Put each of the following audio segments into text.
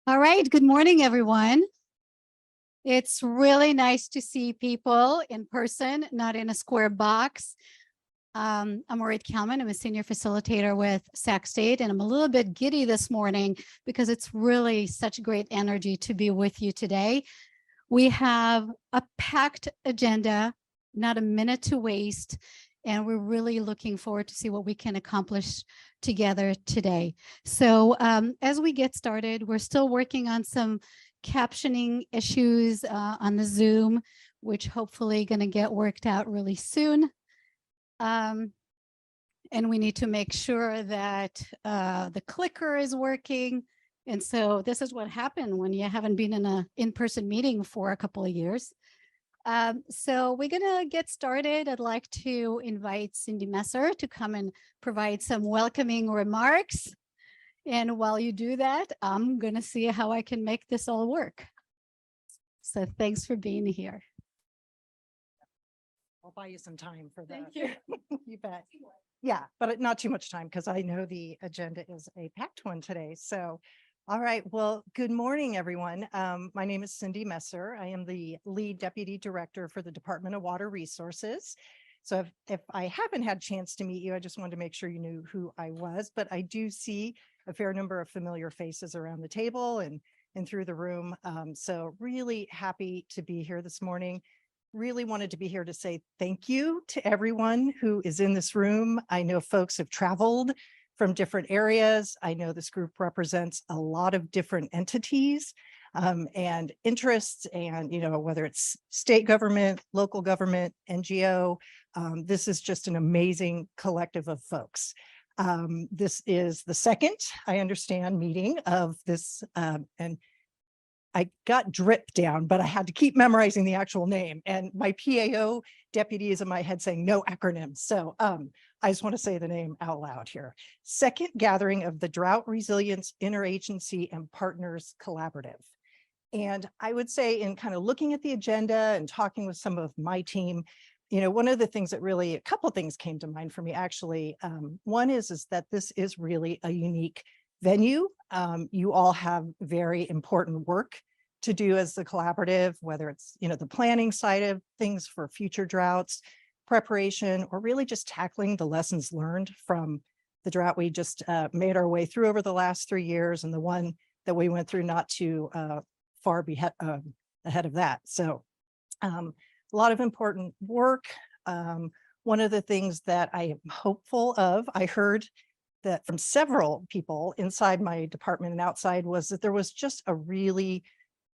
All right, good morning, everyone. It's really nice to see people in person, not in a square box. I'm Maureen Kalman. I'm a senior facilitator with Sac State, and I'm a little bit giddy this morning because it's really such great energy to be with you today. We have a packed agenda, not a minute to waste, and we're really looking forward to see what we can accomplish together today. So as we get started, we're still working on some captioning issues on the Zoom, which hopefully going to get worked out really soon. And we need to make sure that the clicker is working. And so this is what happened when you haven't been in an in-person meeting for a couple of years. So we're going to get started. I'd like to invite Cindy Messer to come and provide some welcoming remarks. And while you do that, I'm going to see how I can make this all work. So thanks for being here. I'll buy you some time for that. Thank you. You bet. Yeah, but not too much time because I know the agenda is a packed one today. So, all right. Well, good morning, everyone. My name is Cindy Messer. I am the lead deputy director for the Department of Water Resources. So if I haven't had a chance to meet you, I just wanted to make sure you knew who I was, but I do see a fair number of familiar faces around the table and through the room. So really happy to be here this morning. Really wanted to be here to say thank you to everyone who is in this room. I know folks have traveled from different areas. I know this group represents a lot of different entities and interests, and whether it's state government, local government, NGO, this is just an amazing collective of folks. This is the second, I understand, meeting of this, and I got drip down, but I had to keep memorizing the actual name. And my PAO deputy is in my head saying no acronyms. So I just want to say the name out loud here. Second gathering of the Drought Resilience Interagency and Partners Collaborative. And I would say, in kind of looking at the agenda and talking with some of my team, one of the things that really, a couple of things came to mind for me, actually. One is that this is really a unique venue. You all have very important work to do as the collaborative, whether it's, the planning side of things for future droughts, preparation, or really just tackling the lessons learned from the drought we just made our way through over the last 3 years, and the one that we went through not too far ahead of that. So a lot of important work. One of the things that I am hopeful of, I heard that from several people inside my department and outside, was that there was just a really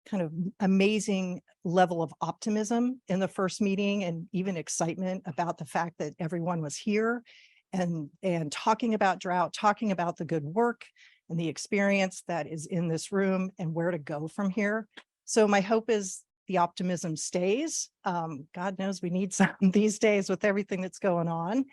kind of amazing level of optimism in the first meeting, and even excitement about the fact that everyone was here and talking about drought, talking about the good work and the experience that is in this room and where to go from here. So my hope is the optimism stays. God knows we need some these days with everything that's going on.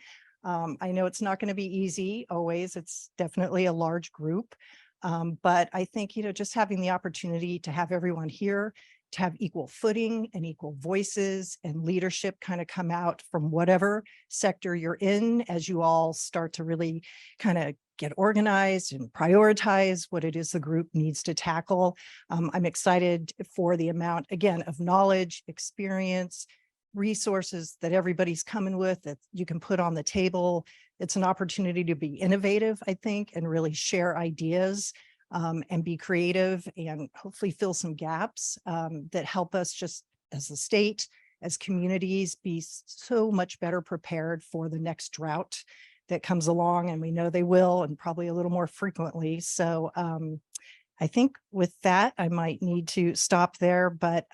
I know it's not going to be easy always. It's definitely a large group. But I think, just having the opportunity to have everyone here, to have equal footing and equal voices and leadership kind of come out from whatever sector you're in, as you all start to really kind of get organized and prioritize what it is the group needs to tackle. I'm excited for the amount, again, of knowledge, experience, resources that everybody's coming with that you can put on the table. It's an opportunity to be innovative, I think, and really share ideas and be creative, and hopefully fill some gaps that help us, just as a state, as communities, be so much better prepared for the next drought that comes along. And we know they will, and probably a little more frequently. So I think with that, I might need to stop there, but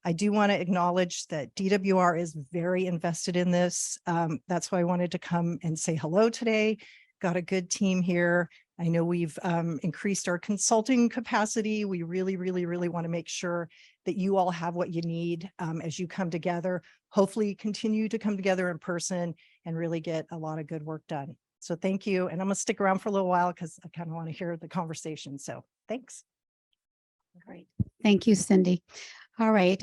I do want to acknowledge that DWR is very invested in this. That's why I wanted to come and say hello today. Got a good team here. I know we've increased our consulting capacity. We really, really, really want to make sure that you all have what you need as you come together. Hopefully continue to come together in person and really get a lot of good work done. So thank you. And I'm going to stick around for a little while because I kind of want to hear the conversation. So thanks. Great. Thank you, Cindy. All right.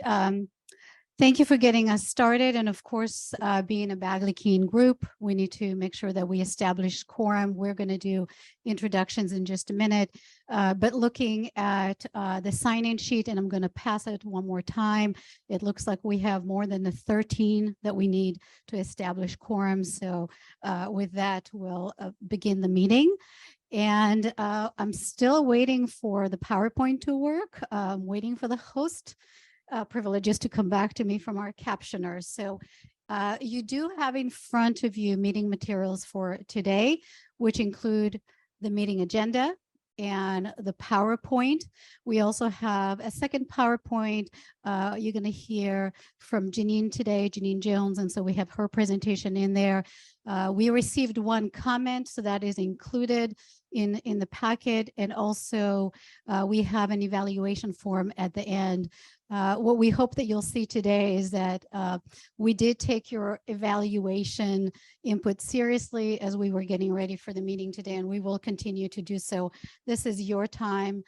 Thank you for getting us started. And of course, being a Bagley Keene group, we need to make sure that we establish quorum. We're going to do introductions in just a minute, but looking at the sign-in sheet, and I'm going to pass it one more time. It looks like we have more than the 13 that we need to establish quorum. So with that, we'll begin the meeting. And I'm still waiting for the PowerPoint to work. I'm waiting for the host privileges to come back to me from our captioners. So you do have in front of you meeting materials for today, which include the meeting agenda and the PowerPoint. We also have a second PowerPoint. You're going to hear from Janine today, Janine Jones, and so we have her presentation in there. We received one comment, so that is included in the packet, and also we have an evaluation form at the end. What we hope that you'll see today is that we did take your evaluation input seriously as we were getting ready for the meeting today, and we will continue to do so. This is your time,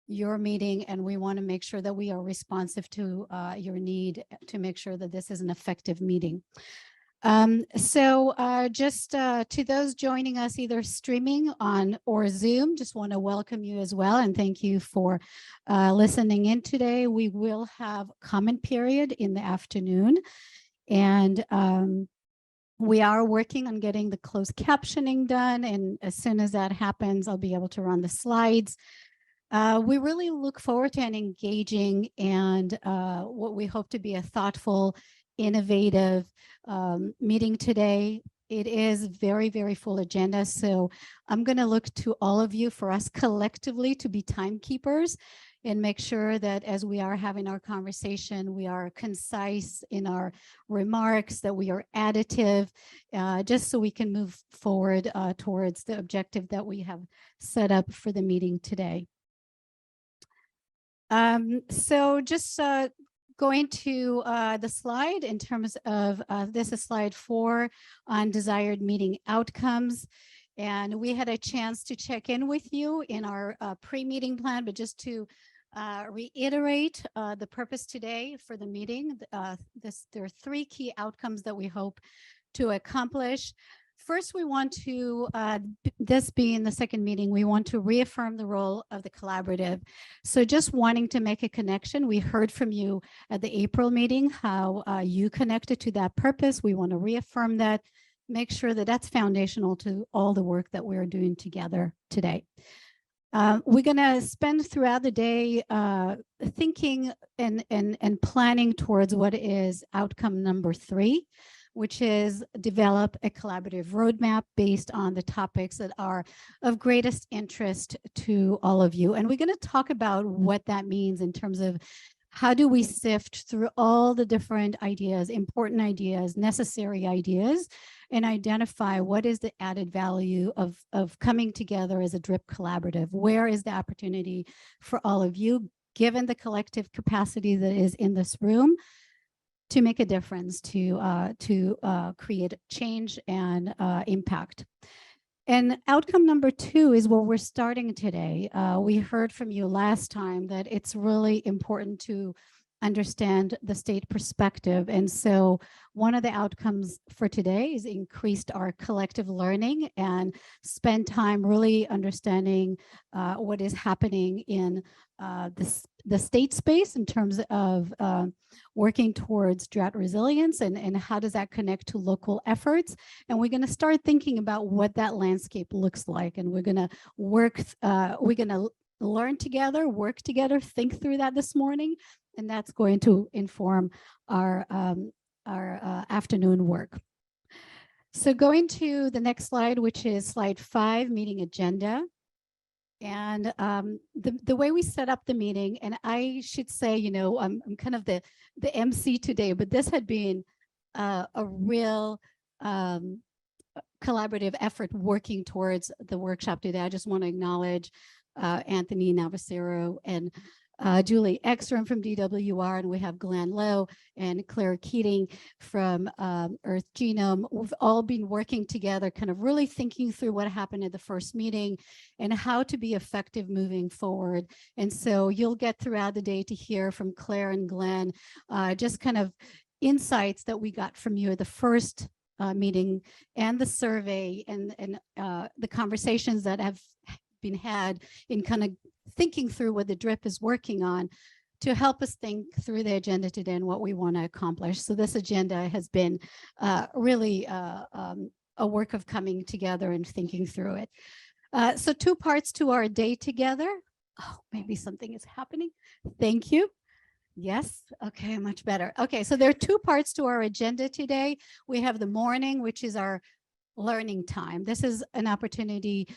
your meeting, and we want to make sure that we are responsive to your need to make sure that this is an effective meeting. Just to those joining us either streaming on or Zoom, just want to welcome you as well and thank you for listening in today. We will have comment period in the afternoon, and we are working on getting the closed captioning done, and as soon as that happens, I'll be able to run the slides. We really look forward to an engaging and what we hope to be a thoughtful, innovative meeting today. It is very, very full agenda. So I'm going to look to all of you for us collectively to be timekeepers and make sure that as we are having our conversation, we are concise in our remarks, that we are additive, just so we can move forward towards the objective that we have set up for the meeting today. So just going to the slide in terms of this is slide 4 on desired meeting outcomes. And we had a chance to check in with you in our pre-meeting plan, but just to reiterate the purpose today for the meeting, there are 3 key outcomes that we hope to accomplish. First, we want to, this being the second meeting, we want to reaffirm the role of the collaborative. So just wanting to make a connection, we heard from you at the April meeting how you connected to that purpose. We want to reaffirm that, make sure that that's foundational to all the work that we're doing together today. We're going to spend throughout the day thinking and planning towards what is outcome number 3, which is develop a collaborative roadmap based on the topics that are of greatest interest to all of you. And we're going to talk about what that means in terms of how do we sift through all the different ideas, important ideas, necessary ideas, and identify what is the added value of coming together as a DRIP collaborative. Where is the opportunity for all of you, given the collective capacity that is in this room, to make a difference, to create change and impact. And outcome number 2 is where we're starting today. We heard from you last time that it's really important to understand the state perspective. And so one of the outcomes for today is increased our collective learning and spend time really understanding what is happening in the state space in terms of working towards drought resilience and how does that connect to local efforts. And we're going to start thinking about what that landscape looks like. And we're going to work, we're going to learn together, work together, think through that this morning. And that's going to inform our afternoon work. So going to the next slide, which is slide 5, meeting agenda. And the way we set up the meeting, and I should say, you know, I'm kind of the MC today, but this had been a real collaborative effort working towards the workshop today. I just want to acknowledge Anthony Navasero and Julie Ekstrom from DWR, and we have Glenn Lowe and Claire Keating from Earth Genome. We've all been working together, kind of really thinking through what happened at the first meeting and how to be effective moving forward. And so you'll get throughout the day to hear from Claire and Glenn, just kind of insights that we got from you at the first meeting and the survey and the conversations that have been had in kind of thinking through what the DRIP is working on to help us think through the agenda today and what we want to accomplish. So this agenda has been really a work of coming together and thinking through it. So 2 parts to our day together. Oh, maybe something is happening. Thank you. Yes. Okay, much better. Okay, so there are 2 parts to our agenda today. We have the morning, which is our learning time. This is an opportunity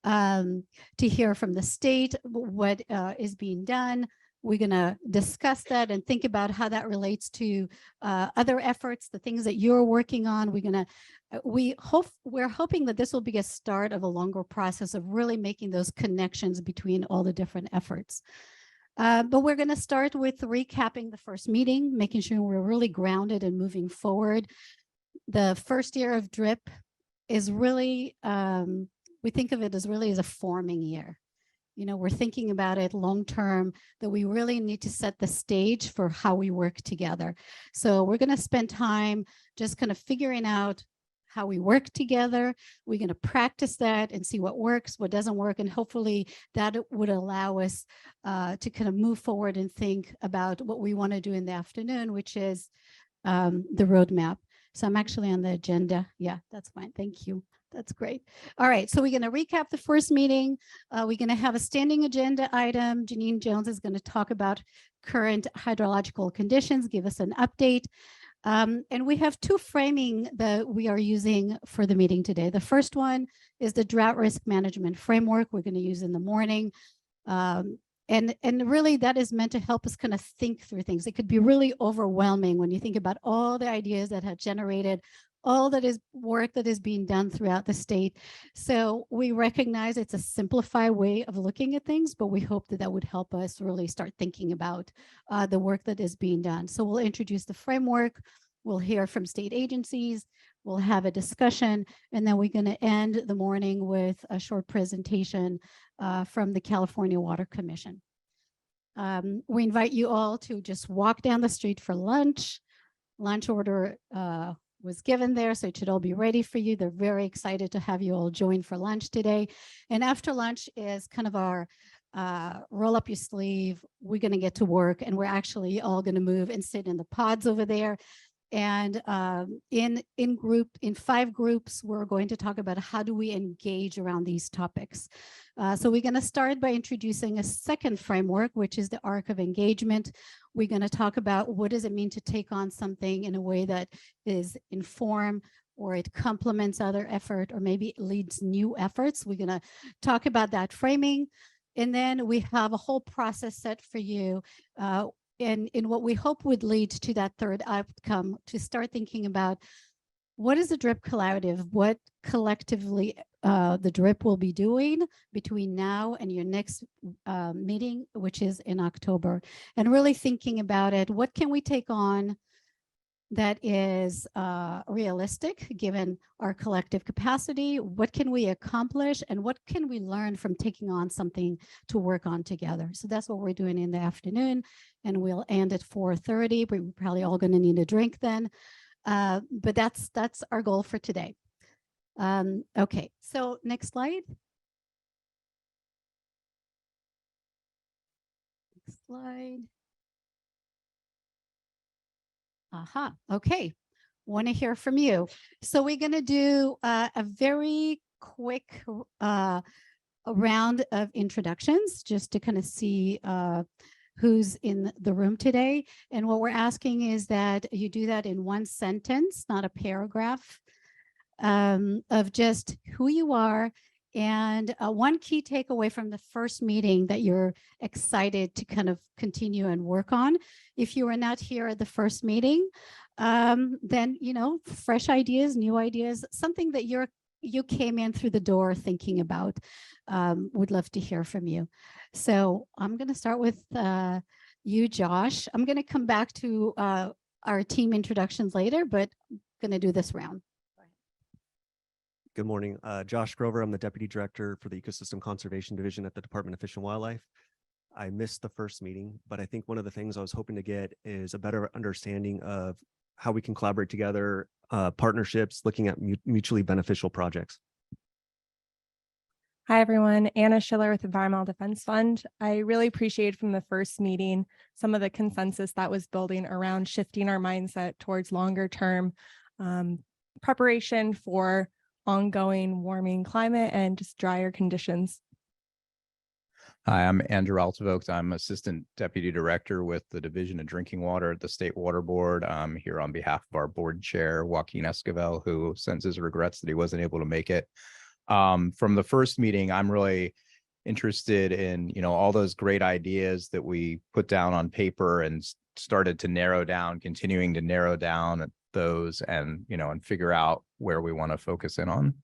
to hear from the state what is being done. We're going to discuss that and think about how that relates to other efforts, the things that you're working on. We're hoping that this will be a start of a longer process of really making those connections between all the different efforts. But we're going to start with recapping the first meeting, making sure we're really grounded and moving forward. The first year of DRIP is really, we think of it as really as a forming year. You know, we're thinking about it long term, that we really need to set the stage for how we work together. So we're going to spend time just kind of figuring out how we work together. We're going to practice that and see what works, what doesn't work, and hopefully that would allow us to kind of move forward and think about what we want to do in the afternoon, which is the roadmap. So I'm actually on the agenda. Yeah, that's fine. Thank you. That's great. All right, so we're going to recap the first meeting. We're going to have a standing agenda item. Janine Jones is going to talk about current hydrological conditions, give us an update. And we have 2 framing that we are using for the meeting today. The first one is the drought risk management framework we're going to use in the morning. And really that is meant to help us kind of think through things. It could be really overwhelming when you think about all the ideas that have generated, all that is work that is being done throughout the state. So we recognize it's a simplified way of looking at things, but we hope that that would help us really start thinking about the work that is being done. So we'll introduce the framework. We'll hear from state agencies. We'll have a discussion, and then we're going to end the morning with a short presentation from the California Water Commission. We invite you all to just walk down the street for lunch. Lunch order was given there, so it should all be ready for you. They're very excited to have you all join for lunch today. And after lunch is kind of our roll up your sleeve. We're going to get to work, and we're actually all going to move and sit in the pods over there. And in 5 groups, we're going to talk about how do we engage around these topics. So we're going to start by introducing a second framework, which is the arc of engagement. We're going to talk about what does it mean to take on something in a way that is informed, or it complements other effort, or maybe it leads new efforts. We're going to talk about that framing. And then we have a whole process set for you in what we hope would lead to that third outcome, to start thinking about what is the DRIP Collaborative, what collectively the DRIP will be doing between now and your next meeting, which is in October, and really thinking about it. What can we take on that is realistic given our collective capacity? What can we accomplish, and what can we learn from taking on something to work on together? So that's what we're doing in the afternoon, and we'll end at 4:30. But we're probably all going to need a drink then. But that's our goal for today. Okay, so next slide. Next slide. Aha, okay. Want to hear from you. So we're going to do a very quick round of introductions just to kind of see who's in the room today. And what we're asking is that you do that in 1 sentence, not a paragraph, of just who you are and 1 key takeaway from the first meeting that you're excited to kind of continue and work on. If you were not here at the first meeting, then, you know, fresh ideas, new ideas, something that you're you came in through the door thinking about. Would love to hear from you. So I'm going to start with you, Josh. I'm going to come back to our team introductions later, but I'm going to do this round. Good morning. Josh Grover. I'm the Deputy Director for the Ecosystem Conservation Division at the Department of Fish and Wildlife. I missed the first meeting, but I think one of the things I was hoping to get is a better understanding of how we can collaborate together, partnerships, looking at mutually beneficial projects. Hi, everyone. Anna Schiller with Environmental Defense Fund. I really appreciated from the first meeting some of the consensus that was building around shifting our mindset towards longer term preparation for ongoing warming climate and just drier conditions. Hi, I'm Andrew Altavokes. I'm Assistant Deputy Director with the Division of Drinking Water at the State Water Board. I'm here on behalf of our board chair, Joaquin Esquivel, who sends his regrets that he wasn't able to make it. From the first meeting, I'm really interested in, all those great ideas that we put down on paper and started to narrow down, continuing to narrow down those and, and figure out where we want to focus in on.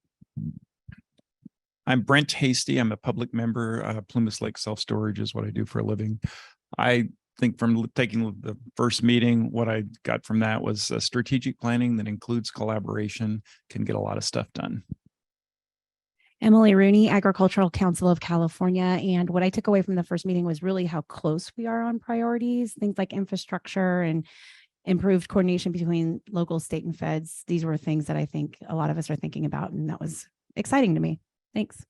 I'm Brent Hasty. I'm a public member. Plumas Lake Self-Storage is what I do for a living. I think from taking the first meeting, what I got from that was strategic planning that includes collaboration can get a lot of stuff done. Emily Rooney, Agricultural Council of California. And what I took away from the first meeting was really how close we are on priorities, things like infrastructure and improved coordination between local, state, and feds. These were things that I think a lot of us are thinking about, and that was exciting to me. Thanks.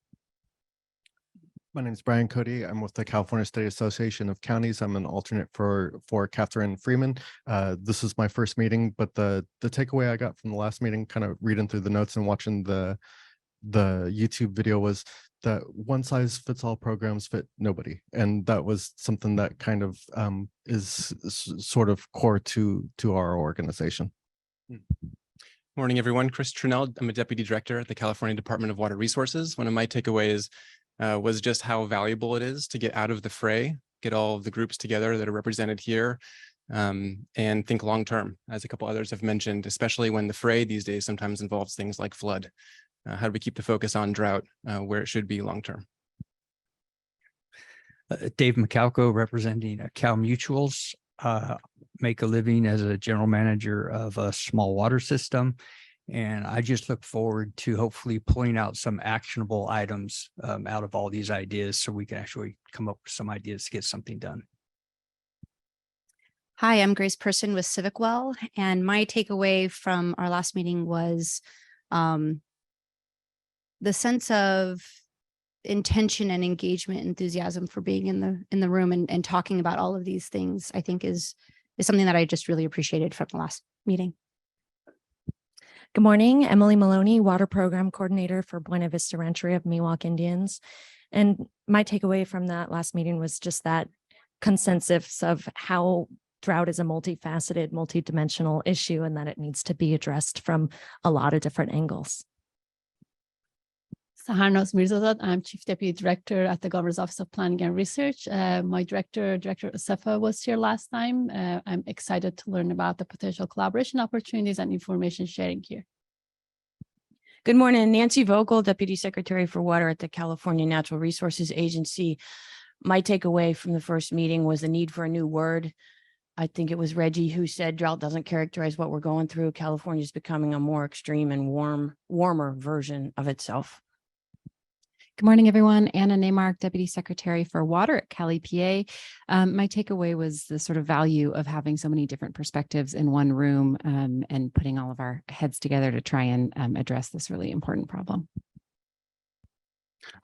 My name is Brian Cody. I'm with the California State Association of Counties. I'm an alternate for Catherine Freeman. This is my first meeting, but the takeaway I got from the last meeting, kind of reading through the notes and watching the YouTube video, was that one size fits all programs fit nobody. And that was something that kind of is sort of core to our organization. Morning, everyone. Chris Trinnell. I'm a Deputy Director at the California Department of Water Resources. One of my takeaways was just how valuable it is to get out of the fray, get all of the groups together that are represented here, and think long-term, as a couple others have mentioned, especially when the fray these days sometimes involves things like flood. How do we keep the focus on drought where it should be long-term? Dave McCalco, representing Cal Mutuals. Make a living as a general manager of a small water system. And I just look forward to hopefully pulling out some actionable items out of all these ideas so we can actually come up with some ideas to get something done. Hi, I'm Grace Person with CivicWell. And my takeaway from our last meeting was the sense of intention and engagement, enthusiasm for being in the room and talking about all of these things, I think is something that I just really appreciated from the last meeting. Good morning, Emily Maloney, Water Program Coordinator for Buena Vista Rancheria of Miwok Indians. And my takeaway from that last meeting was just that consensus of how drought is a multifaceted, multidimensional issue and that it needs to be addressed from a lot of different angles. Saharnos Mirzazad. I'm Chief Deputy Director at the Governor's Office of Planning and Research. My Director Osefa, was here last time. I'm excited to learn about the potential collaboration opportunities and information sharing here. Good morning, Nancy Vogel, Deputy Secretary for Water at the California Natural Resources Agency. My takeaway from the first meeting was the need for a new word. I think it was Reggie who said drought doesn't characterize what we're going through. California is becoming a more extreme and warmer version of itself. Good morning, everyone. Anna Neymark, Deputy Secretary for Water at Cali, PA. My takeaway was the sort of value of having so many different perspectives in one room and putting all of our heads together to try and address this really important problem.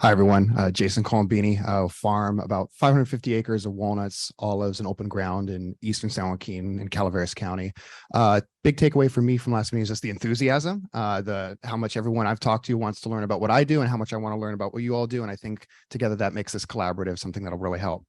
Hi, everyone. Jason Colombini, farm about 550 acres of walnuts, olives, and open ground in eastern San Joaquin in Calaveras County. Big takeaway for me from last meeting is just the enthusiasm, how much everyone I've talked to wants to learn about what I do and how much I want to learn about what you all do. And I think together that makes this collaborative something that'll really help.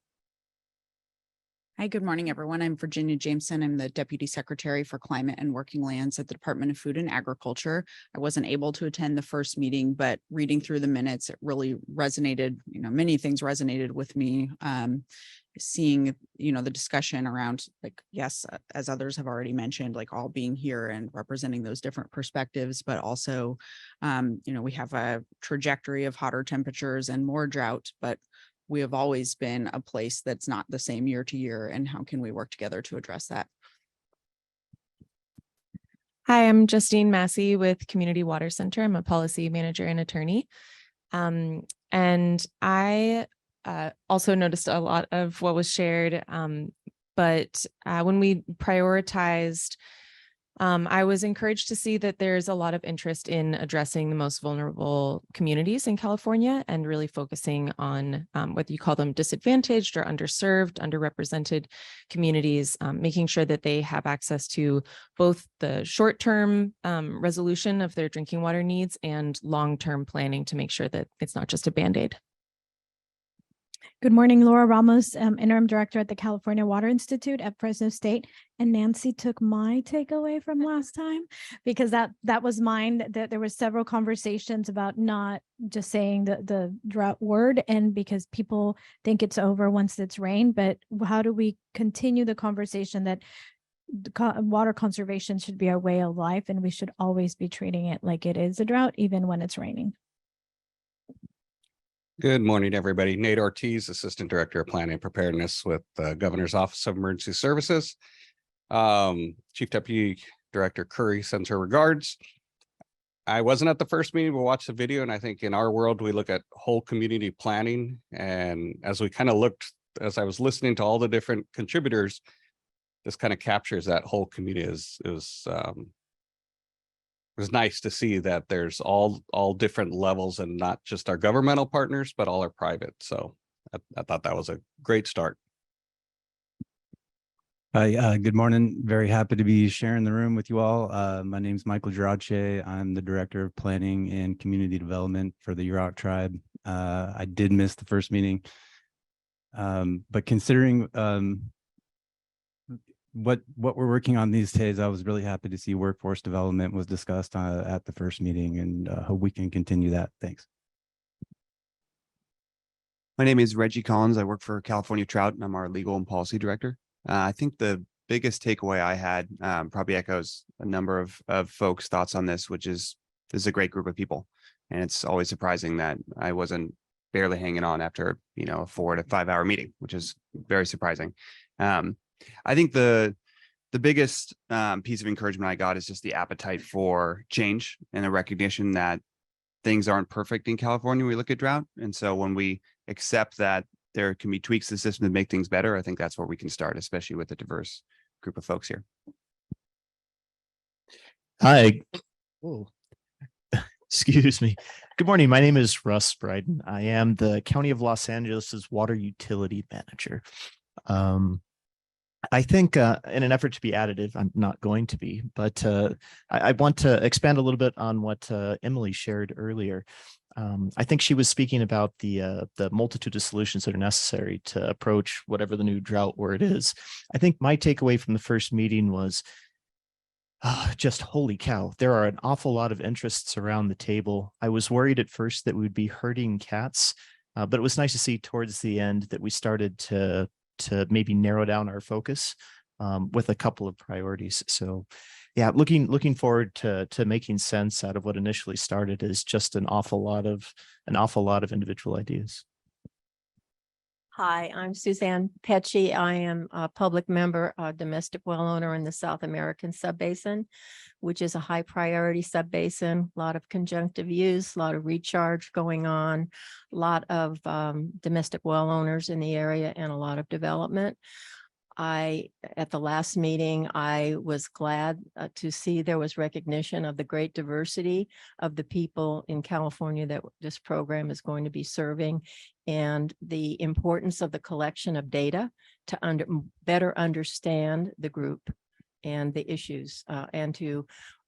Hi, good morning, everyone. I'm Virginia Jameson. I'm the Deputy Secretary for Climate and Working Lands at the Department of Food and Agriculture. I wasn't able to attend the first meeting, but reading through the minutes, it really resonated. Many things resonated with me. Seeing, the discussion around, like, yes, as others have already mentioned, like all being here and representing those different perspectives, but also, we have a trajectory of hotter temperatures and more drought, but we have always been a place that's not the same year to year. And how can we work together to address that? Hi, I'm Justine Massey with Community Water Center. I'm a policy manager and attorney. And I also noticed a lot of what was shared. But when we prioritized, I was encouraged to see that there's a lot of interest in addressing the most vulnerable communities in California and really focusing on whether you call them disadvantaged or underserved, underrepresented communities, making sure that they have access to both the short-term resolution of their drinking water needs and long-term planning to make sure that it's not just a Band-Aid. Good morning, Laura Ramos, Interim Director at the California Water Institute at Fresno State. And Nancy took my takeaway from last time because that was mine, that there was several conversations about not just saying the drought word, and because people think it's over once it's rained, but how do we continue the conversation that water conservation should be our way of life, and we should always be treating it like it is a drought, even when it's raining. Good morning, everybody. Nate Ortiz, Assistant Director of Planning and Preparedness with the Governor's Office of Emergency Services. Chief Deputy Director Curry sends her regards. I wasn't at the first meeting, but watched the video, and I think in our world, we look at whole community planning. And as we kind of looked, as I was listening to all the different contributors, this kind of captures that whole community. It was nice to see that there's all different levels and not just our governmental partners, but all our private. So I thought that was a great start. Hi, good morning. Very happy to be sharing the room with you all. My name is Michael Girace. I'm the Director of Planning and Community Development for the Yurok Tribe. I did miss the first meeting, but considering what we're working on these days, I was really happy to see workforce development was discussed at the first meeting, and hope we can continue that. Thanks. My name is Reggie Collins. I work for California Trout, and I'm our legal and policy director. I think the biggest takeaway I had probably echoes a number of folks' thoughts on this, which is a great group of people. And it's always surprising that I wasn't barely hanging on after, a 4 to 5 hour meeting, which is very surprising. I think the biggest piece of encouragement I got is just the appetite for change and the recognition that things aren't perfect in California when we look at drought. And so when we accept that there can be tweaks to the system to make things better, I think that's where we can start, especially with a diverse group of folks here. Hi. Whoa. Excuse me. Good morning. My name is Russ Bryden. I am the County of Los Angeles's water utility manager. I think in an effort to be additive, I'm not going to be, but I want to expand a little bit on what Emily shared earlier. I think she was speaking about the multitude of solutions that are necessary to approach whatever the new drought word is. I think my takeaway from the first meeting was just holy cow, there are an awful lot of interests around the table. I was worried at first that we would be herding cats, but it was nice to see towards the end that we started to maybe narrow down our focus with a couple of priorities. So yeah, looking forward to making sense out of what initially started as just an awful lot of individual ideas. Hi, I'm Suzanne Pecci. I am a public member, a domestic well owner in the South American subbasin, which is a high priority subbasin, a lot of conjunctive use, a lot of recharge going on, a lot of domestic well owners in the area, and a lot of development. At the last meeting, I was glad to see there was recognition of the great diversity of the people in California that this program is going to be serving, and the importance of the collection of data to better understand the group and the issues, and to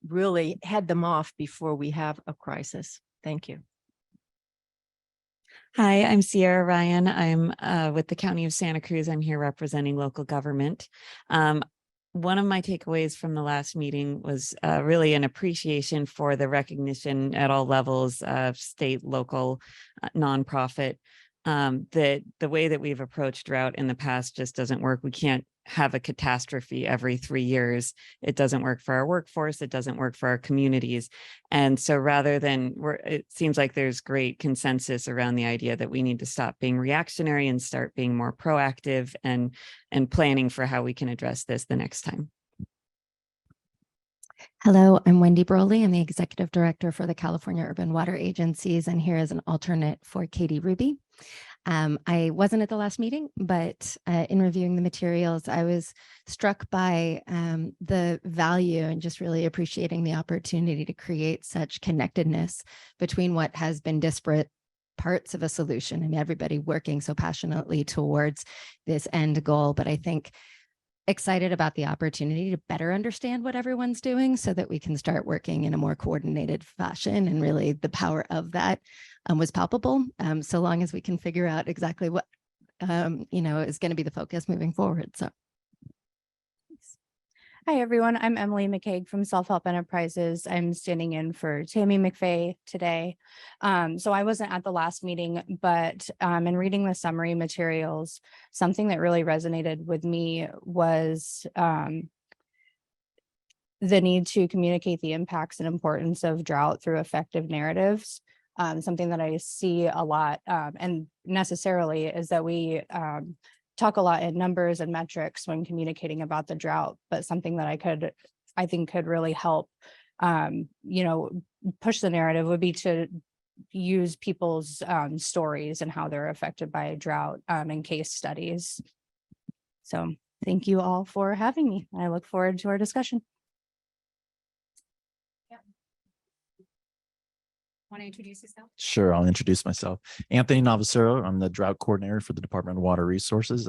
really head them off before we have a crisis. Thank you. Hi, I'm Sierra Ryan. I'm with the County of Santa Cruz. I'm here representing local government. One of my takeaways from the last meeting was really an appreciation for the recognition at all levels of state, local, nonprofit, that the way that we've approached drought in the past just doesn't work. We can't have a catastrophe every 3 years. It doesn't work for our workforce. It doesn't work for our communities. And so rather than, it seems like there's great consensus around the idea that we need to stop being reactionary and start being more proactive and planning for how we can address this the next time. Hello, I'm Wendy Broly. I'm the Executive Director for the California Urban Water Agencies, and here is an alternate for Katie Ruby. I wasn't at the last meeting, but in reviewing the materials, I was struck by the value and just really appreciating the opportunity to create such connectedness between what has been disparate parts of a solution and everybody working so passionately towards this end goal. But I think excited about the opportunity to better understand what everyone's doing so that we can start working in a more coordinated fashion. And really the power of that was palpable, so long as we can figure out exactly what, is going to be the focus moving forward. So. Hi, everyone. I'm Emily McCaig from Self-Help Enterprises. I'm standing in for Tammy McVeigh today. So I wasn't at the last meeting, but in reading the summary materials, something that really resonated with me was the need to communicate the impacts and importance of drought through effective narratives. Something that I see a lot and necessarily is that we talk a lot in numbers and metrics when communicating about the drought, but something that I think could really help, push the narrative would be to use people's stories and how they're affected by a drought and case studies. So thank you all for having me. I look forward to our discussion. Want to introduce yourself? Sure, I'll introduce myself. Anthony Navasero. I'm the drought coordinator for the Department of Water Resources.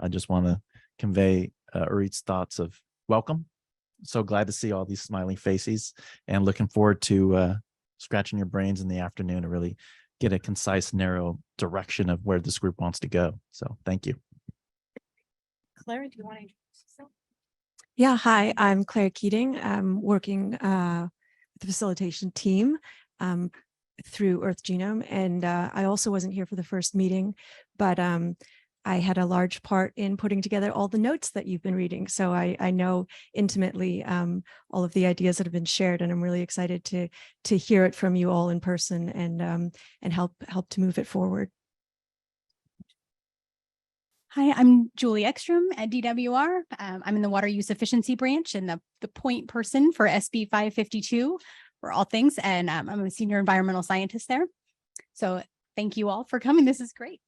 I just want to convey Urit's thoughts of welcome. So glad to see all these smiling faces and looking forward to scratching your brains in the afternoon to really get a concise, narrow direction of where this group wants to go. So thank you. Claire, do you want to introduce yourself? Yeah, hi, I'm Claire Keating. I'm working with the facilitation team through Earth Genome. And I also wasn't here for the first meeting, but I had a large part in putting together all the notes that you've been reading. So I know intimately all of the ideas that have been shared, and I'm really excited to hear it from you all in person and help to move it forward. Hi, I'm Julie Ekstrom at DWR. I'm in the water use efficiency branch and the point person for SB 552 for all things. And I'm a senior environmental scientist there. So thank you all for coming. This is great.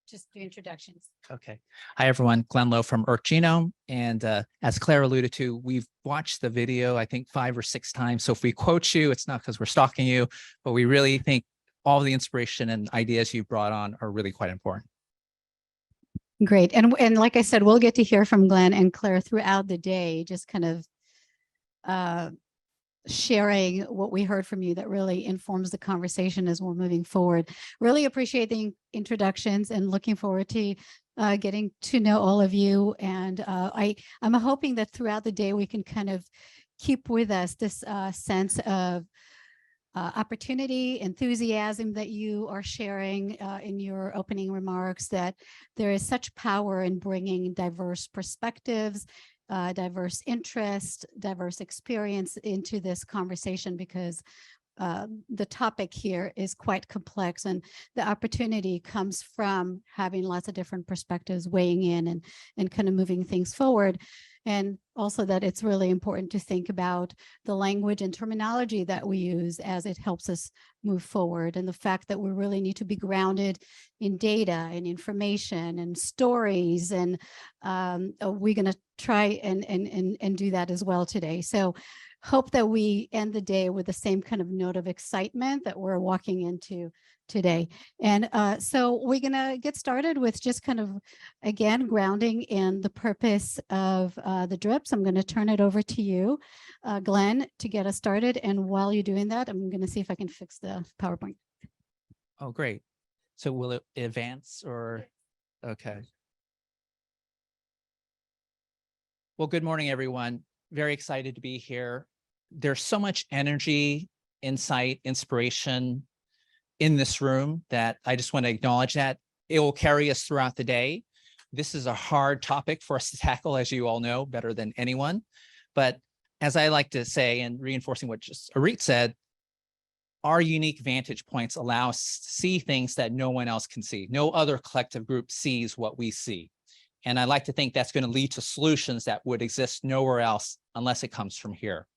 Just do introductions. Okay. Hi, everyone. Glenn Lowe from Earth Genome. And as Claire alluded to, we've watched the video, I think 5 or 6 times. So if we quote you, it's not because we're stalking you, but we really think all the inspiration and ideas you brought on are really quite important. Great. And like I said, we'll get to hear from Glenn and Claire throughout the day, just kind of sharing what we heard from you that really informs the conversation as we're moving forward. Really appreciate the introductions and looking forward to getting to know all of you. And I'm hoping that throughout the day we can kind of keep with us this sense of opportunity, enthusiasm that you are sharing in your opening remarks, that there is such power in bringing diverse perspectives, diverse interest, diverse experience into this conversation, because the topic here is quite complex, and the opportunity comes from having lots of different perspectives weighing in and kind of moving things forward. And also that it's really important to think about the language and terminology that we use as it helps us move forward, and the fact that we really need to be grounded in data and information and stories. And we're going to try and do that as well today. So hope that we end the day with the same kind of note of excitement that we're walking into today. And so we're going to get started with just kind of, again, grounding in the purpose of the drips. I'm going to turn it over to you, Glenn, to get us started. And while you're doing that, I'm going to see if I can fix the PowerPoint. Oh, great. So will it advance or? Okay. Well, good morning, everyone. Very excited to be here. There's so much energy, insight, inspiration in this room that I just want to acknowledge that. It will carry us throughout the day. This is a hard topic for us to tackle, as you all know, better than anyone. But as I like to say, and reinforcing what just Arit said, our unique vantage points allow us to see things that no one else can see. No other collective group sees what we see. And I like to think that's going to lead to solutions that would exist nowhere else unless it comes from here.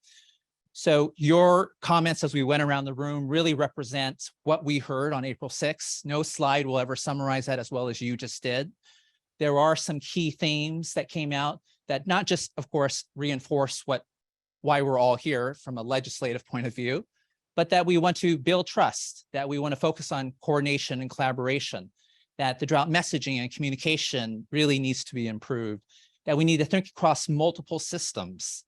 So your comments as we went around the room really represent what we heard on April 6th. No slide will ever summarize that as well as you just did. There are some key themes that came out that not just, of course, reinforce why we're all here from a legislative point of view, but that we want to build trust, that we want to focus on coordination and collaboration, that the drought messaging and communication really needs to be improved, that we need to think across multiple systems,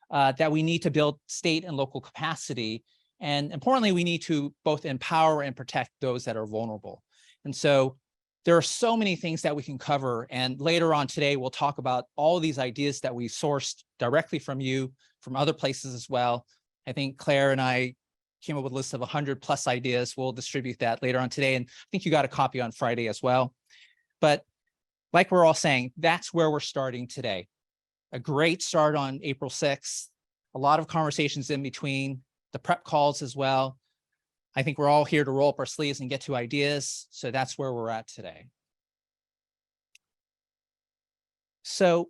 that we need to build state and local capacity. And importantly, we need to both empower and protect those that are vulnerable. And so there are so many things that we can cover. And later on today, we'll talk about all these ideas that we sourced directly from you, from other places as well. I think Claire and I came up with a list of 100+ ideas. We'll distribute that later on today. And I think you got a copy on Friday as well. But like we're all saying, that's where we're starting today. A great start on April 6th, a lot of conversations in between, the prep calls as well. I think we're all here to roll up our sleeves and get to ideas. So that's where we're at today. So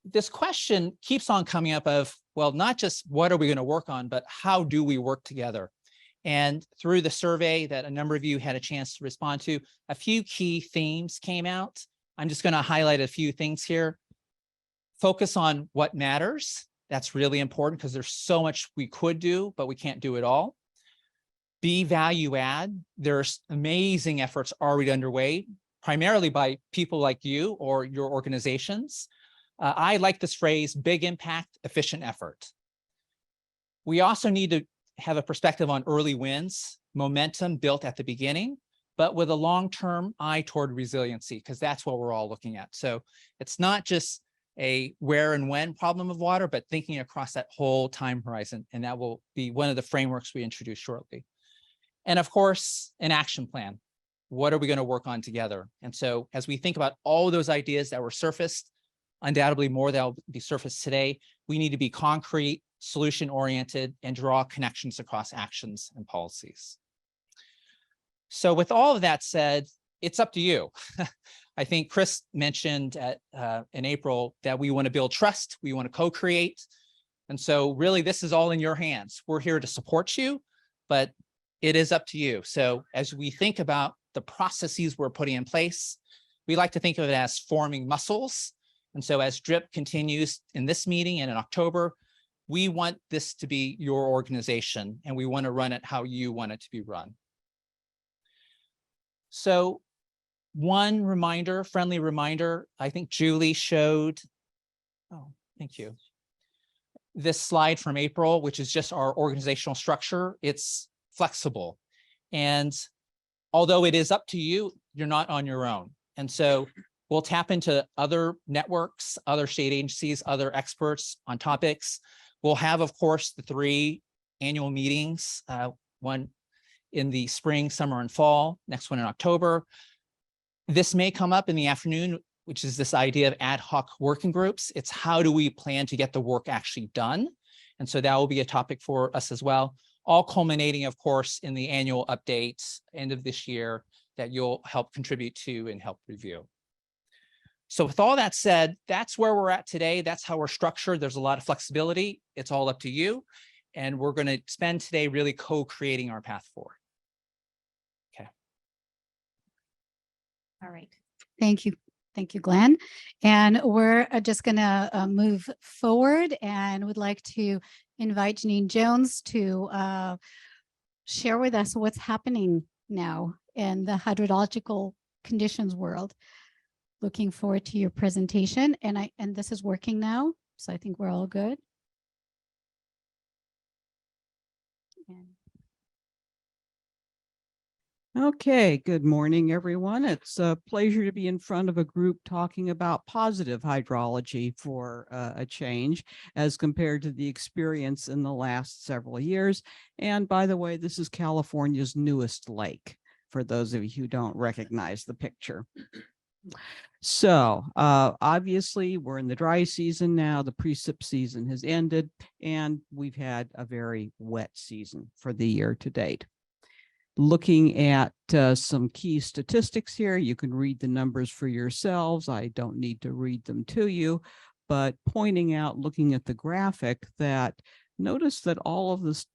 this question keeps on coming up of, well, not just what are we going to work on, but how do we work together? And through the survey that a number of you had a chance to respond to, a few key themes came out. I'm just going to highlight a few things here. Focus on what matters. That's really important because there's so much we could do, but we can't do it all. Be value add. There's amazing efforts already underway, primarily by people like you or your organizations. I like this phrase, big impact, efficient effort. We also need to have a perspective on early wins, momentum built at the beginning, but with a long-term eye toward resiliency, because that's what we're all looking at. So it's not just a where and when problem of water, but thinking across that whole time horizon. And that will be one of the frameworks we introduce shortly. And of course, an action plan. What are we going to work on together? And so as we think about all those ideas that were surfaced, undoubtedly more that will be surfaced today, we need to be concrete, solution-oriented, and draw connections across actions and policies. So with all of that said, it's up to you. I think Chris mentioned in April that we want to build trust, we want to co-create. And so really this is all in your hands. We're here to support you, but it is up to you. So as we think about the processes we're putting in place, we like to think of it as forming muscles. And so as DRIP continues in this meeting and in October, we want this to be your organization and we want to run it how you want it to be run. So one reminder, friendly reminder, I think Julie showed, oh, thank you. This slide from April, which is just our organizational structure. It's flexible. And although it is up to you, you're not on your own. And so we'll tap into other networks, other state agencies, other experts on topics. We'll have, of course, the 3 annual meetings, one in the spring, summer, and fall, next one in October. This may come up in the afternoon, which is this idea of ad hoc working groups. It's how do we plan to get the work actually done? And so that will be a topic for us as well, all culminating, of course, in the annual updates end of this year that you'll help contribute to and help review. So with all that said, that's where we're at today. That's how we're structured. There's a lot of flexibility. It's all up to you. And we're going to spend today really co-creating our path forward. Okay. All right. Thank you. Thank you, Glenn. And we're just going to move forward and would like to invite Janine Jones to share with us what's happening now in the hydrological conditions world. Looking forward to your presentation. And this is working now, so I think we're all good. Okay, good morning, everyone. It's a pleasure to be in front of a group talking about positive hydrology for a change as compared to the experience in the last several years. And by the way, this is California's newest lake, for those of you who don't recognize the picture. So obviously we're in the dry season now, the precip season has ended, and we've had a very wet season for the year to date. Looking at some key statistics here, you can read the numbers for yourselves. I don't need to read them to you, but pointing out, looking at the graphic, that notice that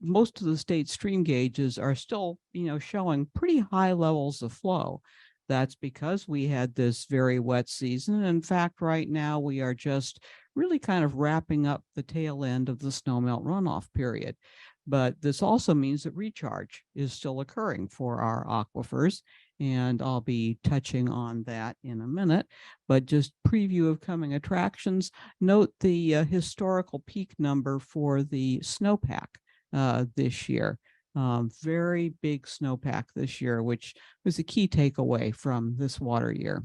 most of the state stream gauges are still, showing pretty high levels of flow. That's because we had this very wet season. In fact, right now we are just really kind of wrapping up the tail end of the snowmelt runoff period. But this also means that recharge is still occurring for our aquifers, and I'll be touching on that in a minute. But just preview of coming attractions, note the historical peak number for the snowpack this year. Very big snowpack this year, which was a key takeaway from this water year.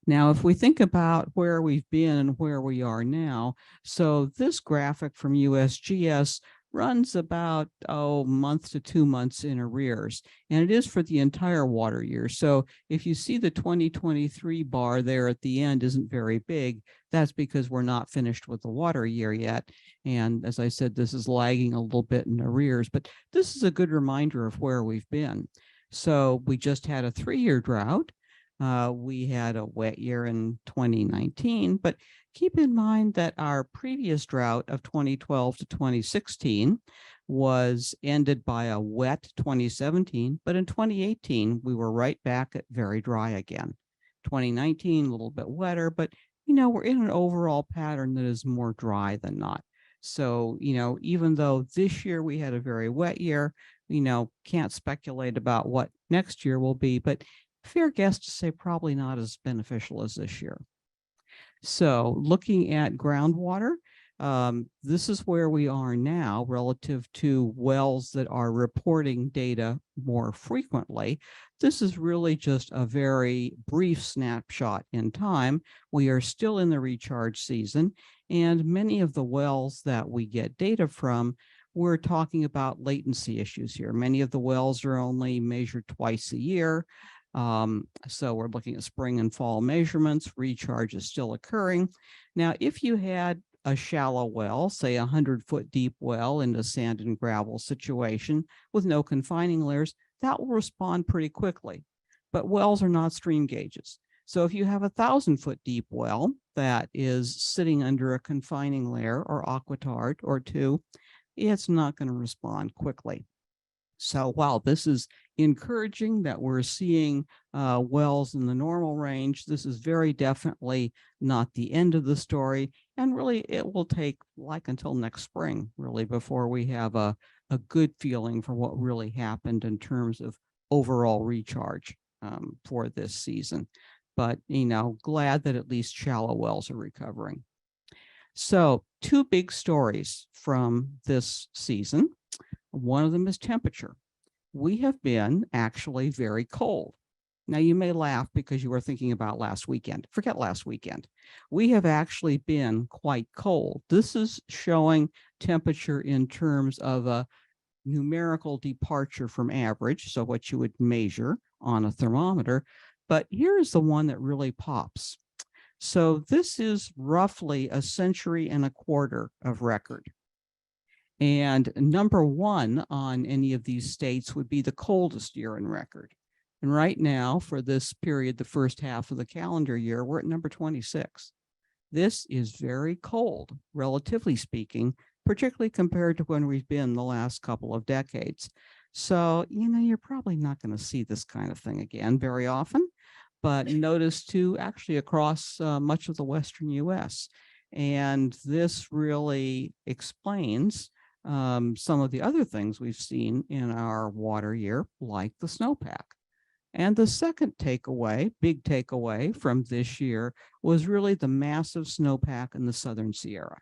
Now, if we think about where we've been and where we are now, so this graphic from USGS runs about a month to 2 months in arrears, and it is for the entire water year. So if you see the 2023 bar there at the end isn't very big, that's because we're not finished with the water year yet. And as I said, this is lagging a little bit in arrears, but this is a good reminder of where we've been. So we just had a 3-year drought. We had a wet year in 2019, but keep in mind that our previous drought of 2012 to 2016 was ended by a wet 2017, but in 2018, we were right back at very dry again. 2019, a little bit wetter, but we're in an overall pattern that is more dry than not. So, even though this year we had a very wet year, can't speculate about what next year will be, but fair guess to say probably not as beneficial as this year. So looking at groundwater, this is where we are now relative to wells that are reporting data more frequently. This is really just a very brief snapshot in time. We are still in the recharge season, and many of the wells that we get data from, we're talking about latency issues here. Many of the wells are only measured twice a year. So we're looking at spring and fall measurements. Recharge is still occurring. Now, if you had a shallow well, say 100-foot deep well in a sand and gravel situation with no confining layers, that will respond pretty quickly. But wells are not stream gauges. So if you have a 1,000-foot deep well that is sitting under a confining layer or aquitard or two, it's not going to respond quickly. So while this is encouraging that we're seeing wells in the normal range, this is very definitely not the end of the story. And really, it will take until next spring, really, before we have a good feeling for what really happened in terms of overall recharge for this season. But, glad that at least shallow wells are recovering. So 2 big stories from this season. One of them is temperature. We have been actually very cold. Now, you may laugh because you were thinking about last weekend. Forget last weekend. We have actually been quite cold. This is showing temperature in terms of a numerical departure from average, so what you would measure on a thermometer. But here's the one that really pops. So this is roughly 1.25 centuries of record. And number 1 on any of these states would be the coldest year in record. And right now, for this period, the first half of the calendar year, we're at number 26. This is very cold, relatively speaking, particularly compared to when we've been the last couple of decades. So, you're probably not going to see this kind of thing again very often. but notice too, actually across much of the Western US. And this really explains some of the other things we've seen in our water year, like the snowpack. And the second takeaway, big takeaway from this year, was really the massive snowpack in the Southern Sierra.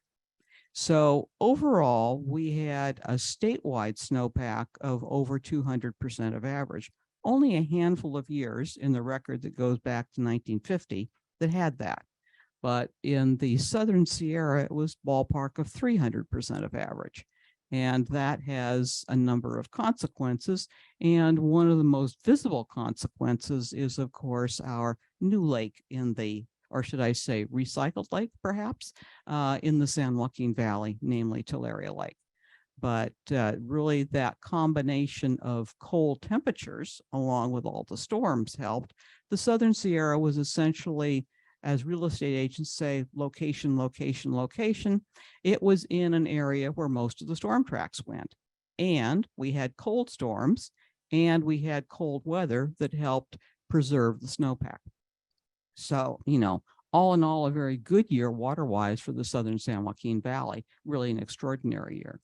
So overall, we had a statewide snowpack of over 200% of average. Only a handful of years in the record that goes back to 1950 that had that. But in the Southern Sierra, it was ballpark of 300% of average. And that has a number of consequences. And one of the most visible consequences is, of course, our new lake in the, or should I say recycled lake, perhaps, in the San Joaquin Valley, namely Tularia Lake. But really that combination of cold temperatures, along with all the storms, helped. The Southern Sierra was essentially, as real estate agents say, location, location, location. It was in an area where most of the storm tracks went. And we had cold storms and we had cold weather that helped preserve the snowpack. So, you know, all in all, a very good year water-wise for the Southern San Joaquin Valley, really an extraordinary year.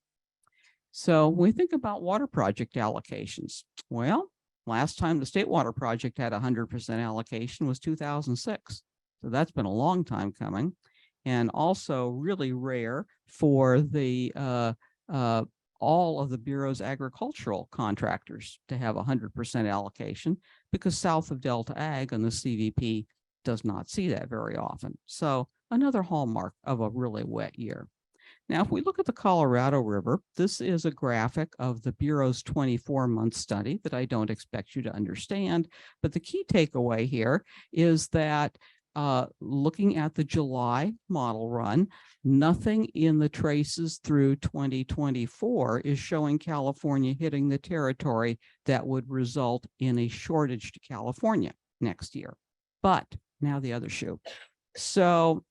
So when we think about water project allocations, well, last time the State Water Project had 100% allocation was 2006. So that's been a long time coming, and also really rare for the all of the Bureau's agricultural contractors to have 100% allocation, because south of Delta Ag and the CVP does not see that very often. So another hallmark of a really wet year. Now, if we look at the Colorado River, this is a graphic of the Bureau's 24-month study that I don't expect you to understand, but the key takeaway here is that looking at the July model run, nothing in the traces through 2024 is showing California hitting the territory that would result in a shortage to California next year. But now the other shoe. So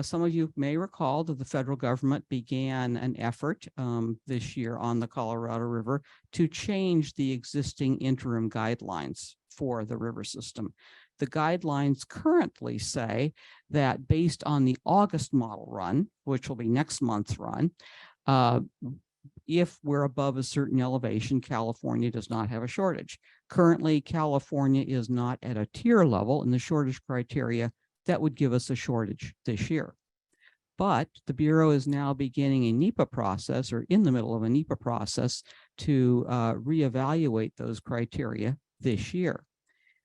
some of you may recall that the federal government began an effort this year on the Colorado River to change the existing interim guidelines for the river system. The guidelines currently say that based on the August model run, which will be next month's run, if we're above a certain elevation, California does not have a shortage. Currently, California is not at a tier level in the shortage criteria that would give us a shortage this year. But the Bureau is now beginning a NEPA process, or in the middle of a NEPA process, to reevaluate those criteria this year.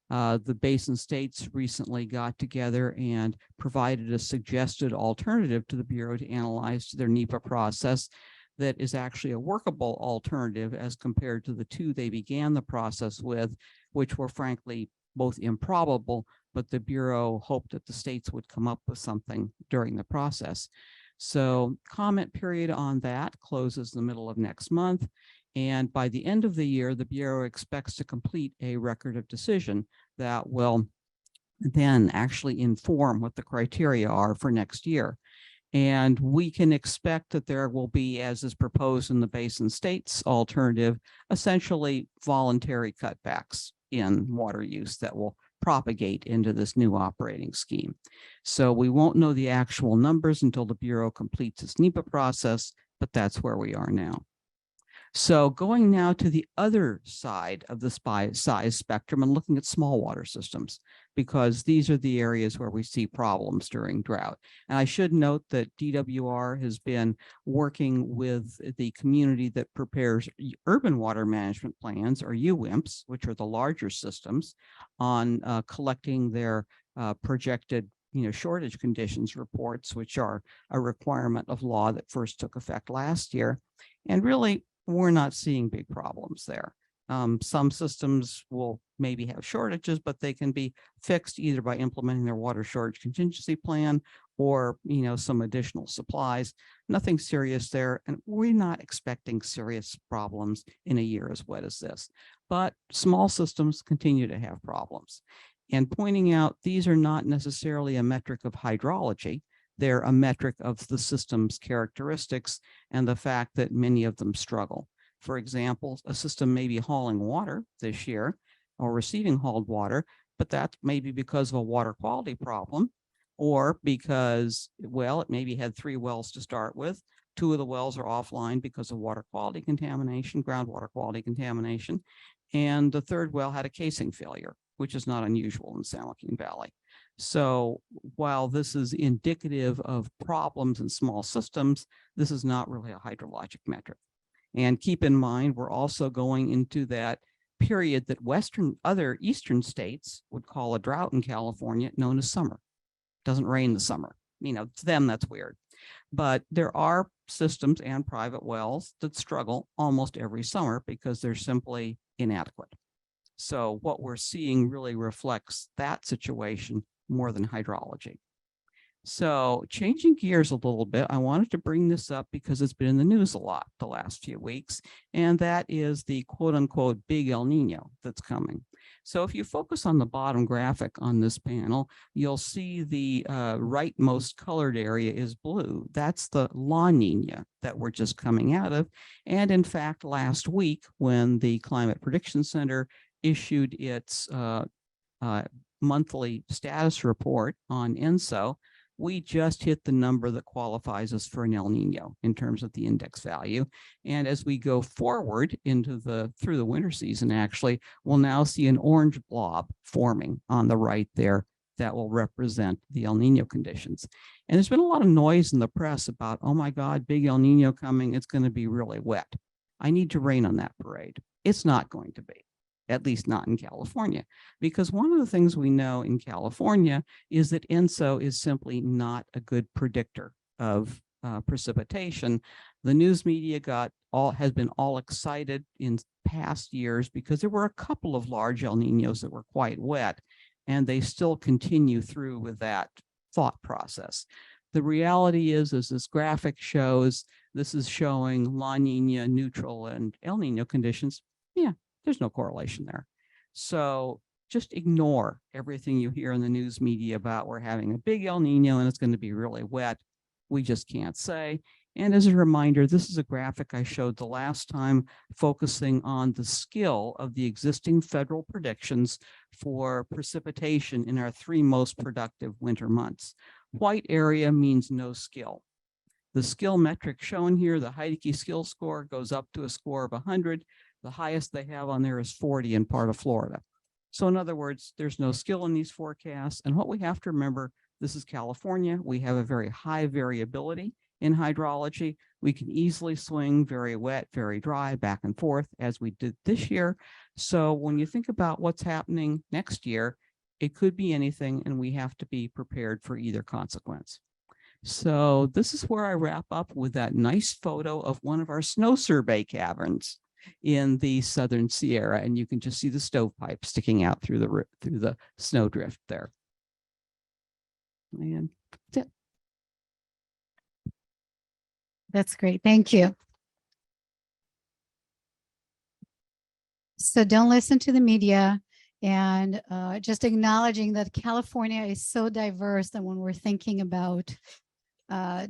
The basin states recently got together and provided a suggested alternative to the Bureau to analyze their NEPA process that is actually a workable alternative as compared to the two they began the process with, which were frankly both improbable, but the Bureau hoped that the states would come up with something during the process. So comment period on that closes the middle of next month. And by the end of the year, the Bureau expects to complete a record of decision that will then actually inform what the criteria are for next year. And we can expect that there will be, as is proposed in the Basin States alternative, essentially voluntary cutbacks in water use that will propagate into this new operating scheme. So we won't know the actual numbers until the Bureau completes its NEPA process, but that's where we are now. So going now to the other side of the size spectrum and looking at small water systems, because these are the areas where we see problems during drought. And I should note that DWR has been working with the community that prepares urban water management plans, or UWIMPs, which are the larger systems, on collecting their projected shortage conditions reports, which are a requirement of law that first took effect last year. And really, we're not seeing big problems there. Some systems will maybe have shortages, but they can be fixed either by implementing their water shortage contingency plan or, some additional supplies. Nothing serious there. And we're not expecting serious problems in a year as wet as this. But small systems continue to have problems. And pointing out, these are not necessarily a metric of hydrology. They're a metric of the system's characteristics and the fact that many of them struggle. For example, a system may be hauling water this year or receiving hauled water, but that's maybe because of a water quality problem, or because, well, it maybe had 3 wells to start with. 2 of the wells are offline because of water quality contamination, groundwater quality contamination. And the 3rd well had a casing failure, which is not unusual in San Joaquin Valley. So while this is indicative of problems in small systems, this is not really a hydrologic metric. And keep in mind, we're also going into that period that other eastern states would call a drought in California, known as summer. It doesn't rain in the summer. You know, to them, that's weird. But there are systems and private wells that struggle almost every summer because they're simply inadequate. So what we're seeing really reflects that situation more than hydrology. So changing gears a little bit, I wanted to bring this up because it's been in the news a lot the last few weeks, and that is the quote unquote big El Nino that's coming. So if you focus on the bottom graphic on this panel, you'll see the rightmost colored area is blue. That's the La Nina that we're just coming out of. And in fact, last week when the Climate Prediction Center issued its monthly status report on ENSO, we just hit the number that qualifies us for an El Nino in terms of the index value. And as we go forward into through the winter season, actually, we'll now see an orange blob forming on the right there that will represent the El Nino conditions. And there's been a lot of noise in the press about, oh my God, big El Nino coming, it's going to be really wet. I need to rain on that parade. It's not going to be. At least not in California, because one of the things we know in California is that ENSO is simply not a good predictor of precipitation. The news media has been all excited in past years because there were a couple of large El Ninos that were quite wet, and they still continue through with that thought process. The reality is, as this graphic shows, this is showing La Nina, neutral, and El Nino conditions. Yeah. There's no correlation there. So just ignore everything you hear in the news media about we're having a big El Nino and it's going to be really wet. We just can't say. And as a reminder, this is a graphic I showed the last time focusing on the skill of the existing federal predictions for precipitation in our 3 most productive winter months. White area means no skill. The skill metric shown here, the Heidecke skill score, goes up to a score of 100. The highest they have on there is 40 in part of Florida. So in other words, there's no skill in these forecasts. And what we have to remember, this is California. We have a very high variability in hydrology. We can easily swing very wet, very dry, back and forth as we did this year. So when you think about what's happening next year, it could be anything, and we have to be prepared for either consequence. So this is where I wrap up with that nice photo of one of our snow survey caverns in the Southern Sierra, and you can just see the stovepipe sticking out through the snowdrift there. And that's it. That's great. Thank you. So don't listen to the media, and just acknowledging that California is so diverse that when we're thinking about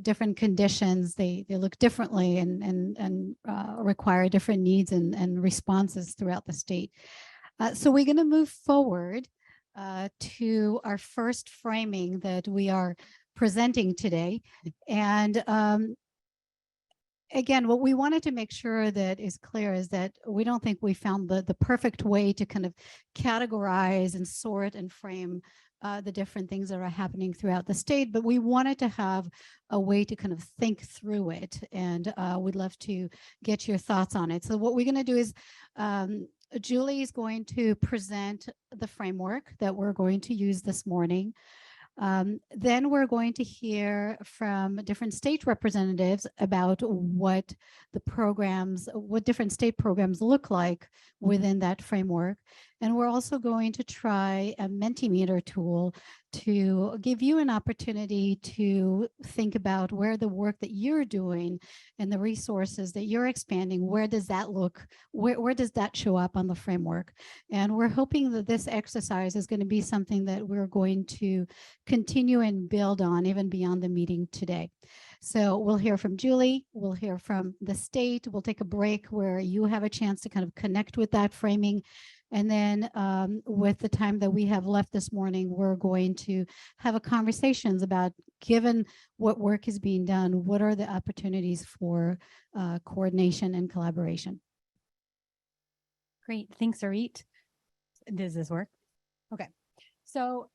different conditions, they look differently and require different needs and responses throughout the state. So we're going to move forward to our first framing that we are presenting today. And again, what we wanted to make sure that is clear is that we don't think we found the perfect way to kind of categorize and sort and frame the different things that are happening throughout the state, but we wanted to have a way to kind of think through it, and we'd love to get your thoughts on it. So what we're going to do is Julie is going to present the framework that we're going to use this morning. Then we're going to hear from different state representatives about what different state programs look like within that framework. And we're also going to try a Mentimeter tool to give you an opportunity to think about where the work that you're doing and the resources that you're expanding, where does that look, where does that show up on the framework? And we're hoping that this exercise is going to be something that we're going to continue and build on even beyond the meeting today. So we'll hear from Julie, we'll hear from the state, we'll take a break where you have a chance to kind of connect with that framing. And then with the time that we have left this morning, we're going to have a conversations about, given what work is being done, what are the opportunities for coordination and collaboration? Great. Thanks, Arit. Does this work? Okay. So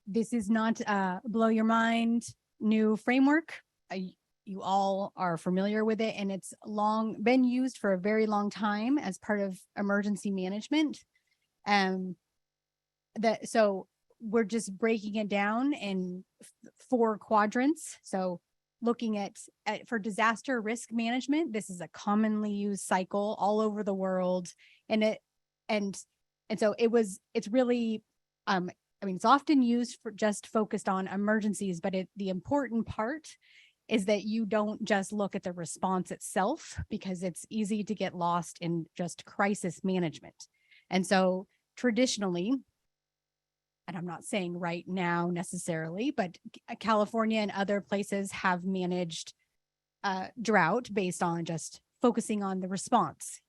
this is not blow your mind new framework. You all are familiar with it, and it's been used for a very long time as part of emergency management. So we're just breaking it down in 4 quadrants. So looking at for disaster risk management, this is a commonly used cycle all over the world, and so it's really it's often used for just focused on emergencies, but the important part is that you don't just look at the response itself, because it's easy to get lost in just crisis management. And so traditionally, and I'm not saying right now necessarily, but California and other places have managed drought based on just focusing on the response,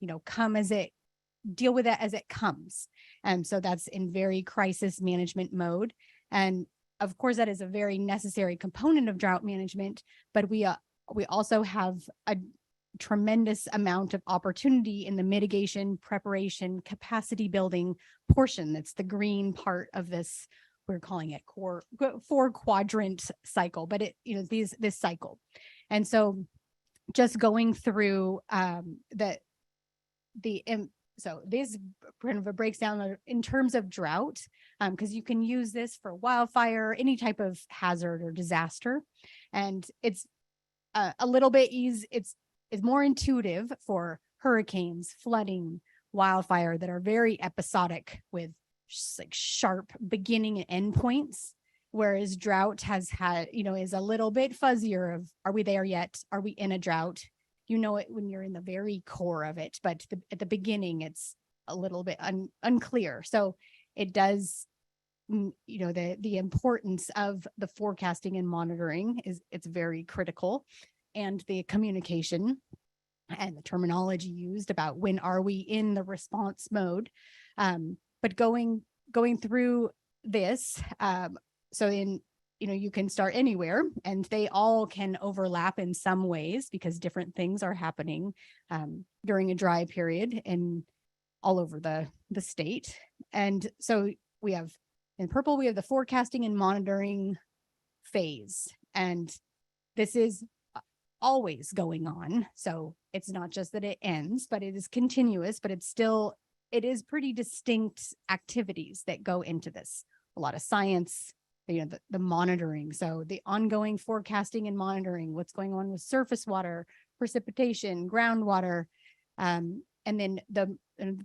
deal with it as it comes. And so that's in very crisis management mode. And of course, that is a very necessary component of drought management, but we also have a tremendous amount of opportunity in the mitigation, preparation, capacity building portion. That's the green part of this. We're calling it 4 quadrant cycle, but this cycle. And so just going through so this kind of breaks down in terms of drought, because you can use this for wildfire, any type of hazard or disaster. And it's a little bit it's more intuitive for hurricanes, flooding, wildfire that are very episodic with like sharp beginning and end points. Whereas drought is a little bit fuzzier of, are we there yet? Are we in a drought? You know it when you're in the very core of it, but at the beginning, it's a little bit unclear. So it does, the importance of the forecasting and monitoring it's very critical, and the communication and the terminology used about when are we in the response mode. But going through this, you can start anywhere, and they all can overlap in some ways because different things are happening during a dry period and all over the state. And so we have in purple, we have the forecasting and monitoring phase, and this is always going on. So it's not just that it ends, but it is continuous, but it is pretty distinct activities that go into this. A lot of science, the monitoring. So the ongoing forecasting and monitoring, what's going on with surface water, precipitation, groundwater, and then the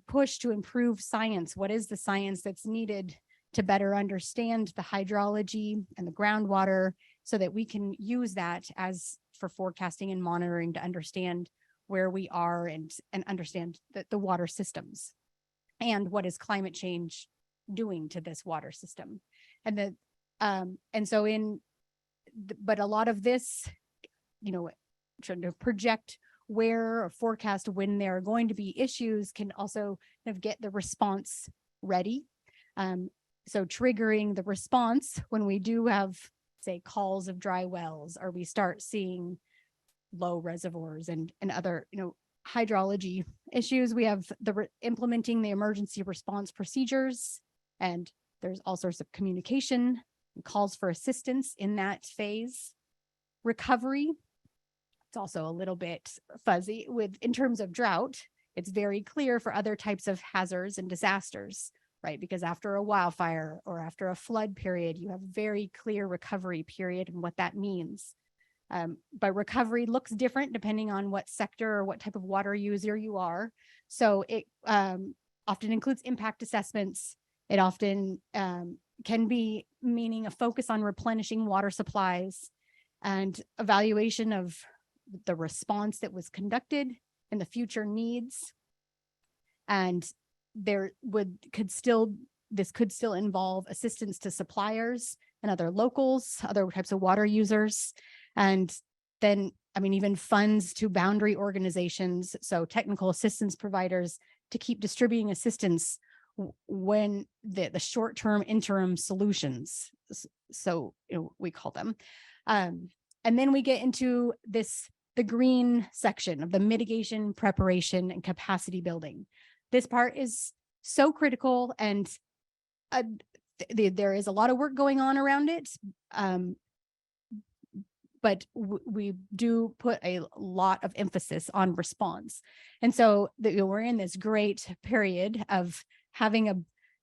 push to improve science. What is the science that's needed to better understand the hydrology and the groundwater, so that we can use that as for forecasting and monitoring to understand where we are and understand the water systems and what is climate change doing to this water system. But a lot of this, trying to project where or forecast when there are going to be issues can also kind of get the response ready. So triggering the response when we do have, say, calls of dry wells, or we start seeing low reservoirs and other, hydrology issues. We have implementing the emergency response procedures, and there's all sorts of communication and calls for assistance in that phase. Recovery, it's also a little bit fuzzy in terms of drought. It's very clear for other types of hazards and disasters, right? Because after a wildfire or after a flood period, you have a very clear recovery period and what that means. But recovery looks different depending on what sector or what type of water user you are. So it often includes impact assessments. It often can be meaning a focus on replenishing water supplies and evaluation of the response that was conducted and the future needs. And this could still involve assistance to suppliers and other locals, other types of water users. And then, even funds to boundary organizations, so technical assistance providers, to keep distributing assistance when the short-term interim solutions, so we call them. And then we get into the green section of the mitigation, preparation, and capacity building. This part is so critical, and there is a lot of work going on around it. But we do put a lot of emphasis on response. And so we're in this great period of having a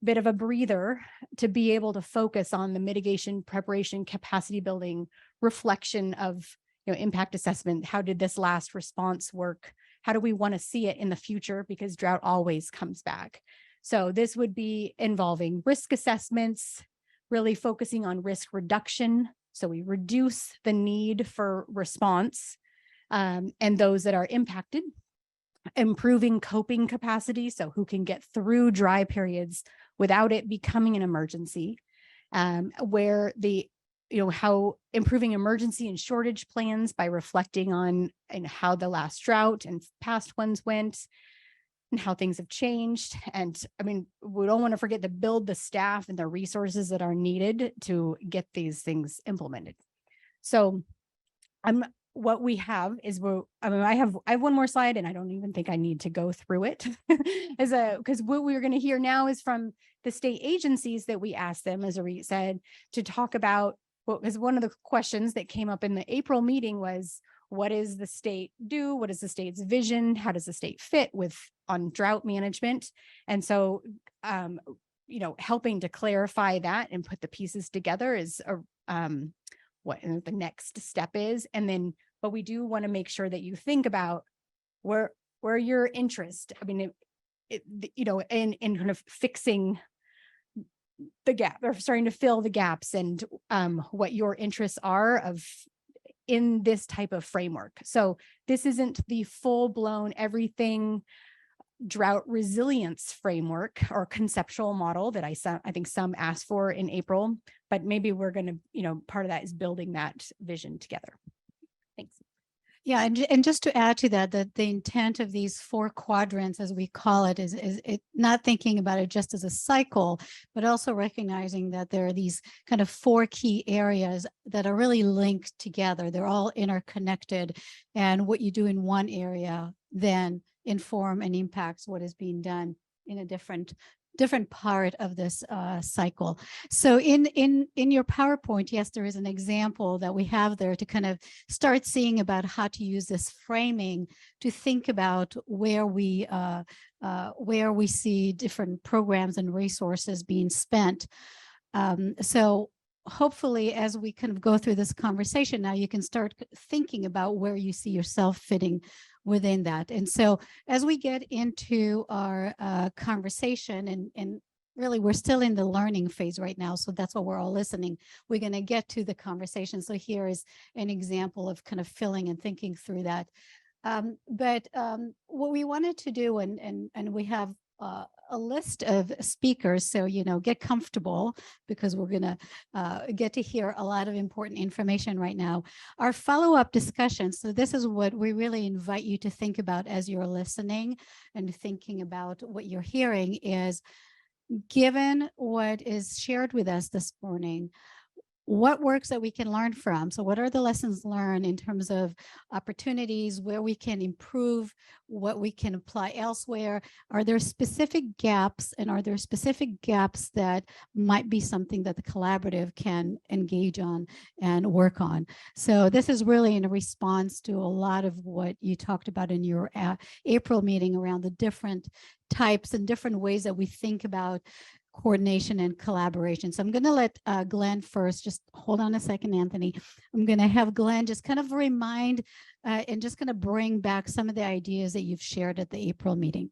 bit of a breather to be able to focus on the mitigation, preparation, capacity building, reflection of impact assessment. How did this last response work? How do we want to see it in the future? Because drought always comes back. So this would be involving risk assessments, really focusing on risk reduction. So we reduce the need for response and those that are impacted, improving coping capacity. So who can get through dry periods without it becoming an emergency, where how improving emergency and shortage plans by reflecting on how the last drought and past ones went and how things have changed. And I mean, we don't want to forget to build the staff and the resources that are needed to get these things implemented. So what we have is I have one more slide, and I don't even think I need to go through it because what we're going to hear now is from the state agencies that we asked them, as Arit said, to talk about what was one of the questions that came up in the April meeting was, what does the state do? What is the state's vision? How does the state fit on drought management? And so, helping to clarify that and put the pieces together is what the next step is. And then, but we do want to make sure that you think about where your interest, in kind of fixing the gap or starting to fill the gaps, and what your interests are in this type of framework. So this isn't the full-blown everything drought resilience framework or conceptual model that I think some asked for in April, but maybe we're going to, part of that is building that vision together. Thanks. Yeah, and just to add to that, the intent of these 4 quadrants, as we call it, is it not thinking about it just as a cycle, but also recognizing that there are these kind of 4 key areas that are really linked together. They're all interconnected, and what you do in one area then inform and impacts what is being done in a different part of this cycle. So in your PowerPoint, yes, there is an example that we have there to kind of start seeing about how to use this framing to think about where we see different programs and resources being spent. So hopefully, as we kind of go through this conversation now, you can start thinking about where you see yourself fitting within that. And so as we get into our conversation, and really we're still in the learning phase right now, so that's why we're all listening. We're going to get to the conversation. So here is an example of kind of filling and thinking through that. But what we wanted to do, and we have a list of speakers, so get comfortable, because we're going to get to hear a lot of important information right now. Our follow-up discussion, so this is what we really invite you to think about as you're listening and thinking about what you're hearing, is given what is shared with us this morning, what works that we can learn from. So what are the lessons learned in terms of opportunities, where we can improve, what we can apply elsewhere? Are there specific gaps, and are there specific gaps that might be something that the collaborative can engage on and work on? So this is really in a response to a lot of what you talked about in your April meeting around the different types and different ways that we think about coordination and collaboration. So I'm going to let Glenn first. Just hold on a second, Anthony. I'm going to have Glenn just kind of remind and just going to bring back some of the ideas that you've shared at the April meeting.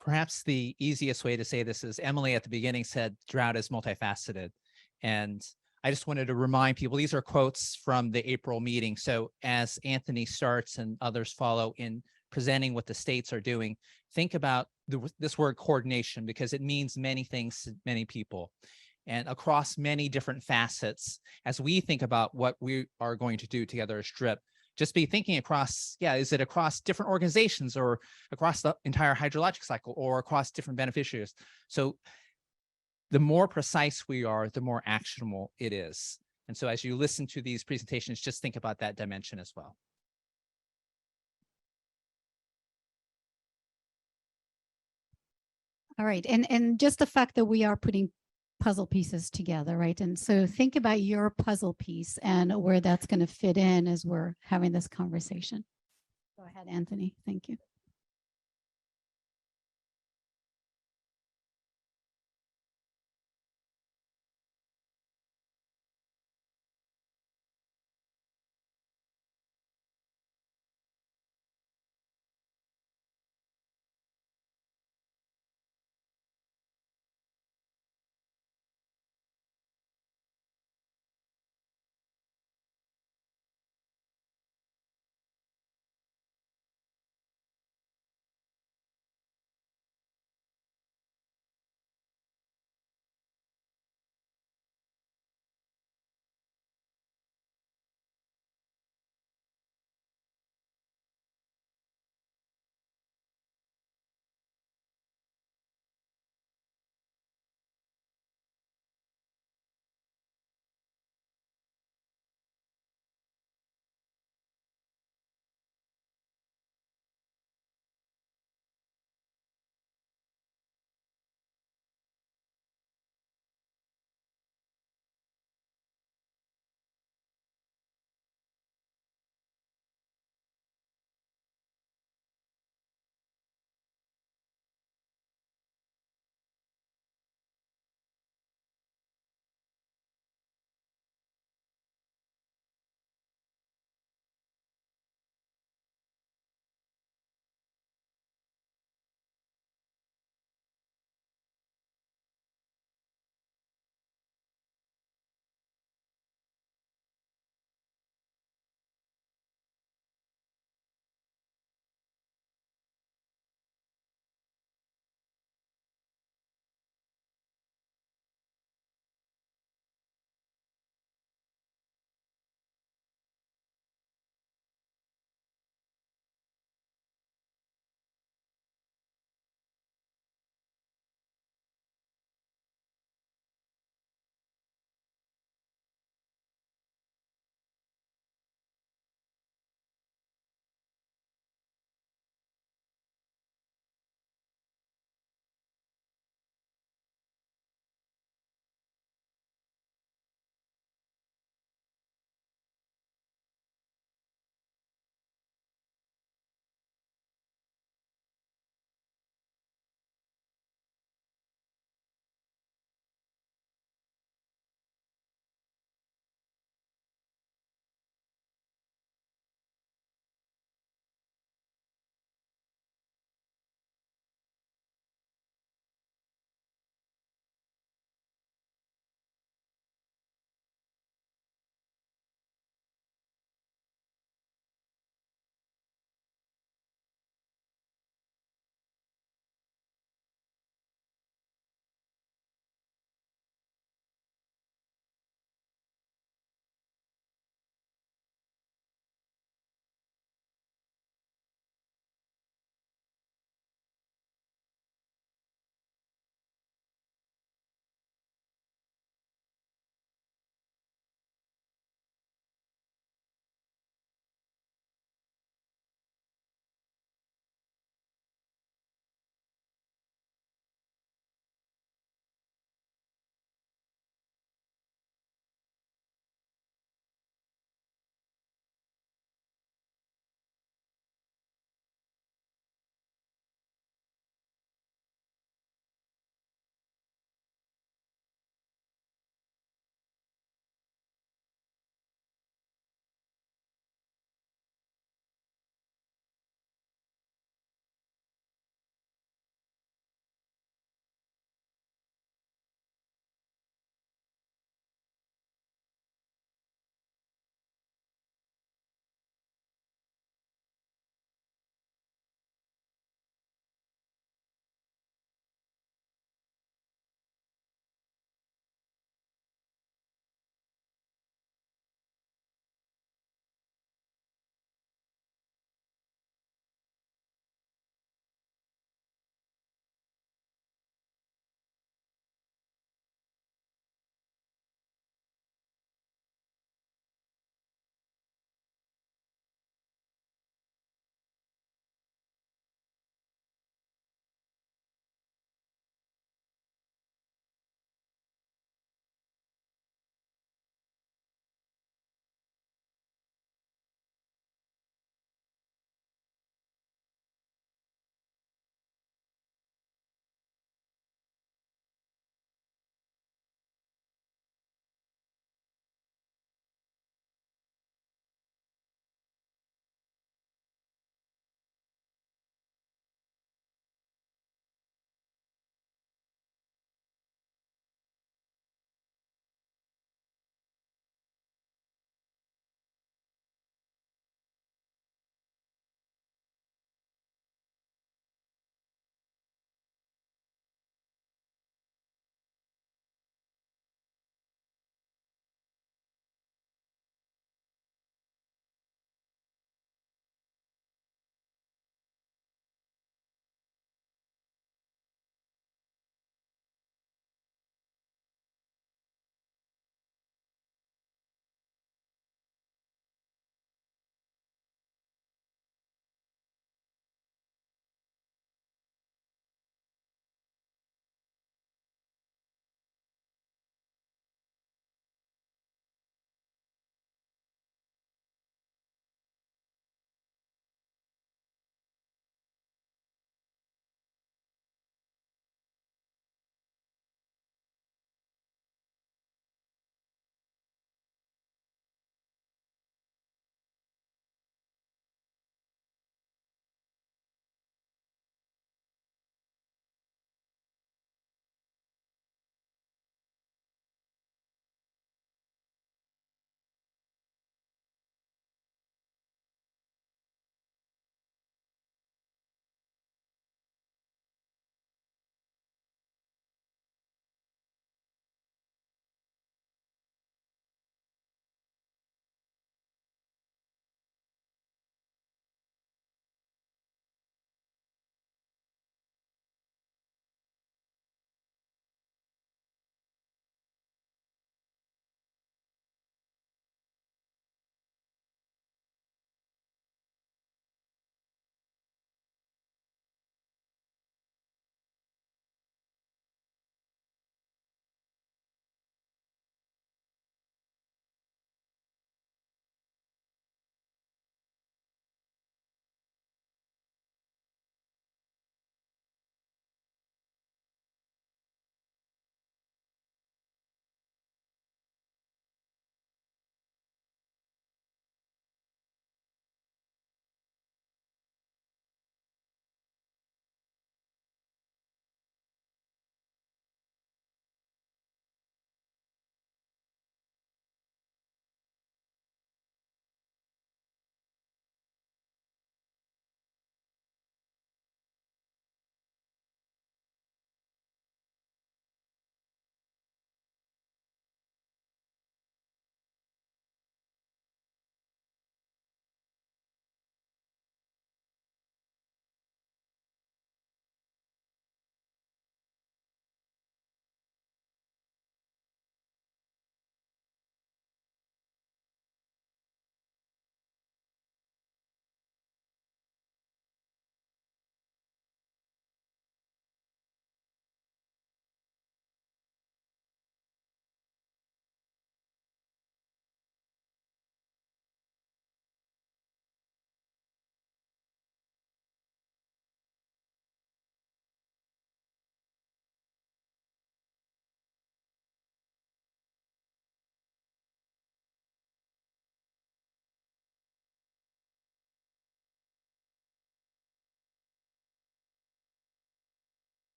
Perhaps the easiest way to say this is, Emily at the beginning said drought is multifaceted. And I just wanted to remind people, these are quotes from the April meeting. So as Anthony starts and others follow in presenting what the states are doing, think about this word coordination, because it means many things to many people and across many different facets. As we think about what we are going to do together as DRIP, just be thinking across, is it across different organizations or across the entire hydrologic cycle or across different beneficiaries? So the more precise we are, the more actionable it is. And so as you listen to these presentations, just think about that dimension as well. All right. And just the fact that we are putting puzzle pieces together, right? And so think about your puzzle piece and where that's going to fit in as we're having this conversation. Go ahead, Anthony. Thank you.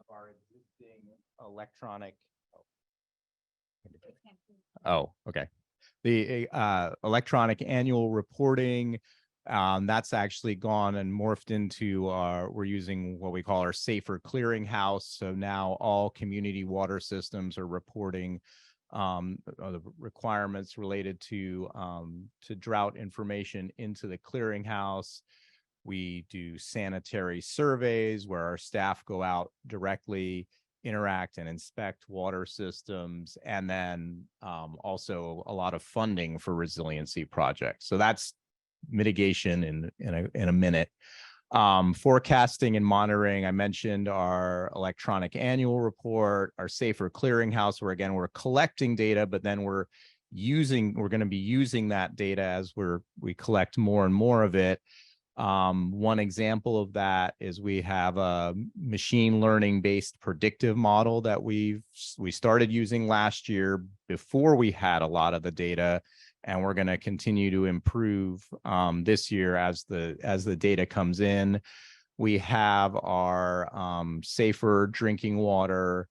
our existing electronic. Oh, okay. The electronic annual reporting, that's actually gone and morphed into we're using what we call our safer clearinghouse. So now all community water systems are reporting the requirements related to drought information into the clearinghouse. We do sanitary surveys where our staff go out directly, interact and inspect water systems, and then also a lot of funding for resiliency projects. So that's mitigation in a minute. Forecasting and monitoring, I mentioned our electronic annual report, our safer clearinghouse, where again, we're collecting data, but then we're going to be using that data as we collect more and more of it. One example of that is we have a machine learning based predictive model that we started using last year before we had a lot of the data, and we're going to continue to improve this year as the data comes in. We have our safer drinking water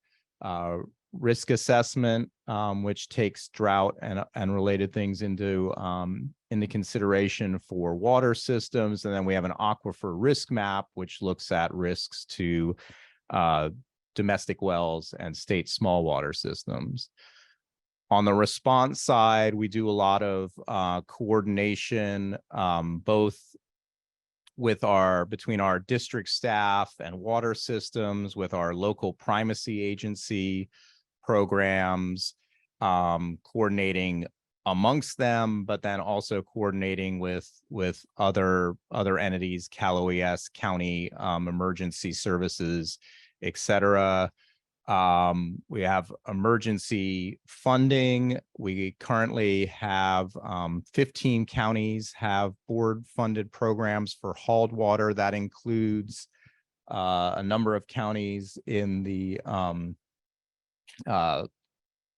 risk assessment, which takes drought and related things into consideration for water systems. And then we have an aquifer risk map, which looks at risks to domestic wells and state small water systems. On the response side, we do a lot of coordination, both between our district staff and water systems, with our local primacy agency programs, coordinating amongst them, but then also coordinating with other entities, Cal OES, county emergency services, et cetera. We have emergency funding. We currently have 15 counties have board funded programs for hauled water. That includes a number of counties in the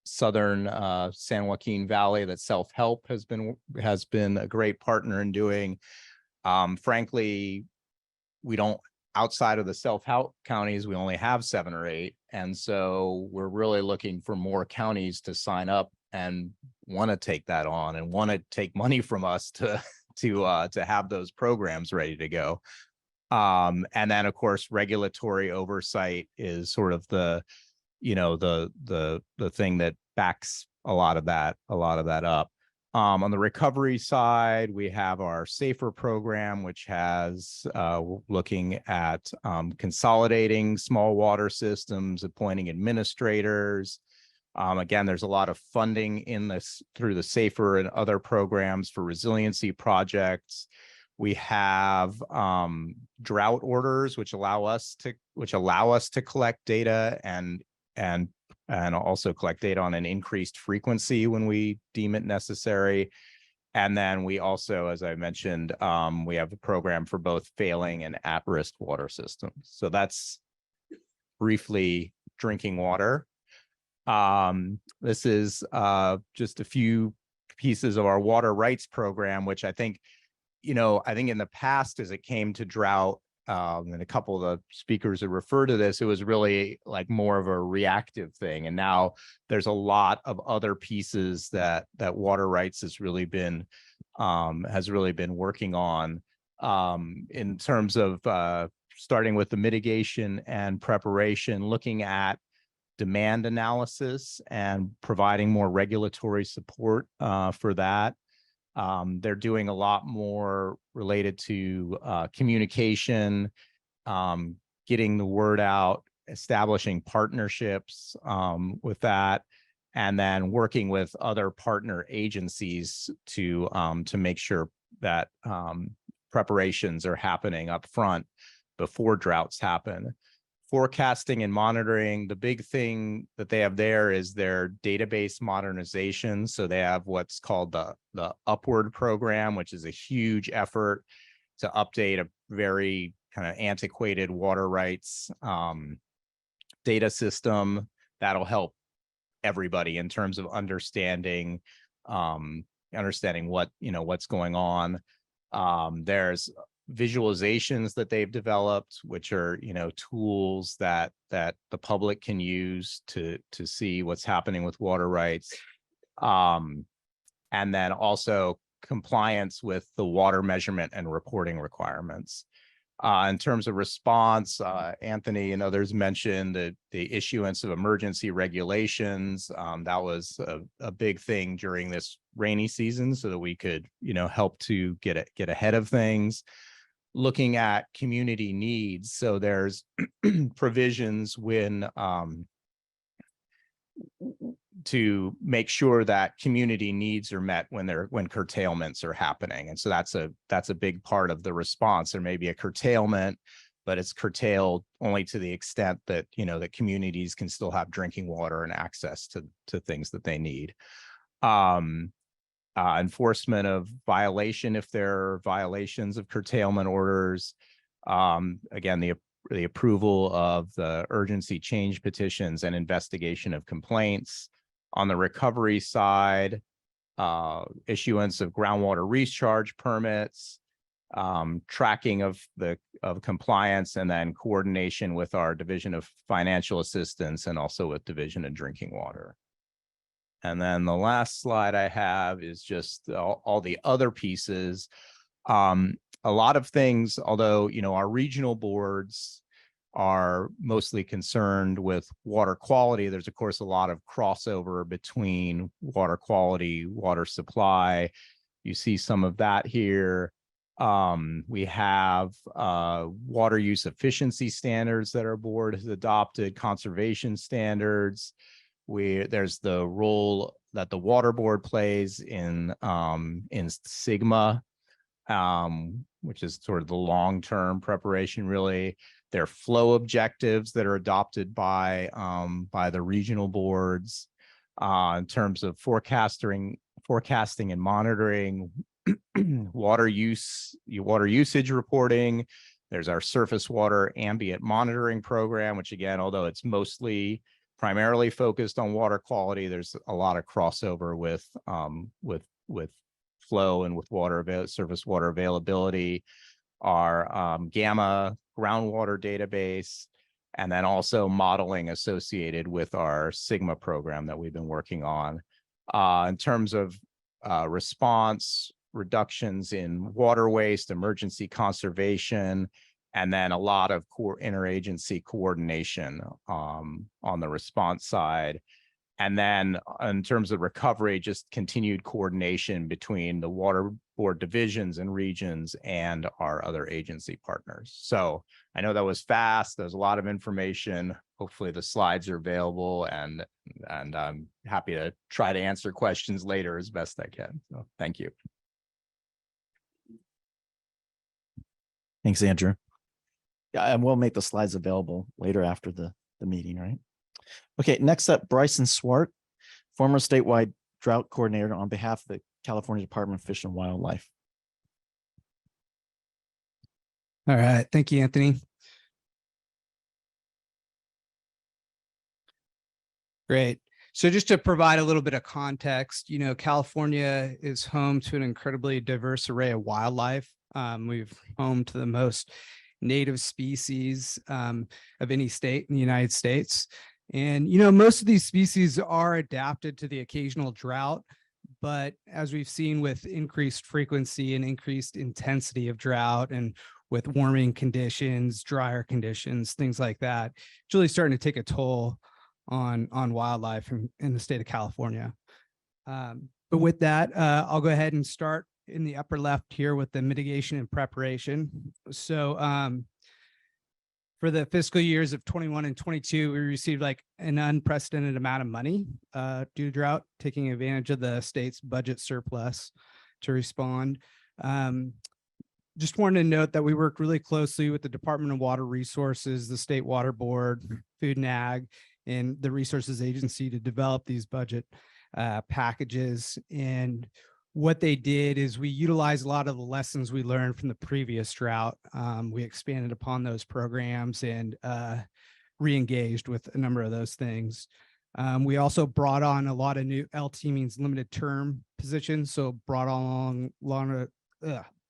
southern San Joaquin Valley that Self-Help has been a great partner in doing. Frankly, we don't, outside of the Self-Help counties, we only have 7 or 8. And so we're really looking for more counties to sign up and want to take that on and want to take money from us to have those programs ready to go. And then of course, regulatory oversight is sort of the thing that backs a lot of that up. On the recovery side, we have our SAFER program, which has looking at consolidating small water systems, appointing administrators. Again, there's a lot of funding in this through the SAFER and other programs for resiliency projects. We have drought orders, which allow us to collect data and also collect data on an increased frequency when we deem it necessary. And then we also, as I mentioned, we have a program for both failing and at-risk water systems. So that's briefly drinking water. This is just a few pieces of our water rights program, which I think in the past, as it came to drought, and a couple of the speakers have referred to this, it was really like more of a reactive thing. And now there's a lot of other pieces that water rights has really been working on in terms of starting with the mitigation and preparation, looking at demand analysis and providing more regulatory support for that. They're doing a lot more related to communication, getting the word out, establishing partnerships with that, and then working with other partner agencies to make sure that preparations are happening up front before droughts happen. Forecasting and monitoring, the big thing that they have there is their database modernization. So they have what's called the Upward program, which is a huge effort to update a very kind of antiquated water rights data system that'll help everybody in terms of understanding what what's going on. There's visualizations that they've developed, which are, tools that the public can use to see what's happening with water rights. And then also compliance with the water measurement and reporting requirements. In terms of response, Anthony and others mentioned the issuance of emergency regulations. That was a big thing during this rainy season, so that we could, help to get ahead of things. Looking at community needs, so there's provisions when to make sure that community needs are met when curtailments are happening. And so that's a big part of the response. There may be a curtailment, but it's curtailed only to the extent that, that communities can still have drinking water and access to things that they need. Enforcement of violation if there are violations of curtailment orders. Again, the approval of the urgency change petitions and investigation of complaints. On the recovery side, issuance of groundwater recharge permits, tracking of compliance, and then coordination with our Division of Financial Assistance and also with Division of Drinking Water. And then the last slide I have is just all the other pieces. A lot of things, although, our regional boards are mostly concerned with water quality, there's of course a lot of crossover between water quality, water supply. You see some of that here. We have water use efficiency standards that our board has adopted, conservation standards. There's the role that the water board plays in SGMA, which is sort of the long-term preparation, really. There are flow objectives that are adopted by the regional boards in terms of forecasting and monitoring water usage reporting. There's our surface water ambient monitoring program, which again, although it's primarily focused on water quality, there's a lot of crossover with flow and with surface water availability. Our Gamma groundwater database, and then also modeling associated with our SGMA program that we've been working on. In terms of response, reductions in water waste, emergency conservation, and then a lot of interagency coordination on the response side. And then in terms of recovery, just continued coordination between the water board divisions and regions and our other agency partners. So I know that was fast. There's a lot of information. Hopefully the slides are available, and I'm happy to try to answer questions later as best I can. So thank you. Thanks, Andrew. Yeah, and we'll make the slides available later after the meeting, right? Okay, next up, Bryson Swart, former statewide drought coordinator on behalf of the California Department of Fish and Wildlife. All right, thank you, Anthony. Great. So just to provide a little bit of context, California is home to an incredibly diverse array of wildlife. We've home to the most native species of any state in the United States. And, most of these species are adapted to the occasional drought, but as we've seen with increased frequency and increased intensity of drought, and with warming conditions, drier conditions, things like that, it's really starting to take a toll on wildlife in the state of California. But with that, I'll go ahead and start in the upper left here with the mitigation and preparation. So for the fiscal years of 21 and 22, we received like an unprecedented amount of money due to drought, taking advantage of the state's budget surplus to respond. Just wanted to note that we worked really closely with the Department of Water Resources, the State Water Board, Food and Ag, and the Resources Agency to develop these budget packages. And what they did is we utilized a lot of the lessons we learned from the previous drought. We expanded upon those programs and re-engaged with a number of those things. We also brought on a lot of new LT means limited term positions. So brought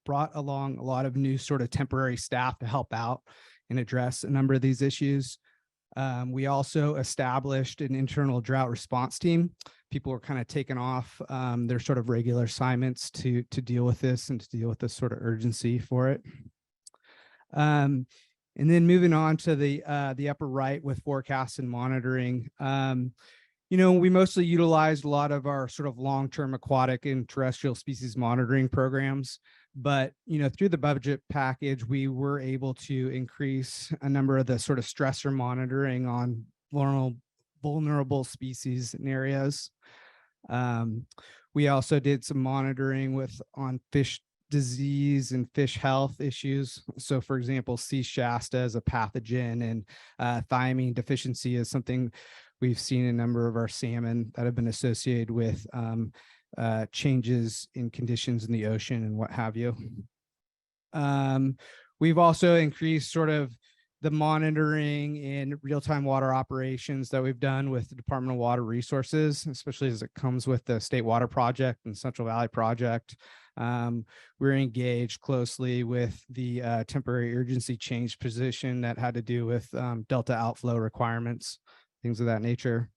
brought along a lot of new sort of temporary staff to help out and address a number of these issues. We also established an internal drought response team. People were kind of taking off their sort of regular assignments to deal with this and to deal with this sort of urgency for it. And then moving on to the upper right with forecast and monitoring. We mostly utilized a lot of our sort of long-term aquatic and terrestrial species monitoring programs, but, through the budget package, we were able to increase a number of the sort of stressor monitoring on vulnerable species and areas. We also did some monitoring on fish disease and fish health issues. So for example, C. shasta is a pathogen, and thiamine deficiency is something we've seen a number of our salmon that have been associated with changes in conditions in the ocean and what have you. We've also increased sort of the monitoring and real-time water operations that we've done with the Department of Water Resources, especially as it comes with the State Water Project and Central Valley Project. We're engaged closely with the temporary urgency change position that had to do with Delta outflow requirements, things of that nature.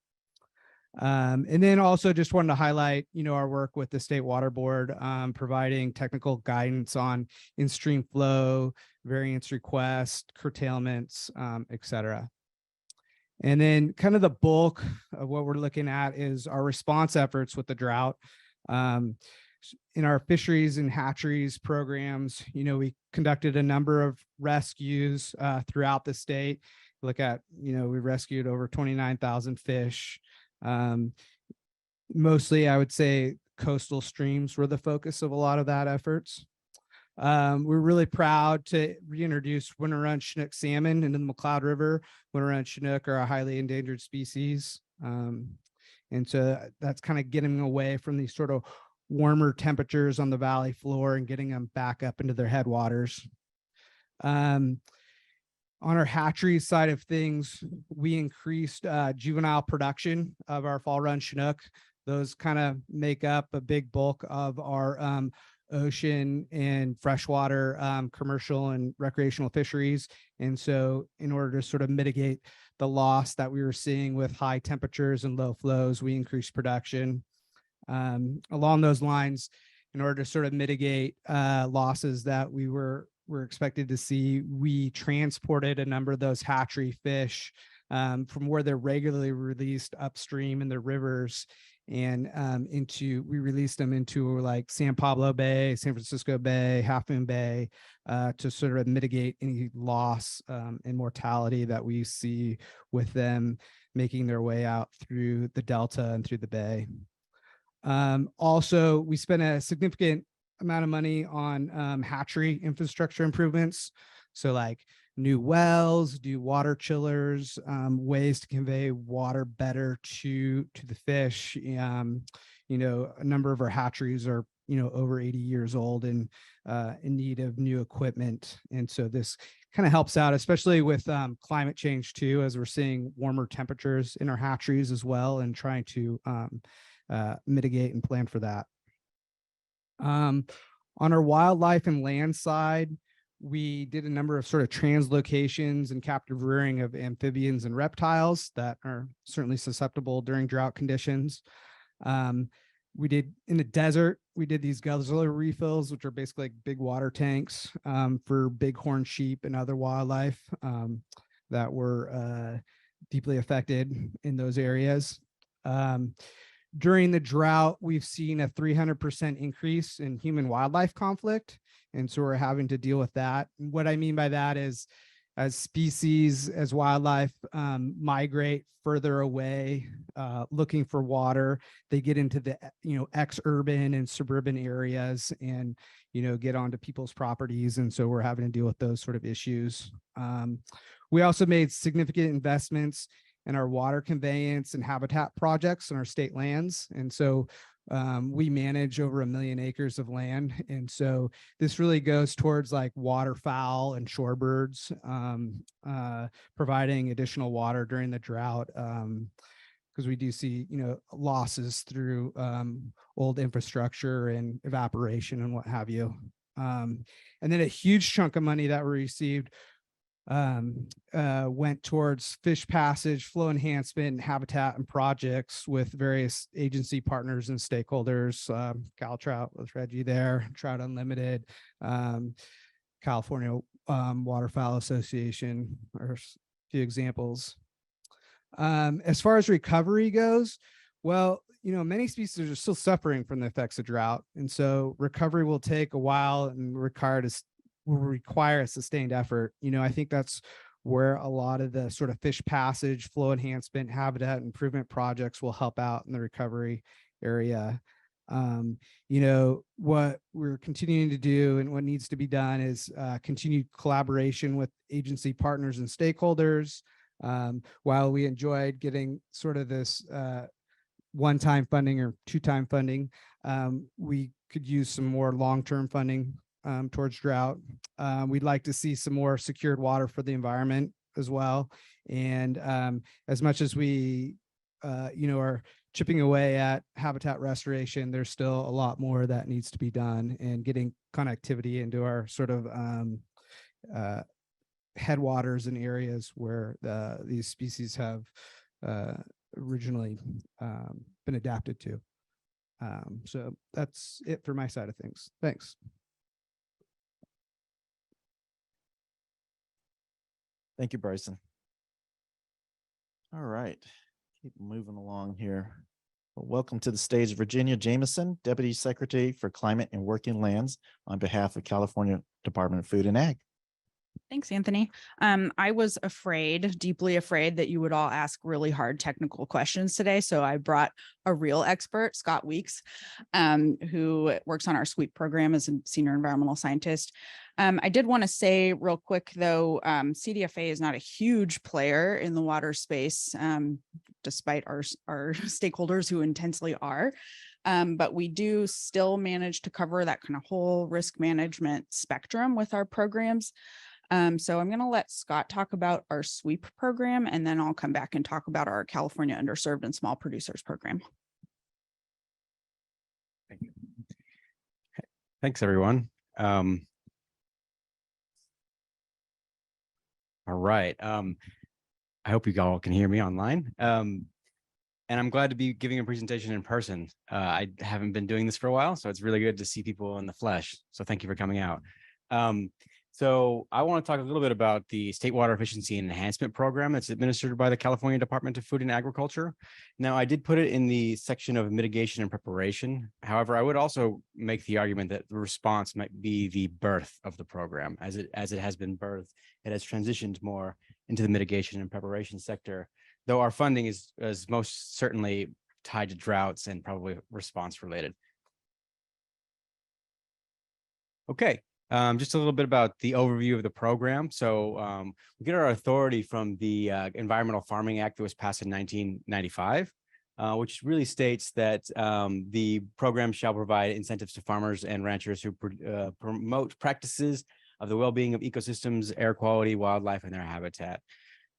And then also just wanted to highlight, our work with the State Water Board, providing technical guidance on in-stream flow, variance requests, curtailments, et cetera. And then kind of the bulk of what we're looking at is our response efforts with the drought. In our fisheries and hatcheries programs, we conducted a number of rescues throughout the state. Look at, we rescued over 29,000 fish. Mostly, I would say coastal streams were the focus of a lot of that efforts. We're really proud to reintroduce winter run Chinook salmon into the McCloud River. Winter run Chinook are a highly endangered species. And so that's kind of getting away from these sort of warmer temperatures on the valley floor and getting them back up into their headwaters. On our hatchery side of things, we increased juvenile production of our fall run Chinook. Those kind of make up a big bulk of our ocean and freshwater commercial and recreational fisheries. And so in order to sort of mitigate the loss that we were seeing with high temperatures and low flows, we increased production. Along those lines, in order to sort of mitigate losses that we're expected to see, we transported a number of those hatchery fish from where they're regularly released upstream in the rivers and we released them into like San Pablo Bay, San Francisco Bay, Half Moon Bay, to sort of mitigate any loss and mortality that we see with them making their way out through the Delta and through the Bay. Also, we spent a significant amount of money on hatchery infrastructure improvements. So like new wells, new water chillers, ways to convey water better to the fish. A number of our hatcheries are, over 80 years old and in need of new equipment. And so this kind of helps out, especially with climate change too, as we're seeing warmer temperatures in our hatcheries as well, and trying to mitigate and plan for that. On our wildlife and land side, we did a number of sort of translocations and captive rearing of amphibians and reptiles that are certainly susceptible during drought conditions. We did in the desert, we did these guzzler refills, which are basically like big water tanks for bighorn sheep and other wildlife that were deeply affected in those areas. During the drought, we've seen a 300% increase in human wildlife conflict. And so we're having to deal with that. And what I mean by that is as species, as wildlife migrate further away, looking for water, they get into the, ex-urban and suburban areas and, get onto people's properties. And so we're having to deal with those sort of issues. We also made significant investments in our water conveyance and habitat projects on our state lands. And so we manage over 1 million acres of land. And so this really goes towards like waterfowl and shorebirds, providing additional water during the drought, because we do see, losses through old infrastructure and evaporation and what have you. And then a huge chunk of money that we received went towards fish passage, flow enhancement, habitat and projects with various agency partners and stakeholders. Cal Trout with Reggie there, Trout Unlimited, California Waterfowl Association are a few examples. As far as recovery goes, well, many species are still suffering from the effects of drought. And so recovery will take a while and will require a sustained effort. I think that's where a lot of the sort of fish passage, flow enhancement, habitat improvement projects will help out in the recovery area. What we're continuing to do and what needs to be done is continued collaboration with agency partners and stakeholders. While we enjoyed getting sort of this one-time funding or two-time funding, we could use some more long-term funding towards drought. We'd like to see some more secured water for the environment as well. And as much as we, are chipping away at habitat restoration, there's still a lot more that needs to be done, and getting connectivity into our sort of headwaters and areas where these species have originally been adapted to. So that's it for my side of things. Thanks. Thank you, Bryson. All right, keep moving along here. Well, welcome to the stage, Virginia Jameson, Deputy Secretary for Climate and Working Lands on behalf of California Department of Food and Ag. Thanks, Anthony. I was deeply afraid that you would all ask really hard technical questions today. So I brought a real expert, Scott Weeks, who works on our SWEEP program as a senior environmental scientist. I did want to say real quick, though, CDFA is not a huge player in the water space, despite our stakeholders who intensely are. But we do still manage to cover that kind of whole risk management spectrum with our programs. So I'm going to let Scott talk about our SWEEP program, and then I'll come back and talk about our California Underserved and Small Producers program. Thank you. Thanks, everyone. All right. I hope you all can hear me online. And I'm glad to be giving a presentation in person. I haven't been doing this for a while, so it's really good to see people in the flesh. So thank you for coming out. So I want to talk a little bit about the State Water Efficiency and Enhancement Program that's administered by the California Department of Food and Agriculture. Now, I did put it in the section of mitigation and preparation. However, I would also make the argument that the response might be the birth of the program. As it has been birthed, it has transitioned more into the mitigation and preparation sector, though our funding is most certainly tied to droughts and probably response related. Okay. Just a little bit about the overview of the program. So we get our authority from the Environmental Farming Act that was passed in 1995, which really states that the program shall provide incentives to farmers and ranchers who promote practices of the well-being of ecosystems, air quality, wildlife, and their habitat.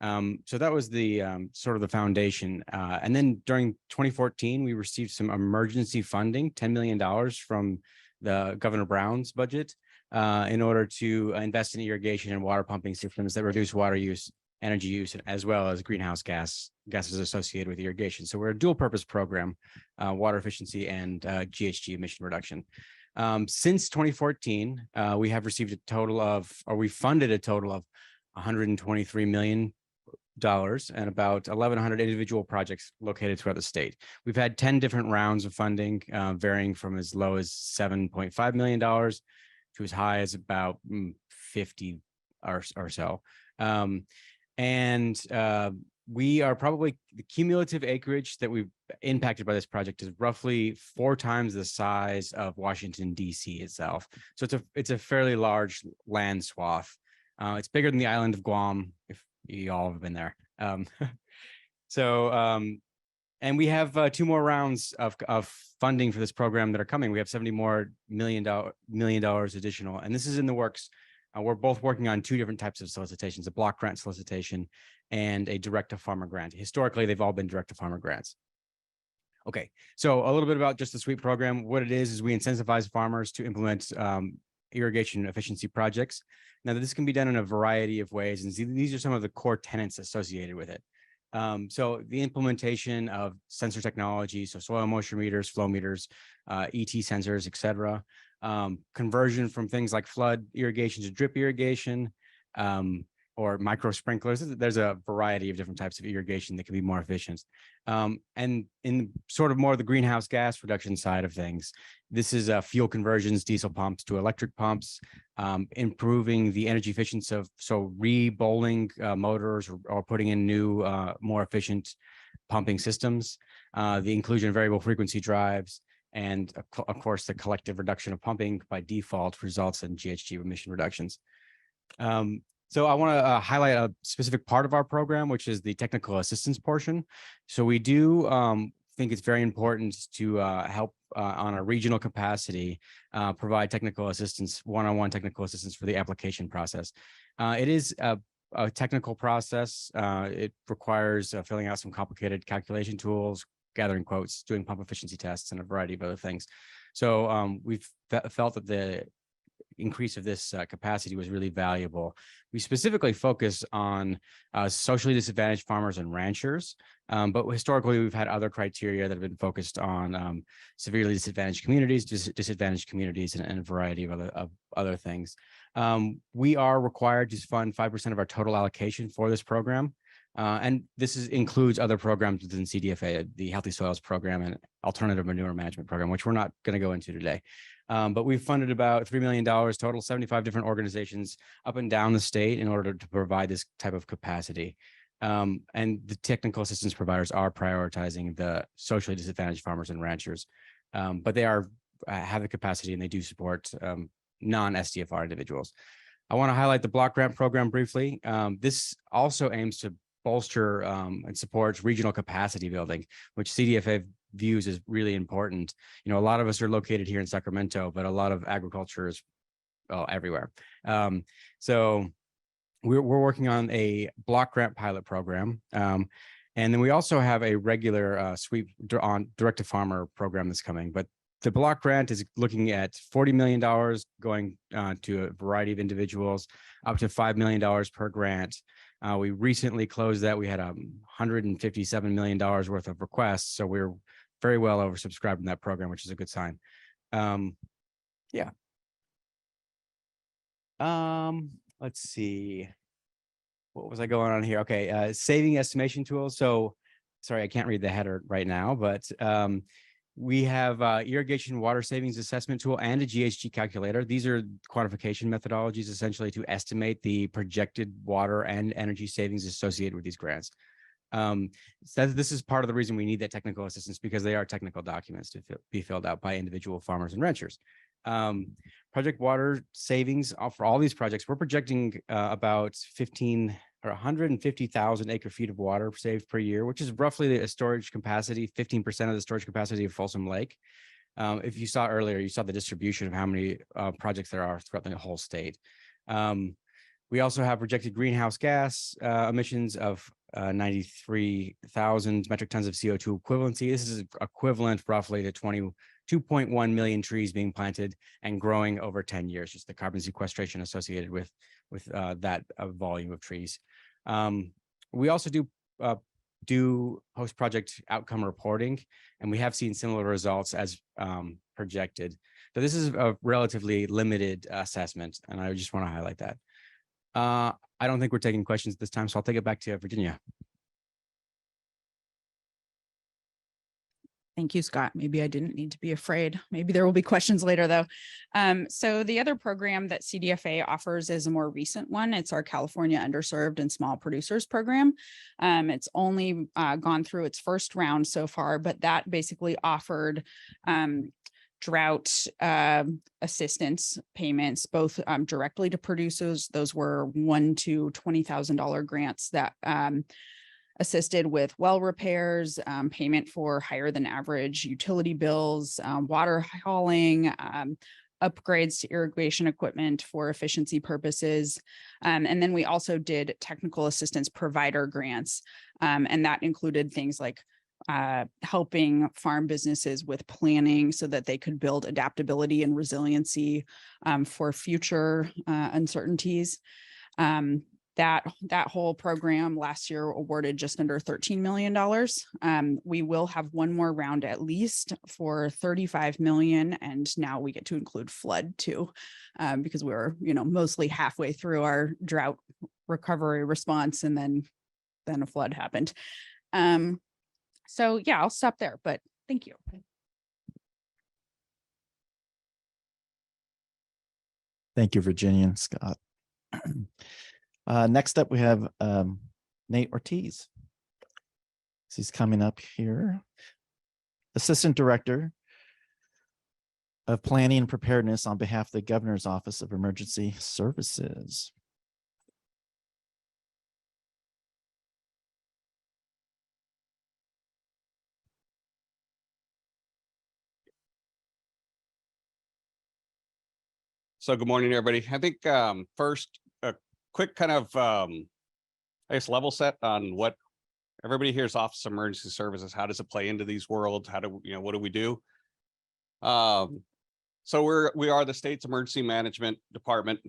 So that was the sort of the foundation. And then during 2014, we received some emergency funding, $10 million from the Governor Brown's budget, in order to invest in irrigation and water pumping systems that reduce water use, energy use, as well as greenhouse gases associated with irrigation. So we're a dual purpose program, water efficiency and GHG emission reduction. Since 2014, we have received a total of, or we funded a total of $123 million and about 1,100 individual projects located throughout the state. We've had 10 different rounds of funding, varying from as low as $7.5 million to as high as about 50 or so. We are probably, the cumulative acreage that we've impacted by this project is roughly 4 times the size of Washington, D.C. itself. So it's a fairly large land swath. It's bigger than the island of Guam, if you all have been there. And we have 2 more rounds of funding for this program that are coming. We have $70 million additional, and this is in the works. We're both working on 2 different types of solicitations, a block grant solicitation and a direct-to-farmer grant. Historically, they've all been direct-to-farmer grants. Okay, so a little bit about just the SWEEP program. What it is we incentivize farmers to implement irrigation efficiency projects. Now, this can be done in a variety of ways, and these are some of the core tenets associated with it. So the implementation of sensor technology, so soil moisture meters, flow meters, ET sensors, et cetera. Conversion from things like flood irrigation to drip irrigation, or micro sprinklers. There's a variety of different types of irrigation that can be more efficient. And in sort of more the greenhouse gas reduction side of things, this is fuel conversions, diesel pumps to electric pumps, improving the energy efficiency of, so re-bowling motors or putting in new, more efficient pumping systems, the inclusion of variable frequency drives, and of course, the collective reduction of pumping by default results in GHG emission reductions. So I want to highlight a specific part of our program, which is the technical assistance portion. So we do think it's very important to help on a regional capacity, provide technical assistance, one-on-one technical assistance for the application process. It is a technical process. It requires filling out some complicated calculation tools, gathering quotes, doing pump efficiency tests, and a variety of other things. So we've felt that the increase of this capacity was really valuable. We specifically focus on socially disadvantaged farmers and ranchers, but historically we've had other criteria that have been focused on severely disadvantaged communities, and a variety of other things. We are required to fund 5% of our total allocation for this program. And this includes other programs within CDFA, the Healthy Soils Program and Alternative Manure Management Program, which we're not going to go into today. But we've funded about $3 million total, 75 different organizations up and down the state in order to provide this type of capacity. And the technical assistance providers are prioritizing the socially disadvantaged farmers and ranchers, but they have the capacity and they do support non-SDFR individuals. I want to highlight the block grant program briefly. This also aims to bolster and supports regional capacity building, which CDFA views as really important. You know, a lot of us are located here in Sacramento, but a lot of agriculture is everywhere. So we're working on a block grant pilot program. And then we also have a regular sweep on direct to farmer program that's coming, but the block grant is looking at $40 million going to a variety of individuals, up to $5 million per grant. We recently closed that. We had $157 million worth of requests. So we're very well oversubscribed in that program, which is a good sign. Yeah. Let's see. What was I going on here? Okay. Saving estimation tools. So sorry, I can't read the header right now, but we have irrigation water savings assessment tool and a GHG calculator. These are quantification methodologies essentially to estimate the projected water and energy savings associated with these grants. So this is part of the reason we need that technical assistance, because they are technical documents to be filled out by individual farmers and ranchers. Project water savings for all these projects, we're projecting about 150,000 acre feet of water saved per year, which is roughly the storage capacity, 15% of the storage capacity of Folsom Lake. If you saw earlier, you saw the distribution of how many projects there are throughout the whole state. We also have projected greenhouse gas emissions of 93,000 metric tons of CO2 equivalency. This is equivalent roughly to 2.1 million trees being planted and growing over 10 years, just the carbon sequestration associated with that volume of trees. We also do post-project outcome reporting, and we have seen similar results as projected. So this is a relatively limited assessment, and I just want to highlight that. I don't think we're taking questions this time, so I'll take it back to Virginia. Thank you, Scott. Maybe I didn't need to be afraid. Maybe there will be questions later, though. So the other program that CDFA offers is a more recent one. It's our California Underserved and Small Producers Program. It's only gone through its first round so far, but that basically offered drought assistance payments, both directly to producers. Those were $1,000 to $20,000 grants that assisted with well repairs, payment for higher than average utility bills, water hauling, upgrades to irrigation equipment for efficiency purposes. And then we also did technical assistance provider grants, and that included things like helping farm businesses with planning so that they could build adaptability and resiliency for future uncertainties. That whole program last year awarded just under $13 million. We will have one more round at least for $35 million. And now we get to include flood too, because we're, mostly halfway through our drought recovery response, and then a flood happened. So yeah, I'll stop there, but thank you. Thank you, Virginia and Scott. Next up, we have Nate Ortiz. He's coming up here. Assistant Director of Planning and Preparedness on behalf of the Governor's Office of Emergency Services. So good morning, everybody. I think first, a quick kind of, I guess, level set on what everybody hears Office of Emergency Services. How does it play into these worlds? How do, what do we do? So we are the state's emergency management department.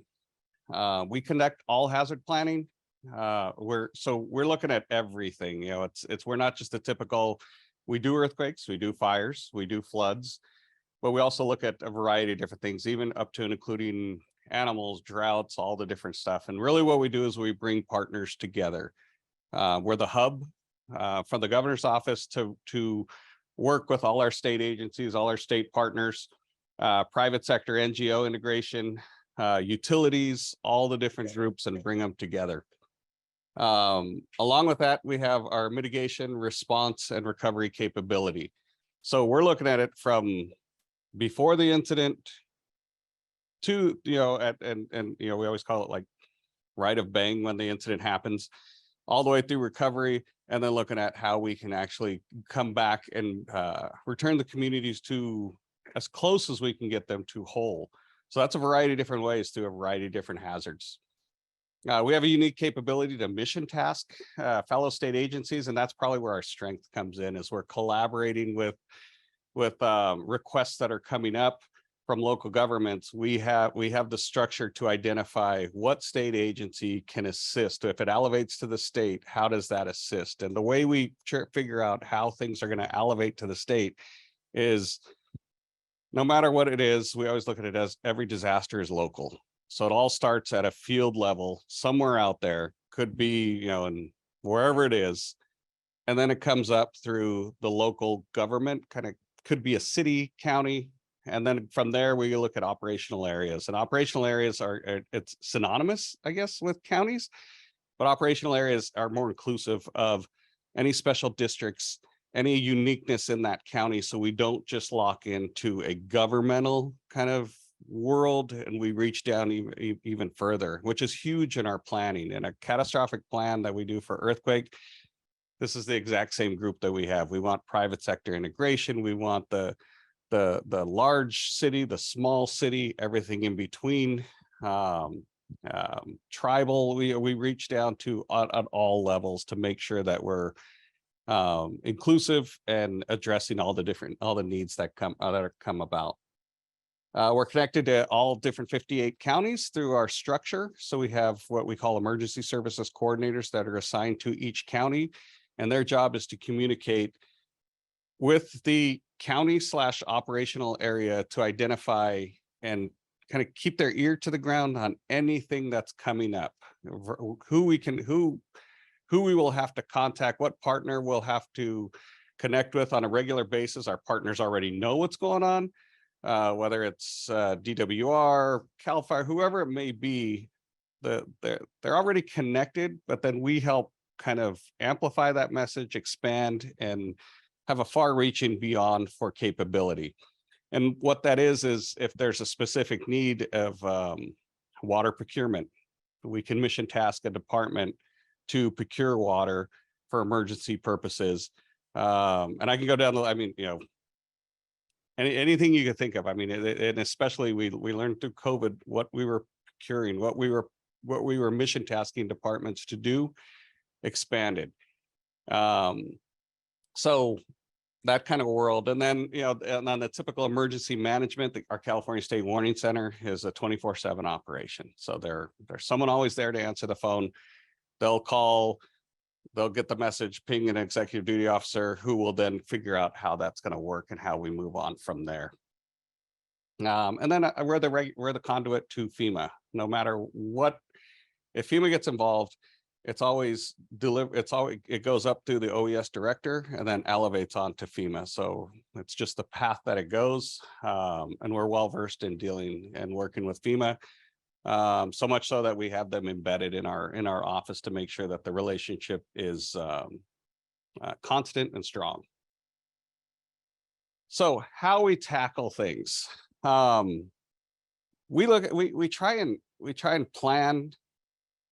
We conduct all hazard planning. We're looking at everything. We're not just a typical, we do earthquakes, we do fires, we do floods, but we also look at a variety of different things, even up to and including animals, droughts, all the different stuff. And really what we do is we bring partners together. We're the hub from the governor's office to work with all our state agencies, all our state partners, private sector, NGO integration, utilities, all the different groups, and bring them together. Along with that, we have our mitigation, response, and recovery capability. So we're looking at it from before the incident to, we always call it like right of bang when the incident happens, all the way through recovery, and then looking at how we can actually come back and return the communities to as close as we can get them to whole. So that's a variety of different ways through a variety of different hazards. We have a unique capability to mission task fellow state agencies, and that's probably where our strength comes in, is we're collaborating with requests that are coming up from local governments. We have the structure to identify what state agency can assist. If it elevates to the state, how does that assist? And the way we figure out how things are going to elevate to the state is, no matter what it is, we always look at it as every disaster is local. So it all starts at a field level somewhere out there, could be, in wherever it is. And then it comes up through the local government, kind of could be a city, county. And then from there, we look at operational areas, and operational areas it's synonymous, I guess, with counties, but operational areas are more inclusive of any special districts, any uniqueness in that county. So we don't just lock into a governmental kind of world, and we reach down even further, which is huge in our planning. And a catastrophic plan that we do for earthquake, this is the exact same group that we have. We want private sector integration. We want the large city, the small city, everything in between. Tribal, we reach down to at all levels to make sure that we're inclusive and addressing all the needs that come about. We're connected to all different 58 counties through our structure. So we have what we call emergency services coordinators that are assigned to each county, and their job is to communicate with the county / operational area to identify and kind of keep their ear to the ground on anything that's coming up, who we will have to contact, what partner we'll have to connect with on a regular basis. Our partners already know what's going on, whether it's DWR, CAL FIRE, whoever it may be. They're already connected, but then we help kind of amplify that message, expand, and have a far-reaching beyond for capability. And what that is if there's a specific need of water procurement, we can mission task a department to procure water for emergency purposes. And I can go down anything you can think of. And especially we learned through COVID what we were procuring, what we were mission tasking departments to do, expanded. So that kind of world. And then, and on the typical emergency management, our California State Warning Center is a 24/7 operation. So there's someone always there to answer the phone. They'll call, they'll get the message, ping an executive duty officer who will then figure out how that's going to work and how we move on from there. And then we're the conduit to FEMA. No matter what, if FEMA gets involved, it goes up through the OES director and then elevates on to FEMA. So it's just the path that it goes. And we're well versed in dealing and working with FEMA. So much so that we have them embedded in our office to make sure that the relationship is constant and strong. So how we tackle things. We try and plan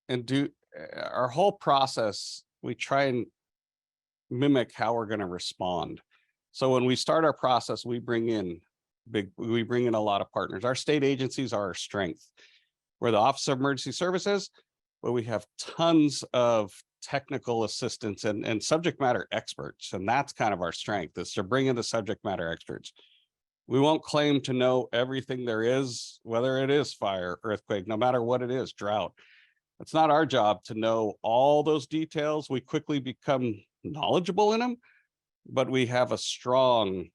and do our whole process. We try and mimic how we're going to respond. So when we start our process, we bring in a lot of partners. Our state agencies are our strength. We're the Office of Emergency Services, but we have tons of technical assistance and subject matter experts. And that's kind of our strength, is to bring in the subject matter experts. We won't claim to know everything there is, whether it is fire, earthquake, no matter what it is, drought. It's not our job to know all those details. We quickly become knowledgeable in them, but we have a strong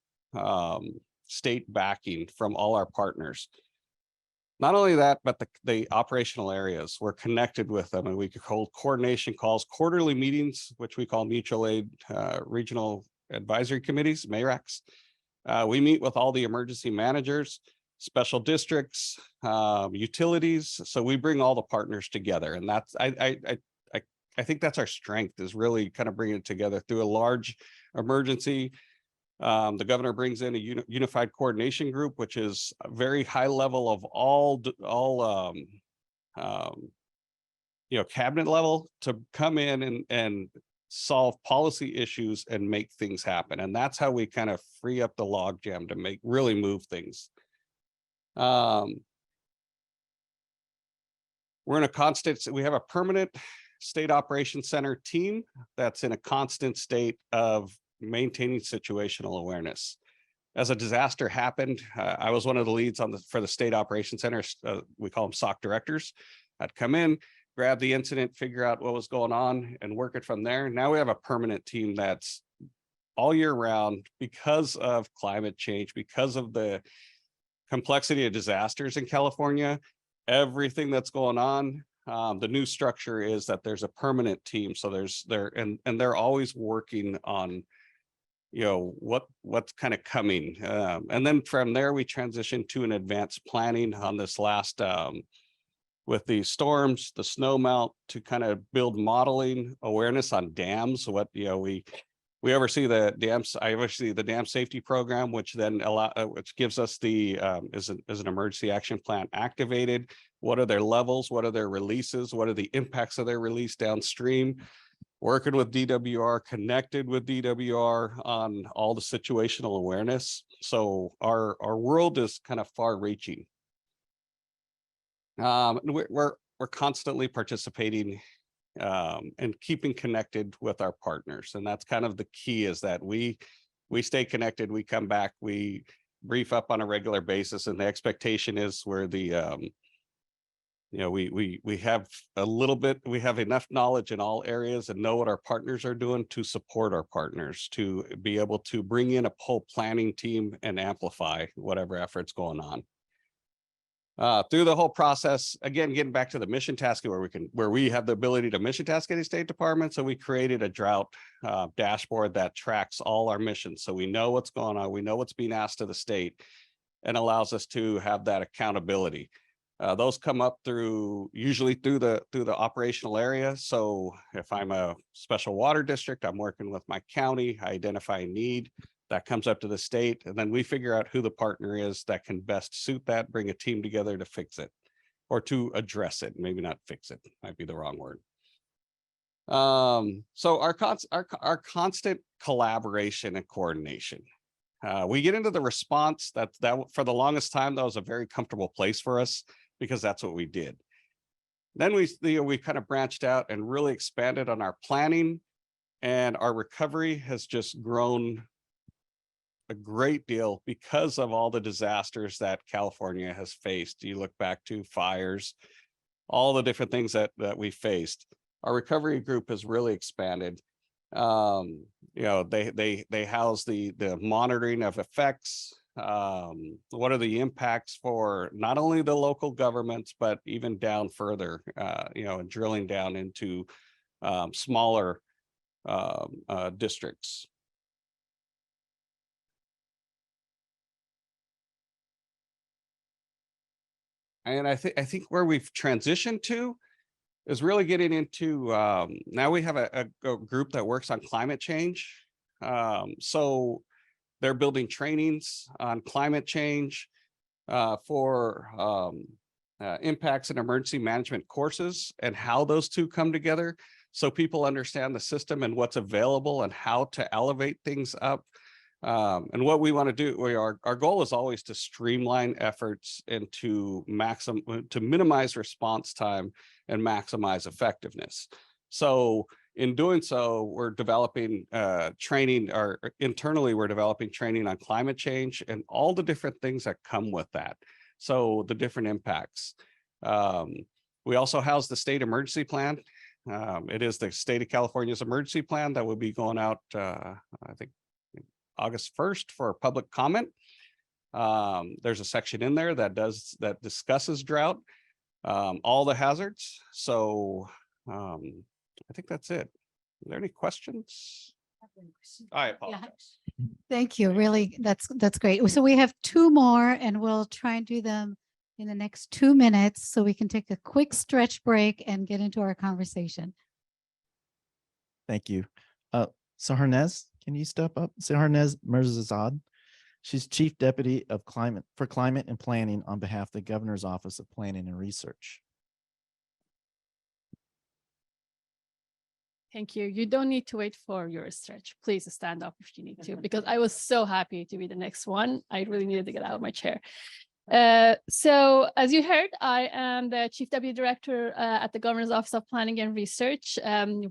state backing from all our partners. Not only that, but the operational areas, we're connected with them, and we could hold coordination calls, quarterly meetings, which we call mutual aid regional advisory committees, MARACs. We meet with all the emergency managers, special districts, utilities. So we bring all the partners together, and that's I think that's our strength, is really kind of bringing it together through a large emergency. The governor brings in a unified coordination group, which is a very high level of all cabinet level to come in and solve policy issues and make things happen. And that's how we kind of free up the logjam to really move things. We're in a constant, we have a permanent state operations center team that's in a constant state of maintaining situational awareness. As a disaster happened, I was one of the leads for the state operations center. We call them SOC directors. I'd come in, grab the incident, figure out what was going on, and work it from there. Now we have a permanent team that's all year round, because of climate change, because of the complexity of disasters in California, everything that's going on. The new structure is that there's a permanent team. So they're always working on, what's kind of coming. And then from there, we transition to an advanced planning on this last, with the storms, the snow melt, to kind of build modeling awareness on dams. What, we oversee the dams. I oversee the dam safety program, which then which gives us the is an emergency action plan activated. What are their levels? What are their releases? What are the impacts of their release downstream? Working with DWR, connected with DWR on all the situational awareness. So our world is kind of far-reaching. We're constantly participating and keeping connected with our partners. And that's kind of the key, is that we stay connected, we come back, we brief up on a regular basis, and the expectation is we're the, we have we have enough knowledge in all areas and know what our partners are doing to support our partners, to be able to bring in a whole planning team and amplify whatever efforts going on. Through the whole process, again, getting back to the mission tasking, where we have the ability to mission task any state department. So we created a drought dashboard that tracks all our missions. So we know what's going on, we know what's being asked of the state, and allows us to have that accountability. Those come up usually through the operational area. So if I'm a special water district, I'm working with my county, I identify a need. That comes up to the state, and then we figure out who the partner is that can best suit that, bring a team together to fix it, or to address it. Maybe not fix it, might be the wrong word. So our constant collaboration and coordination. We get into the response that for the longest time, that was a very comfortable place for us, because that's what we did. Then we kind of branched out and really expanded on our planning And our recovery has just grown a great deal because of all the disasters that California has faced. You look back to fires, all the different things that we faced. Our recovery group has really expanded. You know, they house the monitoring of effects. What are the impacts for not only the local governments, but even down further, you know, and drilling down into smaller districts. And I think where we've transitioned to is really getting into, now we have a group that works on climate change. So they're building trainings on climate change for impacts and emergency management courses and how those two come together. So people understand the system and what's available and how to elevate things up. And what we want to do, our goal is always to streamline efforts and to minimize response time and maximize effectiveness. So in doing so, we're developing training, or internally we're developing training on climate change and all the different things that come with that. So the different impacts. We also house the state emergency plan. It is the state of California's emergency plan that will be going out, I think, August 1st for public comment. There's a section in there that discusses drought, all the hazards. So I think that's it. Are there any questions? I apologize. Thank you. Really, that's great. So we have two more and we'll try and do them in the next 2 minutes so we can take a quick stretch break and get into our conversation. Thank you. Saharnez, can you step up? Saharnez Mirzazad. She's Chief Deputy of Climate and Planning on behalf of the Governor's Office of Planning and Research. Thank you. You don't need to wait for your stretch. Please stand up if you need to, because I was so happy to be the next one. I really needed to get out of my chair. So as you heard, I am the Chief Deputy Director at the Governor's Office of Planning and Research.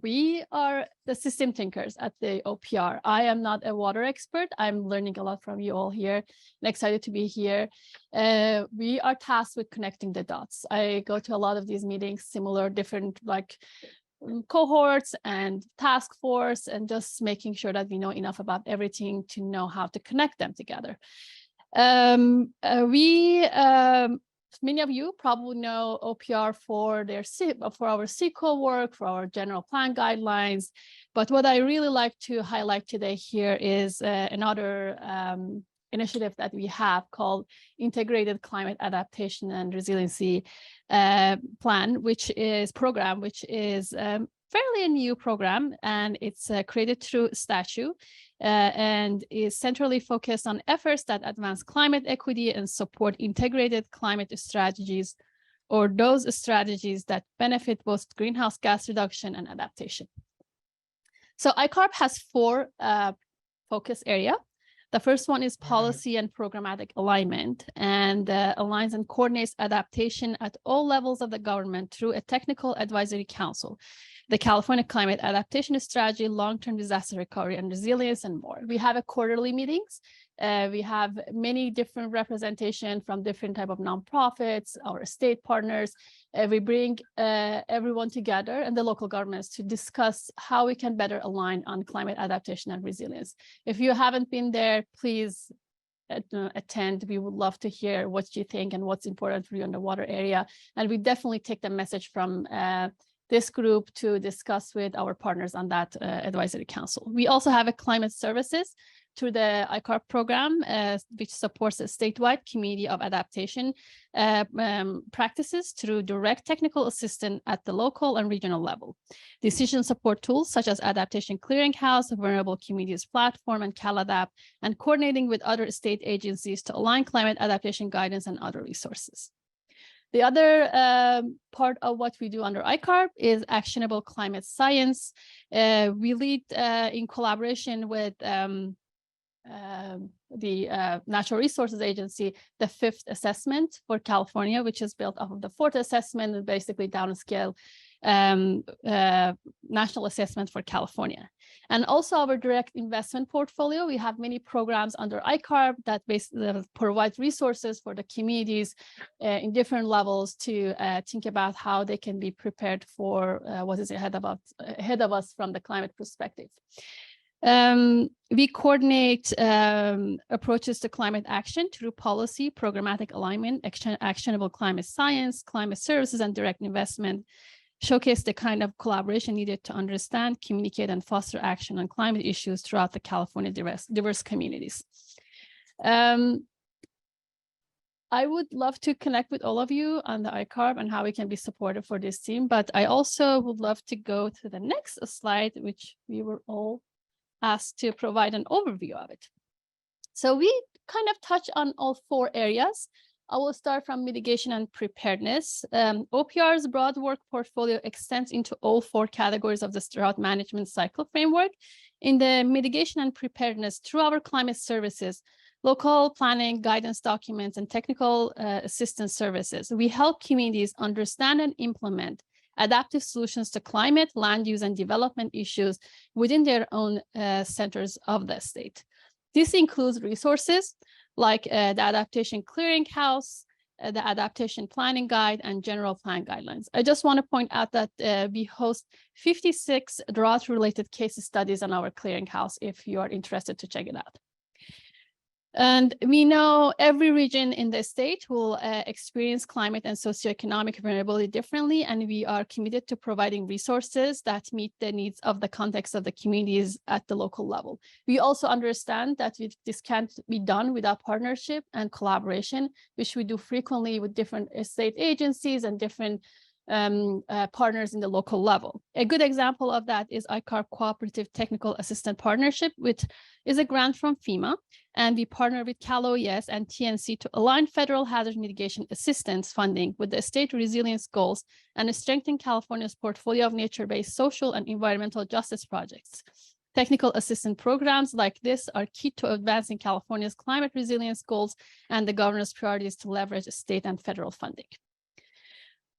We are the system thinkers at the OPR. I am not a water expert. I'm learning a lot from you all here and excited to be here. We are tasked with connecting the dots. I go to a lot of these meetings, similar, different like cohorts and task force, and just making sure that we know enough about everything to know how to connect them together. Many of you probably know OPR for our CEQA work, for our general plan guidelines. But what I really like to highlight today here is another initiative that we have called Integrated Climate Adaptation and Resiliency Plan, which is fairly a new program, and it's created through statute and is centrally focused on efforts that advance climate equity and support integrated climate strategies, or those strategies that benefit both greenhouse gas reduction and adaptation. So ICARP has 4 focus areas. The first one is policy and programmatic alignment, and aligns and coordinates adaptation at all levels of the government through a technical advisory council, the California Climate Adaptation Strategy, long-term disaster recovery and resilience, and more. We have quarterly meetings. We have many different representation from different type of nonprofits, our state partners. We bring everyone together and the local governments to discuss how we can better align on climate adaptation and resilience. If you haven't been there, please attend. We would love to hear what you think and what's important for you in the water area. And we definitely take the message from this group to discuss with our partners on that advisory council. We also have a climate services through the ICARP program, which supports a statewide community of adaptation practices through direct technical assistance at the local and regional level. Decision support tools such as Adaptation Clearinghouse, Vulnerable Communities Platform, and CalAdapt, and coordinating with other state agencies to align climate adaptation guidance and other resources. The other part of what we do under ICARP is actionable climate science. We lead in collaboration with the Natural Resources Agency, the 5th assessment for California, which is built off of the 4th assessment, and basically downscale national assessment for California. And also our direct investment portfolio, we have many programs under ICARB that provide resources for the communities in different levels to think about how they can be prepared for what is ahead of us from the climate perspective. We coordinate approaches to climate action through policy, programmatic alignment, actionable climate science, climate services, and direct investment, showcase the kind of collaboration needed to understand, communicate, and foster action on climate issues throughout the California diverse communities. I would love to connect with all of you on the ICARB and how we can be supportive for this team, but I also would love to go to the next slide, which we were all asked to provide an overview of it. So we kind of touch on all 4 areas. I will start from mitigation and preparedness. OPR's broad work portfolio extends into all 4 categories of the drought management cycle framework. In the mitigation and preparedness through our climate services, local planning, guidance documents, and technical assistance services, we help communities understand and implement adaptive solutions to climate, land use, and development issues within their own centers of the state. This includes resources like the Adaptation Clearinghouse, the Adaptation Planning Guide, and General Plan Guidelines. I just want to point out that we host 56 drought-related case studies on our clearinghouse if you are interested to check it out. And we know every region in the state will experience climate and socioeconomic vulnerability differently, and we are committed to providing resources that meet the needs of the context of the communities at the local level. We also understand that this can't be done without partnership and collaboration, which we do frequently with different state agencies and different partners in the local level. A good example of that is ICARB Cooperative Technical Assistant Partnership, which is a grant from FEMA, and we partner with Cal OES and TNC to align federal hazard mitigation assistance funding with the state resilience goals and strengthen California's portfolio of nature-based social and environmental justice projects. Technical assistance programs like this are key to advancing California's climate resilience goals and the governor's priorities to leverage state and federal funding.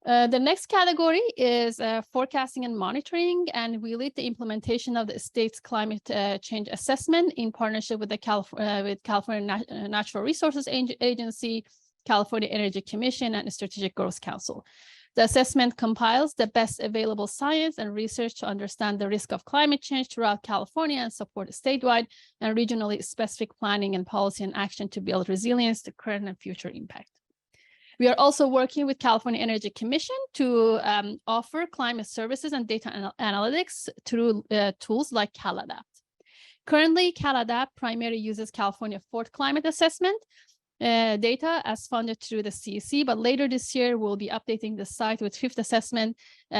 The next category is forecasting and monitoring, and we lead the implementation of the state's climate change assessment in partnership with the California Natural Resources Agency, California Energy Commission, and Strategic Growth Council. The assessment compiles the best available science and research to understand the risk of climate change throughout California and support statewide and regionally specific planning and policy and action to build resilience to current and future impact. We are also working with California Energy Commission to offer climate services and data analytics through tools like CalAdapt. Currently, CalAdapt primarily uses California 4th climate assessment data as funded through the CEC, but later this year we'll be updating the site with 5th assessment,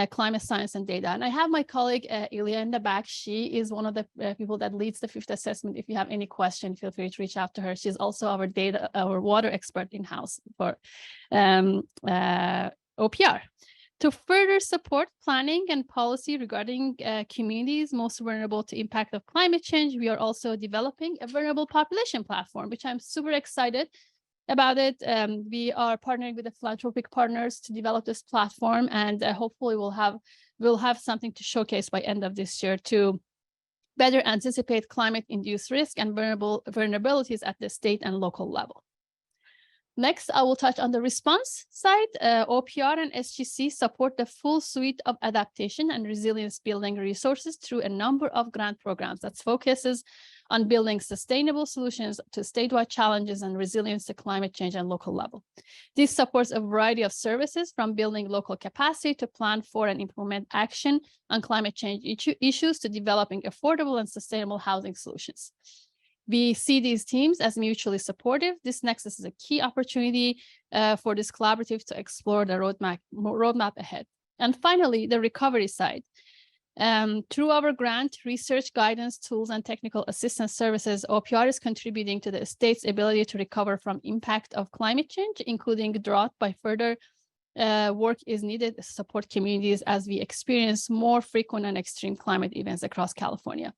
climate science and data. And I have my colleague Ilya in the back. She is one of the people that leads the 5th assessment. If you have any question, feel free to reach out to her. She's also our water expert in-house for OPR. To further support planning and policy regarding communities most vulnerable to impact of climate change, we are also developing a vulnerable population platform, which I'm super excited about it. We are partnering with the philanthropic partners to develop this platform, and hopefully we'll have something to showcase by end of this year to better anticipate climate-induced risk and vulnerabilities at the state and local level. Next, I will touch on the response side. OPR and SGC support the full suite of adaptation and resilience building resources through a number of grant programs that focuses on building sustainable solutions to statewide challenges and resilience to climate change and local level. This supports a variety of services from building local capacity to plan for and implement action on climate change issues to developing affordable and sustainable housing solutions. We see these teams as mutually supportive. This nexus is a key opportunity for this collaborative to explore the roadmap ahead. And finally, the recovery side. Through our grant, research, guidance, tools, and technical assistance services, OPR is contributing to the state's ability to recover from impact of climate change, including drought. By further work is needed to support communities as we experience more frequent and extreme climate events across California.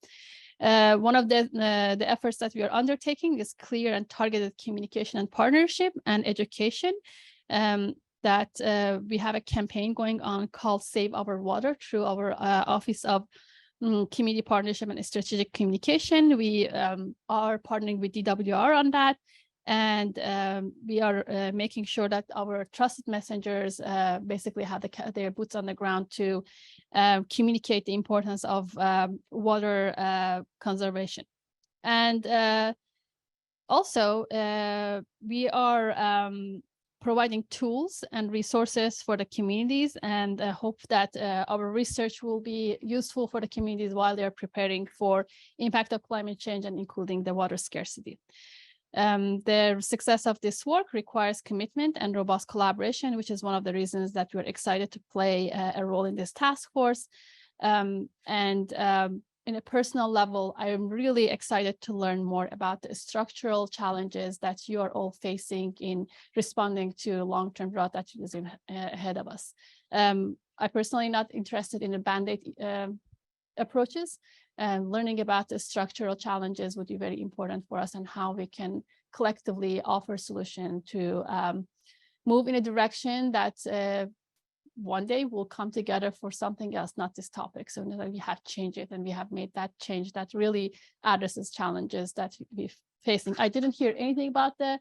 One of the efforts that we are undertaking is clear and targeted communication and partnership and education. that we have a campaign going on called Save Our Water through our Office of Community Partnership and Strategic Communication. We are partnering with DWR on that. And we are making sure that our trusted messengers basically have their boots on the ground to communicate the importance of water conservation. And also, we are providing tools and resources for the communities, and hope that our research will be useful for the communities while they're preparing for impact of climate change and including the water scarcity. The success of this work requires commitment and robust collaboration, which is one of the reasons that we're excited to play a role in this task force. In a personal level, I am really excited to learn more about the structural challenges that you are all facing in responding to long-term drought that is ahead of us. I personally not interested in the Band-Aid approaches, and learning about the structural challenges would be very important for us and how we can collectively offer solution to move in a direction that one day we'll come together for something else, not this topic. So that we have changed it and we have made that change that really addresses challenges that we're facing. I didn't hear anything about the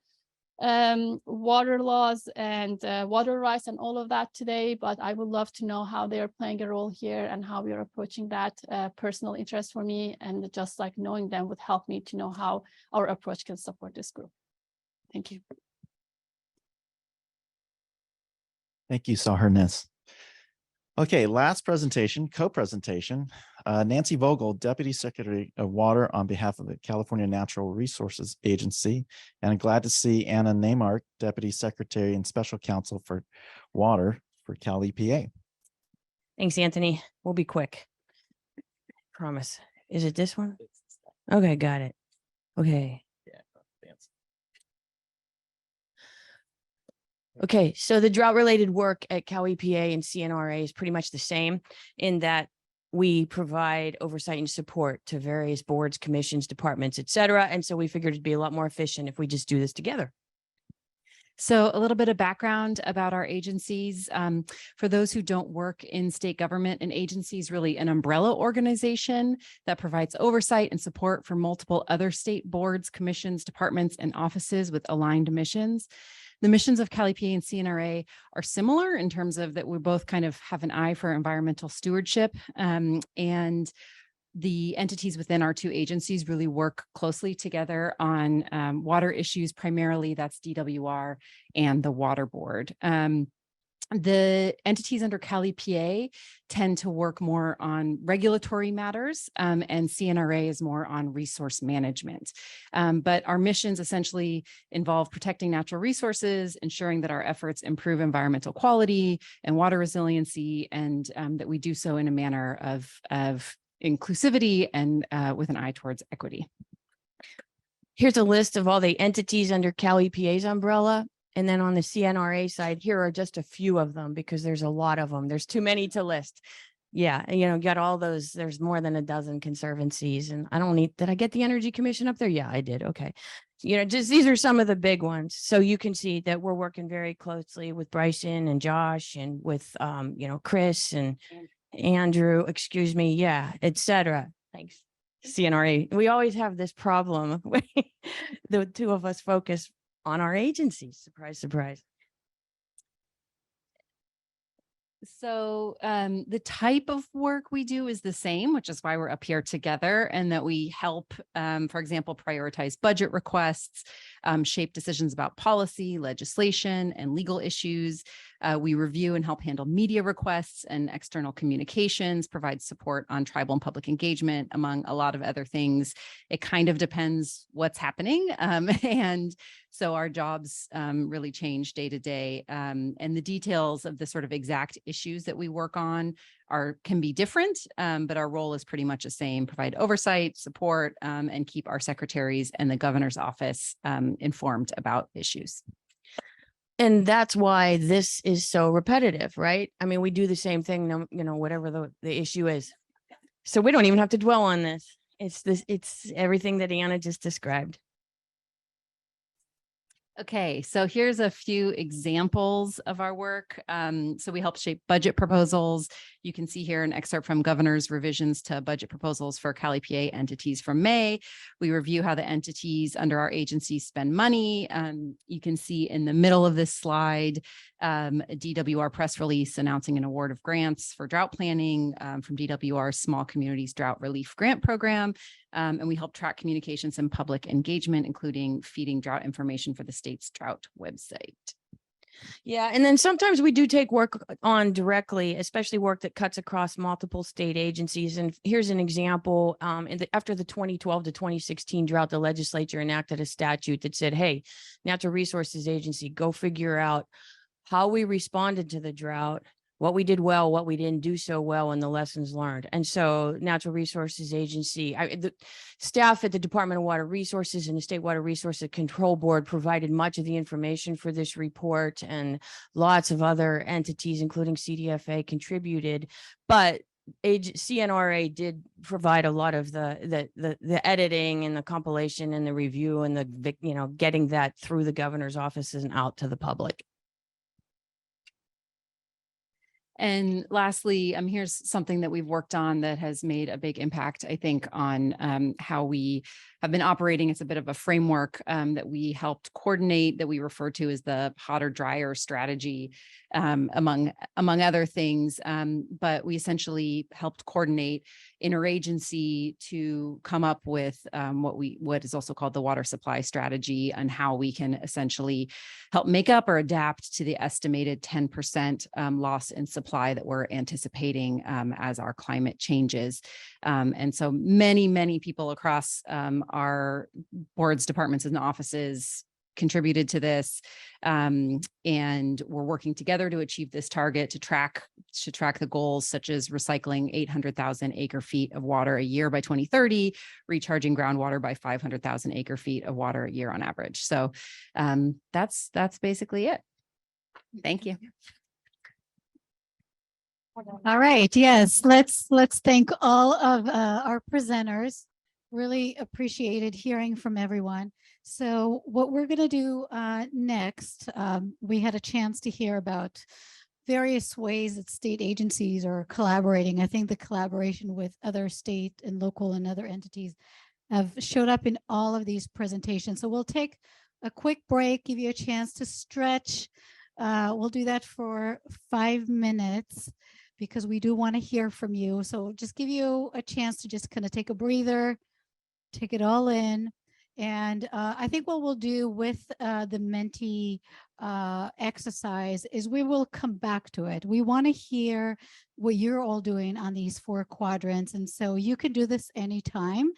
water laws and water rights and all of that today, but I would love to know how they are playing a role here and how we are approaching that. Personal interest for me, and just like knowing them would help me to know how our approach can support this group. Thank you. Thank you, Sahar Nis. Okay, last presentation, co-presentation. Nancy Vogel, Deputy Secretary of Water on behalf of the California Natural Resources Agency. And I'm glad to see Anna Neymark, Deputy Secretary and Special Counsel for Water for Cal EPA. Thanks, Anthony. We'll be quick. Promise. Is it this one? Okay, got it. Okay. Okay, so the drought-related work at Cal EPA and CNRA is pretty much the same in that we provide oversight and support to various boards, commissions, departments, et cetera. And so we figured it'd be a lot more efficient if we just do this together. So a little bit of background about our agencies. For those who don't work in state government, an agency is really an umbrella organization that provides oversight and support for multiple other state boards, commissions, departments, and offices with aligned missions. The missions of Cal EPA and CNRA are similar in terms of that we both kind of have an eye for environmental stewardship, and the entities within our two agencies really work closely together on water issues. Primarily, that's DWR and the Water Board. The entities under Cal EPA tend to work more on regulatory matters, and CNRA is more on resource management. But our missions essentially involve protecting natural resources, ensuring that our efforts improve environmental quality and water resiliency, and that we do so in a manner of inclusivity and with an eye towards equity. Here's a list of all the entities under Cal EPA's umbrella. And then on the CNRA side, here are just a few of them because there's a lot of them. There's too many to list. Yeah, you know, got all those. There's more than a dozen conservancies, and I don't need. Did I get the Energy Commission up there? Yeah, I did. Okay, you know, just these are some of the big ones. So you can see that we're working very closely with Bryson and Josh and with you know, Chris and Andrew. Excuse me. Yeah, etc. Thanks. CNRA. We always have this problem. The two of us focus on our agencies. Surprise, surprise. So the type of work we do is the same, which is why we're up here together, and that we help, for example, prioritize budget requests, shape decisions about policy, legislation, and legal issues. We review and help handle media requests and external communications, provide support on tribal and public engagement, among a lot of other things. It kind of depends what's happening. And so our jobs really change day to day. And the details of the sort of exact issues that we work on can be different, but our role is pretty much the same: provide oversight, support, and keep our secretaries and the governor's office informed about issues. And that's why this is so repetitive, right? I mean, we do the same thing, you know, whatever the issue is. So we don't even have to dwell on this. It's everything that Anna just described. Okay, so here's a few examples of our work. So we help shape budget proposals. You can see here an excerpt from governor's revisions to budget proposals for Cal EPA entities from May. We review how the entities under our agency spend money. You can see in the middle of this slide, a DWR press release announcing an award of grants for drought planning from DWR's Small Communities Drought Relief Grant Program. And we help track communications and public engagement, including feeding drought information for the state's drought website. Yeah, and then sometimes we do take work on directly, especially work that cuts across multiple state agencies. And here's an example. After the 2012 to 2016 drought, the legislature enacted a statute that said, hey, Natural Resources Agency, go figure out how we responded to the drought, what we did well, what we didn't do so well, and the lessons learned. And so Natural Resources Agency, the staff at the Department of Water Resources and the State Water Resources Control Board provided much of the information for this report, and lots of other entities, including CDFA, contributed. But CNRA did provide a lot of the editing and the compilation and the review and the getting that through the governor's offices and out to the public. And lastly, here's something that we've worked on that has made a big impact, I think, on how we have been operating. It's a bit of a framework that we helped coordinate, that we refer to as the hotter, drier strategy, among other things. But we essentially helped coordinate interagency to come up with what is also called the water supply strategy, and how we can essentially help make up or adapt to the estimated 10% loss in supply that we're anticipating as our climate changes. And so many people across our boards, departments, and offices contributed to this. And we're working together to achieve this target, to track the goals, such as recycling 800,000 acre feet of water a year by 2030, recharging groundwater by 500,000 acre feet of water a year on average. So that's basically it. Thank you. All right. Yes, let's thank all of our presenters. Really appreciated hearing from everyone. So what we're going to do next, we had a chance to hear about various ways that state agencies are collaborating. I think the collaboration with other state and local and other entities have showed up in all of these presentations. So we'll take a quick break, give you a chance to stretch. We'll do that for 5 minutes, because we do want to hear from you. So just give you a chance to just kind of take a breather, take it all in. And I think what we'll do with the Menti exercise is we will come back to it. We want to hear what you're all doing on these 4 quadrants. And so you can do this anytime.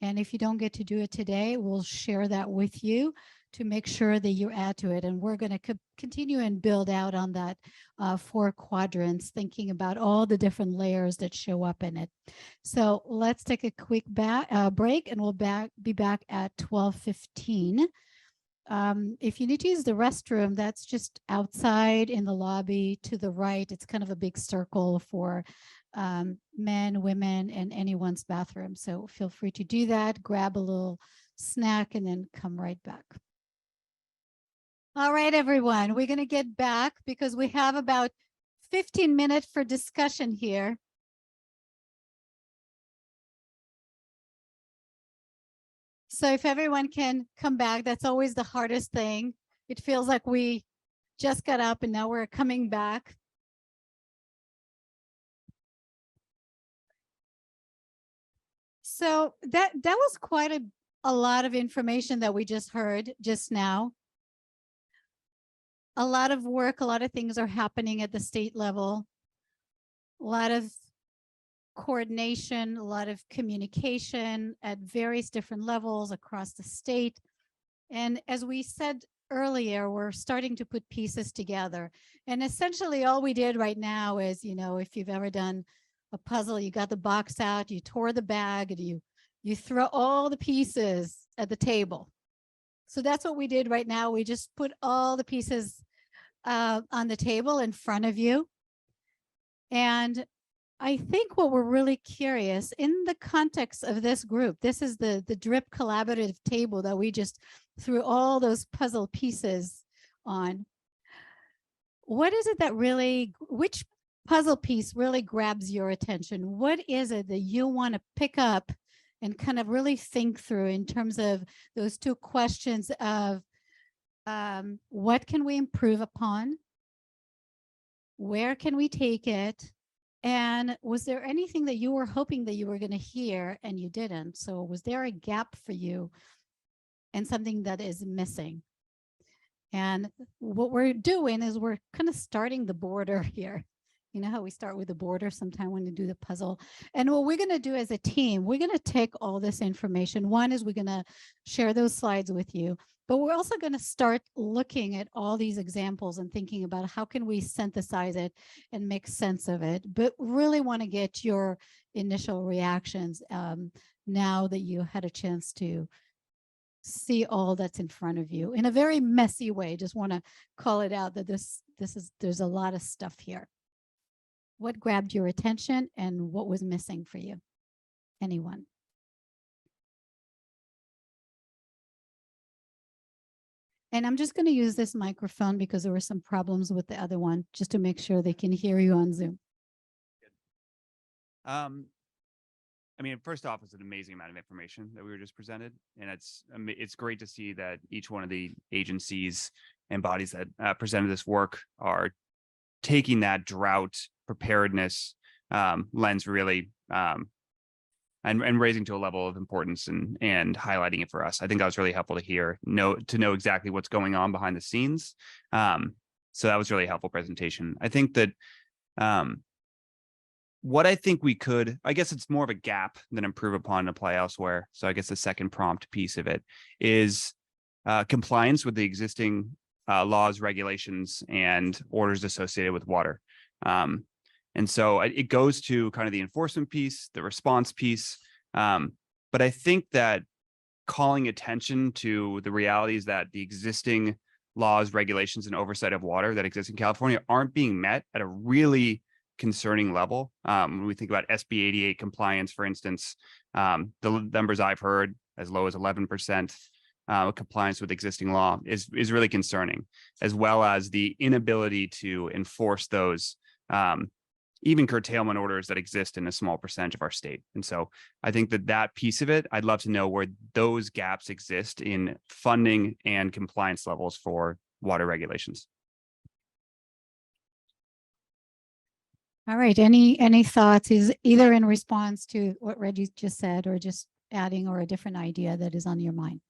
And if you don't get to do it today, we'll share that with you to make sure that you add to it. And we're going to continue and build out on that 4 quadrants, thinking about all the different layers that show up in it. So let's take a quick break, and we'll be back at 12:15. If you need to use the restroom, that's just outside in the lobby to the right. It's kind of a big circle for men, women, and anyone's bathroom. So feel free to do that, grab a little snack, and then come right back. All right, everyone, we're going to get back because we have about 15 minutes for discussion here. So if everyone can come back, that's always the hardest thing. It feels like we just got up and now we're coming back. So that was quite a lot of information that we just heard just now. A lot of work, a lot of things are happening at the state level. A lot of coordination, a lot of communication at various different levels across the state. And as we said earlier, we're starting to put pieces together. And essentially all we did right now is, if you've ever done a puzzle, you got the box out, you tore the bag, and you throw all the pieces at the table. So that's what we did right now. We just put all the pieces on the table in front of you. And I think what we're really curious in the context of this group, this is the DRIP collaborative table that we just through all those puzzle pieces on, what is it that really, which puzzle piece really grabs your attention? What is it that you want to pick up and kind of really think through in terms of those two questions of what can we improve upon? Where can we take it? And was there anything that you were hoping that you were going to hear and you didn't? So was there a gap for you and something that is missing? And what we're doing is we're kind of starting the border here. You know how we start with the border sometime when you do the puzzle. And what we're going to do as a team, we're going to take all this information. One is we're going to share those slides with you, but we're also going to start looking at all these examples and thinking about how can we synthesize it and make sense of it. But really want to get your initial reactions now that you had a chance to see all that's in front of you in a very messy way. Just want to call it out that there's a lot of stuff here. What grabbed your attention and what was missing for you? Anyone? And I'm just going to use this microphone because there were some problems with the other one, just to make sure they can hear you on Zoom. I mean, first off, it's an amazing amount of information that we were just presented, and it's great to see that each one of the agencies and bodies that presented this work are taking that drought preparedness lens really and raising to a level of importance and highlighting it for us. I think that was really helpful to hear, to know exactly what's going on behind the scenes. So that was really a helpful presentation. I think that what I think we could, I guess it's more of a gap than improve upon and apply elsewhere. So I guess the second prompt piece of it is compliance with the existing laws, regulations, and orders associated with water. And so it goes to kind of the enforcement piece, the response piece. But I think that calling attention to the realities that the existing laws, regulations, and oversight of water that exist in California aren't being met at a really concerning level. When we think about SB 88 compliance, for instance, the numbers I've heard as low as 11% compliance with existing law is really concerning, as well as the inability to enforce those even curtailment orders that exist in a small percentage of our state. And so I think that piece of it, I'd love to know where those gaps exist in funding and compliance levels for water regulations. All right. Any thoughts is either in response to what Reggie just said or just adding or a different idea that is on your mind?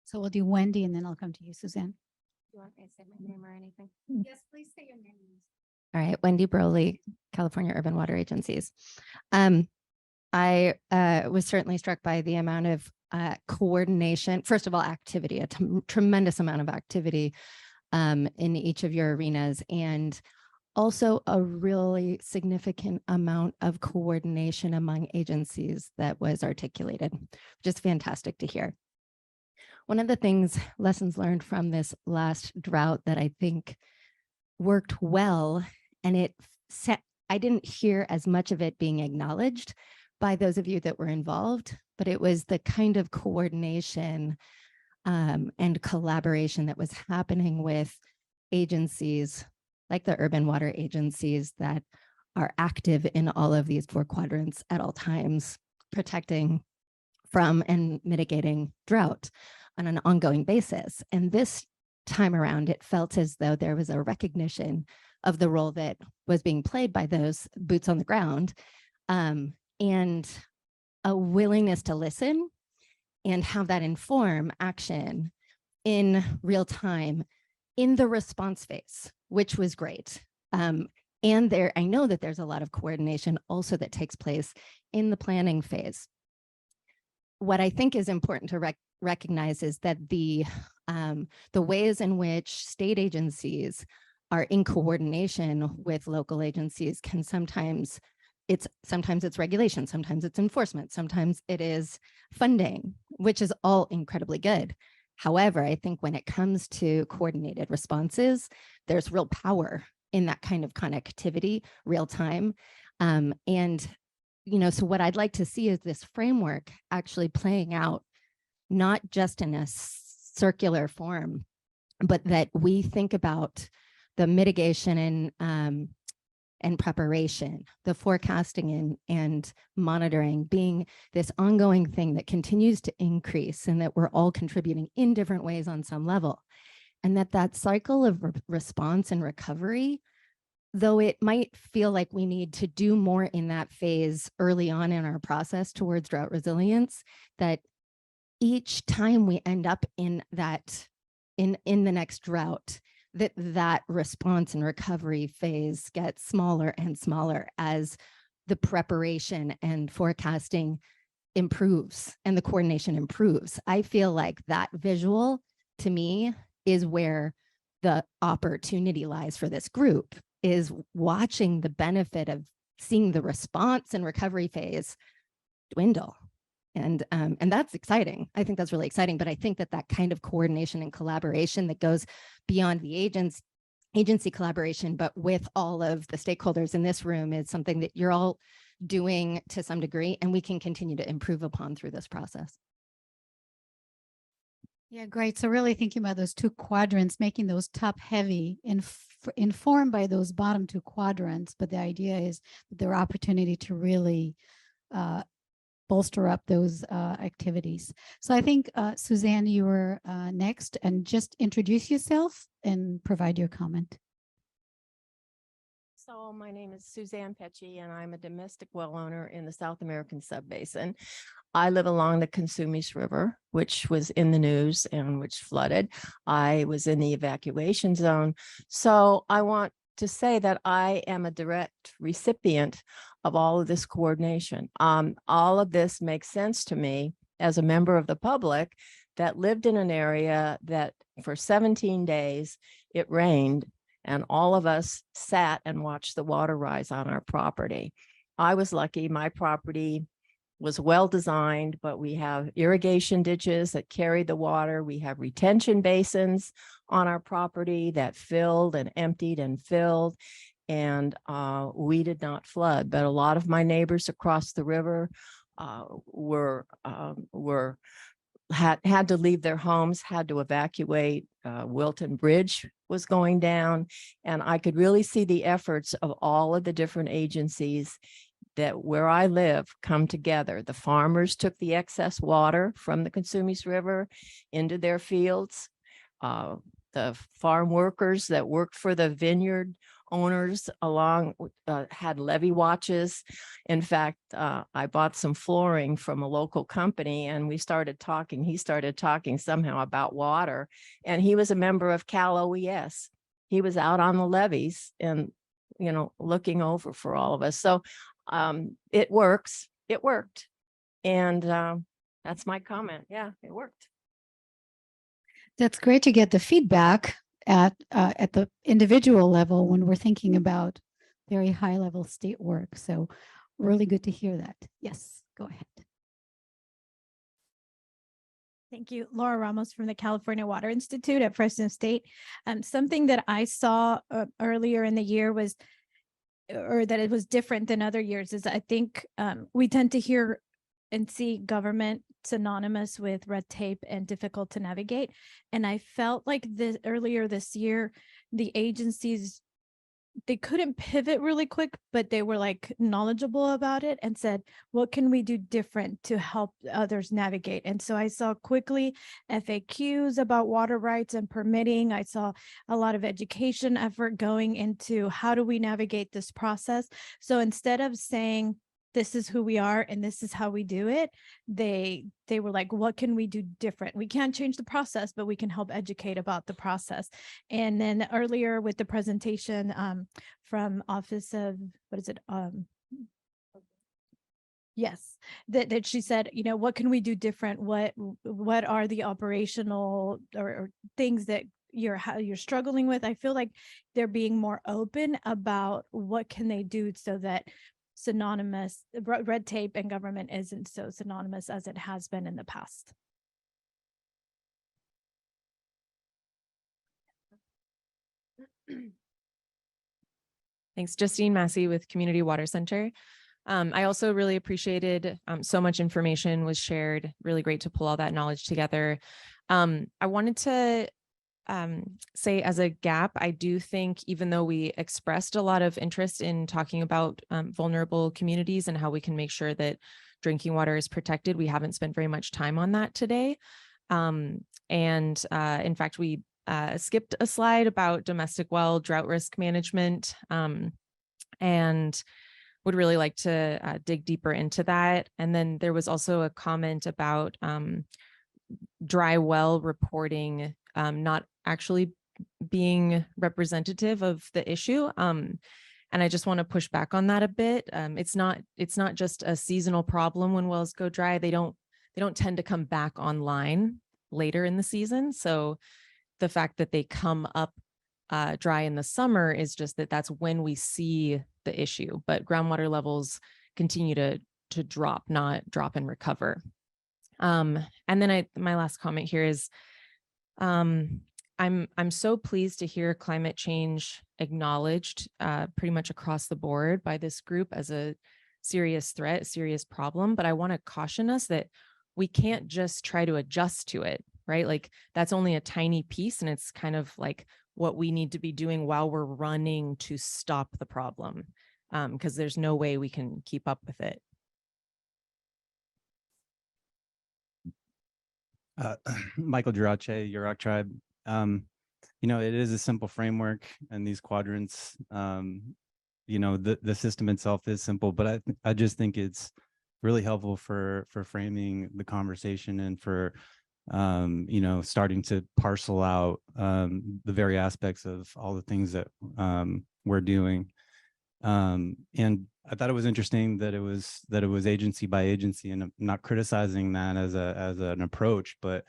So we'll do Wendy and then I'll come to you, Suzanne. You want me to say my name or anything? Yes, please say your name. All right, Wendy Broly, California Urban Water Agencies. I was certainly struck by the amount of coordination, first of all, activity, a tremendous amount of activity in each of your arenas, and also a really significant amount of coordination among agencies that was articulated. Just fantastic to hear. One of the lessons learned from this last drought that I think worked well, and I didn't hear as much of it being acknowledged by those of you that were involved, but it was the kind of coordination and collaboration that was happening with agencies like the urban water agencies that are active in all of these 4 quadrants at all times, protecting from and mitigating drought on an ongoing basis. And this time around, it felt as though there was a recognition of the role that was being played by those boots on the ground, and a willingness to listen and have that inform action in real time in the response phase, which was great. And I know that there's a lot of coordination also that takes place in the planning phase. What I think is important to recognize is that the ways in which state agencies are in coordination with local agencies can sometimes it's regulation, sometimes it's enforcement, sometimes it is funding, which is all incredibly good. However, I think when it comes to coordinated responses, there's real power in that kind of connectivity, real time. And so what I'd like to see is this framework actually playing out, not just in a circular form, but that we think about the mitigation and preparation, the forecasting and monitoring being this ongoing thing that continues to increase, and that we're all contributing in different ways on some level. And that cycle of response and recovery, though it might feel like we need to do more in that phase early on in our process towards drought resilience, that each time we end up in that, in the next drought, that response and recovery phase gets smaller and smaller as the preparation and forecasting improves and the coordination improves. I feel like that visual, to me, is where the opportunity lies for this group, is watching the benefit of seeing the response and recovery phase dwindle. And that's exciting. I think that's really exciting, but I think that kind of coordination and collaboration that goes beyond the agency collaboration, but with all of the stakeholders in this room, is something that you're all doing to some degree, and we can continue to improve upon through this process. Yeah, great. So really thinking about those two quadrants, making those top heavy and informed by those bottom two quadrants. But the idea is that there are opportunity to really bolster up those activities. So I think, Suzanne, you were next, and just introduce yourself and provide your comment. So my name is Suzanne Pecci, and I'm a domestic well owner in the South American Subbasin. I live along the Consumnes River, which was in the news and which flooded. I was in the evacuation zone. So I want to say that I am a direct recipient of all of this coordination. All of this makes sense to me as a member of the public that lived in an area that for 17 days it rained, and all of us sat and watched the water rise on our property. I was lucky. My property was well designed, but we have irrigation ditches that carried the water. We have retention basins on our property that filled and emptied and filled, and we did not flood. But a lot of my neighbors across the river had to leave their homes, had to evacuate. Wilton Bridge was going down, and I could really see the efforts of all of the different agencies that where I live come together. The farmers took the excess water from the Consumnes River into their fields. The farm workers that worked for the vineyard owners along had levee watches. In fact, I bought some flooring from a local company, and we started talking. He started talking somehow about water, and he was a member of Cal OES. He was out on the levees and, looking over for all of us. So it works. It worked. And that's my comment. Yeah, it worked. That's great to get the feedback at the individual level when we're thinking about very high level state work. So really good to hear that. Yes, go ahead. Thank you. Laura Ramos from the California Water Institute at Fresno State. Something that I saw earlier in the year was, or that it was different than other years, is I think we tend to hear and see government synonymous with red tape and difficult to navigate. And I felt like earlier this year, the agencies, they couldn't pivot really quick, but they were like knowledgeable about it and said, what can we do different to help others navigate? And so I saw quickly FAQs about water rights and permitting. I saw a lot of education effort going into how do we navigate this process. So instead of saying, this is who we are and this is how we do it, they were like, what can we do different? We can't change the process, but we can help educate about the process. And then earlier with the presentation from Office of, what is it? Yes, that she said, what can we do different? What are the operational or things that you're struggling with? I feel like they're being more open about what can they do so that synonymous red tape and government isn't so synonymous as it has been in the past. Thanks. Justine Massey with Community Water Center. I also really appreciated so much information was shared. Really great to pull all that knowledge together. I wanted to say as a gap, I do think even though we expressed a lot of interest in talking about vulnerable communities and how we can make sure that drinking water is protected, we haven't spent very much time on that today. In fact, we skipped a slide about domestic well drought risk management and would really like to dig deeper into that. And then there was also a comment about dry well reporting not actually being representative of the issue. And I just want to push back on that a bit. It's not just a seasonal problem when wells go dry. They don't tend to come back online later in the season. So the fact that they come up dry in the summer is just that's when we see the issue, but groundwater levels continue to drop, not drop and recover. And then my last comment here is I'm so pleased to hear climate change acknowledged pretty much across the board by this group as a serious threat, serious problem. But I want to caution us that we can't just try to adjust to it, right? Like that's only a tiny piece, and it's kind of like what we need to be doing while we're running to stop the problem, because there's no way we can keep up with it. Michael Girace, Yurok Tribe. It is a simple framework, and these quadrants, the system itself is simple, but I just think it's really helpful for framing the conversation and for starting to parcel out the very aspects of all the things that we're doing. And I thought it was interesting that it was agency by agency, and I'm not criticizing that as an approach, but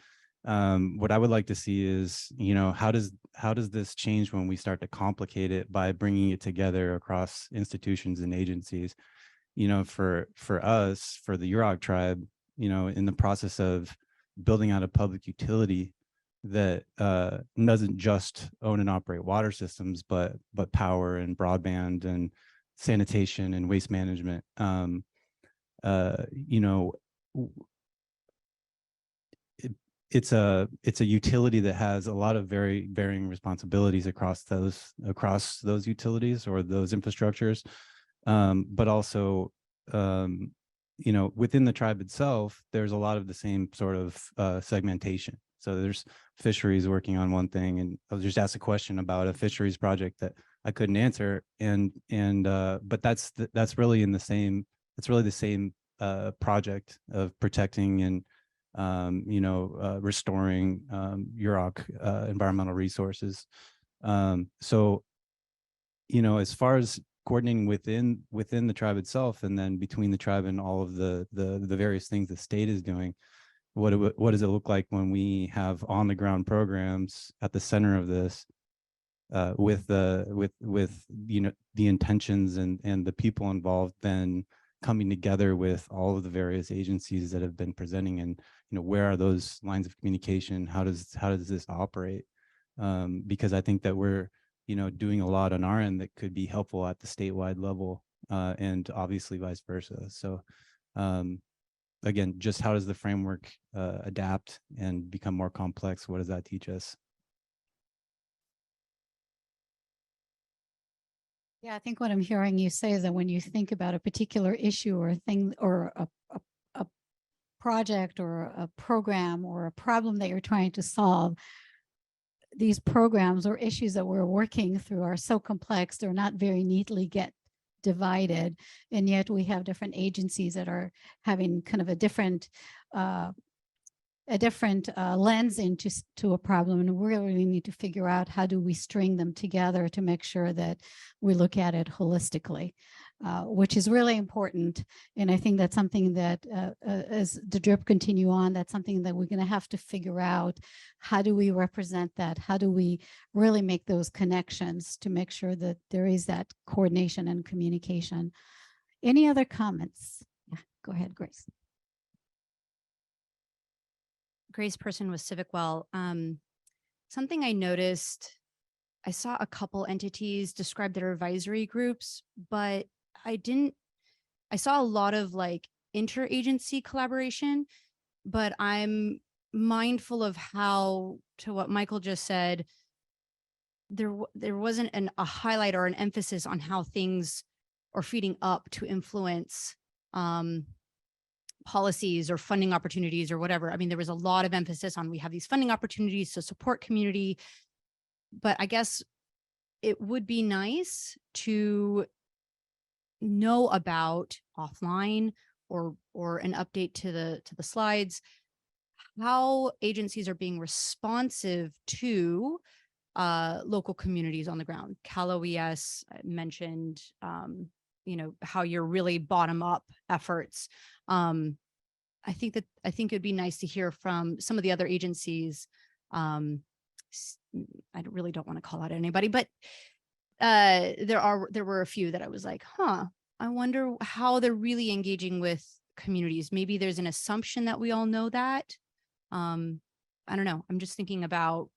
what I would like to see is, how does this change when we start to complicate it by bringing it together across institutions and agencies? For us, for the Yurok Tribe, in the process of building out a public utility that doesn't just own and operate water systems, but power and broadband and sanitation and waste management. It's a utility that has a lot of very varying responsibilities across those utilities or those infrastructures, but also within the tribe itself, there's a lot of the same sort of segmentation. So there's fisheries working on one thing, and I was just asked a question about a fisheries project that I couldn't answer, but that's really the same project of protecting and restoring Yurok environmental resources. So as far as coordinating within the tribe itself, and then between the tribe and all of the various things the state is doing, what does it look like when we have on the ground programs at the center of this, with the intentions and the people involved then coming together with all of the various agencies that have been presenting, and where are those lines of communication? How does this operate? Because I think that we're doing a lot on our end that could be helpful at the statewide level, and obviously vice versa. So again, just how does the framework adapt and become more complex? What does that teach us? Yeah, I think what I'm hearing you say is that when you think about a particular issue or a thing or a project or a program or a problem that you're trying to solve, these programs or issues that we're working through are so complex, they're not very neatly get divided. And yet we have different agencies that are having kind of a different lens into a problem, and we really need to figure out how do we string them together to make sure that we look at it holistically, which is really important. And I think that's something that as the drip continue on, that's something that we're going to have to figure out. How do we represent that? How do we really make those connections to make sure that there is that coordination and communication? Any other comments? Yeah, go ahead, Grace. Grace Person with Civic Well. Something I noticed, I saw a couple entities describe their advisory groups, but I I saw a lot of like interagency collaboration, but I'm mindful of how, to what Michael just said, there wasn't a highlight or an emphasis on how things are feeding up to influence policies or funding opportunities or whatever. I mean, there was a lot of emphasis on we have these funding opportunities to support community, but I guess it would be nice to know about offline or an update to the slides, how agencies are being responsive to local communities on the ground. Cal OES mentioned, you know, how you're really bottom up efforts. I think it'd be nice to hear from some of the other agencies. I really don't want to call out anybody, but there were a few that I was like, I wonder how they're really engaging with communities. Maybe there's an assumption that we all know that. I don't know. I'm just thinking about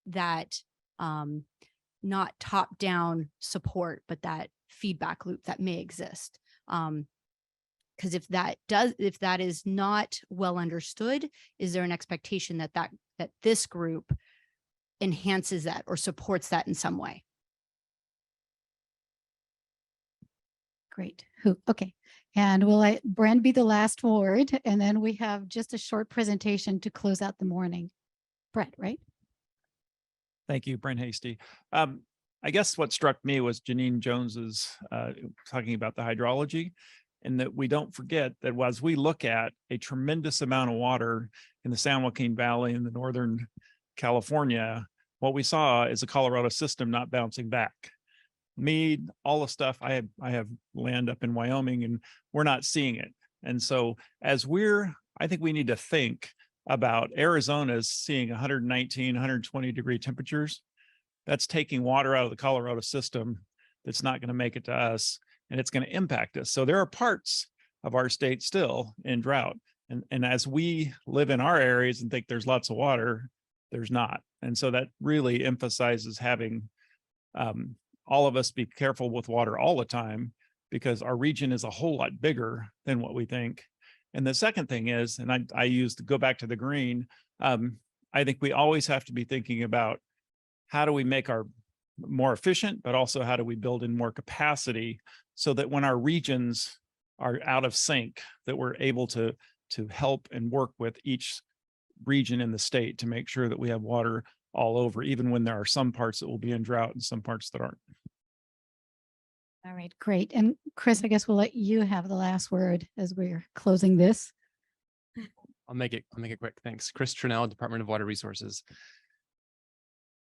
that, not top down support, but that feedback loop that may exist. Because if that is not well understood, is there an expectation that this group enhances that or supports that in some way? Great. Okay. And we'll let Brent be the last word, and then we have just a short presentation to close out the morning. Brett, right? Thank you, Brent Hasty. I guess what struck me was Janine Jones's talking about the hydrology, and that we don't forget that as we look at a tremendous amount of water in the San Joaquin Valley in the northern California, what we saw is a Colorado system not bouncing back. Mead, all the stuff. I have land up in Wyoming, and we're not seeing it. And so I think we need to think about Arizona's seeing 119, 120 degree temperatures. That's taking water out of the Colorado system that's not going to make it to us, and it's going to impact us. So there are parts of our state still in drought. And as we live in our areas and think there's lots of water, there's not. And so that really emphasizes having all of us be careful with water all the time, because our region is a whole lot bigger than what we think. And the second thing is, and I used to go back to the green, I think we always have to be thinking about how do we make our more efficient, but also how do we build in more capacity so that when our regions are out of sync, that we're able to help and work with each region in the state to make sure that we have water all over, even when there are some parts that will be in drought and some parts that aren't. All right, great. And Chris, I guess we'll let you have the last word as we're closing this. I'll make it quick. Thanks. Chris Trinnell, Department of Water Resources.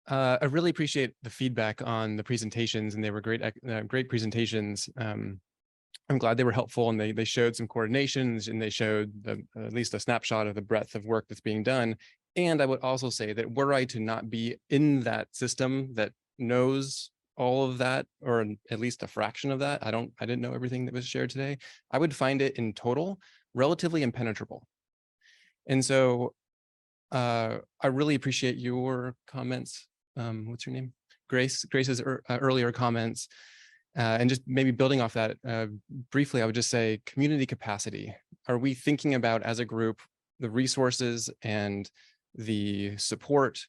I really appreciate the feedback on the presentations, and they were great presentations. I'm glad they were helpful, and they showed some coordinations, and they showed at least a snapshot of the breadth of work that's being done. And I would also say that were I to not be in that system that knows all of that, or at least a fraction of that, I didn't know everything that was shared today, I would find it in total relatively impenetrable. And so I really appreciate your comments. What's your name? Grace's earlier comments. And just maybe building off that briefly, I would just say community capacity. Are we thinking about, as a group, the resources and the support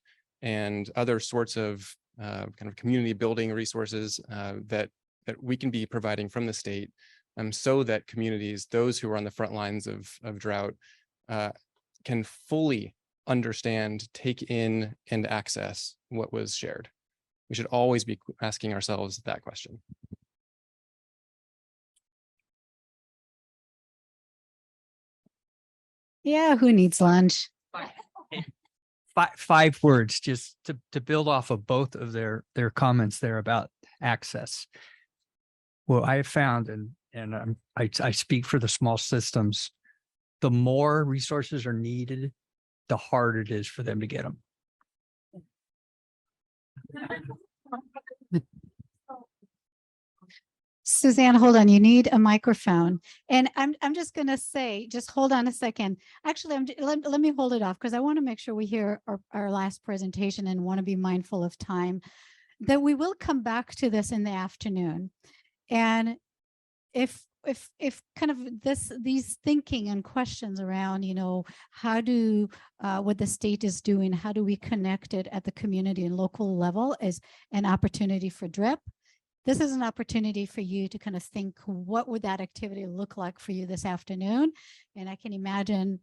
and other sorts of kind of community building resources that we can be providing from the state, so that communities, those who are on the front lines of drought, can fully understand, take in, and access what was shared? We should always be asking ourselves that question. Yeah, who needs lunch? Five words just to build off of both of their comments there about access. Well, I have found, and I speak for the small systems, the more resources are needed, the harder it is for them to get them. Suzanne, hold on. You need a microphone. And I'm just going to say, just hold on a second. Actually, let me hold it off, because I want to make sure we hear our last presentation and want to be mindful of time, that we will come back to this in the afternoon. And if if kind of these thinking and questions around, how do what the state is doing, how do we connect it at the community and local level is an opportunity for DRIP. This is an opportunity for you to kind of think, what would that activity look like for you this afternoon? And I can imagine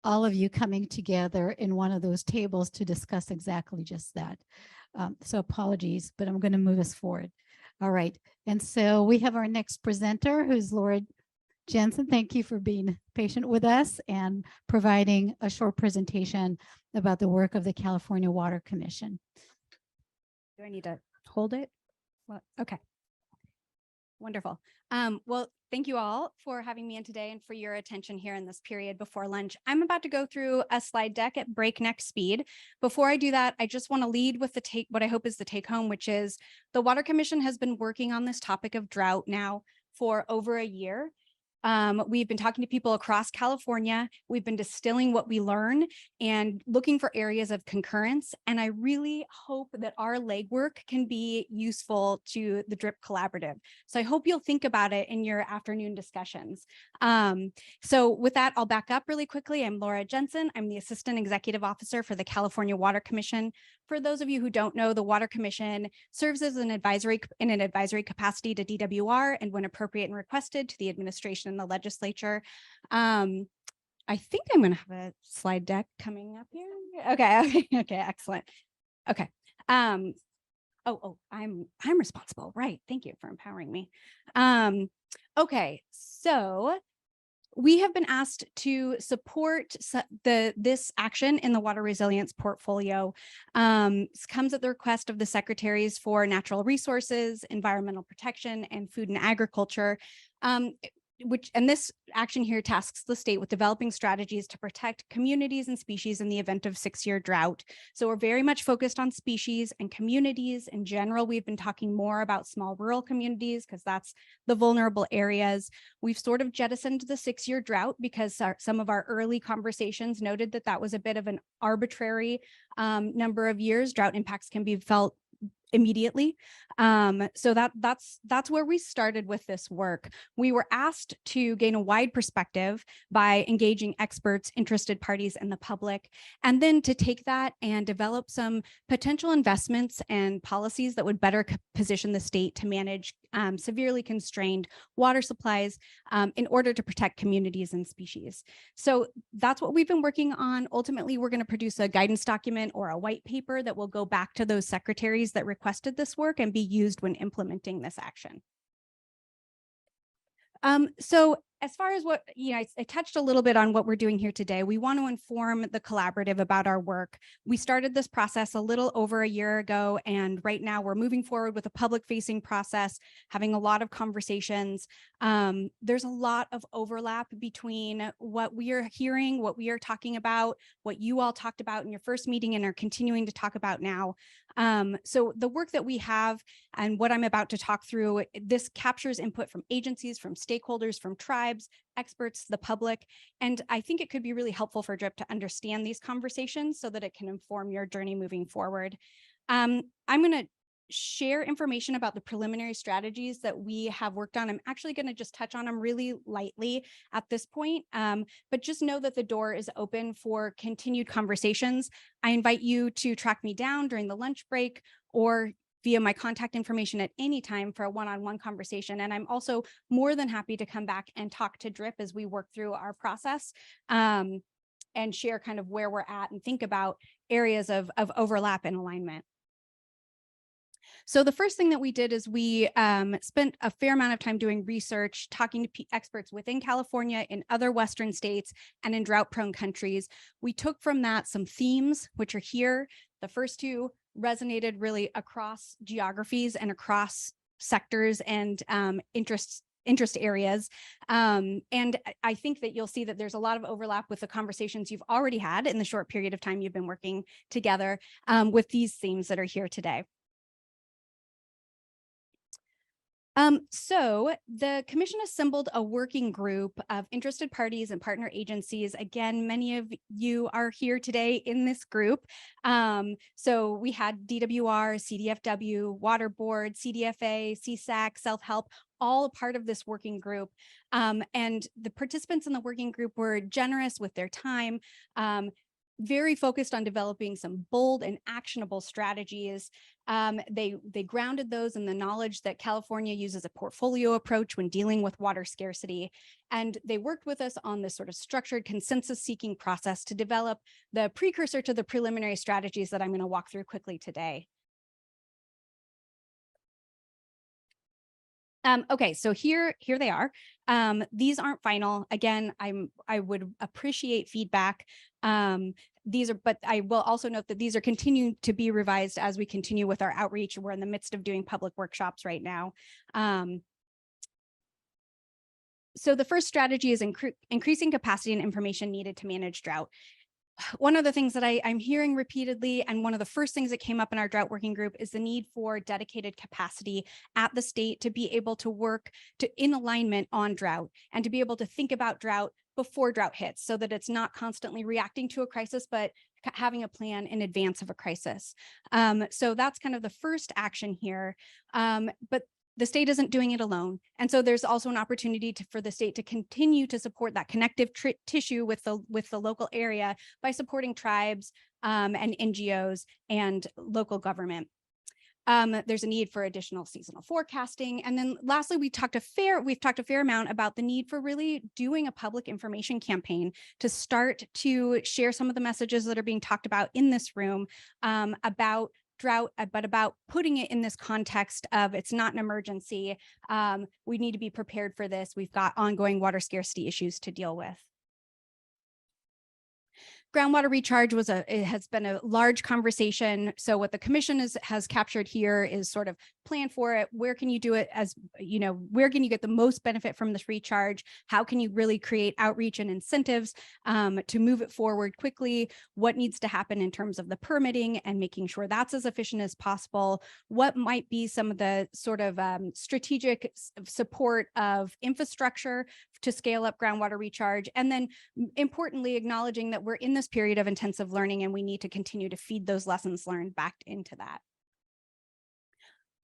all of you coming together in one of those tables to discuss exactly just that. So apologies, but I'm going to move us forward. All right. And so we have our next presenter, who's Laura Jensen. Thank you for being patient with us and providing a short presentation about the work of the California Water Commission. Do I need to hold it? Well, okay. Wonderful. Well, thank you all for having me in today and for your attention here in this period before lunch. I'm about to go through a slide deck at breakneck speed. Before I do that, I just want to lead with what I hope is the take home, which is the Water Commission has been working on this topic of drought now for over a year. We've been talking to people across California. We've been distilling what we learn and looking for areas of concurrence. And I really hope that our legwork can be useful to the DRIP Collaborative. So I hope you'll think about it in your afternoon discussions. So with that, I'll back up really quickly. I'm Laura Jensen. I'm the Assistant Executive Officer for the California Water Commission. For those of you who don't know, the Water Commission serves as an advisory capacity to DWR and when appropriate and requested to the administration and the legislature. I think I'm going to have a slide deck coming up here. Okay, excellent. Okay. I'm responsible, right? Thank you for empowering me. Okay, so we have been asked to support this action in the water resilience portfolio. This comes at the request of the Secretaries for Natural Resources, Environmental Protection, and Food and Agriculture. And this action here tasks the state with developing strategies to protect communities and species in the event of 6-year drought. So we're very much focused on species and communities. In general, we've been talking more about small rural communities because that's the vulnerable areas. We've sort of jettisoned the 6-year drought because some of our early conversations noted that that was a bit of an arbitrary number of years. Drought impacts can be felt immediately. So that's where we started with this work. We were asked to gain a wide perspective by engaging experts, interested parties, and the public, and then to take that and develop some potential investments and policies that would better position the state to manage severely constrained water supplies in order to protect communities and species. So that's what we've been working on. Ultimately, we're going to produce a guidance document or a white paper that will go back to those secretaries that requested this work and be used when implementing this action. So as far as what, I touched a little bit on what we're doing here today. We want to inform the collaborative about our work. We started this process a little over a year ago, and right now we're moving forward with a public-facing process, having a lot of conversations. There's a lot of overlap between what we are hearing, what we are talking about, what you all talked about in your first meeting and are continuing to talk about now. So the work that we have and what I'm about to talk through, this captures input from agencies, from stakeholders, from tribes, experts, the public. And I think it could be really helpful for DRIP to understand these conversations so that it can inform your journey moving forward. I'm going to share information about the preliminary strategies that we have worked on. I'm actually going to just touch on them really lightly at this point, but just know that the door is open for continued conversations. I invite you to track me down during the lunch break or via my contact information at any time for a one-on-one conversation. And I'm also more than happy to come back and talk to DRIP as we work through our process and share kind of where we're at and think about areas of overlap and alignment. So the first thing that we did is we spent a fair amount of time doing research, talking to experts within California, in other Western states, and in drought-prone countries. We took from that some themes, which are here. The first two resonated really across geographies and across sectors and interest areas. And I think that you'll see that there's a lot of overlap with the conversations you've already had in the short period of time you've been working together with these themes that are here today. So the commission assembled a working group of interested parties and partner agencies. Again, many of you are here today in this group. So we had DWR, CDFW, Water Board, CDFA, CSAC, Self-Help, all a part of this working group. And the participants in the working group were generous with their time, very focused on developing some bold and actionable strategies. They grounded those in the knowledge that California uses a portfolio approach when dealing with water scarcity. And they worked with us on this sort of structured consensus seeking process to develop the precursor to the preliminary strategies that I'm going to walk through quickly today. Okay, so here they are. These aren't final. Again, I would appreciate feedback. But I will also note that these are continuing to be revised as we continue with our outreach. We're in the midst of doing public workshops right now. So the first strategy is increasing capacity and information needed to manage drought. One of the things that I'm hearing repeatedly, and one of the first things that came up in our drought working group, is the need for dedicated capacity at the state to be able to work in alignment on drought and to be able to think about drought before drought hits, so that it's not constantly reacting to a crisis, but having a plan in advance of a crisis. So that's kind of the first action here. But the state isn't doing it alone. And so there's also an opportunity for the state to continue to support that connective tissue with the local area by supporting tribes and NGOs and local government. There's a need for additional seasonal forecasting. And then lastly, we've talked a fair amount about the need for really doing a public information campaign to start to share some of the messages that are being talked about in this room about drought, but about putting it in this context of it's not an emergency. We need to be prepared for this. We've got ongoing water scarcity issues to deal with. Groundwater recharge it has been a large conversation. So what the commission has captured here is sort of plan for it. Where can you do it where can you get the most benefit from this recharge? How can you really create outreach and incentives to move it forward quickly? What needs to happen in terms of the permitting and making sure that's as efficient as possible? What might be some of the sort of strategic support of infrastructure to scale up groundwater recharge? And then importantly, acknowledging that we're in this period of intensive learning and we need to continue to feed those lessons learned back into that.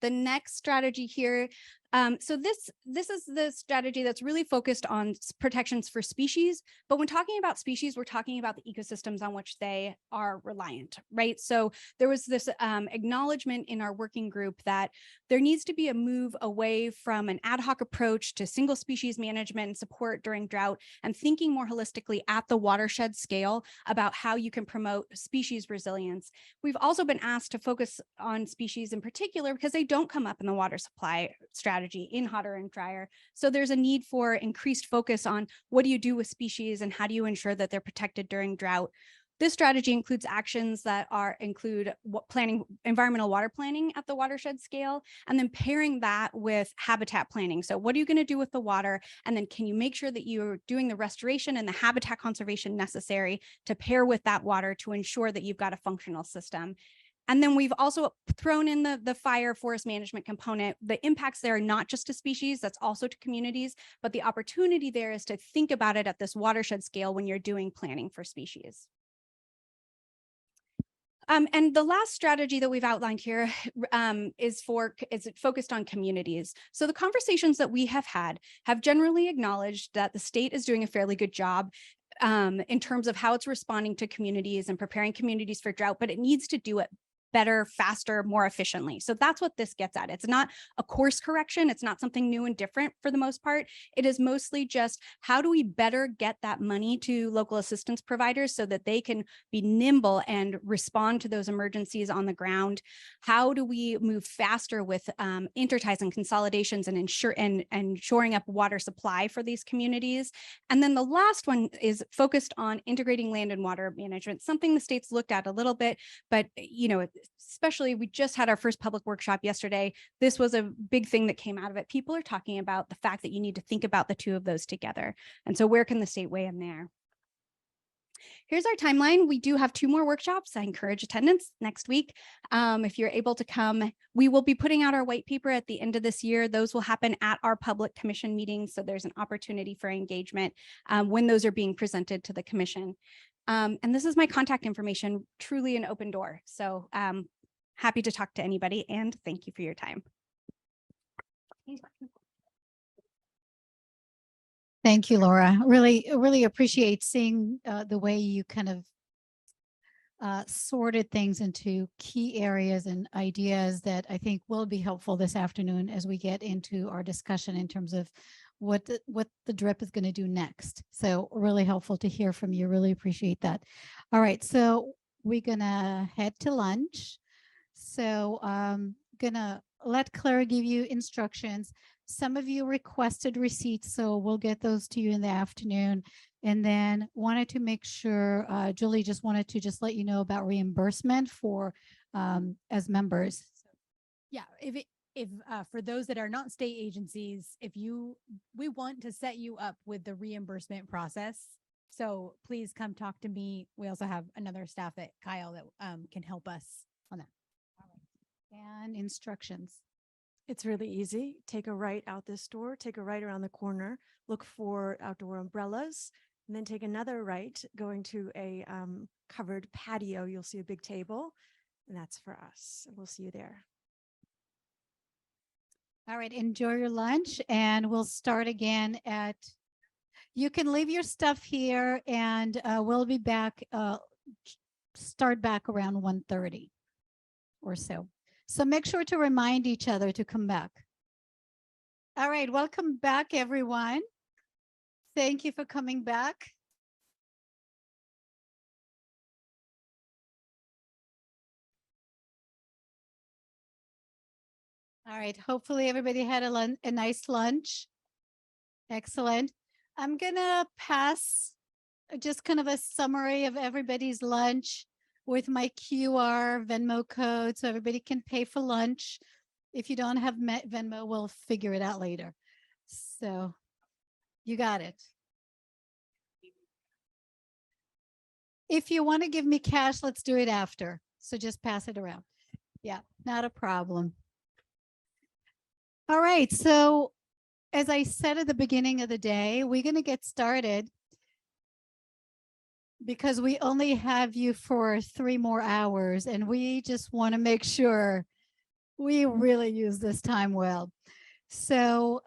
The next strategy here. So this is the strategy that's really focused on protections for species. But when talking about species, we're talking about the ecosystems on which they are reliant, right? So there was this acknowledgement in our working group that there needs to be a move away from an ad hoc approach to single species management and support during drought, and thinking more holistically at the watershed scale about how you can promote species resilience. We've also been asked to focus on species in particular because they don't come up in the water supply strategy in hotter and drier. So there's a need for increased focus on what do you do with species and how do you ensure that they're protected during drought. This strategy includes actions that include planning, environmental water planning at the watershed scale, and then pairing that with habitat planning. So what are you going to do with the water? And then can you make sure that you're doing the restoration and the habitat conservation necessary to pair with that water to ensure that you've got a functional system? And then we've also thrown in the fire forest management component. The impacts there are not just to species, that's also to communities, but the opportunity there is to think about it at this watershed scale when you're doing planning for species. And the last strategy that we've outlined here is focused on communities. So the conversations that we have had have generally acknowledged that the state is doing a fairly good job in terms of how it's responding to communities and preparing communities for drought, but it needs to do it better, faster, more efficiently. So that's what this gets at. It's not a course correction. It's not something new and different for the most part. It is mostly just how do we better get that money to local assistance providers so that they can be nimble and respond to those emergencies on the ground? How do we move faster with interties and consolidations and shoring up water supply for these communities? And then the last one is focused on integrating land and water management, something the state's looked at a little bit, but especially we just had our first public workshop yesterday. This was a big thing that came out of it. People are talking about the fact that you need to think about the two of those together. And so where can the state weigh in there? Here's our timeline. We do have 2 more workshops. I encourage attendance next week. If you're able to come, we will be putting out our white paper at the end of this year. Those will happen at our public commission meetings. So there's an opportunity for engagement when those are being presented to the commission. And this is my contact information, truly an open door. So happy to talk to anybody, and thank you for your time. Thank you, Laura. Really appreciate seeing the way you kind of sorted things into key areas and ideas that I think will be helpful this afternoon as we get into our discussion in terms of what the DRIP is going to do next. So really helpful to hear from you. Really appreciate that. All right, so we're gonna head to lunch. So gonna let Claire give you instructions. Some of you requested receipts, so we'll get those to you in the afternoon. And then wanted to make sure, Julie just wanted to just let you know about reimbursement for as members. Yeah, if for those that are not state agencies, we want to set you up with the reimbursement process. So please come talk to me. We also have another staff at Kyle that can help us on that. All right. And instructions. It's really easy. Take a right out this door, take a right around the corner, look for outdoor umbrellas, and then take another right going to a covered patio. You'll see a big table, and that's for us. We'll see you there. All right, enjoy your lunch, and we'll start again at, you can leave your stuff here, and we'll be back, start back around 1:30 or so. So make sure to remind each other to come back. All right, welcome back, everyone. Thank you for coming back. All right, hopefully everybody had a nice lunch. Excellent. I'm gonna pass just kind of a summary of everybody's lunch with my QR Venmo code so everybody can pay for lunch. If you don't have Venmo, we'll figure it out later. So you got it. If you want to give me cash, let's do it after. So just pass it around. Yeah, not a problem. All right, so as I said at the beginning of the day, we're going to get started because we only have you for 3 more hours, and we just want to make sure we really use this time well. So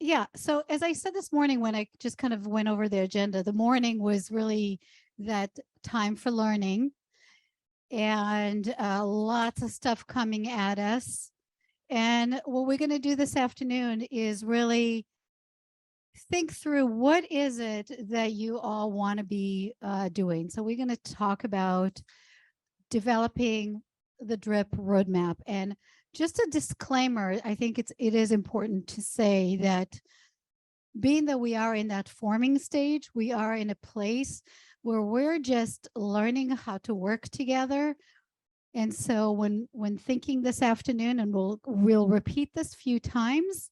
yeah, so as I said this morning when I just kind of went over the agenda, the morning was really that time for learning, and lots of stuff coming at us. And what we're going to do this afternoon is really think through what is it that you all want to be doing. So we're going to talk about developing the DRIP roadmap. And just a disclaimer, I think it is important to say that being that we are in that forming stage, we are in a place where we're just learning how to work together. And so when thinking this afternoon, and we'll repeat this a few times,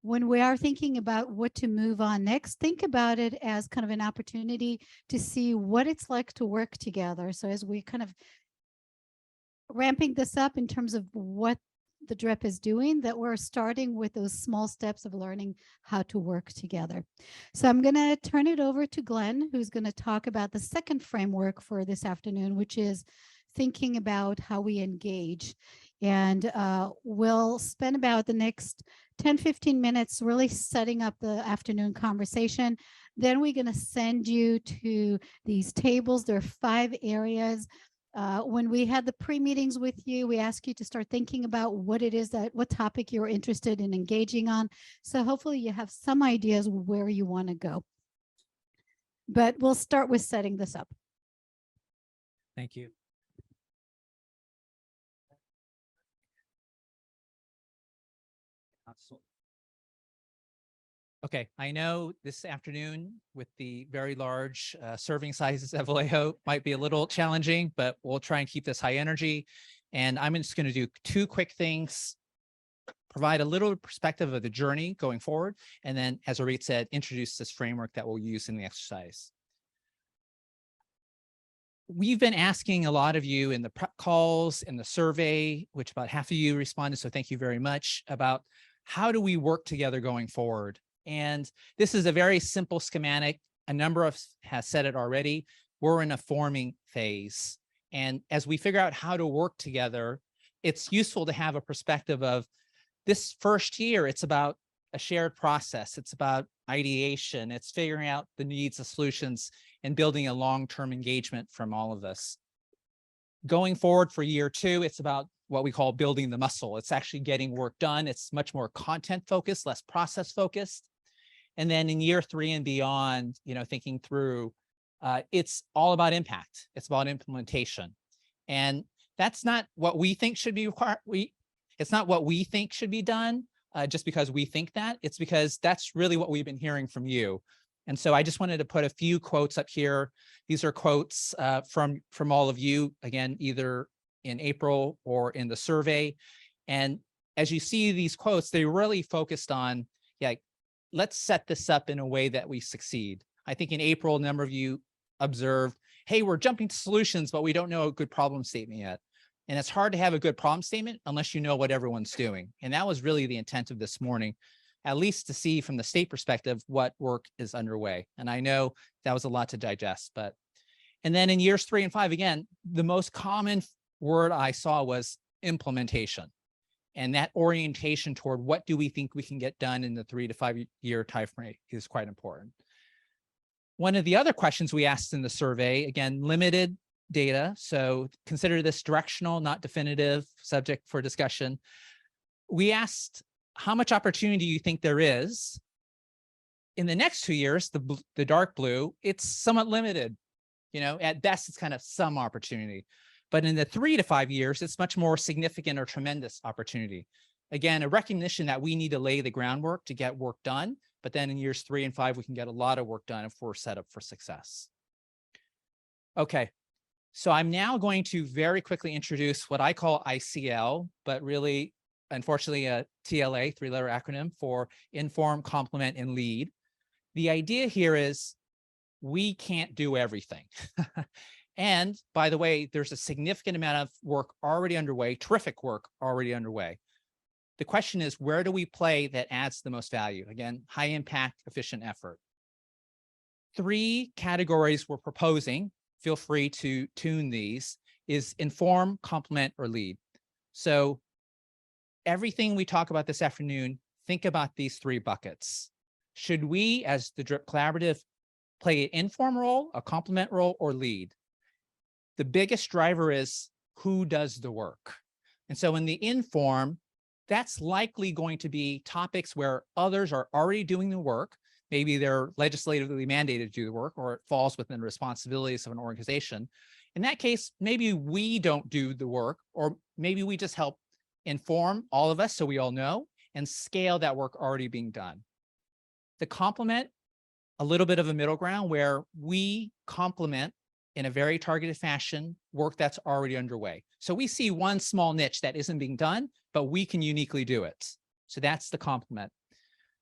when we are thinking about what to move on next, think about it as kind of an opportunity to see what it's like to work together. So as we kind of ramping this up in terms of what the DRIP is doing, that we're starting with those small steps of learning how to work together. So I'm going to turn it over to Glenn, who's going to talk about the second framework for this afternoon, which is thinking about how we engage. And we'll spend about the next 10-15 minutes really setting up the afternoon conversation. Then we're going to send you to these tables. There are 5 areas. When we had the pre-meetings with you, we asked you to start thinking about what it is what topic you're interested in engaging on. So hopefully you have some ideas where you want to go. But we'll start with setting this up. Thank you. Okay, I know this afternoon with the very large serving sizes of Vallejo might be a little challenging, but we'll try and keep this high energy. And I'm just going to do 2 quick things, provide a little perspective of the journey going forward, and then, as Orit said, introduce this framework that we'll use in the exercise. we've been asking a lot of you in the prep calls, in the survey, which about half of you responded, so thank you very much, about how do we work together going forward? And this is a very simple schematic. A number of has said it already. We're in a forming phase. And as we figure out how to work together, it's useful to have a perspective of this first year. It's about a shared process. It's about ideation. It's figuring out the needs, the solutions, and building a long-term engagement from all of us. Going forward for year 2, it's about what we call building the muscle. It's actually getting work done. It's much more content focused, less process focused. And then in year 3 and beyond, thinking through, it's all about impact. It's about implementation. And that's not what we think should be required. It's not what we think should be done just because we think that. It's because that's really what we've been hearing from you. And so I just wanted to put a few quotes up here. These are quotes from all of you, again, either in April or in the survey. And as you see these quotes, they really focused on, let's set this up in a way that we succeed. I think in April, a number of you observed, hey, we're jumping to solutions, but we don't know a good problem statement yet. And it's hard to have a good problem statement unless you know what everyone's doing. And that was really the intent of this morning, at least to see from the state perspective what work is underway. And I know that was a lot to digest, and then in years 3 and 5, again, the most common word I saw was implementation. And that orientation toward what do we think we can get done in the 3 to 5 year timeframe is quite important. One of the other questions we asked in the survey, again, limited data, so consider this directional, not definitive, subject for discussion. We asked how much opportunity you think there is in the next 2 years, the dark blue, it's somewhat limited. At best, it's kind of some opportunity. But in the 3 to 5 years, it's much more significant or tremendous opportunity. Again, a recognition that we need to lay the groundwork to get work done, but then in years 3 and 5, we can get a lot of work done if we're set up for success. Okay, so I'm now going to very quickly introduce what I call ICL, but really, unfortunately, a TLA, 3-letter acronym for Inform, Complement, and Lead. The idea here is we can't do everything. And by the way, there's a significant amount of work already underway, terrific work already underway. The question is, where do we play that adds the most value? Again, high impact, efficient effort. 3 categories we're proposing, feel free to tune these, is inform, complement, or lead. So everything we talk about this afternoon, think about these 3 buckets. Should we, as the DRIP Collaborative, play an inform role, a complement role, or lead? The biggest driver is who does the work. And so in the inform, that's likely going to be topics where others are already doing the work. Maybe they're legislatively mandated to do the work, or it falls within the responsibilities of an organization. In that case, maybe we don't do the work, or maybe we just help inform all of us so we all know and scale that work already being done. The complement, a little bit of a middle ground where we complement in a very targeted fashion work that's already underway. So we see one small niche that isn't being done, but we can uniquely do it. So that's the complement.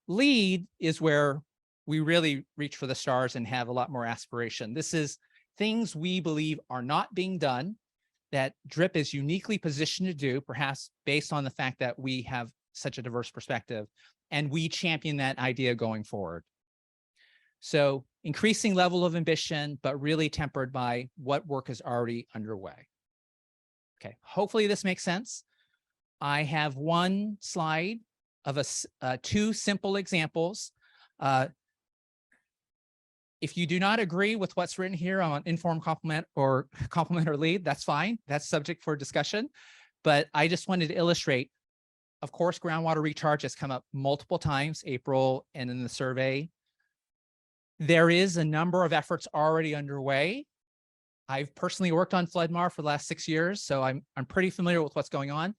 Lead is where we really reach for the stars and have a lot more aspiration. This is things we believe are not being done that DRIP is uniquely positioned to do, perhaps based on the fact that we have such a diverse perspective, and we champion that idea going forward. So increasing level of ambition, but really tempered by what work is already underway. Okay, hopefully this makes sense. I have one slide of 2 simple examples. If you do not agree with what's written here on inform, complement, or lead, that's fine. That's subject for discussion. But I just wanted to illustrate, of course, groundwater recharge has come up multiple times, April and in the survey. There is a number of efforts already underway. I've personally worked on FloodMar for the last 6 years, so I'm pretty familiar with what's going on.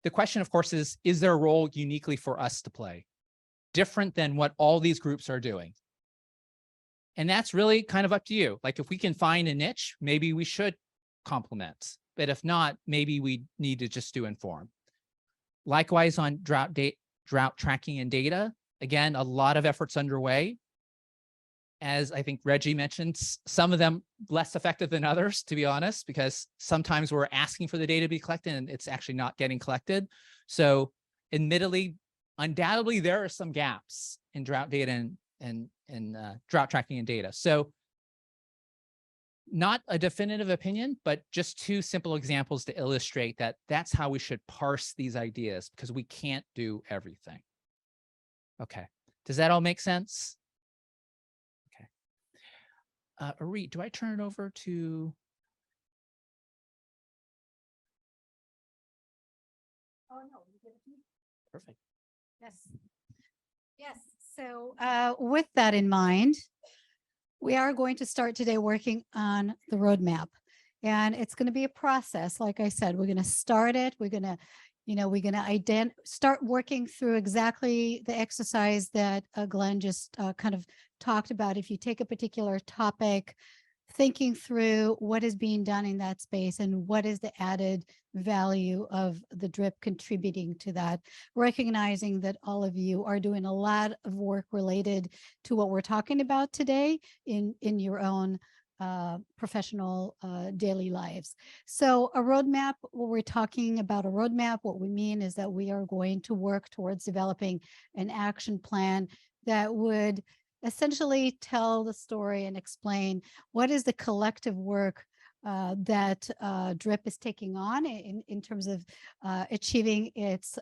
The question, of course, is there a role uniquely for us to play, different than what all these groups are doing? And that's really kind of up to you. Like if we can find a niche, maybe we should complement. But if not, maybe we need to just do inform. Likewise on drought tracking and data, again, a lot of efforts underway. as I think Reggie mentioned, some of them less effective than others, to be honest, because sometimes we're asking for the data to be collected and it's actually not getting collected. So admittedly, undoubtedly, there are some gaps in drought data and drought tracking and data. So not a definitive opinion, but just two simple examples to illustrate that that's how we should parse these ideas, because we can't do everything. Okay. Does that all make sense? Okay. Arit, do I turn it over to? Oh, no. You give it to me? Perfect. Yes. Yes. So with that in mind, we are going to start today working on the roadmap. And it's going to be a process. Like I said, we're going to start it. We're going to, start working through exactly the exercise that Glenn just kind of talked about. If you take a particular topic, thinking through what is being done in that space and what is the added value of the DRIP contributing to that, recognizing that all of you are doing a lot of work related to what we're talking about today in your own professional daily lives. So a roadmap, when we're talking about a roadmap, what we mean is that we are going to work towards developing an action plan that would essentially tell the story and explain what is the collective work that DRIP is taking on in terms of achieving its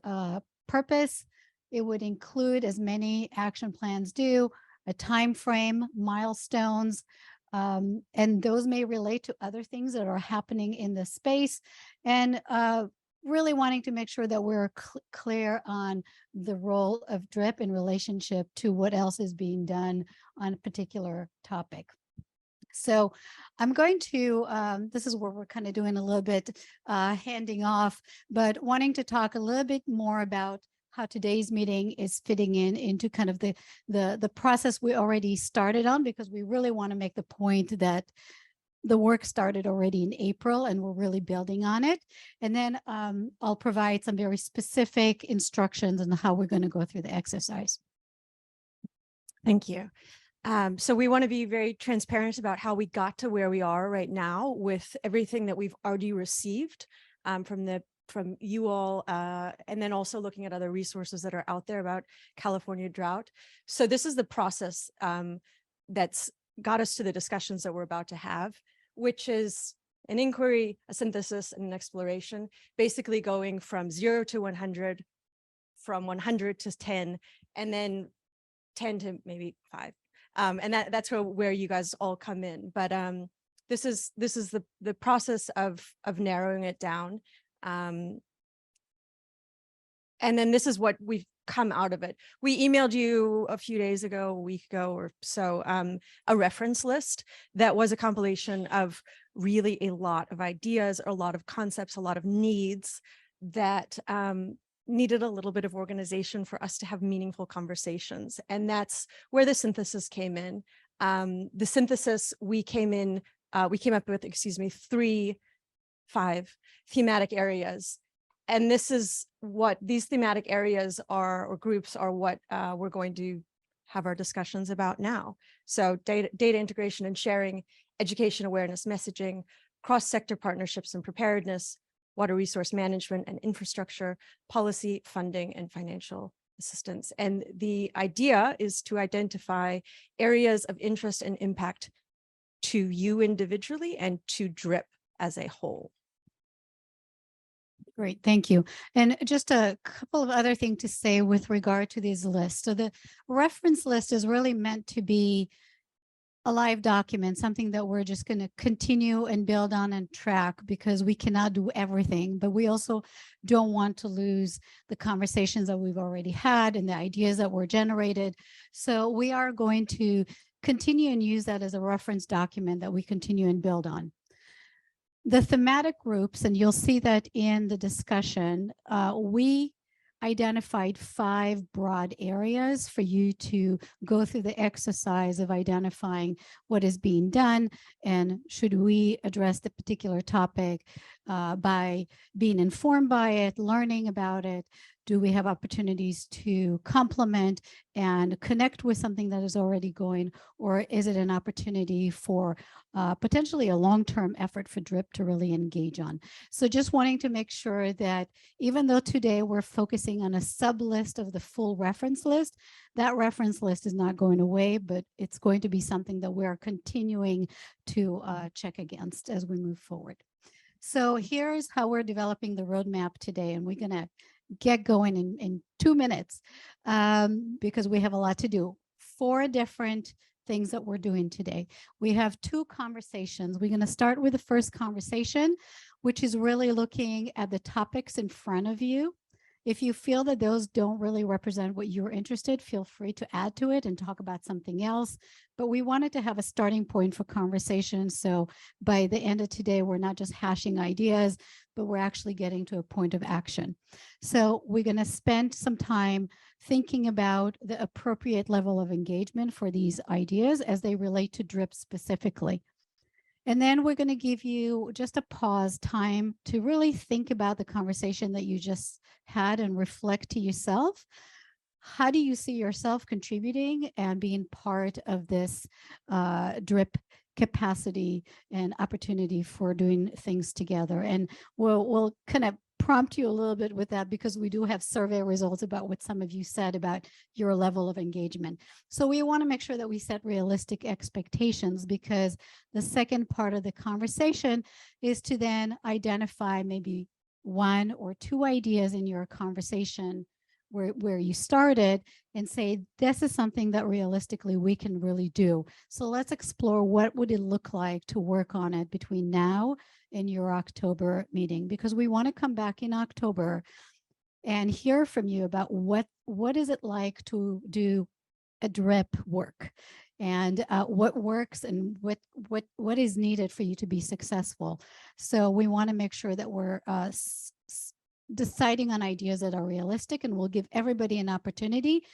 purpose. It would include, as many action plans do, a time frame, milestones, and those may relate to other things that are happening in the space, and really wanting to make sure that we're clear on the role of DRIP in relationship to what else is being done on a particular topic. So I'm going to, this is where we're kind of doing a little bit handing off, but wanting to talk a little bit more about how today's meeting is fitting into kind of the process we already started on, because we really want to make the point that the work started already in April and we're really building on it. And then I'll provide some very specific instructions on how we're going to go through the exercise. Thank you. So we want to be very transparent about how we got to where we are right now with everything that we've already received from you all, and then also looking at other resources that are out there about California drought. So this is the process that's got us to the discussions that we're about to have, which is an inquiry, a synthesis, and an exploration, basically going from 0 to 100, from 100 to 10, and then 10 to maybe 5. And that's where you guys all come in. But this is the process of narrowing it down. And then this is what we've come out of it. We emailed you a few days ago, a week ago or so, a reference list that was a compilation of really a lot of ideas, a lot of concepts, a lot of needs that needed a little bit of organization for us to have meaningful conversations. And that's where the synthesis came in. The synthesis, we came up with, 5 thematic areas. And this is what these thematic areas are, or groups are, what we're going to have our discussions about now. So data integration and sharing, education awareness, messaging, cross-sector partnerships and preparedness, water resource management and infrastructure, policy, funding, and financial assistance. And the idea is to identify areas of interest and impact to you individually and to DRIP as a whole. Great, thank you. And just a couple of other things to say with regard to these lists. So the reference list is really meant to be a live document, something that we're just going to continue and build on and track, because we cannot do everything, but we also don't want to lose the conversations that we've already had and the ideas that were generated. So we are going to continue and use that as a reference document that we continue and build on. The thematic groups, and you'll see that in the discussion, we identified 5 broad areas for you to go through the exercise of identifying what is being done and should we address the particular topic, by being informed by it, learning about it? Do we have opportunities to complement and connect with something that is already going, or is it an opportunity for potentially a long-term effort for DRIP to really engage on? So just wanting to make sure that even though today we're focusing on a sub list of the full reference list, that reference list is not going away, but it's going to be something that we're continuing to check against as we move forward. So here's how we're developing the roadmap today, and we're going to get going in 2 minutes because we have a lot to do. 4 different things that we're doing today. We have 2 conversations. We're going to start with the first conversation, which is really looking at the topics in front of you. If you feel that those don't really represent what you're interested, feel free to add to it and talk about something else. But we wanted to have a starting point for conversation. So by the end of today, we're not just hashing ideas, but we're actually getting to a point of action. So we're going to spend some time thinking about the appropriate level of engagement for these ideas as they relate to DRIP specifically. And then we're going to give you just a pause time to really think about the conversation that you just had and reflect to yourself. How do you see yourself contributing and being part of this DRIP capacity and opportunity for doing things together? And we'll kind of prompt you a little bit with that because we do have survey results about what some of you said about your level of engagement. So we want to make sure that we set realistic expectations, because the second part of the conversation is to then identify maybe 1 or 2 ideas in your conversation where you started and say, this is something that realistically we can really do. So let's explore what would it look like to work on it between now and your October meeting, because we want to come back in October and hear from you about what is it like to do a DRIP work, and what works and what is needed for you to be successful. So we want to make sure that we're deciding on ideas that are realistic, and we'll give everybody an opportunity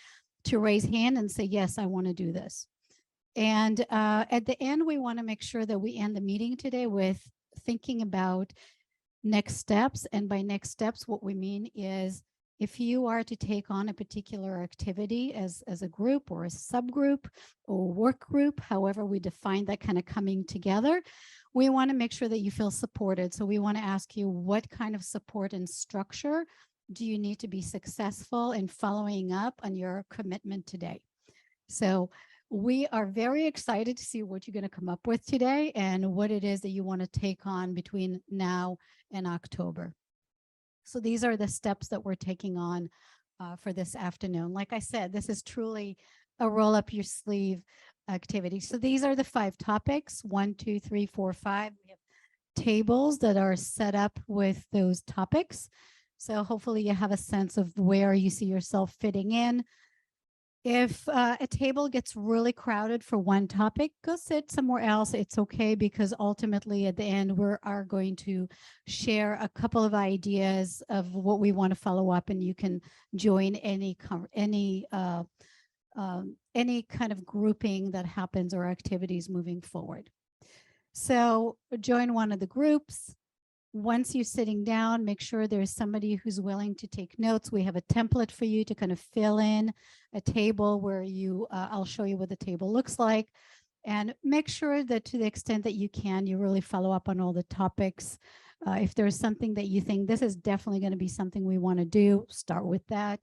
to raise hand and say, yes, I want to do this. And at the end, we want to make sure that we end the meeting today with thinking about next steps. And by next steps, what we mean is, if you are to take on a particular activity as a group or a subgroup or work group, however we define that kind of coming together, we want to make sure that you feel supported. So we want to ask you, what kind of support and structure do you need to be successful in following up on your commitment today? So we are very excited to see what you're going to come up with today and what it is that you want to take on between now and October. So these are the steps that we're taking on for this afternoon. Like I said, this is truly a roll up your sleeve activity. So these are the 5 topics, 1, 2, 3, 4, 5. We have tables that are set up with those topics. So hopefully you have a sense of where you see yourself fitting in. If a table gets really crowded for one topic, go sit somewhere else. It's okay, because ultimately at the end, we are going to share a couple of ideas of what we want to follow up, and you can join any kind of grouping that happens or activities moving forward. So join one of the groups. Once you're sitting down, make sure there's somebody who's willing to take notes. We have a template for you to kind of fill in a table where you, I'll show you what the table looks like, and make sure that to the extent that you can, you really follow up on all the topics. If there's something that you think this is definitely going to be something we want to do, start with that.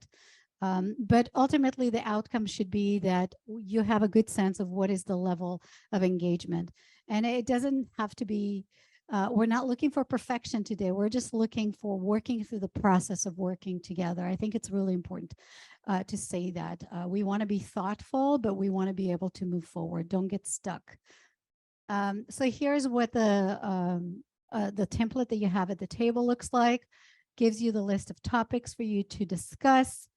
But ultimately, the outcome should be that you have a good sense of what is the level of engagement. And it doesn't have to be, we're not looking for perfection today. We're just looking for working through the process of working together. I think it's really important to say that. We want to be thoughtful, but we want to be able to move forward. Don't get stuck. So here's what the template that you have at the table looks like. Gives you the list of topics for you to discuss.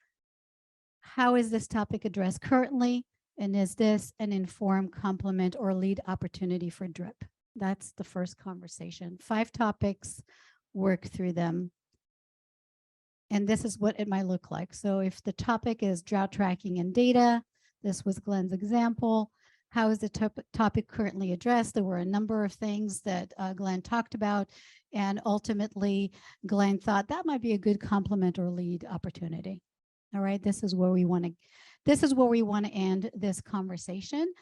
How is this topic addressed currently? And is this an informed complement or lead opportunity for DRIP? That's the first conversation. 5 topics, work through them. And this is what it might look like. So if the topic is drought tracking and data, this was Glenn's example. How is the topic currently addressed? There were a number of things that Glenn talked about, and ultimately Glenn thought that might be a good complement or lead opportunity. All right, this is where we want to end this conversation.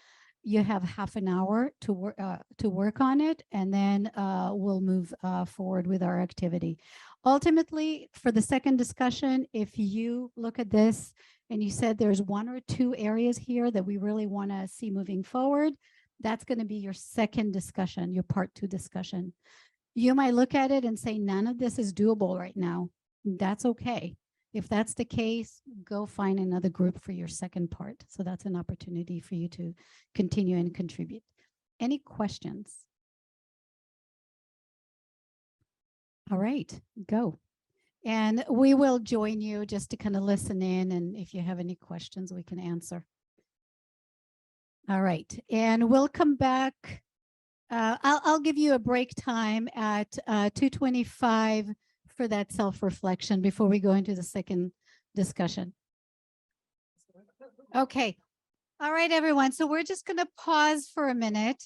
You have half an hour to work on it, and then we'll move forward with our activity. Ultimately, for the second discussion, if you look at this and you said there's 1 or 2 areas here that we really want to see moving forward, that's going to be your second discussion, your part 2 discussion. You might look at it and say, none of this is doable right now. That's okay. If that's the case, go find another group for your second part. So that's an opportunity for you to continue and contribute. Any questions? All right, go. And we will join you just to kind of listen in. And if you have any questions, we can answer. All right, and we'll come back. I'll give you a break time at 2:25 for that self-reflection before we go into the second discussion. Okay. All right, everyone. So we're just going to pause for a minute.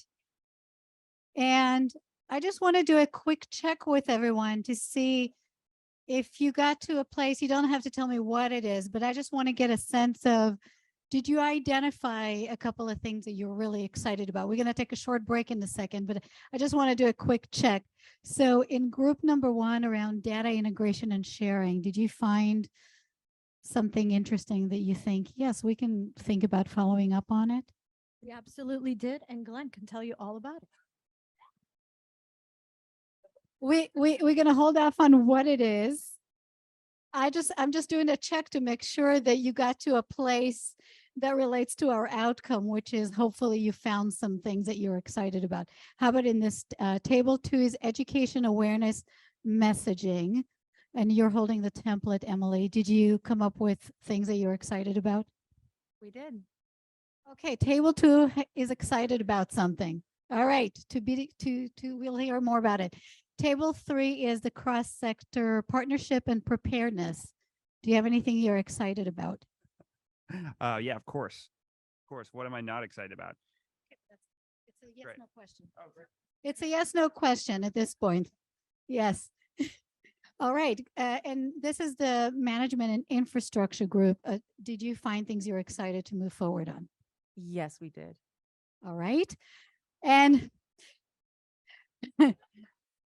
And I just want to do a quick check with everyone to see if you got to a place. You don't have to tell me what it is, but I just want to get a sense of, did you identify a couple of things that you're really excited about? We're going to take a short break in a second, but I just want to do a quick check. So in group number 1 around data integration and sharing, did you find something interesting that you think, yes, we can think about following up on it? We absolutely did, and Glenn can tell you all about it. We're going to hold off on what it is. I'm just doing a check to make sure that you got to a place that relates to our outcome, which is hopefully you found some things that you're excited about. How about in this table 2 is education awareness messaging, and you're holding the template, Emily. Did you come up with things that you're excited about? We did. Okay, table 2 is excited about something. All right, we'll hear more about it. Table 3 is the cross-sector partnership and preparedness. Do you have anything you're excited about? Yeah, of course. Of course. What am I not excited about? It's a yes, Great. no question. It's a yes, no question at this point. Yes. All right. And this is the management and infrastructure group. Did you find things you're excited to move forward on? Yes, we did. All right. And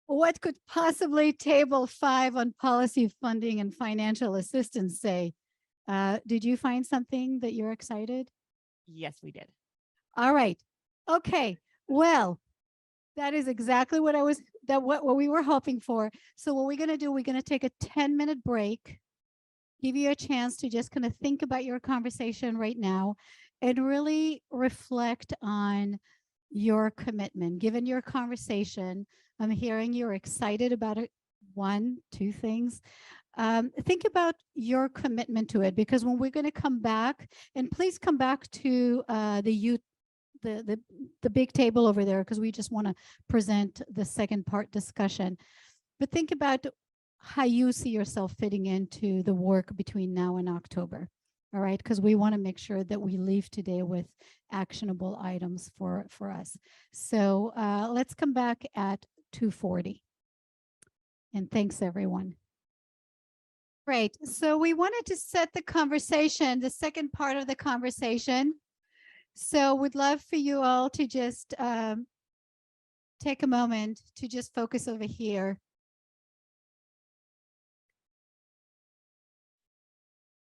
what could possibly table 5 on policy funding and financial assistance say? Did you find something that you're excited? Yes, we did. All right. Okay. Well, that is exactly what what we were hoping for. So what we're going to do, we're going to take a 10-minute break, give you a chance to just kind of think about your conversation right now and really reflect on your commitment. Given your conversation, I'm hearing you're excited about it. 1, 2 things. Think about your commitment to it, because when we're going to come back, and please come back to the big table over there, because we just want to present the second part discussion. But think about how you see yourself fitting into the work between now and October. All right, because we want to make sure that we leave today with actionable items for us. So let's come back at 2:40. And thanks, everyone. Great. So we wanted to set the conversation, the second part of the conversation. So we'd love for you all to just take a moment to just focus over here.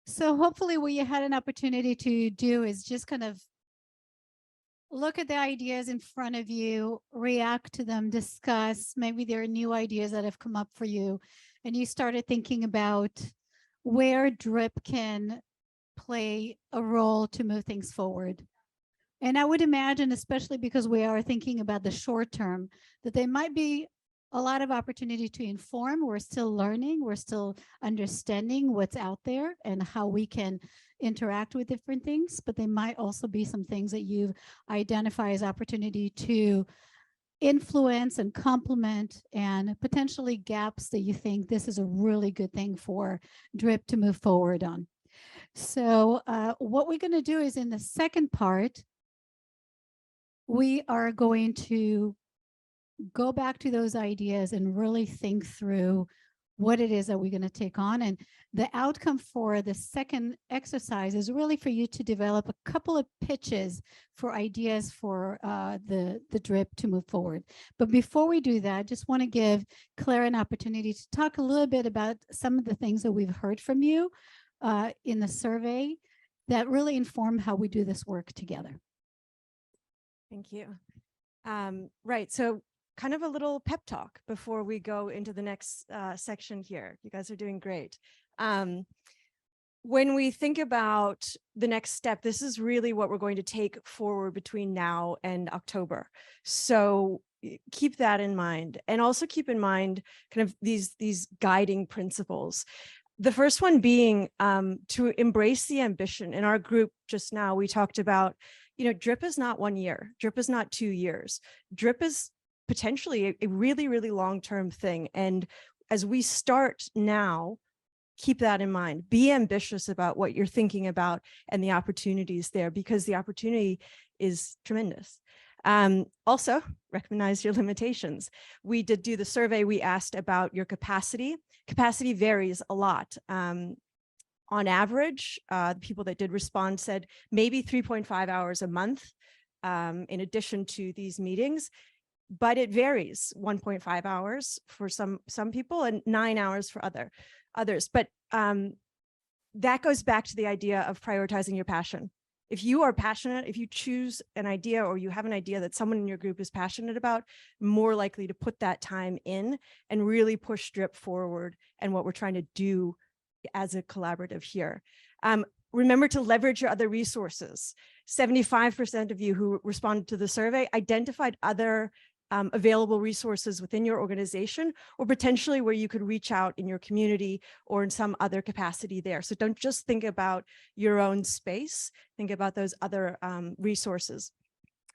So hopefully what you had an opportunity to do is just kind of look at the ideas in front of you, react to them, discuss. Maybe there are new ideas that have come up for you, and you started thinking about where DRIP can play a role to move things forward. And I would imagine, especially because we are thinking about the short term, that there might be a lot of opportunity to inform. We're still learning, we're still understanding what's out there and how we can interact with different things, but there might also be some things that you identify as opportunity to influence and complement, and potentially gaps that you think this is a really good thing for DRIP to move forward on. So what we're going to do is in the second part, we are going to go back to those ideas and really think through what it is that we're going to take on. And the outcome for the second exercise is really for you to develop a couple of pitches for ideas for the DRIP to move forward. But before we do that, I just want to give Claire an opportunity to talk a little bit about some of the things that we've heard from you in the survey that really inform how we do this work together. Thank you. Right. So kind of a little pep talk before we go into the next section here. You guys are doing great. When we think about the next step, this is really what we're going to take forward between now and October. So keep that in mind, and also keep in mind kind of these guiding principles. The first one being to embrace the ambition. In our group just now, we talked about, DRIP is not 1 year. DRIP is not 2 years. DRIP is potentially a really, really long-term thing. And as we start now, keep that in mind. Be ambitious about what you're thinking about and the opportunities there, because the opportunity is tremendous. Also, recognize your limitations. We did do the survey. We asked about your capacity. Capacity varies a lot. On average, the people that did respond said maybe 3.5 hours a month in addition to these meetings. But it varies, 1.5 hours for some people and 9 hours for others. But that goes back to the idea of prioritizing your passion. If you are passionate, if you choose an idea or you have an idea that someone in your group is passionate about, more likely to put that time in and really push DRIP forward and what we're trying to do as a collaborative here. Remember to leverage your other resources. 75% of you who responded to the survey identified other available resources within your organization, or potentially where you could reach out in your community or in some other capacity there. So don't just think about your own space, think about those other resources.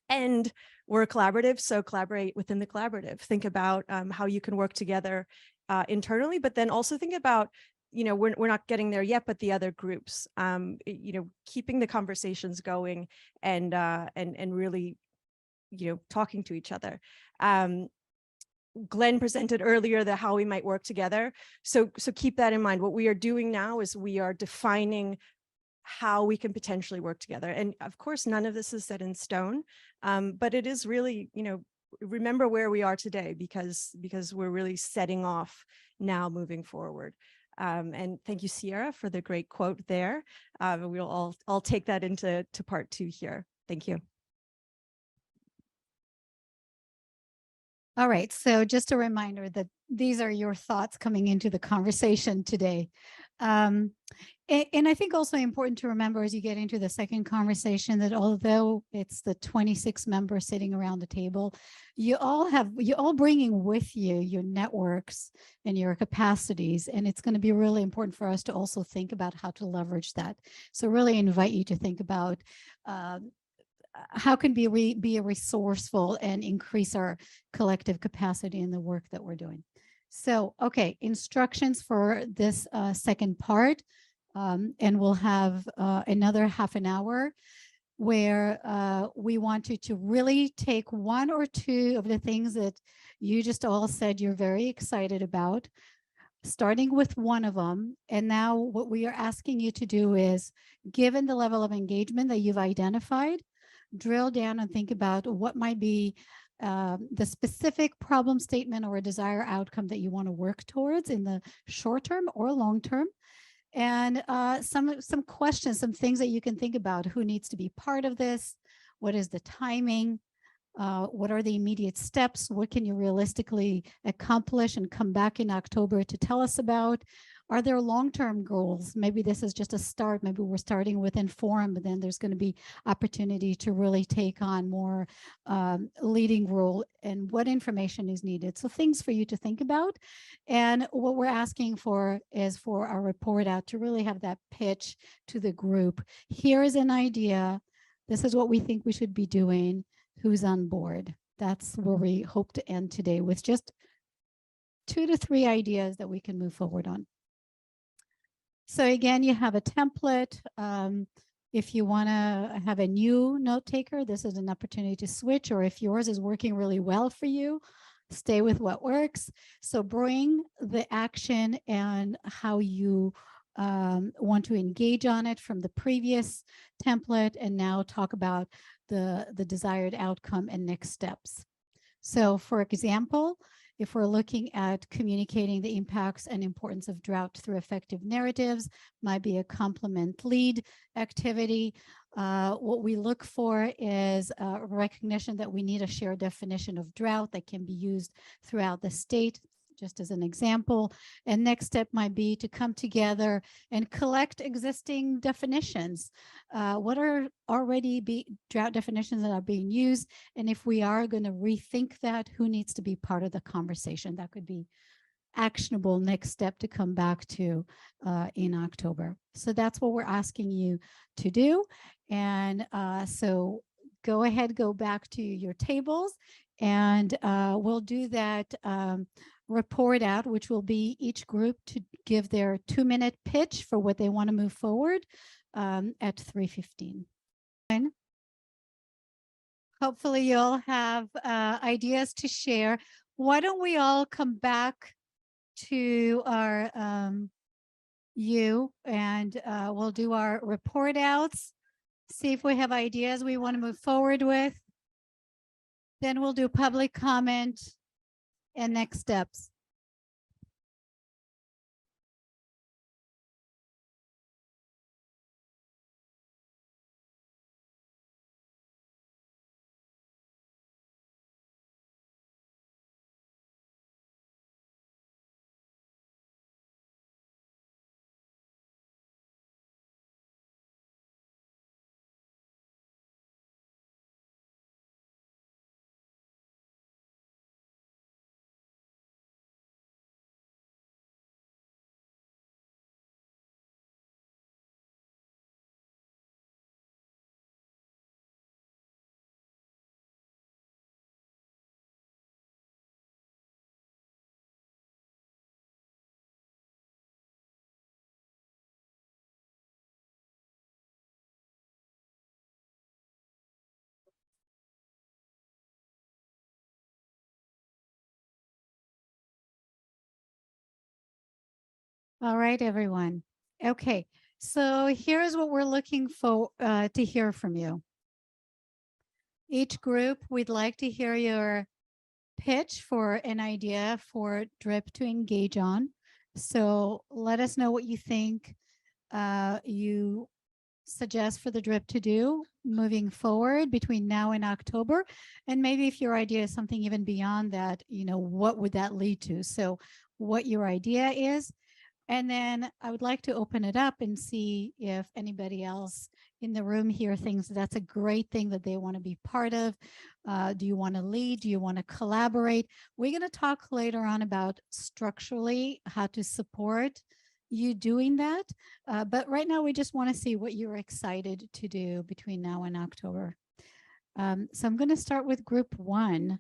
And we're a collaborative, so collaborate within the collaborative. Think about how you can work together internally, but then also think about, we're not getting there yet, but the other groups, keeping the conversations going and really, talking to each other. Glenn presented earlier how we might work together. So keep that in mind. What we are doing now is we are defining how we can potentially work together. And of course, none of this is set in stone, but it is really, remember where we are today, because we're really setting off now moving forward. And thank you, Sierra, for the great quote there. We'll all take that into part 2 here. Thank you. All right, so just a reminder that these are your thoughts coming into the conversation today. And I think also important to remember as you get into the second conversation that although it's the 26 members sitting around the table, you're all bringing with you your networks and your capacities, and it's going to be really important for us to also think about how to leverage that. So really invite you to think about how can we be resourceful and increase our collective capacity in the work that we're doing. So, okay, instructions for this second part, and we'll have another half an hour where we want you to really take 1 or 2 of the things that you just all said you're very excited about, starting with one of them. And now what we are asking you to do is, given the level of engagement that you've identified, drill down and think about what might be the specific problem statement or a desired outcome that you want to work towards in the short term or long term. And some questions, some things that you can think about. Who needs to be part of this? What is the timing? What are the immediate steps? What can you realistically accomplish and come back in October to tell us about? Are there long-term goals? Maybe this is just a start. Maybe we're starting with Inform, but then there's going to be opportunity to really take on more leading role, and what information is needed. So things for you to think about. And what we're asking for is for our report out to really have that pitch to the group. Here is an idea. This is what we think we should be doing. Who's on board? That's where we hope to end today, with just 2 to 3 ideas that we can move forward on. So again, you have a template. If you want to have a new note taker, this is an opportunity to switch, or if yours is working really well for you, stay with what works. So bring the action and how you want to engage on it from the previous template, and now talk about the desired outcome and next steps. So for example, if we're looking at communicating the impacts and importance of drought through effective narratives, might be a complement lead activity. What we look for is a recognition that we need a shared definition of drought that can be used throughout the state, just as an example. And next step might be to come together and collect existing definitions. What are already drought definitions that are being used? And if we are going to rethink that, who needs to be part of the conversation? That could be actionable next step to come back to in October. So that's what we're asking you to do. And so go ahead, go back to your tables, and we'll do that report out, which will be each group to give their 2-minute pitch for what they want to move forward at 3:15. Hopefully you'll have ideas to share. Why don't we all come back to our and we'll do our report outs, see if we have ideas we want to move forward with. Then we'll do public comment and next steps. All right, everyone. Okay, so here's what we're looking for to hear from you. Each group, we'd like to hear your pitch for an idea for DRIP to engage on. So let us know what you think you suggest for the DRIP to do moving forward between now and October. And maybe if your idea is something even beyond that, you know, what would that lead to? So what your idea is. And then I would like to open it up and see if anybody else in the room here thinks that's a great thing that they want to be part of. Do you want to lead? Do you want to collaborate? We're going to talk later on about structurally how to support you doing that. But right now we just want to see what you're excited to do between now and October. So I'm going to start with group 1.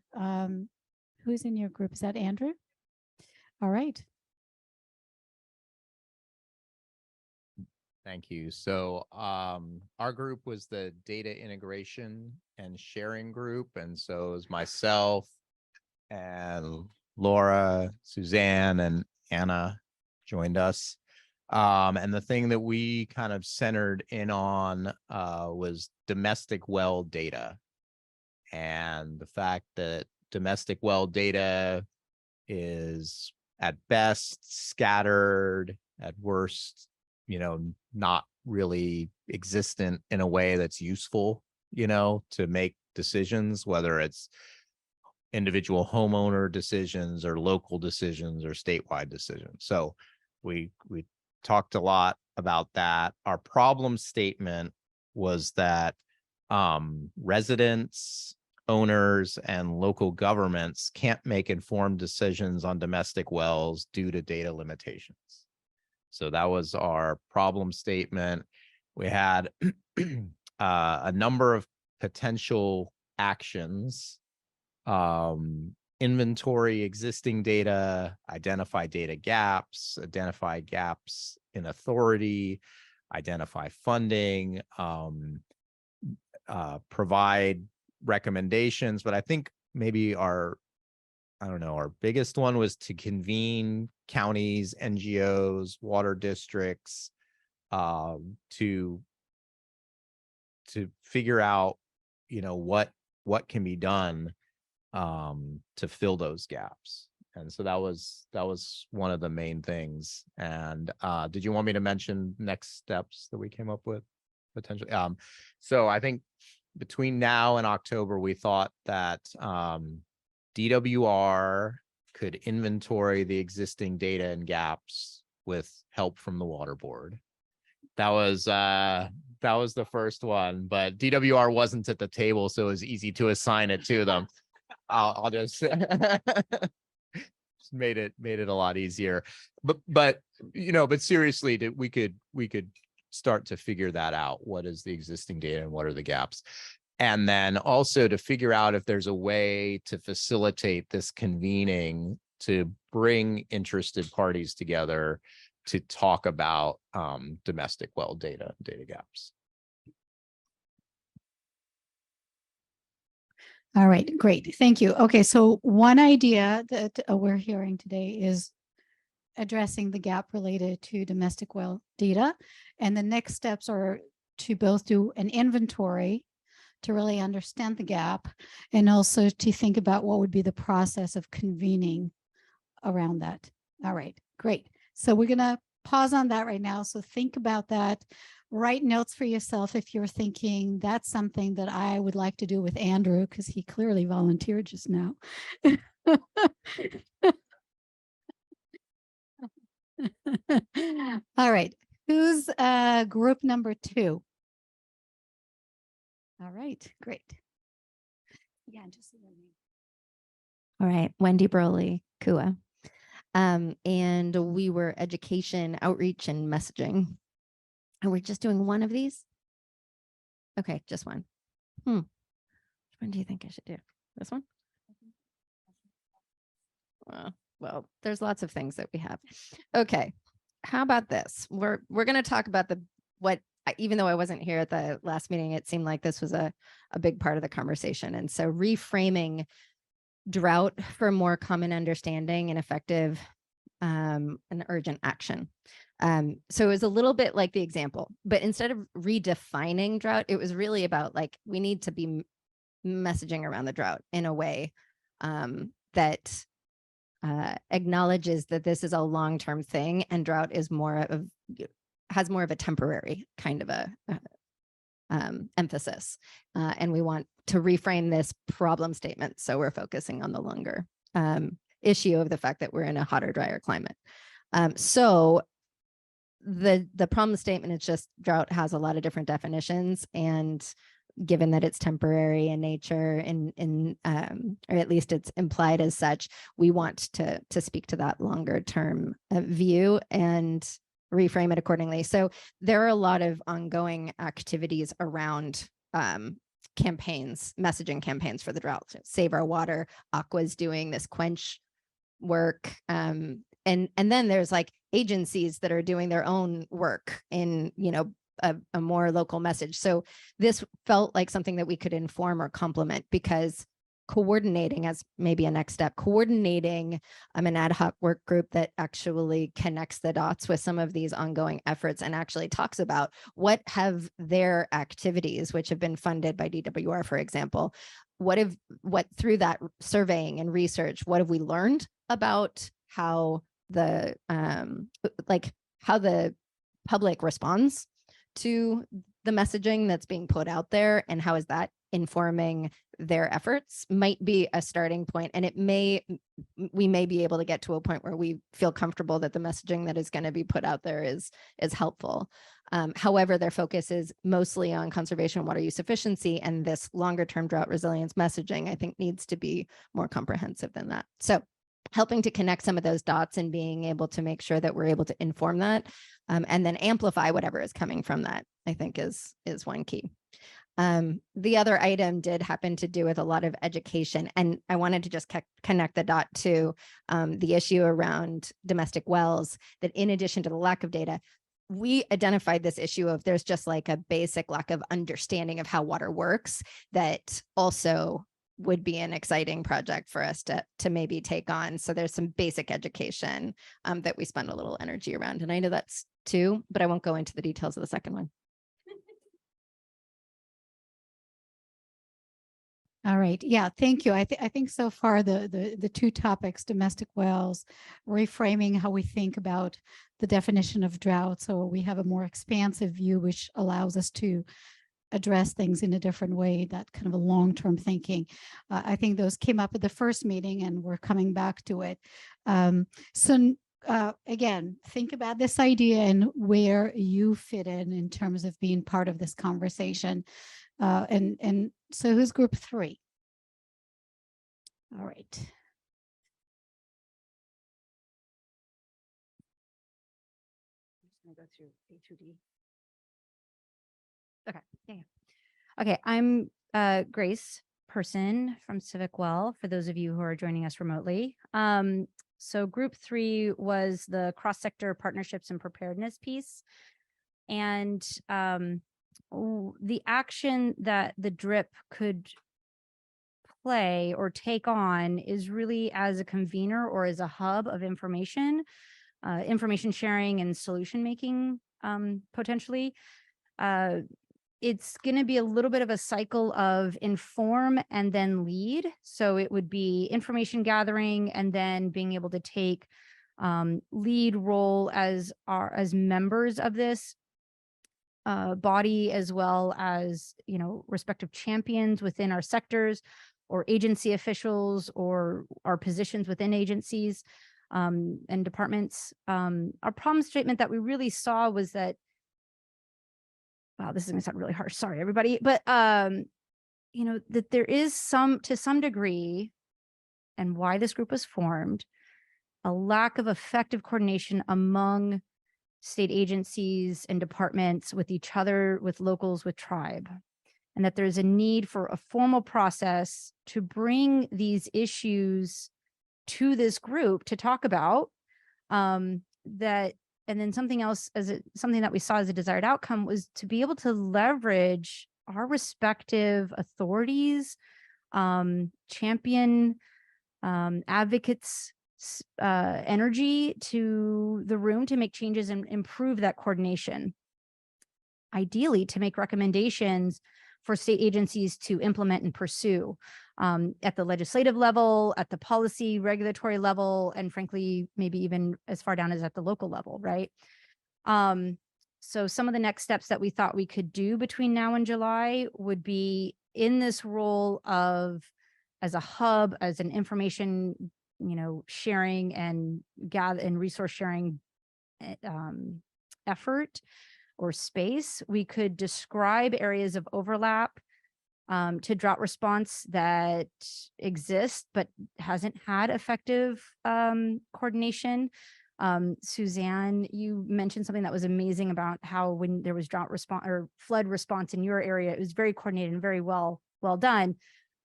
Who's in your group? Is that Andrew? All right. Thank you. So our group was the data integration and sharing group. And so it was myself and Laura, Suzanne, and Anna joined us. And the thing that we kind of centered in on was domestic well data, and the fact that domestic well data is at best scattered, at worst, you know, not really existent in a way that's useful, you know, to make decisions, whether it's individual homeowner decisions or local decisions or statewide decisions. So we talked a lot about that. Our problem statement was that residents, owners, and local governments can't make informed decisions on domestic wells due to data limitations. So that was our problem statement. We had a number of potential actions: inventory existing data, identify data gaps, identify gaps in authority, identify funding, provide recommendations. But I think maybe our biggest one was to convene counties, NGOs, water districts, to figure out, what can be done to fill those gaps. And so that was one of the main things. And did you want me to mention next steps that we came up with potentially? So I think between now and October, we thought that DWR could inventory the existing data and gaps with help from the Water Board. That was the first one, but DWR wasn't at the table, so it was easy to assign it to them. I'll just made it a lot easier. But seriously, we could start to figure that out. What is the existing data and what are the gaps? And then also to figure out if there's a way to facilitate this convening to bring interested parties together to talk about domestic well data gaps. All right, great. Thank you. Okay, so one idea that we're hearing today is addressing the gap related to domestic well data. And the next steps are to both do an inventory to really understand the gap and also to think about what would be the process of convening around that. All right, great. So we're going to pause on that right now. So think about that. Write notes for yourself if you're thinking that's something that I would like to do with Andrew, because he clearly volunteered just now. All right, who's group number 2? All right, great. Yeah, just All right, Wendy Broly, KUA. And we were education, outreach, and messaging. And we're just doing one of these? Okay, just one. Which one do you think I should do? This one? Well, there's lots of things that we have. Okay, how about this? We're going to talk about even though I wasn't here at the last meeting, it seemed like this was a big part of the conversation. And so reframing drought for more common understanding and effective and urgent action. So it was a little bit like the example, but instead of redefining drought, it was really about we need to be messaging around the drought in a way that acknowledges that this is a long-term thing and drought is has more of a temporary kind of a emphasis. And we want to reframe this problem statement. So we're focusing on the longer issue of the fact that we're in a hotter, drier climate. So the problem statement is just drought has a lot of different definitions, and given that it's temporary in nature and or at least it's implied as such, we want to speak to that longer term view and reframe it accordingly. So there are a lot of ongoing activities around campaigns, messaging campaigns for the drought. So Save Our Water, Aqua's doing this quench work. And then there's agencies that are doing their own work in, a more local message. So this felt like something that we could inform or complement, because coordinating as maybe a next step, coordinating an ad hoc work group that actually connects the dots with some of these ongoing efforts and actually talks about what have their activities, which have been funded by DWR, for example, what through that surveying and research, what have we learned about how the public responds to the messaging that's being put out there, and how is that informing their efforts, might be a starting point. And we may be able to get to a point where we feel comfortable that the messaging that is going to be put out there is helpful. However, their focus is mostly on conservation, water use efficiency, and this longer term drought resilience messaging, I think, needs to be more comprehensive than that. So helping to connect some of those dots and being able to make sure that we're able to inform that and then amplify whatever is coming from that, I think is one key. The other item did happen to do with a lot of education, and I wanted to just connect the dot to the issue around domestic wells, that in addition to the lack of data, we identified this issue of there's just like a basic lack of understanding of how water works that also would be an exciting project for us to maybe take on. So there's some basic education that we spend a little energy around. And I know that's two, but I won't go into the details of the second one. All right. Yeah, thank you. I think so far the two topics, domestic wells, reframing how we think about the definition of drought. So we have a more expansive view, which allows us to address things in a different way, that kind of a long-term thinking. I think those came up at the first meeting and we're coming back to it. Again, think about this idea and where you fit in terms of being part of this conversation. And so who's group 3? All right. I'm going to go through A through D. Okay. Yeah. Okay. I'm Grace Person from Civic Well, for those of you who are joining us remotely. So group 3 was the cross-sector partnerships and preparedness piece. And the action that the DRIP could play or take on is really as a convener or as a hub of information sharing and solution making, potentially. It's going to be a little bit of a cycle of inform and then lead. So it would be information gathering and then being able to take lead role as members of this body, as well as, respective champions within our sectors or agency officials or our positions within agencies and departments. Our problem statement that we really saw was that, wow, this is going to sound really harsh. Sorry, everybody. But, that there is to some degree, and why this group was formed, a lack of effective coordination among state agencies and departments with each other, with locals, with tribe, and that there's a need for a formal process to bring these issues to this group to talk about. And then something else, something that we saw as a desired outcome, was to be able to leverage our respective authorities, champion advocates, energy to the room to make changes and improve that coordination. Ideally, to make recommendations for state agencies to implement and pursue at the legislative level, at the policy regulatory level, and frankly, maybe even as far down as at the local level, right? So some of the next steps that we thought we could do between now and July would be in this role of, as a hub, as an information, sharing and gather and resource sharing effort or space. We could describe areas of overlap to drought response that exist but hasn't had effective coordination. Suzanne, you mentioned something that was amazing about how when there was drought response or flood response in your area, it was very coordinated and very well done.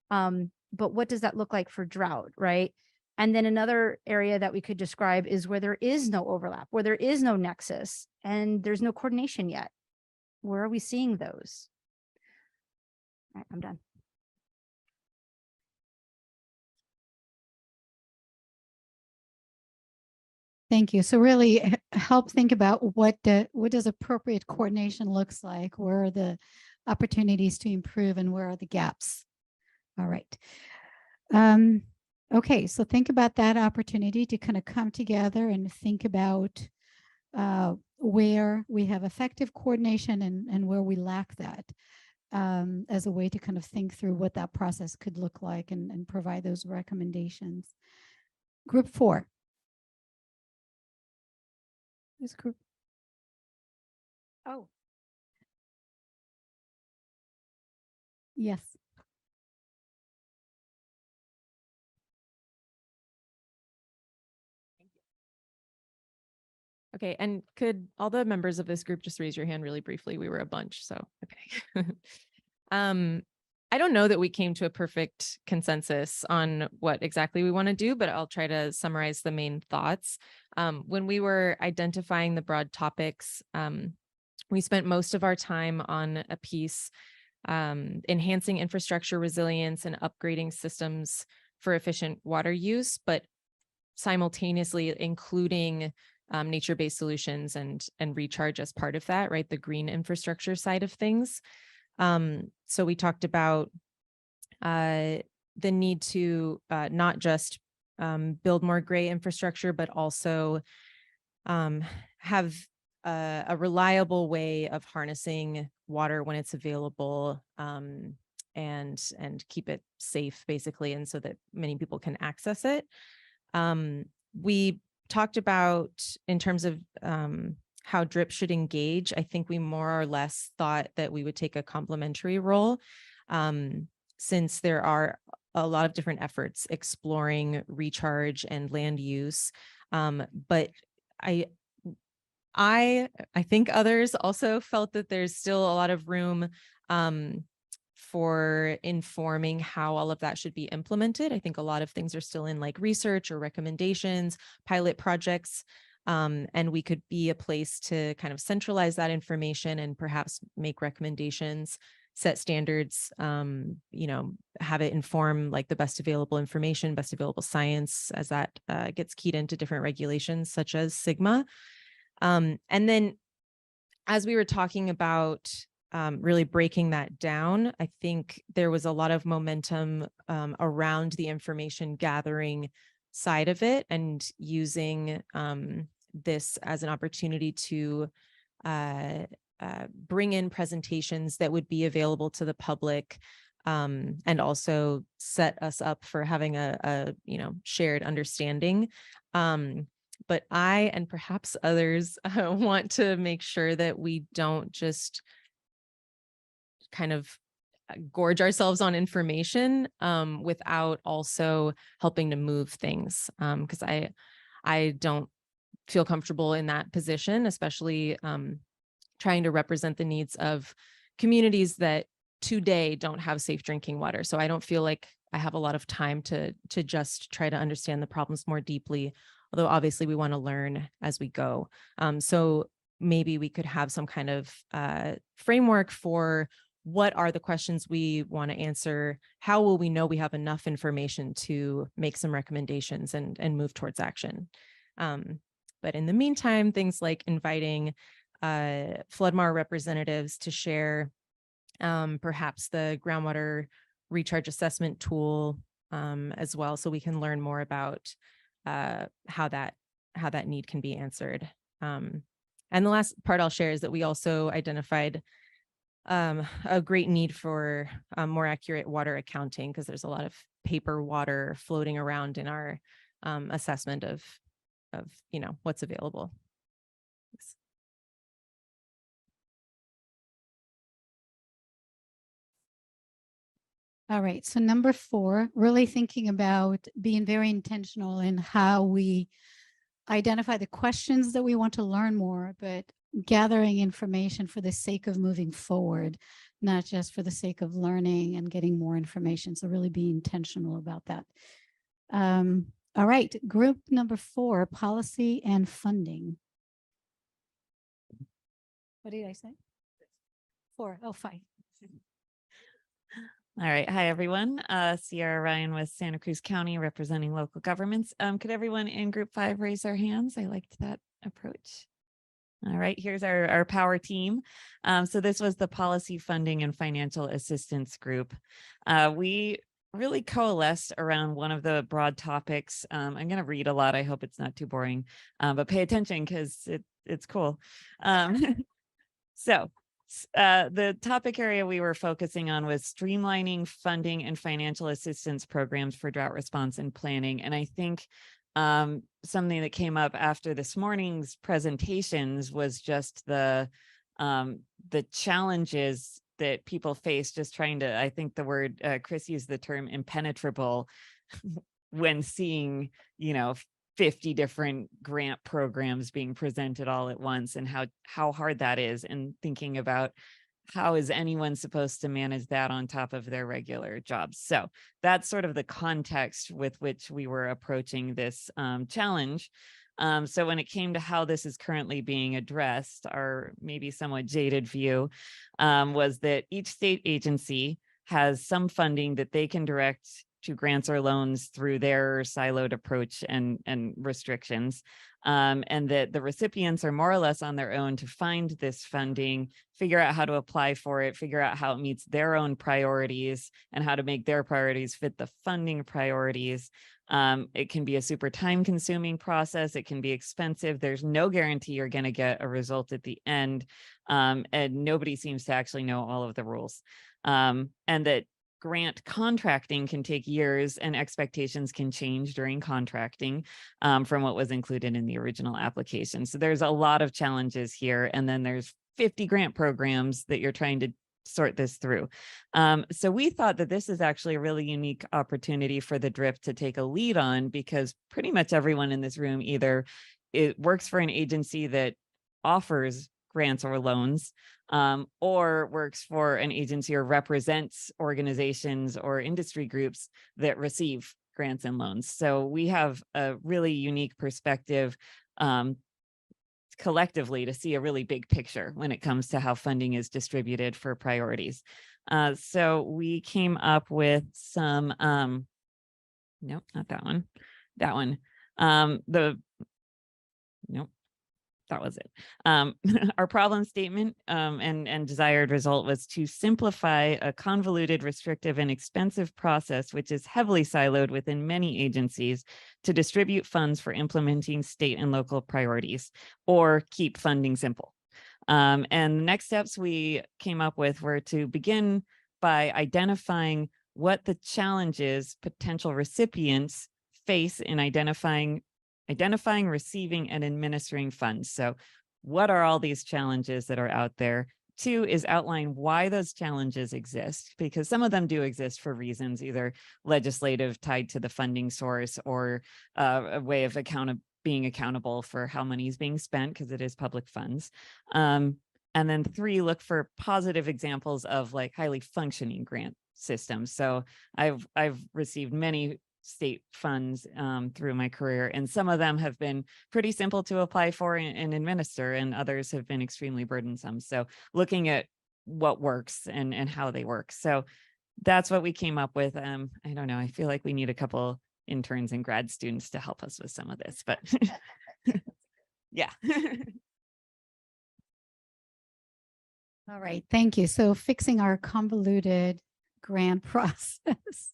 But what does that look like for drought, right? And then another area that we could describe is where there is no overlap, where there is no nexus and there's no coordination yet. Where are we seeing those? All right, I'm done. Thank you. So really help think about what does appropriate coordination looks like? Where are the opportunities to improve and where are the gaps? All right. Okay, so think about that opportunity to kind of come together and think about where we have effective coordination and where we lack that, as a way to kind of think through what that process could look like and provide those recommendations. Group 4. Who's group? Oh. Yes. Okay, and could all the members of this group just raise your hand really briefly? We were a bunch, so okay. I don't know that we came to a perfect consensus on what exactly we want to do, but I'll try to summarize the main thoughts. When we were identifying the broad topics, we spent most of our time on a piece enhancing infrastructure resilience and upgrading systems for efficient water use, but simultaneously including nature-based solutions and recharge as part of that, right? The green infrastructure side of things. So we talked about the need to not just build more gray infrastructure, but also have a reliable way of harnessing water when it's available, and keep it safe, basically, and so that many people can access it. We talked about, in terms of how DRIP should engage, I think we more or less thought that we would take a complementary role, since there are a lot of different efforts exploring recharge and land use. But I think others also felt that there's still a lot of room for informing how all of that should be implemented. I think a lot of things are still in like research or recommendations, pilot projects, and we could be a place to kind of centralize that information and perhaps make recommendations, set standards, have it inform like the best available information, best available science, as that gets keyed into different regulations such as SGMA. And then as we were talking about really breaking that down, I think there was a lot of momentum around the information gathering side of it, and using this as an opportunity to bring in presentations that would be available to the public, and also set us up for having a shared understanding. But I, and perhaps others, want to make sure that we don't just kind of gorge ourselves on information without also helping to move things. Because I don't feel comfortable in that position, especially trying to represent the needs of communities that today don't have safe drinking water. So I don't feel like I have a lot of time to just try to understand the problems more deeply, although obviously we want to learn as we go. So maybe we could have some kind of framework for what are the questions we want to answer, how will we know we have enough information to make some recommendations and move towards action. But in the meantime, things like inviting Floodmar representatives to share perhaps the groundwater recharge assessment tool as well, so we can learn more about how that need can be answered. And the last part I'll share is that we also identified a great need for more accurate water accounting, because there's a lot of paper water floating around in our assessment of what's available. Thanks. All right, so number 4, really thinking about being very intentional in how we identify the questions that we want to learn more, but gathering information for the sake of moving forward, not just for the sake of learning and getting more information. So really be intentional about that. All right, group number 4, policy and funding. What did I say? 4. Oh, 5. All right. Hi, everyone. Sierra Ryan with Santa Cruz County, representing local governments. Could everyone in group 5 raise their hands? I liked that approach. All right, here's our power team. So this was the policy, funding, and financial assistance group. We really coalesced around one of the broad topics. I'm going to read a lot. I hope it's not too boring, but pay attention because it's cool. So the topic area we were focusing on was streamlining funding and financial assistance programs for drought response and planning. And I think something that came up after this morning's presentations was just the challenges that people face just trying to, I think the word, Chris used the term impenetrable, when seeing, 50 different grant programs being presented all at once, and how hard that is, and thinking about how is anyone supposed to manage that on top of their regular jobs? So that's sort of the context with which we were approaching this challenge. So when it came to how this is currently being addressed, our maybe somewhat jaded view was that each state agency has some funding that they can direct to grants or loans through their siloed approach and restrictions, and that the recipients are more or less on their own to find this funding, figure out how to apply for it, figure out how it meets their own priorities and how to make their priorities fit the funding priorities. It can be a super time-consuming process. It can be expensive. There's no guarantee you're going to get a result at the end, and nobody seems to actually know all of the rules. And that grant contracting can take years and expectations can change during contracting from what was included in the original application. So there's a lot of challenges here. And then there's 50 grant programs that you're trying to sort this through. So we thought that this is actually a really unique opportunity for the DRIP to take a lead on, because pretty much everyone in this room either it works for an agency that offers grants or loans, or works for an agency or represents organizations or industry groups that receive grants and loans. So we have a really unique perspective collectively to see a really big picture when it comes to how funding is distributed for priorities. So we came up with some, nope, not that one, that one. Nope. That was it. Our problem statement and desired result was to simplify a convoluted, restrictive, and expensive process, which is heavily siloed within many agencies, to distribute funds for implementing state and local priorities, or keep funding simple. And the next steps we came up with were to begin by identifying what the challenges potential recipients face in identifying, receiving, and administering funds. So what are all these challenges that are out there? 2 is outline why those challenges exist, because some of them do exist for reasons either legislative tied to the funding source, or a way of being accountable for how money is being spent, because it is public funds. And then 3, look for positive examples of like highly functioning grant systems. So I've received many state funds through my career, and some of them have been pretty simple to apply for and administer, and others have been extremely burdensome. So looking at what works and how they work. So that's what we came up with. I don't know, I feel like we need a couple interns and grad students to help us with some of this, but yeah. All right, thank you. So fixing our convoluted grant process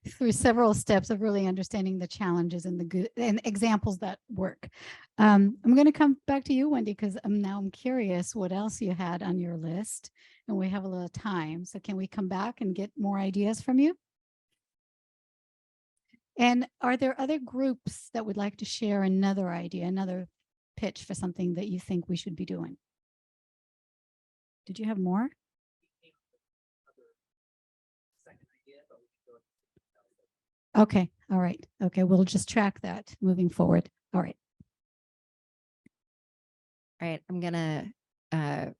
through several steps of really understanding the challenges and the good and examples that work. I'm going to come back to you, Wendy, because I'm curious what else you had on your list, and we have a little time. So can we come back and get more ideas from you? And are there other groups that would like to share another idea, another pitch for something that you think we should be doing? Did you have more? Okay. All right. Okay. We'll just track that moving forward. All right. All right. I'm going to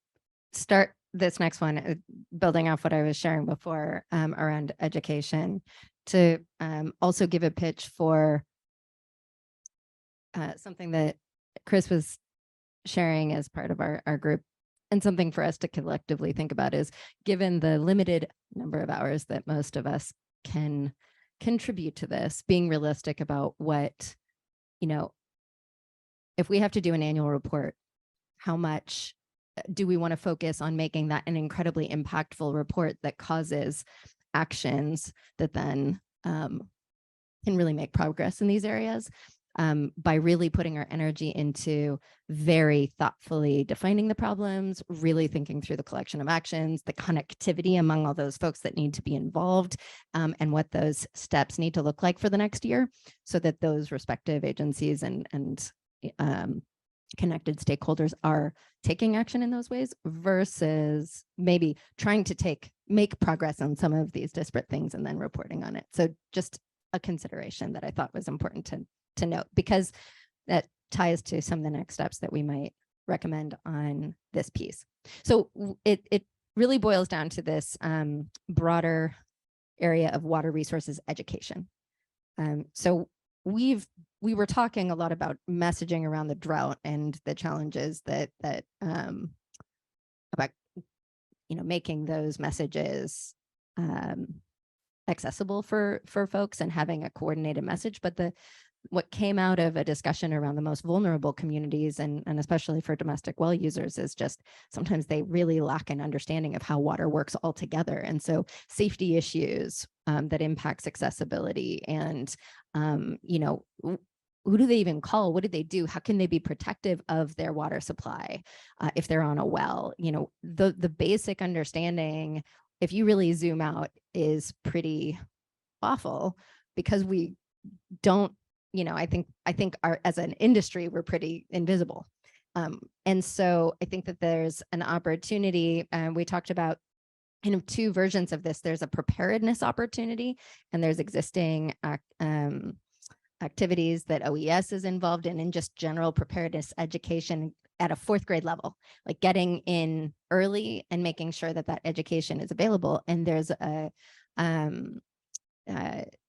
start this next one, building off what I was sharing before around education, to also give a pitch for something that Chris was sharing as part of our group. And something for us to collectively think about is, given the limited number of hours that most of us can contribute to this, being realistic about what, if we have to do an annual report, how much do we want to focus on making that an incredibly impactful report that causes actions that then can really make progress in these areas? By really putting our energy into very thoughtfully defining the problems, really thinking through the collection of actions, the connectivity among all those folks that need to be involved, and what those steps need to look like for the next year, so that those respective agencies and connected stakeholders are taking action in those ways, versus maybe trying to make progress on some of these disparate things and then reporting on it. So just a consideration that I thought was important to note, because that ties to some of the next steps that we might recommend on this piece. So it really boils down to this broader area of water resources education. So we were talking a lot about messaging around the drought and the challenges that about making those messages accessible for folks and having a coordinated message. But what came out of a discussion around the most vulnerable communities and especially for domestic well users is just sometimes they really lack an understanding of how water works altogether. And so safety issues that impacts accessibility and, who do they even call? What do they do? How can they be protective of their water supply if they're on a well? The basic understanding, if you really zoom out, is pretty awful because we don't, I think as an industry, we're pretty invisible. And so I think that there's an opportunity, and we talked about kind of two versions of this. There's a preparedness opportunity and there's existing activities that OES is involved in just general preparedness education at a 4th grade level, like getting in early and making sure that that education is available. And there's an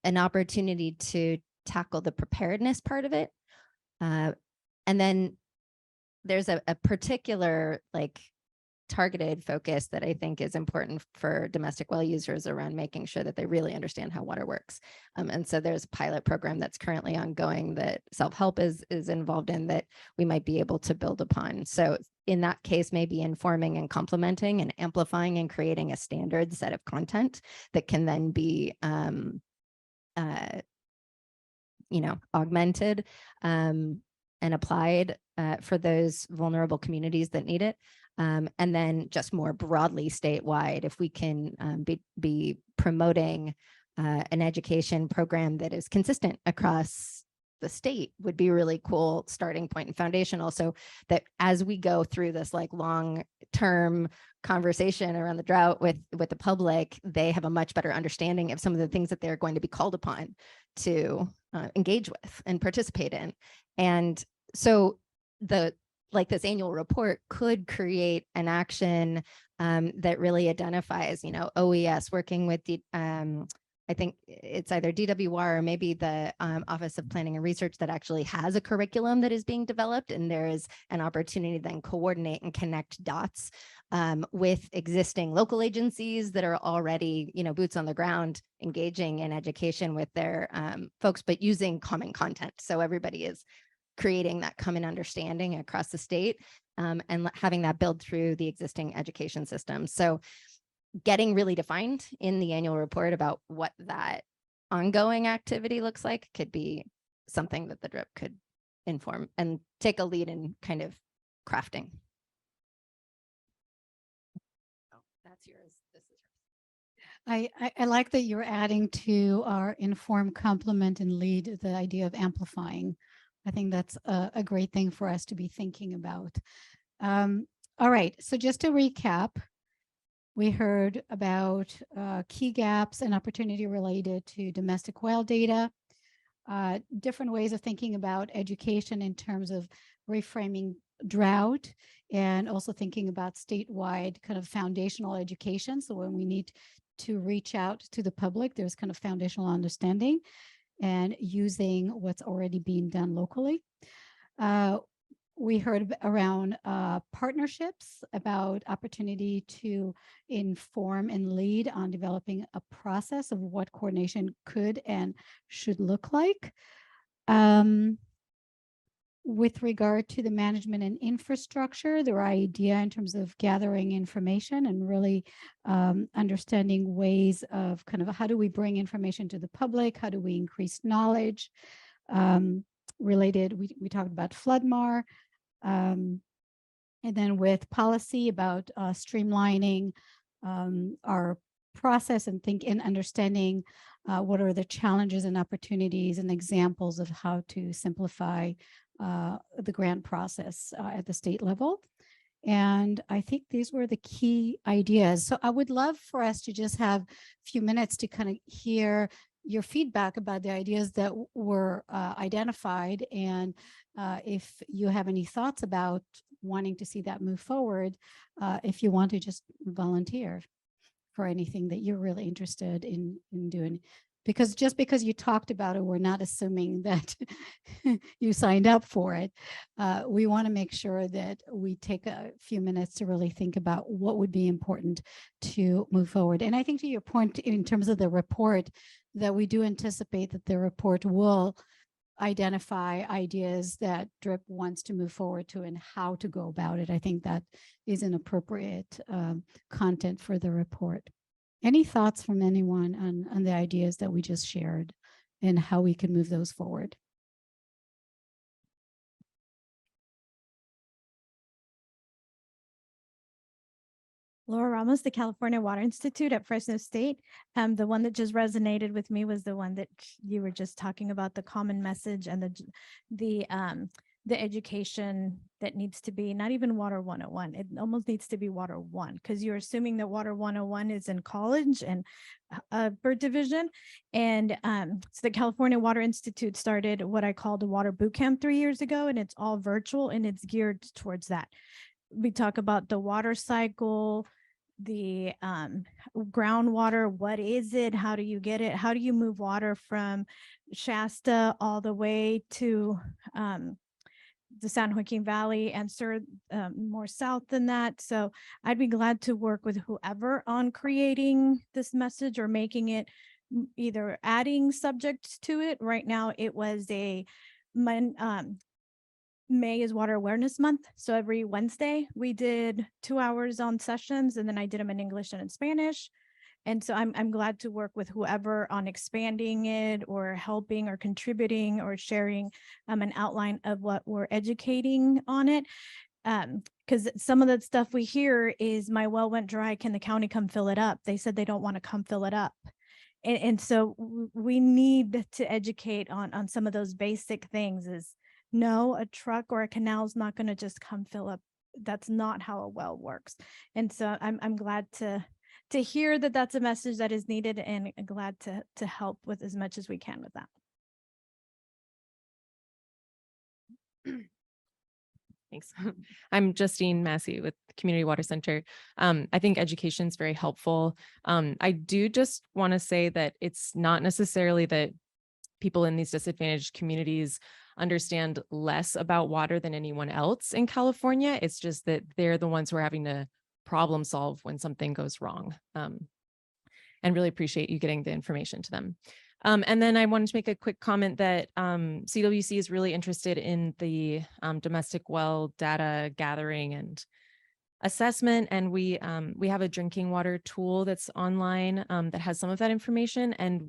opportunity to tackle the preparedness part of it. And then there's a particular targeted focus that I think is important for domestic well users around making sure that they really understand how water works. And so there's a pilot program that's currently ongoing that Self-Help is involved in that we might be able to build upon. So in that case, maybe informing and complementing and amplifying and creating a standard set of content that can then be augmented and applied for those vulnerable communities that need it. And then just more broadly statewide, if we can be promoting an education program that is consistent across the state would be really cool starting point and foundational, so that as we go through this long-term conversation around the drought with the public, they have a much better understanding of some of the things that they're going to be called upon to engage with and participate in. And so this annual report could create an action that really identifies, OES working with the, I think it's either DWR or maybe the Office of Planning and Research that actually has a curriculum that is being developed. And there is an opportunity to then coordinate and connect dots with existing local agencies that are already, boots on the ground, engaging in education with their folks, but using common content. So everybody is creating that common understanding across the state and having that build through the existing education system. So getting really defined in the annual report about what that ongoing activity looks like could be something that the DRIP could inform and take a lead in kind of crafting. Oh, that's yours. This is yours. I like that you're adding to our inform, complement, and lead the idea of amplifying. I think that's a great thing for us to be thinking about. All right, so just to recap, we heard about key gaps and opportunity related to domestic well data, different ways of thinking about education in terms of reframing drought, and also thinking about statewide kind of foundational education. So when we need to reach out to the public, there's kind of foundational understanding and using what's already being done locally. We heard around partnerships, about opportunity to inform and lead on developing a process of what coordination could and should look like. With regard to the management and infrastructure, their idea in terms of gathering information and really understanding ways of kind of how do we bring information to the public, how do we increase knowledge. Related, we talked about FloodMar, and then with policy about streamlining our process and understanding what are the challenges and opportunities and examples of how to simplify the grant process at the state level. And I think these were the key ideas. So I would love for us to just have a few minutes to kind of hear your feedback about the ideas that were identified. And if you have any thoughts about wanting to see that move forward, if you want to just volunteer for anything that you're really interested in doing. Because just because you talked about it, we're not assuming that you signed up for it. We want to make sure that we take a few minutes to really think about what would be important to move forward. And I think to your point in terms of the report, that we do anticipate that the report will identify ideas that DRIP wants to move forward to and how to go about it. I think that is an appropriate content for the report. Any thoughts from anyone on the ideas that we just shared and how we can move those forward? Laura Ramos, the California Water Institute at Fresno State. The one that just resonated with me was the one that you were just talking about, the common message and the education that needs to be not even Water 101. It almost needs to be Water 1, because you're assuming that Water 101 is in college and bird division. And so the California Water Institute started what I called a water boot camp 3 years ago, and it's all virtual and it's geared towards that. We talk about the water cycle, the groundwater. What is it? How do you get it? How do you move water from Shasta all the way to the San Joaquin Valley and more south than that? So I'd be glad to work with whoever on creating this message or making it, either adding subjects to it. Right now it was May is Water Awareness Month. So every Wednesday we did 2 hours on sessions, and then I did them in English and in Spanish. And so I'm glad to work with whoever on expanding it or helping or contributing or sharing an outline of what we're educating on it. Because some of the stuff we hear is, my well went dry, can the county come fill it up? They said they don't want to come fill it up. And so we need to educate on some of those basic things. Is no, a truck or a canal is not going to just come fill up. That's not how a well works. And so I'm glad to hear that that's a message that is needed, and glad to help with as much as we can with that. Thanks. I'm Justine Massey with Community Water Center. I think education is very helpful. I do just want to say that it's not necessarily that people in these disadvantaged communities understand less about water than anyone else in California. It's just that they're the ones who are having to problem solve when something goes wrong. And really appreciate you getting the information to them. And then I wanted to make a quick comment that CWC is really interested in the domestic well data gathering and assessment. And we have a drinking water tool that's online that has some of that information. And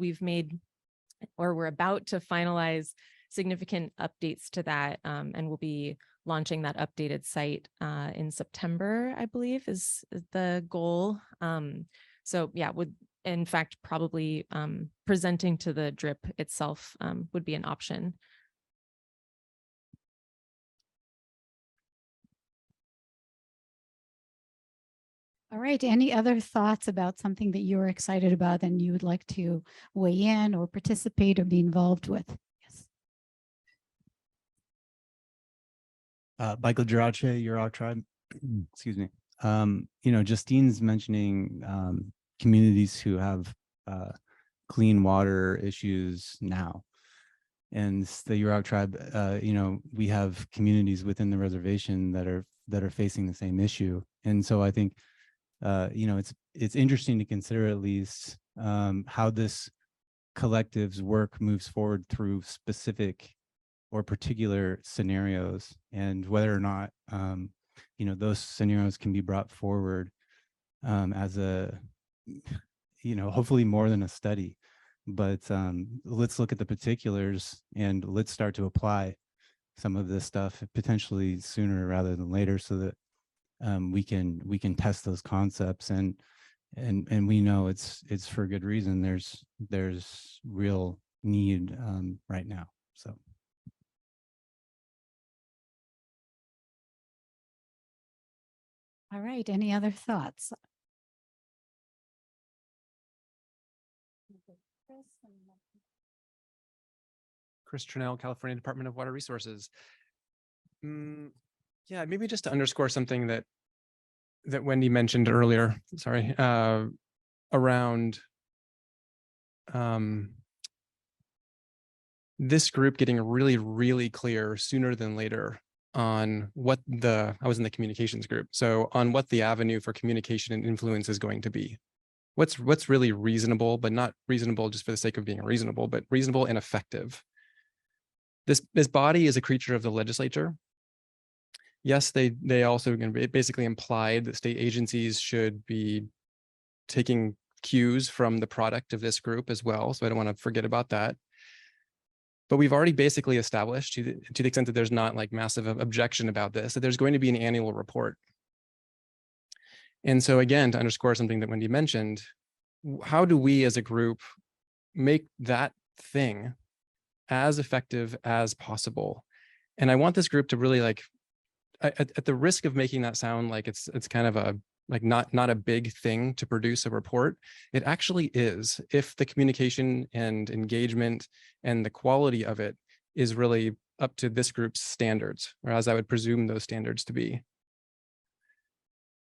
we're about to finalize significant updates to that. And we'll be launching that updated site in September, I believe is the goal. So yeah, would in fact probably presenting to the DRIP itself would be an option. All right. Any other thoughts about something that you're excited about and you would like to weigh in or participate or be involved with? Michael Girace, Yurok Tribe. Excuse me. Justine's mentioning communities who have clean water issues now. And the Yurok Tribe, we have communities within the reservation that are facing the same issue. And so I think it's interesting to consider at least how this collective's work moves forward through specific or particular scenarios, and whether or not those scenarios can be brought forward as a hopefully more than a study. But let's look at the particulars and let's start to apply some of this stuff potentially sooner rather than later, so that we can test those concepts, and we know it's for good reason. There's real need right now. So. All right. Any other thoughts? Chris Trinnell, California Department of Water Resources. Yeah, maybe just to underscore something that Wendy mentioned earlier, sorry, around this group getting really, really clear sooner than later on what I was in the communications group. So on what the avenue for communication and influence is going to be. What's really reasonable, but not reasonable just for the sake of being reasonable, but reasonable and effective. This body is a creature of the legislature. Yes, they also basically implied that state agencies should be taking cues from the product of this group as well. So I don't want to forget about that. But we've already basically established, to the extent that there's not like massive objection about this, that there's going to be an annual report. And so again, to underscore something that Wendy mentioned, how do we as a group make that thing as effective as possible? And I want this group to really like, at the risk of making that sound like it's kind of a like not a big thing to produce a report, it actually is, if the communication and engagement and the quality of it is really up to this group's standards, or as I would presume those standards to be.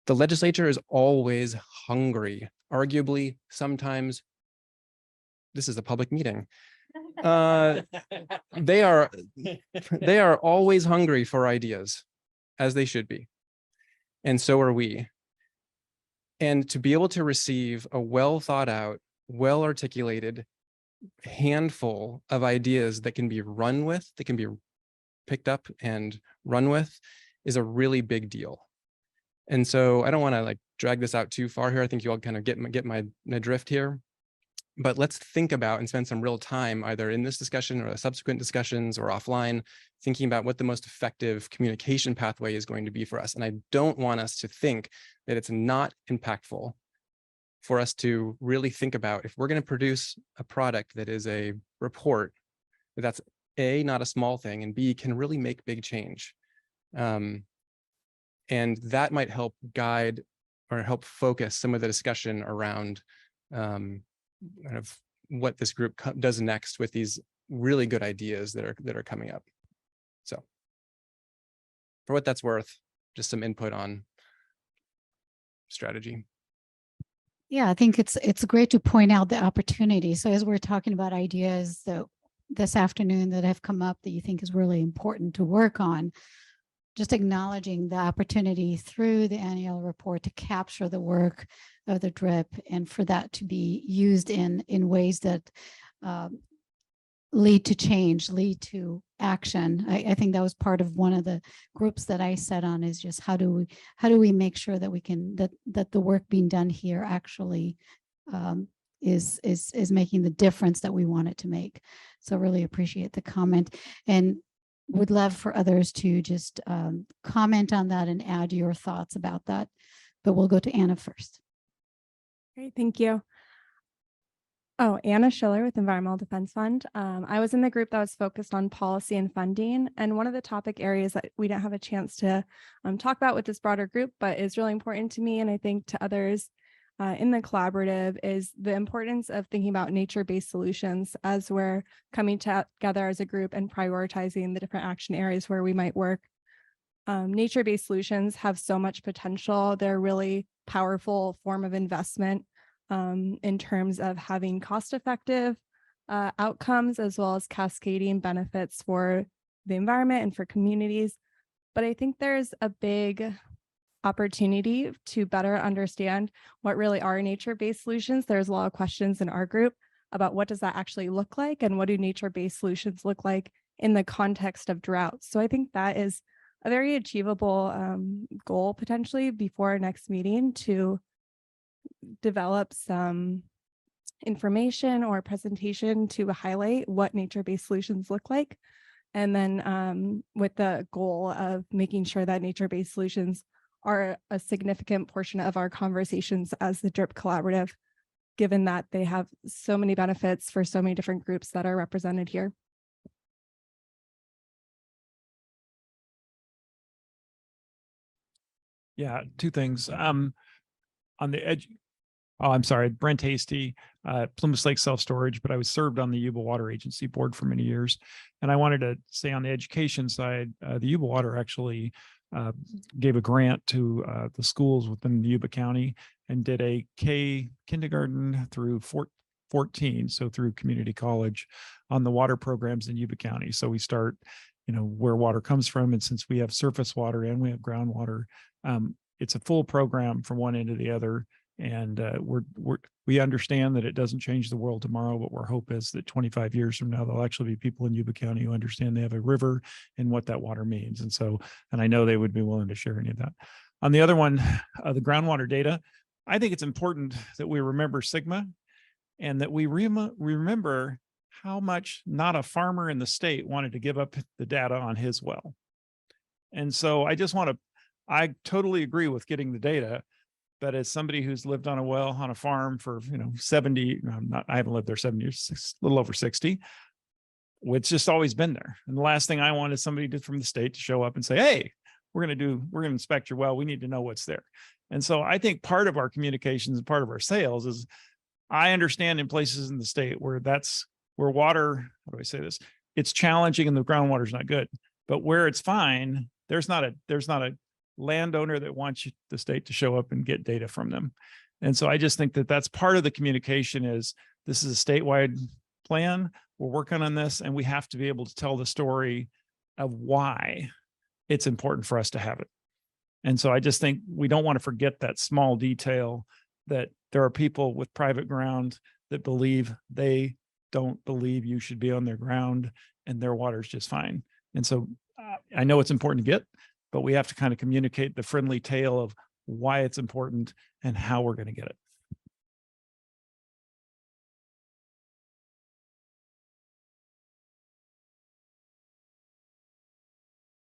The legislature is always hungry, arguably sometimes, this is a public meeting. They are always hungry for ideas, as they should be. And so are we. And to be able to receive a well thought out, well articulated handful of ideas that can be run with, that can be picked up and run with, is a really big deal. And so I don't want to like drag this out too far here. I think you all kind of get my drift here. But let's think about and spend some real time either in this discussion or subsequent discussions or offline, thinking about what the most effective communication pathway is going to be for us. And I don't want us to think that it's not impactful for us to really think about, if we're going to produce a product that is a report, that's A, not a small thing, and B, can really make big change. And that might help guide or help focus some of the discussion around kind of what this group does next with these really good ideas that are coming up. So for what that's worth, just some input on strategy. Yeah, I think it's great to point out the opportunity. So as we're talking about ideas that this afternoon that have come up that you think is really important to work on, just acknowledging the opportunity through the annual report to capture the work of the DRIP and for that to be used in ways that lead to change, lead to action. I think that was part of one of the groups that I sat on, is just how do we make sure that we can that the work being done here actually is making the difference that we want it to make. So really appreciate the comment, and would love for others to just comment on that and add your thoughts about that. But we'll go to Anna first. Great, thank you. Oh, Anna Schiller with Environmental Defense Fund. I was in the group that was focused on policy and funding. And one of the topic areas that we didn't have a chance to talk about with this broader group, but is really important to me, and I think to others in the collaborative, is the importance of thinking about nature-based solutions as we're coming together as a group and prioritizing the different action areas where we might work. Nature-based solutions have so much potential. They're a really powerful form of investment in terms of having cost-effective outcomes, as well as cascading benefits for the environment and for communities. But I think there's a big opportunity to better understand what really are nature-based solutions. There's a lot of questions in our group about what does that actually look like, and what do nature-based solutions look like in the context of drought. So I think that is a very achievable goal potentially before our next meeting, to develop some information or presentation to highlight what nature-based solutions look like. And then with the goal of making sure that nature-based solutions are a significant portion of our conversations as the DRIP Collaborative, given that they have so many benefits for so many different groups that are represented here. Yeah, two things. On the Oh, I'm sorry, Brent Hasty, Plymouth Lake Self-Storage, but I was served on the Yuba Water Agency Board for many years. And I wanted to say on the education side, the Yuba Water actually gave a grant to the schools within Yuba County and did a kindergarten through 14, so through community college on the water programs in Yuba County. So we start, where water comes from. And since we have surface water and we have groundwater, it's a full program from one end to the other. And we understand that it doesn't change the world tomorrow, but our hope is that 25 years from now, there'll actually be people in Yuba County who understand they have a river and what that water means. And I know they would be willing to share any of that. On the other one, the groundwater data, I think it's important that we remember Sigma and that we remember how much not a farmer in the state wanted to give up the data on his well. And so I totally agree with getting the data. But as somebody who's lived on a well on a farm for 70, I haven't lived there 7 years, a little over 60. It's just always been there. And the last thing I want is somebody from the state to show up and say, "Hey, we're going to inspect your well. We need to know what's there." And so I think part of our communications and part of our sales is I understand in places in the state where water, how do I say this? It's challenging and the groundwater's not good. But where it's fine, there's not a landowner that wants the state to show up and get data from them. And so I just think that that's part of the communication is this is a statewide plan. We're working on this and we have to be able to tell the story of why it's important for us to have it. And so I just think we don't want to forget that small detail that there are people with private ground that believe they don't believe you should be on their ground and their water is just fine. And so I know it's important to get, but we have to kind of communicate the friendly tale of why it's important and how we're going to get it.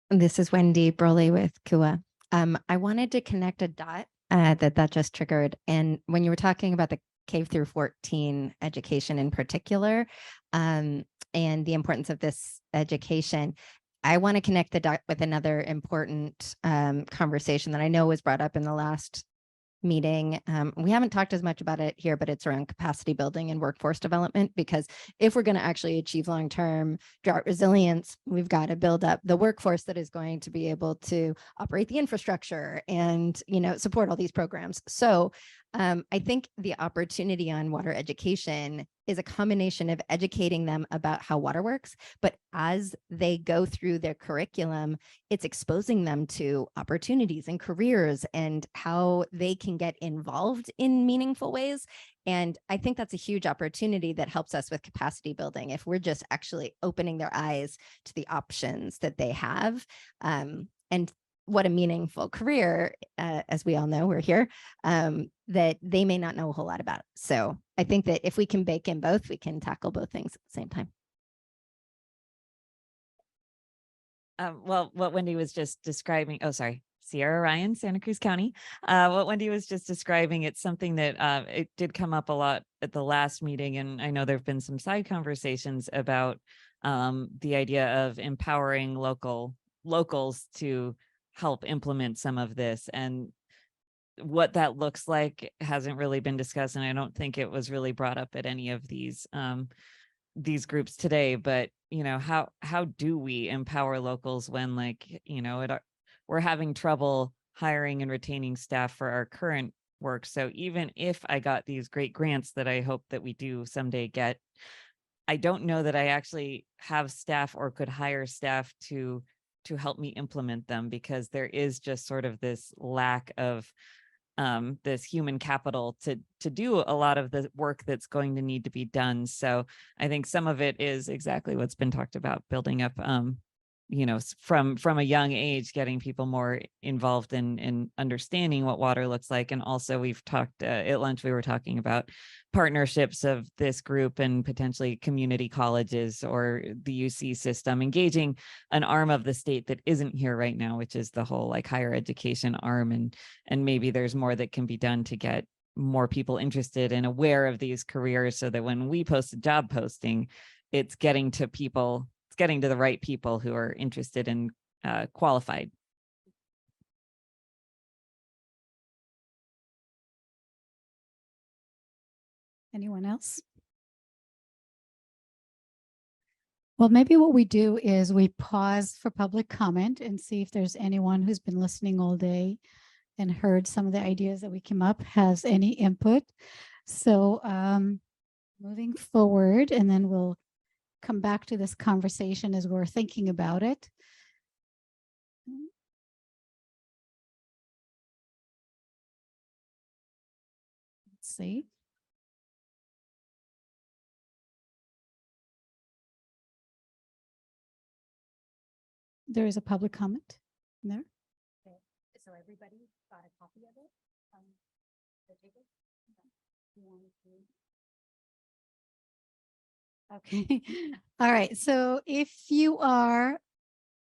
This is Wendy Broly with KUA. I wanted to connect a dot that just triggered. And when you were talking about the K through 14 education in particular, and the importance of this education, I want to connect the dot with another important conversation that I know was brought up in the last meeting. We haven't talked as much about it here, but it's around capacity building and workforce development, because if we're going to actually achieve long-term drought resilience, we've got to build up the workforce that is going to be able to operate the infrastructure and, support all these programs. So I think the opportunity on water education is a combination of educating them about how water works, but as they go through their curriculum, it's exposing them to opportunities and careers and how they can get involved in meaningful ways. And I think that's a huge opportunity that helps us with capacity building if we're just actually opening their eyes to the options that they have. And what a meaningful career, as we all know, we're here, that they may not know a whole lot about. So I think that if we can bake in both, we can tackle both things at the same time. Well, what Wendy was just describing, Sierra Ryan, Santa Cruz County. What Wendy was just describing, it's something that it did come up a lot at the last meeting. And I know there've been some side conversations about the idea of empowering locals to help implement some of this, and what that looks like hasn't really been discussed. And I don't think it was really brought up at any of these groups today, but how do we empower locals when we're having trouble hiring and retaining staff for our current work? So even if I got these great grants that I hope that we do someday get, I don't know that I actually have staff or could hire staff to help me implement them, because there is just sort of this lack of this human capital to do a lot of the work that's going to need to be done. So I think some of it is exactly what's been talked about, building up from a young age, getting people more involved in understanding what water looks like. And also we've talked at lunch, we were talking about partnerships of this group and potentially community colleges or the UC system, engaging an arm of the state that isn't here right now, which is the whole higher education arm. And maybe there's more that can be done to get more people interested and aware of these careers, so that when we post a job posting, it's getting to the right people who are interested and qualified. Anyone else? Well, maybe what we do is we pause for public comment and see if there's anyone who's been listening all day and heard some of the ideas that we came up, has any input. So moving forward, and then we'll come back to this conversation as we're thinking about it. Let's see. There is a public comment in there. So everybody got a copy of it? Okay. All right. So if you are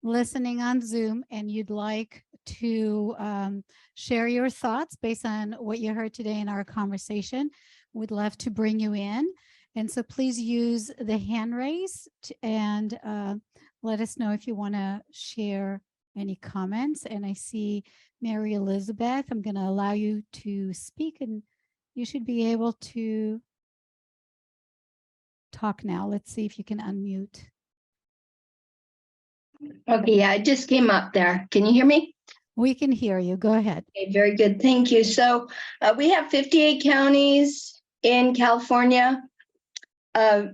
listening on Zoom and you'd like to share your thoughts based on what you heard today in our conversation, we'd love to bring you in. And so please use the hand raise and let us know if you want to share any comments. And I see Mary Elizabeth, I'm going to allow you to speak and you should be able to talk now. Let's see if you can unmute. Okay, yeah, I just came up there. Can you hear me? We can hear you. Go ahead. Okay, very good. Thank you. So we have 58 counties in California,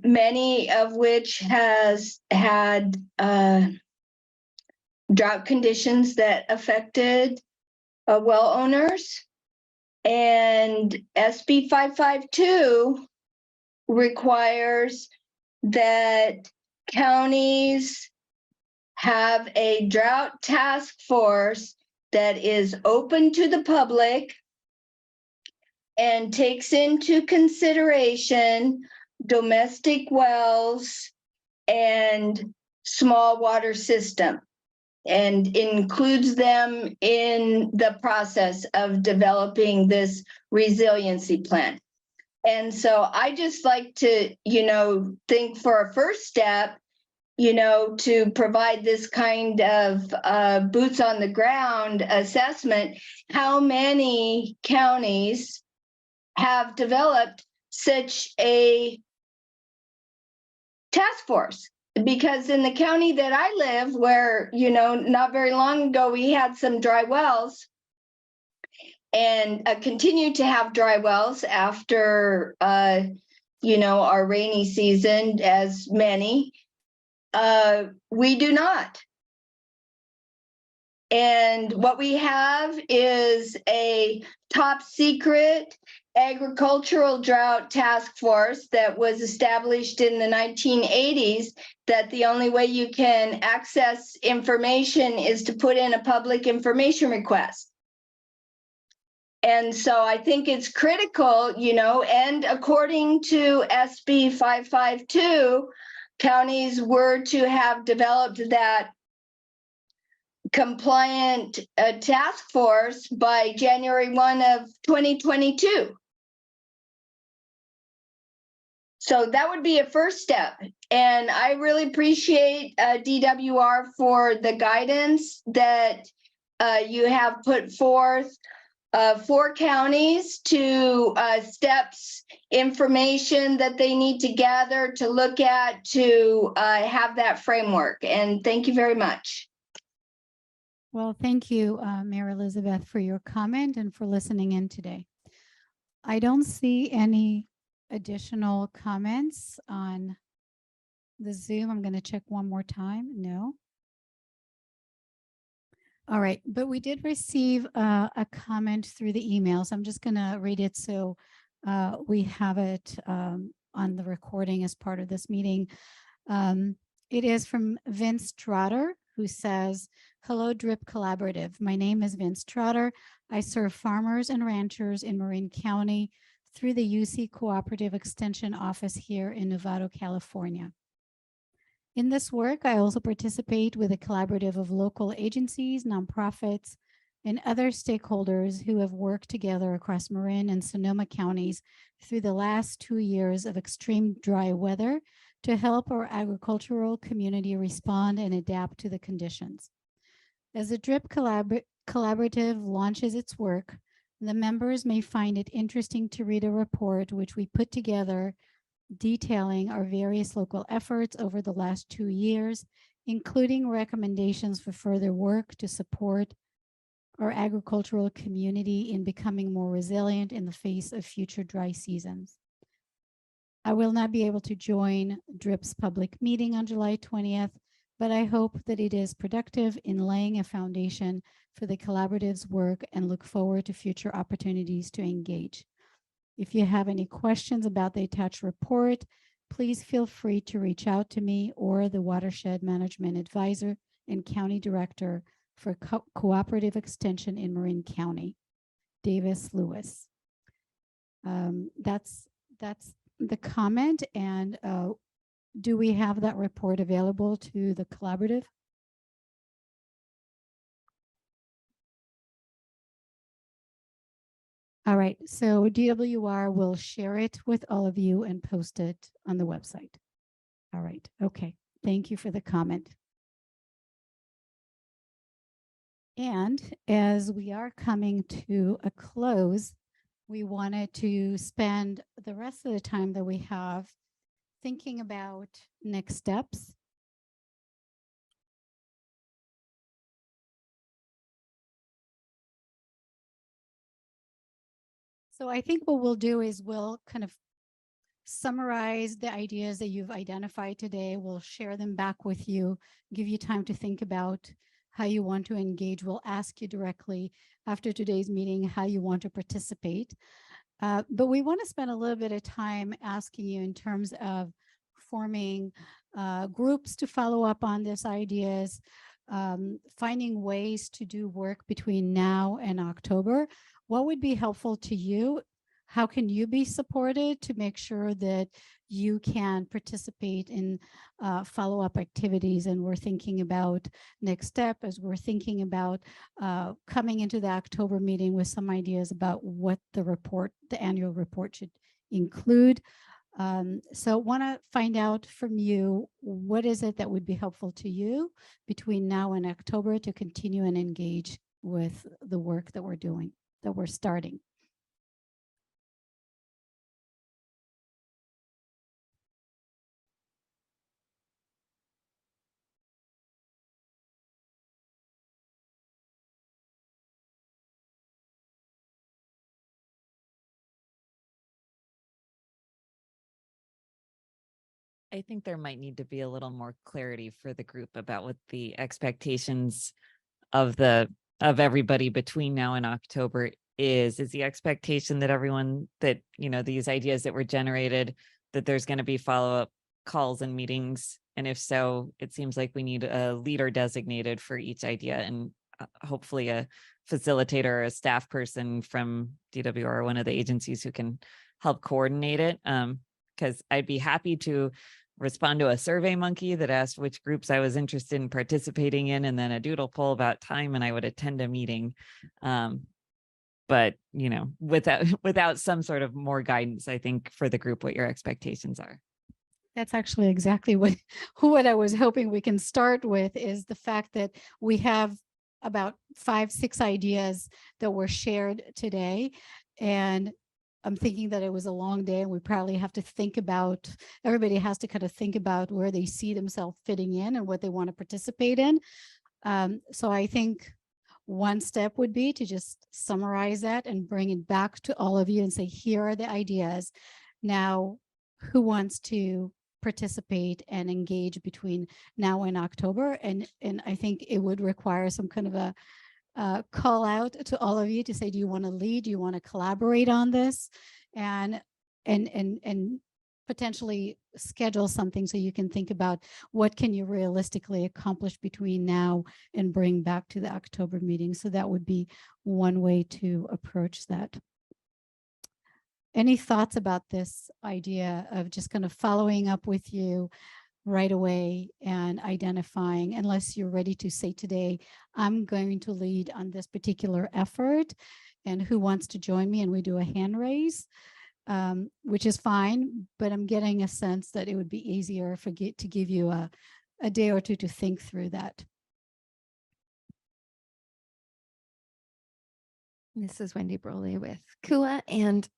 many of which has had drought conditions that affected well owners. And SB 552 requires that counties have a drought task force that is open to the public and takes into consideration domestic wells and small water system, and includes them in the process of developing this resiliency plan. And so I just like to, think for a first step, to provide this kind of boots on the ground assessment, how many counties have developed such a task force? Because in the county that I live, where, not very long ago, we had some dry wells and continue to have dry wells after, our rainy season, as many, we do not. And what we have is a top secret agricultural drought task force that was established in the 1980s, that the only way you can access information is to put in a public information request. And so I think it's critical, and according to SB 552, counties were to have developed that compliant task force by January 1 of 2022. So that would be a first step. And I really appreciate DWR for the guidance that you have put forth for counties to steps, information that they need to gather, to look at, to have that framework. And thank you very much. Well, thank you, Mary Elizabeth, for your comment and for listening in today. I don't see any additional comments on the Zoom. I'm going to check one more time. No. All right, but we did receive a comment through the email, so I'm just going to read it so we have it on the recording as part of this meeting. It is from Vince Trotter, who says, "Hello, DRIP Collaborative. My name is Vince Trotter. I serve farmers and ranchers in Marin County through the UC Cooperative Extension Office here in Novato, California. In this work, I also participate with a collaborative of local agencies, nonprofits, and other stakeholders who have worked together across Marin and Sonoma counties through the last 2 years of extreme dry weather to help our agricultural community respond and adapt to the conditions. As the DRIP Collaborative launches its work, The members may find it interesting to read a report which we put together detailing our various local efforts over the last 2 years, including recommendations for further work to support our agricultural community in becoming more resilient in the face of future dry seasons. I will not be able to join DRIP's public meeting on July 20th, but I hope that it is productive in laying a foundation for the collaborative's work and look forward to future opportunities to engage. If you have any questions about the attached report, please feel free to reach out to me or the Watershed Management Advisor and County Director for Cooperative Extension in Marin County, Davis Lewis. That's the comment. And do we have that report available to the collaborative? All right, so DWR will share it with all of you and post it on the website. All right, okay. Thank you for the comment. And as we are coming to a close, we wanted to spend the rest of the time that we have thinking about next steps. So I think what we'll do is we'll kind of summarize the ideas that you've identified today. We'll share them back with you, give you time to think about how you want to engage. We'll ask you directly after today's meeting how you want to participate. But we want to spend a little bit of time asking you in terms of forming groups to follow up on these ideas, finding ways to do work between now and October. What would be helpful to you? How can you be supported to make sure that you can participate in follow-up activities? And we're thinking about next step as we're thinking about coming into the October meeting with some ideas about what the annual report should include. So want to find out from you, what is it that would be helpful to you between now and October to continue and engage with the work that we're doing, that we're starting? I think there might need to be a little more clarity for the group about what the expectations of everybody between now and October is the expectation that everyone that, these ideas that were generated, that there's going to be follow-up calls and meetings. And if so, it seems like we need a leader designated for each idea and hopefully a facilitator or a staff person from DWR or one of the agencies who can help coordinate it. Because I'd be happy to respond to a Survey Monkey that asked which groups I was interested in participating in, and then a doodle poll about time, and I would attend a meeting. But without some sort of more guidance, I think for the group, what your expectations are. That's actually exactly what I was hoping we can start with, is the fact that we have about 5-6 ideas that were shared today. And I'm thinking that it was a long day, and we probably have to think about, everybody has to kind of think about where they see themselves fitting in and what they want to participate in. So I think one step would be to just summarize that and bring it back to all of you and say, here are the ideas. Now, who wants to participate and engage between now and October? And I think it would require some kind of a call out to all of you to say, do you want to lead? Do you want to collaborate on this? And potentially schedule something so you can think about what can you realistically accomplish between now and bring back to the October meeting. So that would be one way to approach that. Any thoughts about this idea of just kind of following up with you right away and identifying, unless you're ready to say today, I'm going to lead on this particular effort, and who wants to join me? And we do a hand raise, which is fine, but I'm getting a sense that it would be easier to give you a day or two to think through that. This is Wendy Broley with KUA, and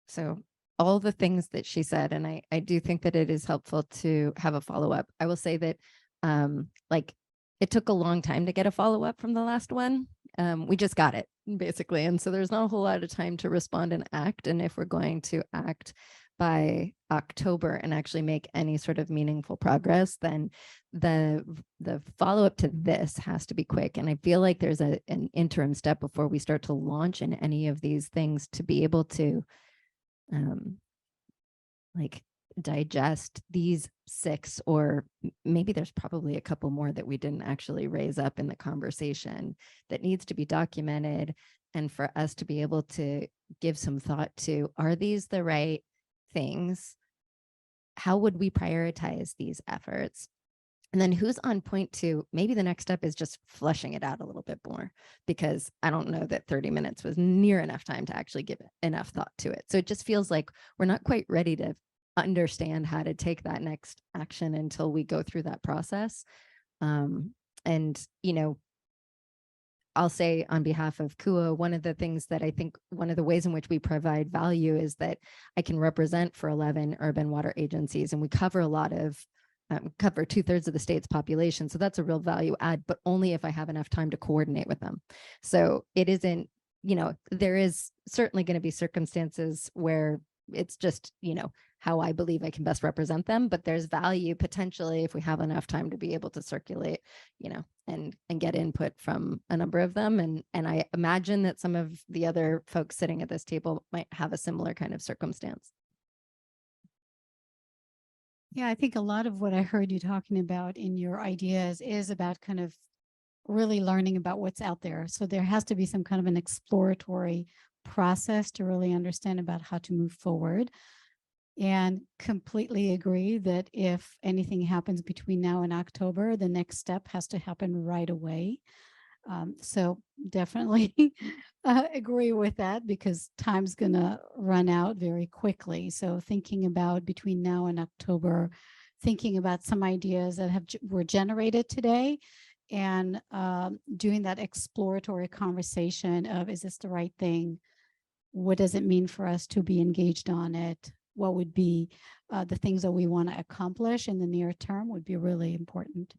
so all the things that she said, and I do think that it is helpful to have a follow-up. I will say that like it took a long time to get a follow-up from the last one. We just got it basically, and so there's not a whole lot of time to respond and act. And if we're going to act by October and actually make any sort of meaningful progress, then the follow-up to this has to be quick. And I feel like there's an interim step before we start to launch in any of these things to be able to like digest these 6, or maybe there's probably a couple more that we didn't actually raise up in the conversation that needs to be documented, and for us to be able to give some thought to, are these the right things? How would we prioritize these efforts? And then who's on point to, maybe the next step is just fleshing it out a little bit more, because I don't know that 30 minutes was near enough time to actually give enough thought to it. So it just feels like we're not quite ready to understand how to take that next action until we go through that process. And, you know, I'll say on behalf of KUA, one of the things that I think, one of the ways in which we provide value is that I can represent for 11 urban water agencies, and we cover a lot of cover 2/3 of the state's population. So that's a real value add, but only if I have enough time to coordinate with them. So it isn't, you know, there is certainly going to be circumstances where it's just, you know, how I believe I can best represent them, but there's value potentially if we have enough time to be able to circulate, you know, and get input from a number of them. And I imagine that some of the other folks sitting at this table might have a similar kind of circumstance. Yeah, I think a lot of what I heard you talking about in your ideas is about kind of really learning about what's out there. So there has to be some kind of an exploratory process to really understand about how to move forward. And completely agree that if anything happens between now and October, the next step has to happen right away. So definitely agree with that, because time's going to run out very quickly. So thinking about between now and October, thinking about some ideas that were generated today, and doing that exploratory conversation of, is this the right thing? What does it mean for us to be engaged on it? What would be the things that we want to accomplish in the near term would be really important.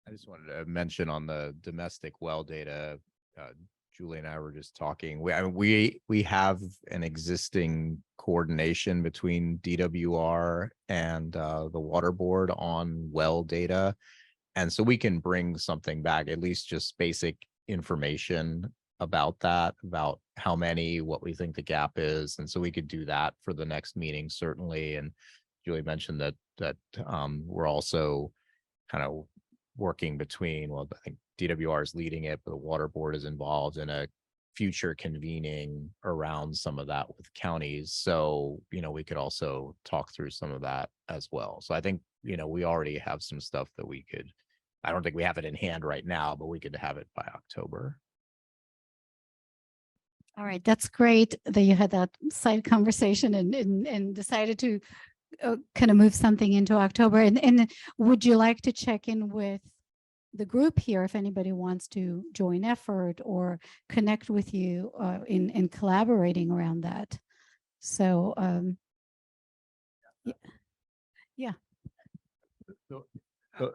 I just wanted to mention on the domestic well data, Julie and I were just talking. We have an existing coordination between DWR and the water board on well data. And so we can bring something back, at least just basic information about that, about how many, what we think the gap is. And so we could do that for the next meeting, certainly. And Julie mentioned that we're also kind of working between, well, I think DWR is leading it, but the water board is involved in a future convening around some of that with counties. So, you know, we could also talk through some of that as well. So I think, you know, we already have some stuff that we could, I don't think we have it in hand right now, but we could have it by October. All right, that's great that you had that side conversation and decided to kind of move something into October. And would you like to check in with the group here if anybody wants to join effort or connect with you in collaborating around that? So yeah.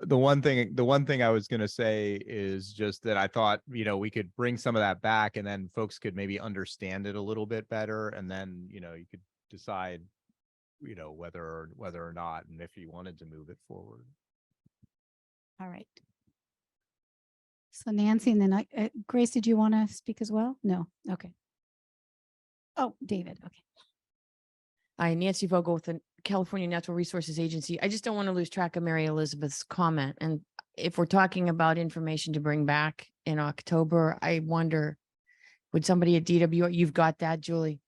The one thing I was going to say is just that I thought, you know, we could bring some of that back, and then folks could maybe understand it a little bit better, and then, you know, you could decide, you know, whether or not, and if you wanted to move it forward. All right. So Nancy, and then Grace, did you want to speak as well? No. Okay. Oh, David. Okay. Hi, Nancy Vogel with the California Natural Resources Agency. I just don't want to lose track of Mary Elizabeth's comment. And if we're talking about information to bring back in October, I wonder, would somebody at DWR, you've got that, Julie?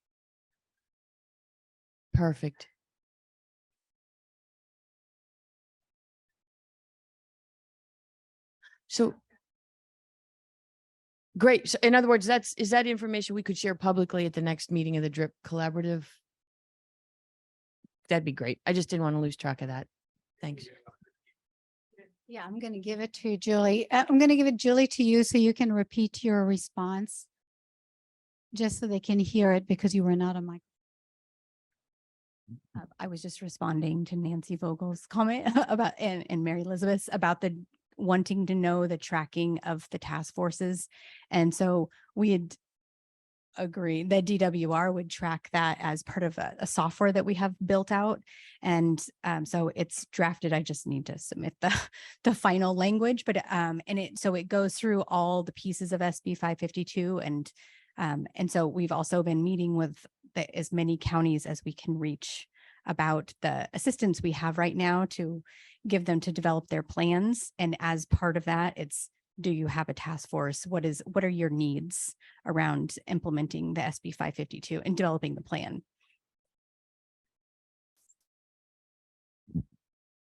Perfect. So great. So in other words, is that information we could share publicly at the next meeting of the DRIP Collaborative? That'd be great. I just didn't want to lose track of that. Thanks. Yeah, I'm going to give it to Julie. I'm going to give it, Julie, to you so you can repeat your response. Just so they can hear it because you were not on mic. I was just responding to Nancy Vogel's comment about and Mary Elizabeth's about the wanting to know the tracking of the task forces. And so we had agreed that DWR would track that as part of a software that we have built out. And so it's drafted. I just need to submit the final language, but so it goes through all the pieces of SB 552 and so we've also been meeting with as many counties as we can reach about the assistance we have right now to give them to develop their plans. And as part of that, it's, do you have a task force? What are your needs around implementing the SB 552 and developing the plan?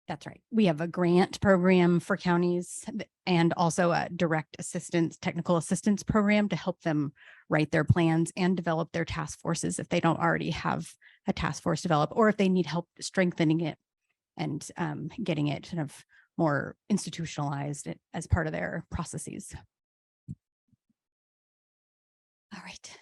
That's right. We have a grant program for counties and also a direct assistance, technical assistance program to help them write their plans and develop their task forces if they don't already have a task force developed, or if they need help strengthening it and getting it kind of more institutionalized as part of their processes. All right.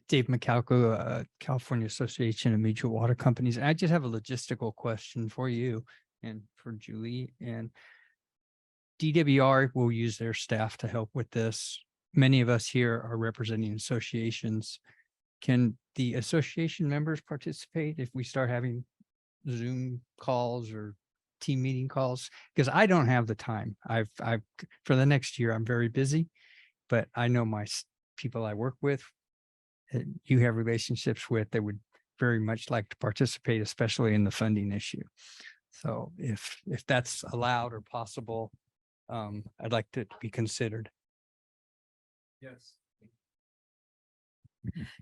Dave McCalco, California Association of Mutual Water Companies. I just have a logistical question for you and for Julie. And DWR will use their staff to help with this. Many of us here are representing associations. Can the association members participate if we start having Zoom calls or team meeting calls? Because I don't have the time. I've for the next year, I'm very busy, but I know my people I work with, you have relationships with, that would very much like to participate, especially in the funding issue. So if that's allowed or possible, I'd like to be considered. Yes.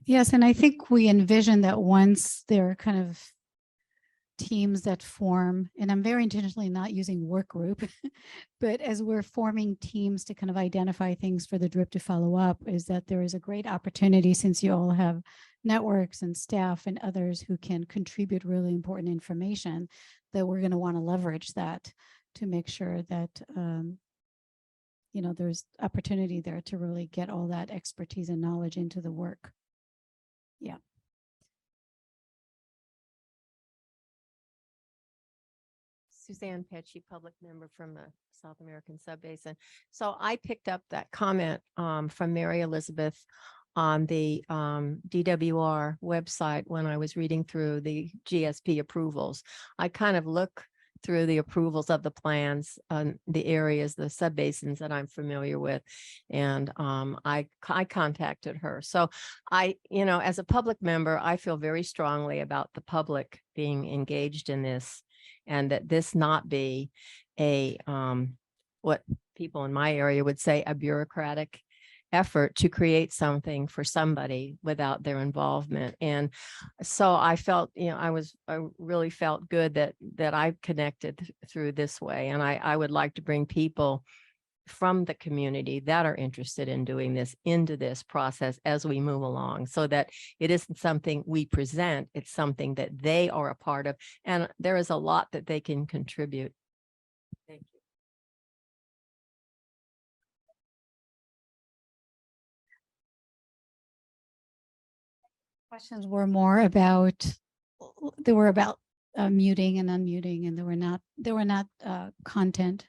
Yes, and I think we envision that once there are kind of teams that form, and I'm very intentionally not using work group, but as we're forming teams to kind of identify things for the DRIP to follow up, is that there is a great opportunity, since you all have networks and staff and others who can contribute really important information, that we're going to want to leverage that to make sure that there's opportunity there to really get all that expertise and knowledge into the work. Yeah. Suzanne Petchy, public member from the South American Subbasin. So I picked up that comment from Mary Elizabeth on the DWR website when I was reading through the GSP approvals. I kind of look through the approvals of the plans on the areas, the subbasins that I'm familiar with. And I contacted her. So as a public member, I feel very strongly about the public being engaged in this, and that this not be a, what people in my area would say, a bureaucratic effort to create something for somebody without their involvement. And so I felt, I really felt good that I connected through this way. And I would like to bring people from the community that are interested in doing this into this process as we move along, so that it isn't something we present, it's something that they are a part of. And there is a lot that they can contribute. Thank you. Questions were more about, they were about muting and unmuting, and they were not content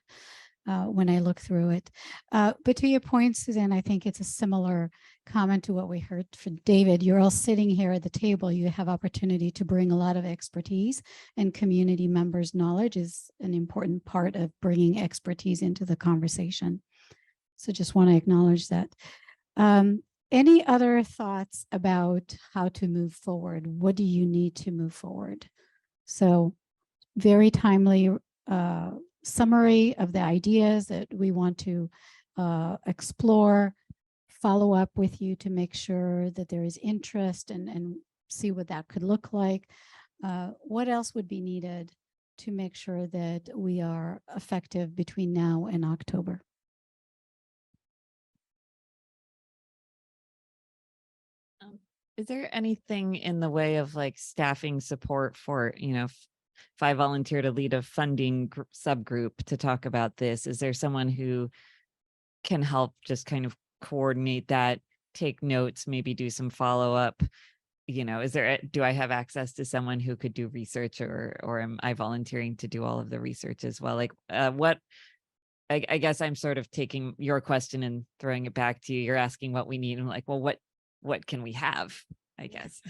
when I look through it. But to your point, Suzanne, I think it's a similar comment to what we heard from David. You're all sitting here at the table. You have opportunity to bring a lot of expertise, and community members' knowledge is an important part of bringing expertise into the conversation. So just want to acknowledge that. Any other thoughts about how to move forward? What do you need to move forward? So very timely summary of the ideas that we want to explore, follow up with you to make sure that there is interest and see what that could look like. What else would be needed to make sure that we are effective between now and October? Is there anything in the way of like staffing support for, if I volunteer to lead a funding subgroup to talk about this, is there someone who can help just kind of coordinate that, take notes, maybe do some follow-up? Do I have access to someone who could do research, or am I volunteering to do all of the research as well? Like I guess I'm sort of taking your question and throwing it back to you. You're asking what we need. And I'm like, well, what can we have, I guess.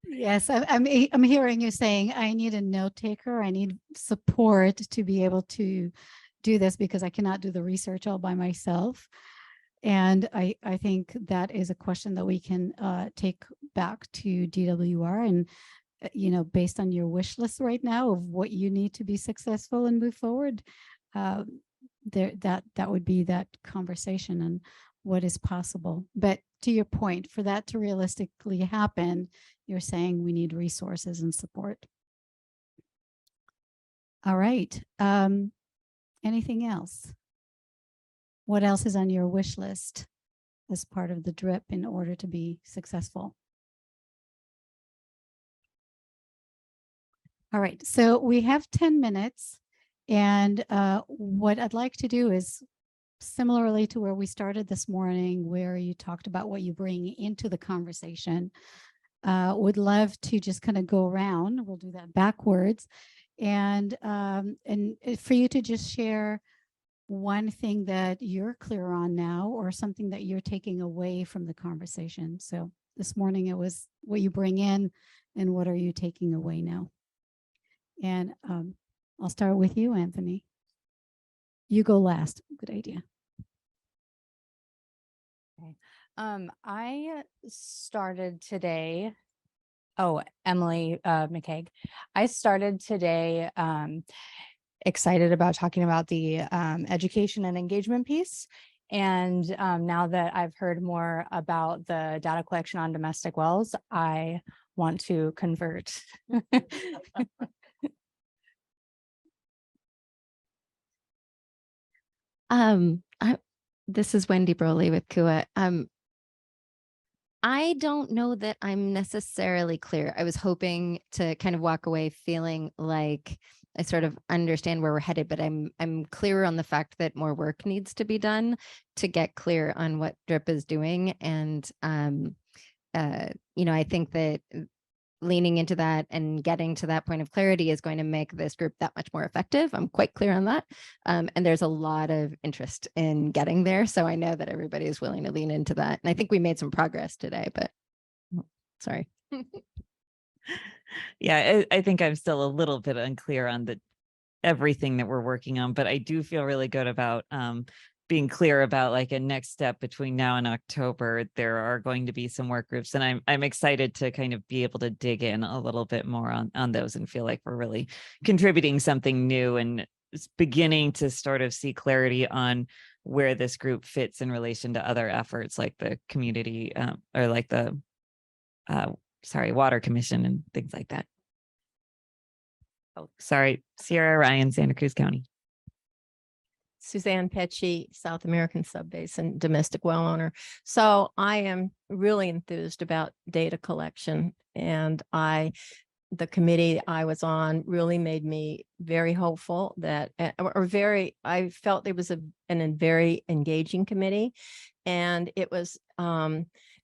Yes, I'm hearing you saying I need a note taker. I need support to be able to do this because I cannot do the research all by myself. And I think that is a question that we can take back to DWR and, based on your wish list right now of what you need to be successful and move forward, that would be that conversation and what is possible. But to your point, for that to realistically happen, you're saying we need resources and support. All right. Anything else? What else is on your wish list as part of the DRIP in order to be successful? All right, so we have 10 minutes. And what I'd like to do is similarly to where we started this morning, where you talked about what you bring into the conversation, would love to just kind of go around. We'll do that backwards. And for you to just share one thing that you're clear on now or something that you're taking away from the conversation. So this morning it was what you bring in and what are you taking away now? And I'll start with you, Anthony. You go last. Good idea. Okay. I started today. Oh, Emily McCaig. I started today excited about talking about the education and engagement piece. And now that I've heard more about the data collection on domestic wells, I want to convert. This is Wendy Broly with KUA. I don't know that I'm necessarily clear. I was hoping to kind of walk away feeling like I sort of understand where we're headed, but I'm clearer on the fact that more work needs to be done to get clear on what DRIP is doing. And I think that leaning into that and getting to that point of clarity is going to make this group that much more effective. I'm quite clear on that. And there's a lot of interest in getting there. So I know that everybody is willing to lean into that. And I think we made some progress today, but sorry. Yeah, I think I'm still a little bit unclear on everything that we're working on, but I do feel really good about being clear about like a next step between now and October. There are going to be some work groups, and I'm excited to kind of be able to dig in a little bit more on those and feel like we're really contributing something new and beginning to sort of see clarity on where this group fits in relation to other efforts like the community or like the Water Commission and things like that. Oh, sorry, Sierra Ryan, Santa Cruz County. Suzanne Pecci, South American Subbasin domestic well owner. So I am really enthused about data collection, and the committee I was on really made me very hopeful that, I felt it was a very engaging committee, and it was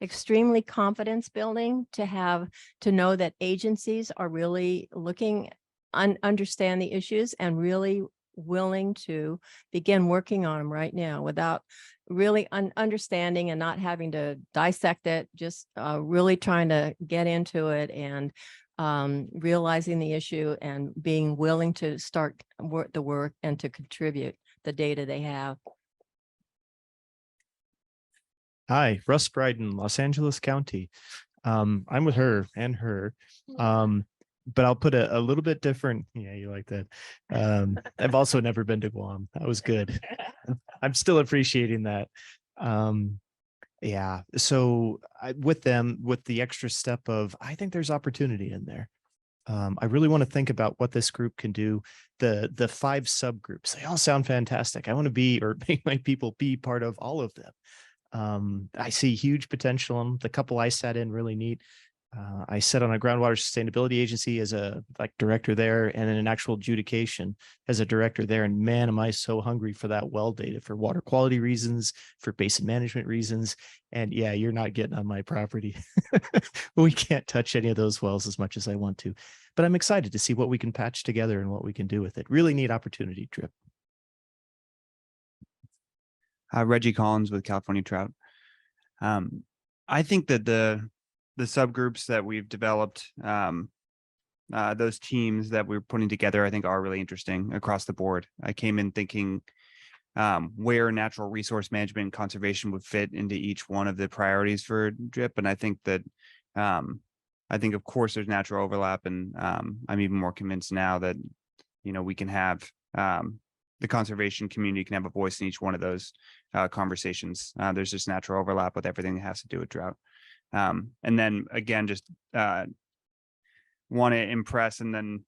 extremely confidence building to know that agencies are really looking, understand the issues and really willing to begin working on them right now without really understanding and not having to dissect it, just really trying to get into it and realizing the issue and being willing to start the work and to contribute the data they have. Hi, Russ Bryden, Los Angeles County. I'm with her and her. But I'll put a little bit different. Yeah, you like that. I've also never been to Guam. That was good. I'm still appreciating that. Yeah. So with the extra step of, I think there's opportunity in there. I really want to think about what this group can do. The 5 subgroups, they all sound fantastic. I want to be, or make my people be part of all of them. I see huge potential in them. The couple I sat in really neat. I sat on a groundwater sustainability agency as a director there, and then an actual adjudication as a director there. And man, am I so hungry for that well data for water quality reasons, for basin management reasons. And yeah, you're not getting on my property. We can't touch any of those wells as much as I want to, but I'm excited to see what we can patch together and what we can do with it. Really neat opportunity, Drip. Reggie Collins with California Trout. I think that the subgroups that we've developed, those teams that we're putting together, I think are really interesting across the board. I came in thinking where natural resource management and conservation would fit into each one of the priorities for DRIP. And I think that, of course, there's natural overlap. And I'm even more convinced now that, we can have the conservation community can have a voice in each one of those conversations. There's just natural overlap with everything that has to do with drought. And then again, just want to impress and then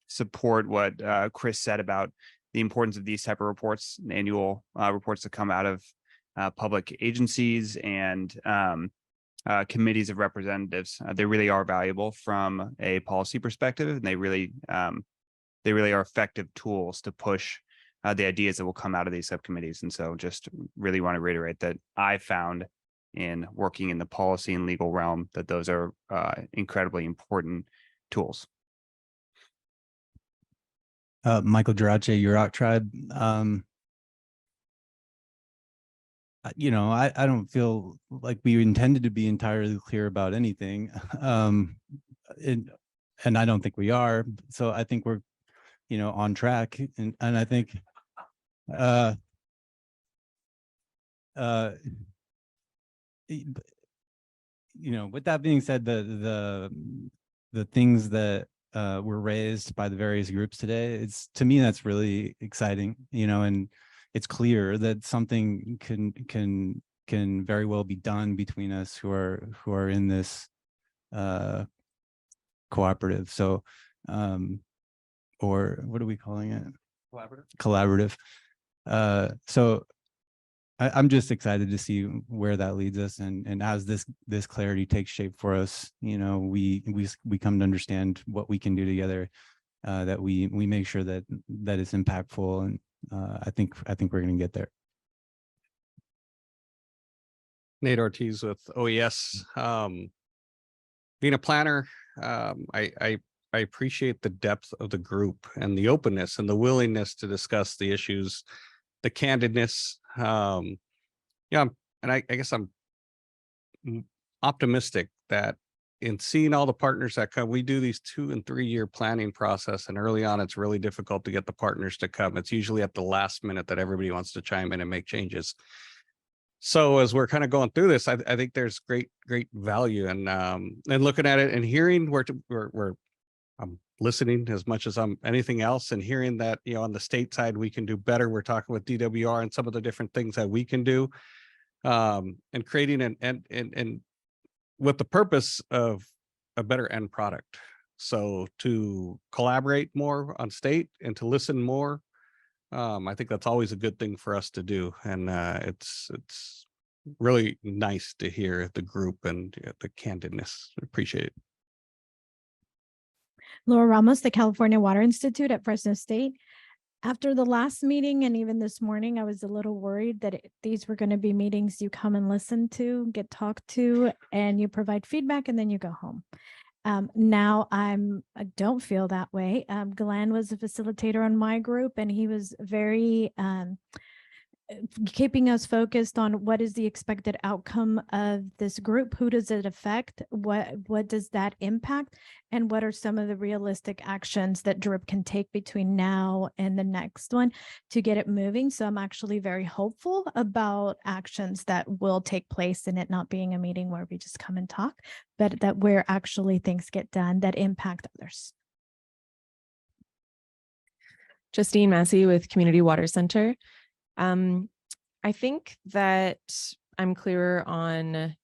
support what Chris said about the importance of these type of reports, annual reports that come out of public agencies and committees of representatives. They really are valuable from a policy perspective, and they really are effective tools to push the ideas that will come out of these subcommittees. And so just really want to reiterate that I found in working in the policy and legal realm that those are incredibly important tools. Michael Girace, Yurok Tribe. I don't feel like we intended to be entirely clear about anything. And I don't think we are. So I think we're, on track. And I think, with that being said, the things that were raised by the various groups today, to me, that's really exciting, and it's clear that something can very well be done between us who are in this cooperative. So, or what are we calling it? Collaborative. So I'm just excited to see where that leads us, and as this clarity takes shape for us, we come to understand what we can do together, that we make sure that it's impactful, and I think we're going to get there. Nate Ortiz with OES. Being a planner, I appreciate the depth of the group and the openness and the willingness to discuss the issues, the candidness. And I guess I'm optimistic that in seeing all the partners that come, we do these 2 and 3 year planning process, and early on, it's really difficult to get the partners to come. It's usually at the last minute that everybody wants to chime in and make changes. So as we're kind of going through this, I think there's great value and looking at it and hearing where I'm listening as much as I'm anything else, and hearing that, on the state side, we can do better. We're talking with DWR and some of the different things that we can do, and creating and with the purpose of a better end product. So to collaborate more on state and to listen more, I think that's always a good thing for us to do. And it's really nice to hear the group and the candidness. Appreciate it. Laura Ramos, the California Water Institute at Fresno State. After the last meeting and even this morning, I was a little worried that these were going to be meetings you come and listen to, get talked to, and you provide feedback, and then you go home. Now I don't feel that way. Glenn was a facilitator on my group, and he was very keeping us focused on what is the expected outcome of this group, who does it affect, what does that impact, and what are some of the realistic actions that DRIP can take between now and the next one to get it moving. So I'm actually very hopeful about actions that will take place, and it not being a meeting where we just come and talk, but that where actually things get done that impact others. Justine Massey with Community Water Center. I think that I'm clearer on,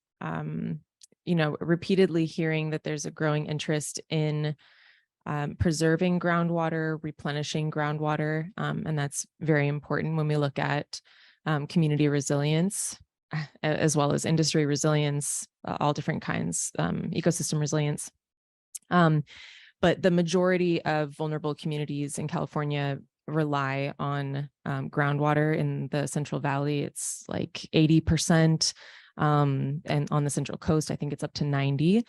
repeatedly hearing that there's a growing interest in preserving groundwater, replenishing groundwater, and that's very important when we look at community resilience. as well as industry resilience, all different kinds, ecosystem resilience. But the majority of vulnerable communities in California rely on groundwater in the Central Valley. It's like 80%. And on the Central Coast, I think it's up to 90.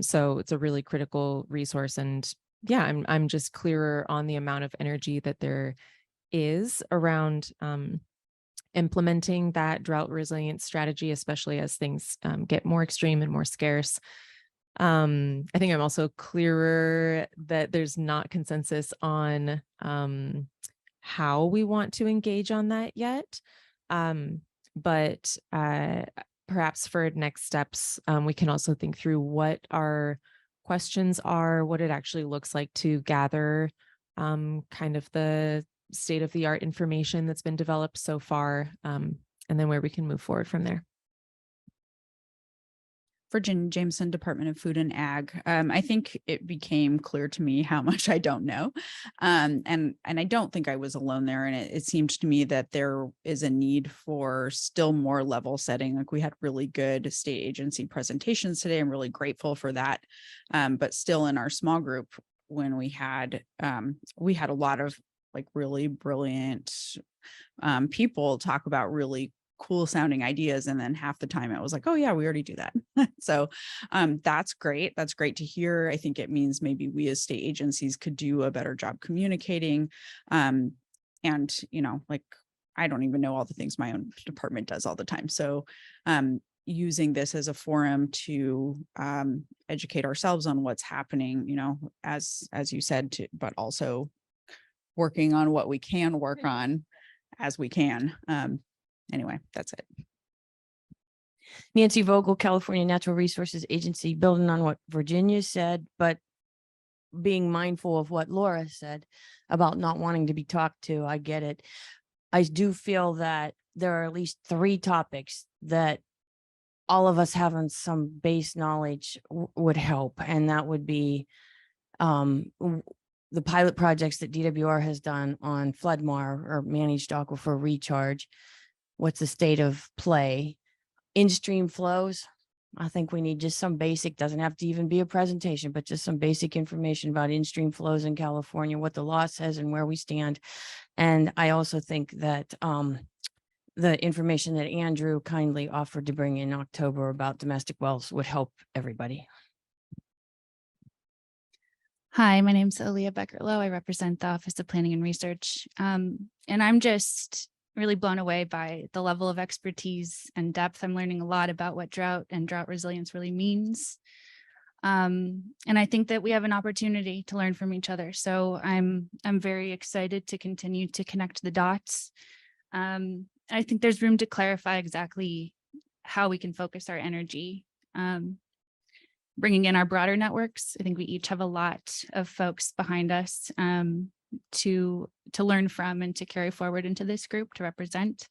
So it's a really critical resource. And yeah, I'm just clearer on the amount of energy that there is around implementing that drought resilient strategy, especially as things get more extreme and more scarce. I think I'm also clearer that there's not consensus on how we want to engage on that yet. But perhaps for next steps, we can also think through what our questions are, what it actually looks like to gather kind of the state-of-the-art information that's been developed so far, and then where we can move forward from there. Virginia Jameson, Department of Food and Ag. I think it became clear to me how much I don't know. And I don't think I was alone there. And it seemed to me that there is a need for still more level setting. Like we had really good state agency presentations today. I'm really grateful for that. But still in our small group, when we had a lot of like really brilliant people talk about really cool sounding ideas. And then half the time it was like, oh yeah, we already do that. So that's great. That's great to hear. I think it means maybe we as state agencies could do a better job communicating. And, you know, like, I don't even know all the things my own department does all the time. So using this as a forum to educate ourselves on what's happening, you know, as you said, but also working on what we can work on as we can. Anyway, that's it. Nancy Vogel, California Natural Resources Agency, building on what Virginia said, but being mindful of what Laura said about not wanting to be talked to. I get it. I do feel that there are at least 3 topics that all of us having some base knowledge would help. And that would be the pilot projects that DWR has done on Floodmar or managed aquifer recharge. What's the state of play? In-stream flows. I think we need just some basic, doesn't have to even be a presentation, but just some basic information about in-stream flows in California, what the law says and where we stand. And I also think that the information that Andrew kindly offered to bring in October about domestic wells would help everybody. Hi, my name is Aaliyah Becker-Lowe. I represent the Office of Planning and Research. And I'm just really blown away by the level of expertise and depth. I'm learning a lot about what drought and drought resilience really means. And I think that we have an opportunity to learn from each other. So I'm very excited to continue to connect the dots. I think there's room to clarify exactly how we can focus our energy. Bringing in our broader networks. I think we each have a lot of folks behind us to learn from and to carry forward into this group to represent,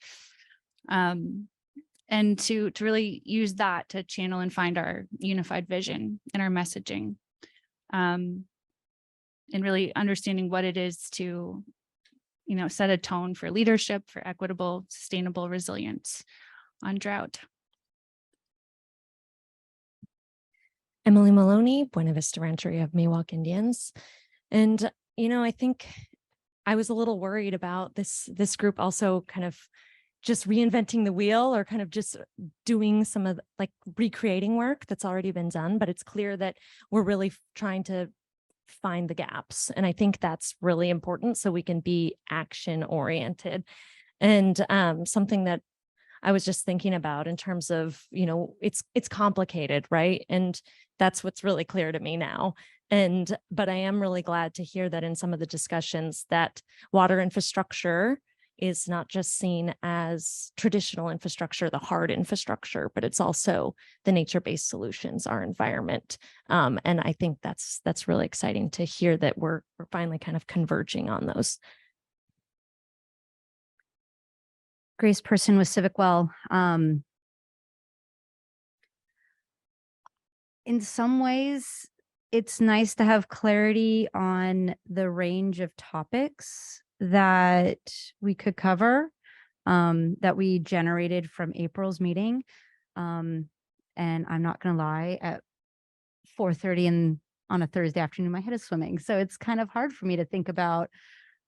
and to really use that to channel and find our unified vision and our messaging, and really understanding what it is to, you know, set a tone for leadership, for equitable, sustainable resilience on drought. Emily Maloney, Buena Vista Rancheria of Miwok Indians. And, you know, I think I was a little worried about this group also kind of just reinventing the wheel or kind of just doing some of like recreating work that's already been done. But it's clear that we're really trying to find the gaps. And I think that's really important so we can be action oriented. And something that I was just thinking about in terms of, you know, it's complicated, right? And that's what's really clear to me now. But I am really glad to hear that in some of the discussions that water infrastructure is not just seen as traditional infrastructure, the hard infrastructure, but it's also the nature-based solutions, our environment. And I think that's really exciting to hear that we're finally kind of converging on those. Grace Person with CivicWell. In some ways, it's nice to have clarity on the range of topics that we could cover. that we generated from April's meeting. And I'm not going to lie, at 4:30 on a Thursday afternoon, my head is swimming. So it's kind of hard for me to think about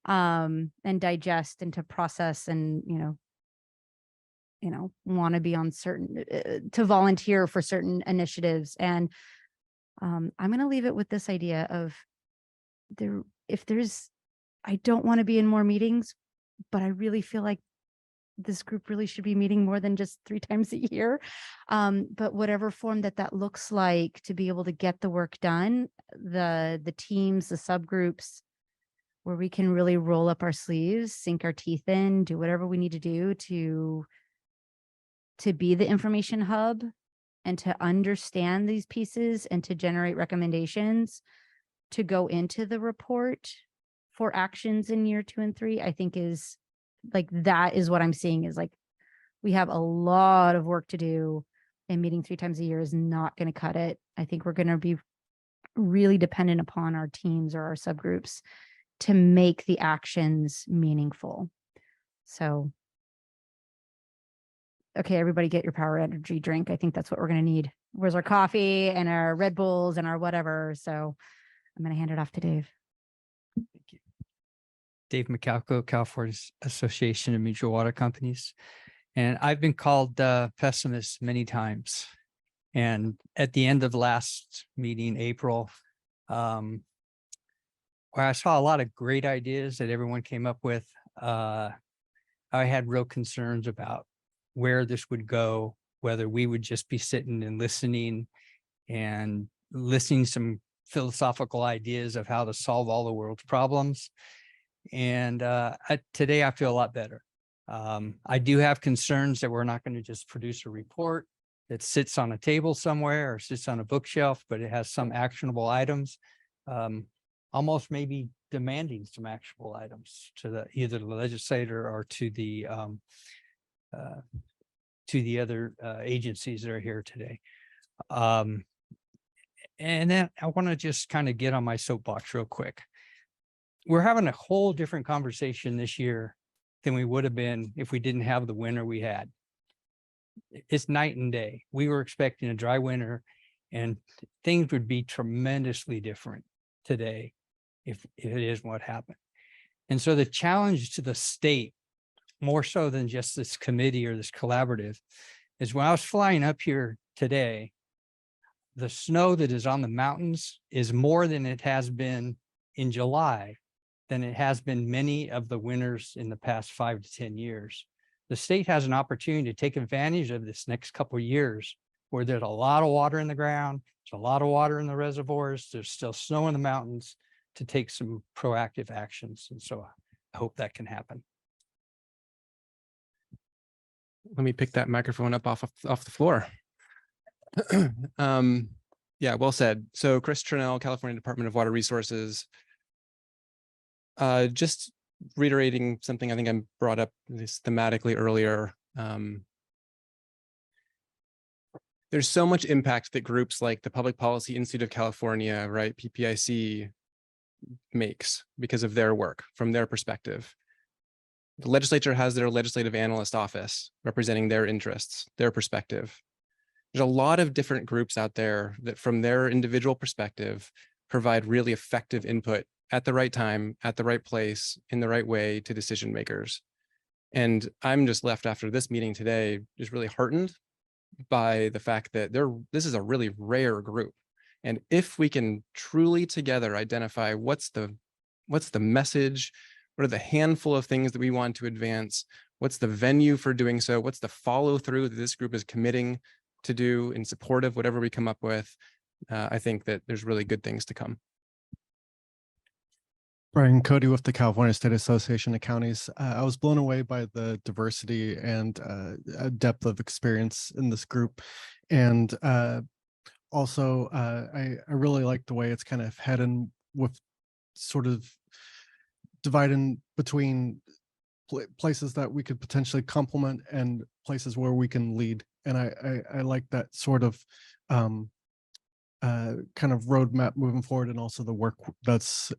and digest and to process and, want to be on certain, to volunteer for certain initiatives. And I'm going to leave it with this idea of I don't want to be in more meetings, but I really feel like this group really should be meeting more than just 3 times a year. But whatever form that looks like, to be able to get the work done, the teams, the subgroups, where we can really roll up our sleeves, sink our teeth in, do whatever we need to do to be the information hub and to understand these pieces and to generate recommendations to go into the report for actions in year 2 and 3, I think is that is what I'm seeing is we have a lot of work to do, and meeting 3 times a year is not going to cut it. I think we're going to be really dependent upon our teams or our subgroups to make the actions meaningful. So, okay, everybody get your power energy drink. I think that's what we're going to need. Where's our coffee and our Red Bulls and our whatever? So I'm going to hand it off to Dave. Dave McCalco, California Association of Mutual Water Companies. And I've been called pessimist many times. And at the end of last meeting, April, where I saw a lot of great ideas that everyone came up with, I had real concerns about where this would go, whether we would just be sitting and listening some philosophical ideas of how to solve all the world's problems. And today I feel a lot better. I do have concerns that we're not going to just produce a report that sits on a table somewhere or sits on a bookshelf, but it has some actionable items, almost maybe demanding some actionable items to either the legislator or to the other agencies that are here today. And then I want to just kind of get on my soapbox real quick. We're having a whole different conversation this year than we would have been if we didn't have the winter we had. It's night and day. We were expecting a dry winter, and things would be tremendously different today if it is what happened. And so the challenge to the state, more so than just this committee or this collaborative, is when I was flying up here today, the snow that is on the mountains is more than it has been in July than it has been many of the winters in the past 5 to 10 years. The state has an opportunity to take advantage of this next couple of years where there's a lot of water in the ground, there's a lot of water in the reservoirs, there's still snow in the mountains, to take some proactive actions. And so I hope that can happen. Let me pick that microphone up off the floor. Yeah, well said. So Chris Trinnell, California Department of Water Resources. Just reiterating something I think I brought up this thematically earlier. There's so much impact that groups like the Public Policy Institute of California, right, PPIC, makes because of their work from their perspective. The legislature has their legislative analyst office representing their interests, their perspective. There's a lot of different groups out there that from their individual perspective provide really effective input at the right time, at the right place, in the right way to decision makers. And I'm just left after this meeting today, just really heartened by the fact that this is a really rare group. And if we can truly together identify what's the message, what are the handful of things that we want to advance, what's the venue for doing so, what's the follow through that this group is committing to do in support of whatever we come up with, I think that there's really good things to come. Brian Cody with the California State Association of Counties. I was blown away by the diversity and depth of experience in this group. And also, I really like the way it's kind of heading with sort of dividing between places that we could potentially complement and places where we can lead. And I like that sort of kind of roadmap moving forward, and also the work that's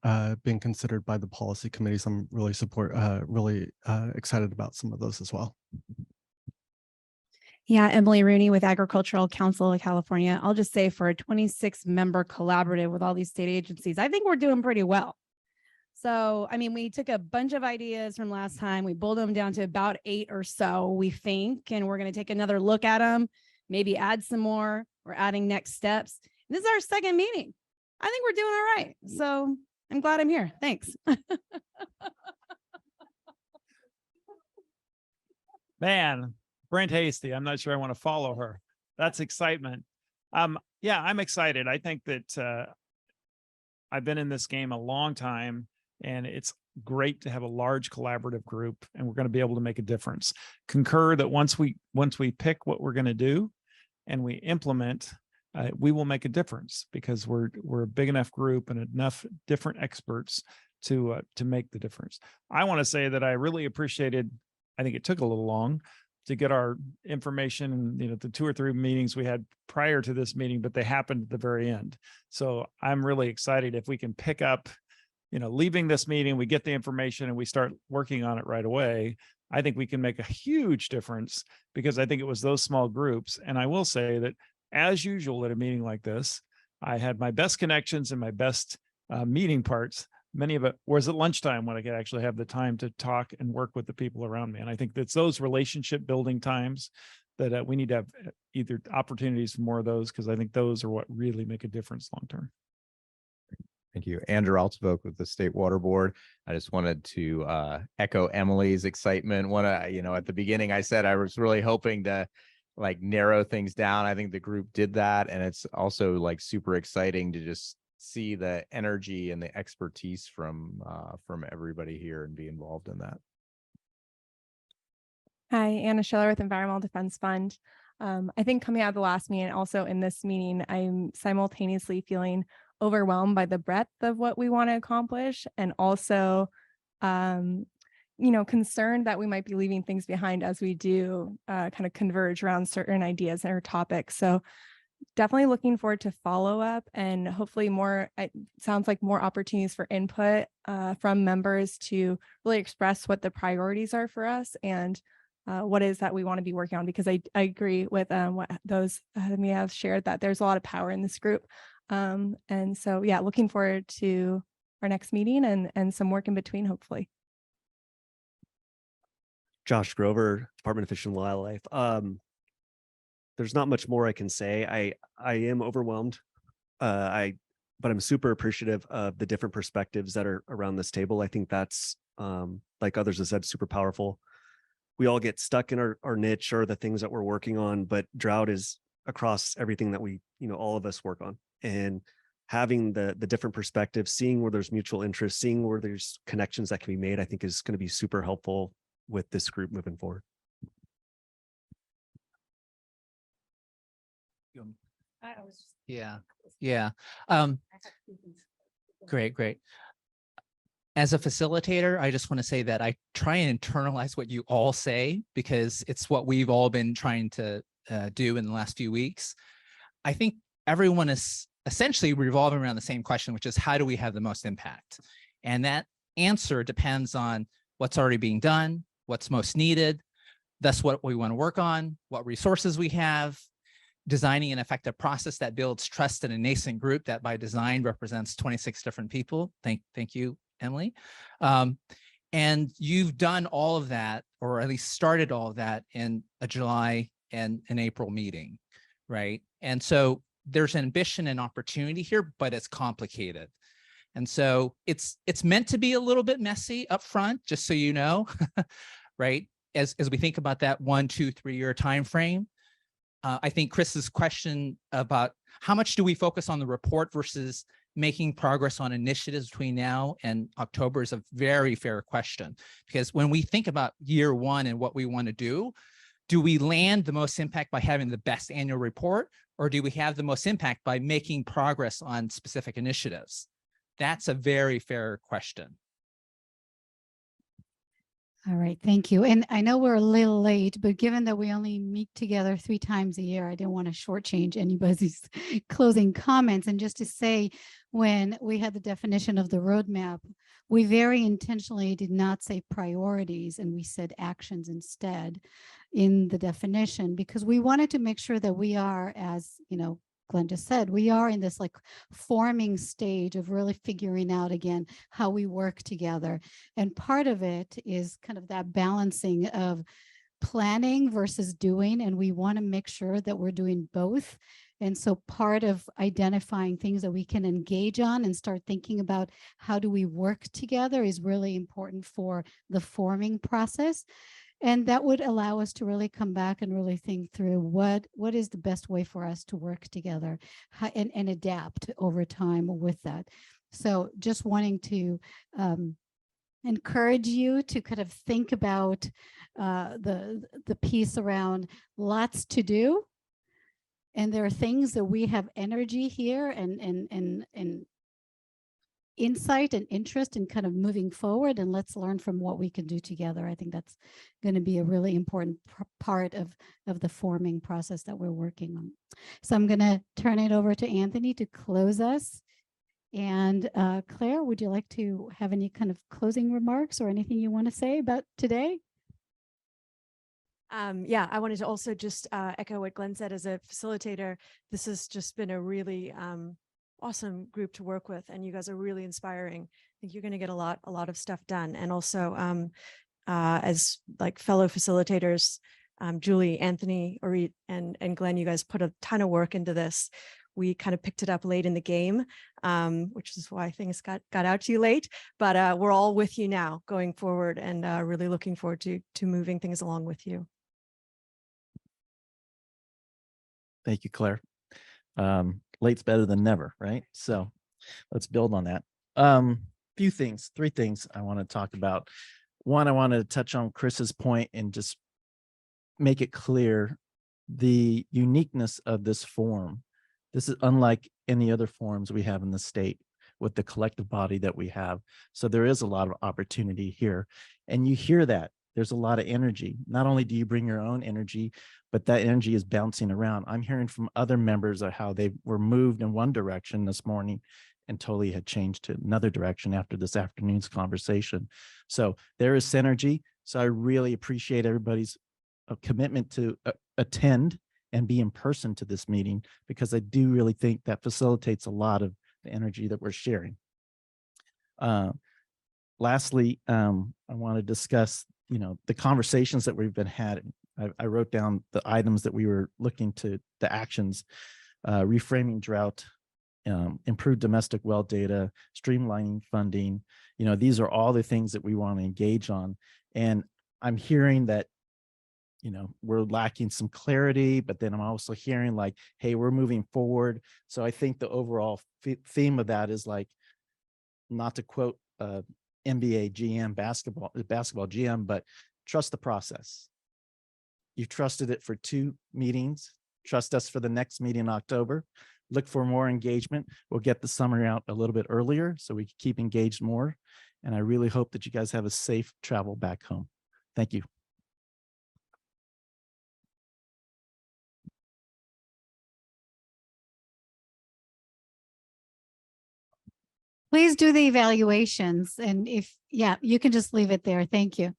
being considered by the policy committees. I'm really excited about some of those as well. Yeah, Emily Rooney with Agricultural Council of California. I'll just say for a 26-member collaborative with all these state agencies, I think we're doing pretty well. So, I mean, we took a bunch of ideas from last time. We boiled them down to about 8 or so, we think, and we're going to take another look at them, maybe add some more. We're adding next steps. And this is our second meeting. I think we're doing all right. So I'm glad I'm here. Thanks. Man, Brent Hasty, I'm not sure I want to follow her. That's excitement. Yeah, I'm excited. I think that I've been in this game a long time, and it's great to have a large collaborative group, and we're going to be able to make a difference. Concur that once we pick what we're going to do and we implement, we will make a difference, because we're a big enough group and enough different experts to make the difference. I want to say that I really appreciated, I think it took a little long to get our information, and the 2 or 3 meetings we had prior to this meeting, but they happened at the very end. So I'm really excited if we can pick up, leaving this meeting, we get the information and we start working on it right away. I think we can make a huge difference, because I think it was those small groups. And I will say that, as usual at a meeting like this, I had my best connections and my best meeting parts. Many of it was at lunchtime, when I could actually have the time to talk and work with the people around me. And I think that's those relationship building times that we need to have either opportunities for more of those, because I think those are what really make a difference long term. Thank you. Andrew Altsvok with the State Water Board. I just wanted to echo Emily's excitement. At the beginning, I said I was really hoping to narrow things down. I think the group did that. And it's also super exciting to just see the energy and the expertise from everybody here and be involved in that. Hi, Anna Schiller with Environmental Defense Fund. I think coming out of the last meeting and also in this meeting, I'm simultaneously feeling overwhelmed by the breadth of what we want to accomplish, and also concerned that we might be leaving things behind as we do kind of converge around certain ideas or topics. So definitely looking forward to follow up, and hopefully it sounds like more opportunities for input from members to really express what the priorities are for us, and what is that we want to be working on, because I agree with what those me have shared, that there's a lot of power in this group. And so, yeah, looking forward to our next meeting and some work in between, hopefully. Josh Grover, Department of Fish and Wildlife. There's not much more I can say. I am overwhelmed, but I'm super appreciative of the different perspectives that are around this table. I think that's, like others have said, super powerful. We all get stuck in our niche or the things that we're working on, but drought is across everything that we, all of us work on. And having the different perspectives, seeing where there's mutual interest, seeing where there's connections that can be made, I think is going to be super helpful with this group moving forward. Yeah. Great. As a facilitator, I just want to say that I try and internalize what you all say, because it's what we've all been trying to do in the last few weeks. I think everyone is essentially revolving around the same question, which is, how do we have the most impact? And that answer depends on what's already being done, what's most needed. That's what we want to work on, what resources we have, designing an effective process that builds trust in a nascent group that by design represents 26 different people. Thank you, Emily. And you've done all of that, or at least started all of that in a July and an April meeting, right? And so there's ambition and opportunity here, but it's complicated. And so it's meant to be a little bit messy up front, just so you know, right? As we think about that 1, 2, 3 year time frame. I think Chris's question about how much do we focus on the report versus making progress on initiatives between now and October is a very fair question. Because when we think about year 1 and what we want to do we land the most impact by having the best annual report, or do we have the most impact by making progress on specific initiatives? That's a very fair question. All right, thank you. And I know we're a little late, but given that we only meet together 3 times a year, I didn't want to shortchange anybody's closing comments. And just to say, when we had the definition of the roadmap, we very intentionally did not say priorities and we said actions instead in the definition, because we wanted to make sure that we are, as you know, Glenn just said, we are in this like forming stage of really figuring out again how we work together. And part of it is kind of that balancing of planning versus doing. And we want to make sure that we're doing both. And so part of identifying things that we can engage on and start thinking about how do we work together is really important for the forming process. And that would allow us to really come back and really think through what is the best way for us to work together and adapt over time with that. So just wanting to encourage you to kind of think about the piece around lots to do. And there are things that we have energy here and insight and interest in kind of moving forward, and let's learn from what we can do together. I think that's going to be a really important part of the forming process that we're working on. So I'm going to turn it over to Anthony to close us. And Claire, would you like to have any kind of closing remarks or anything you want to say about today? Yeah, I wanted to also just echo what Glenn said. As a facilitator, this has just been a really awesome group to work with, and you guys are really inspiring. I think you're going to get a lot of stuff done. And also as like fellow facilitators, Julie, Anthony, Orit, and Glenn, you guys put a ton of work into this. We kind of picked it up late in the game, which is why things got out to you late, but we're all with you now going forward, and really looking forward to moving things along with you. Thank you, Claire. Late's better than never, right? So let's build on that. Three things I want to talk about. One, I want to touch on Chris's point and just make it clear the uniqueness of this forum. This is unlike any other forums we have in the state with the collective body that we have. So there is a lot of opportunity here. And you hear that. There's a lot of energy. Not only do you bring your own energy, but that energy is bouncing around. I'm hearing from other members of how they were moved in one direction this morning and totally had changed to another direction after this afternoon's conversation. So there is synergy. So I really appreciate everybody's commitment to attend and be in person to this meeting, because I do really think that facilitates a lot of the energy that we're sharing. Lastly, I want to discuss, the conversations that we've been having. I wrote down the items that we were looking to, the actions, reframing drought, improved domestic well data, streamlining funding. These are all the things that we want to engage on. And I'm hearing that, we're lacking some clarity, but then I'm also hearing like, hey, we're moving forward. So I think the overall theme of that is like, not to quote NBA GM basketball GM, but trust the process. You've trusted it for 2 meetings. Trust us for the next meeting in October. Look for more engagement. We'll get the summary out a little bit earlier so we can keep engaged more. And I really hope that you guys have a safe travel back home. Thank you. Please do the evaluations. And you can just leave it there. Thank you.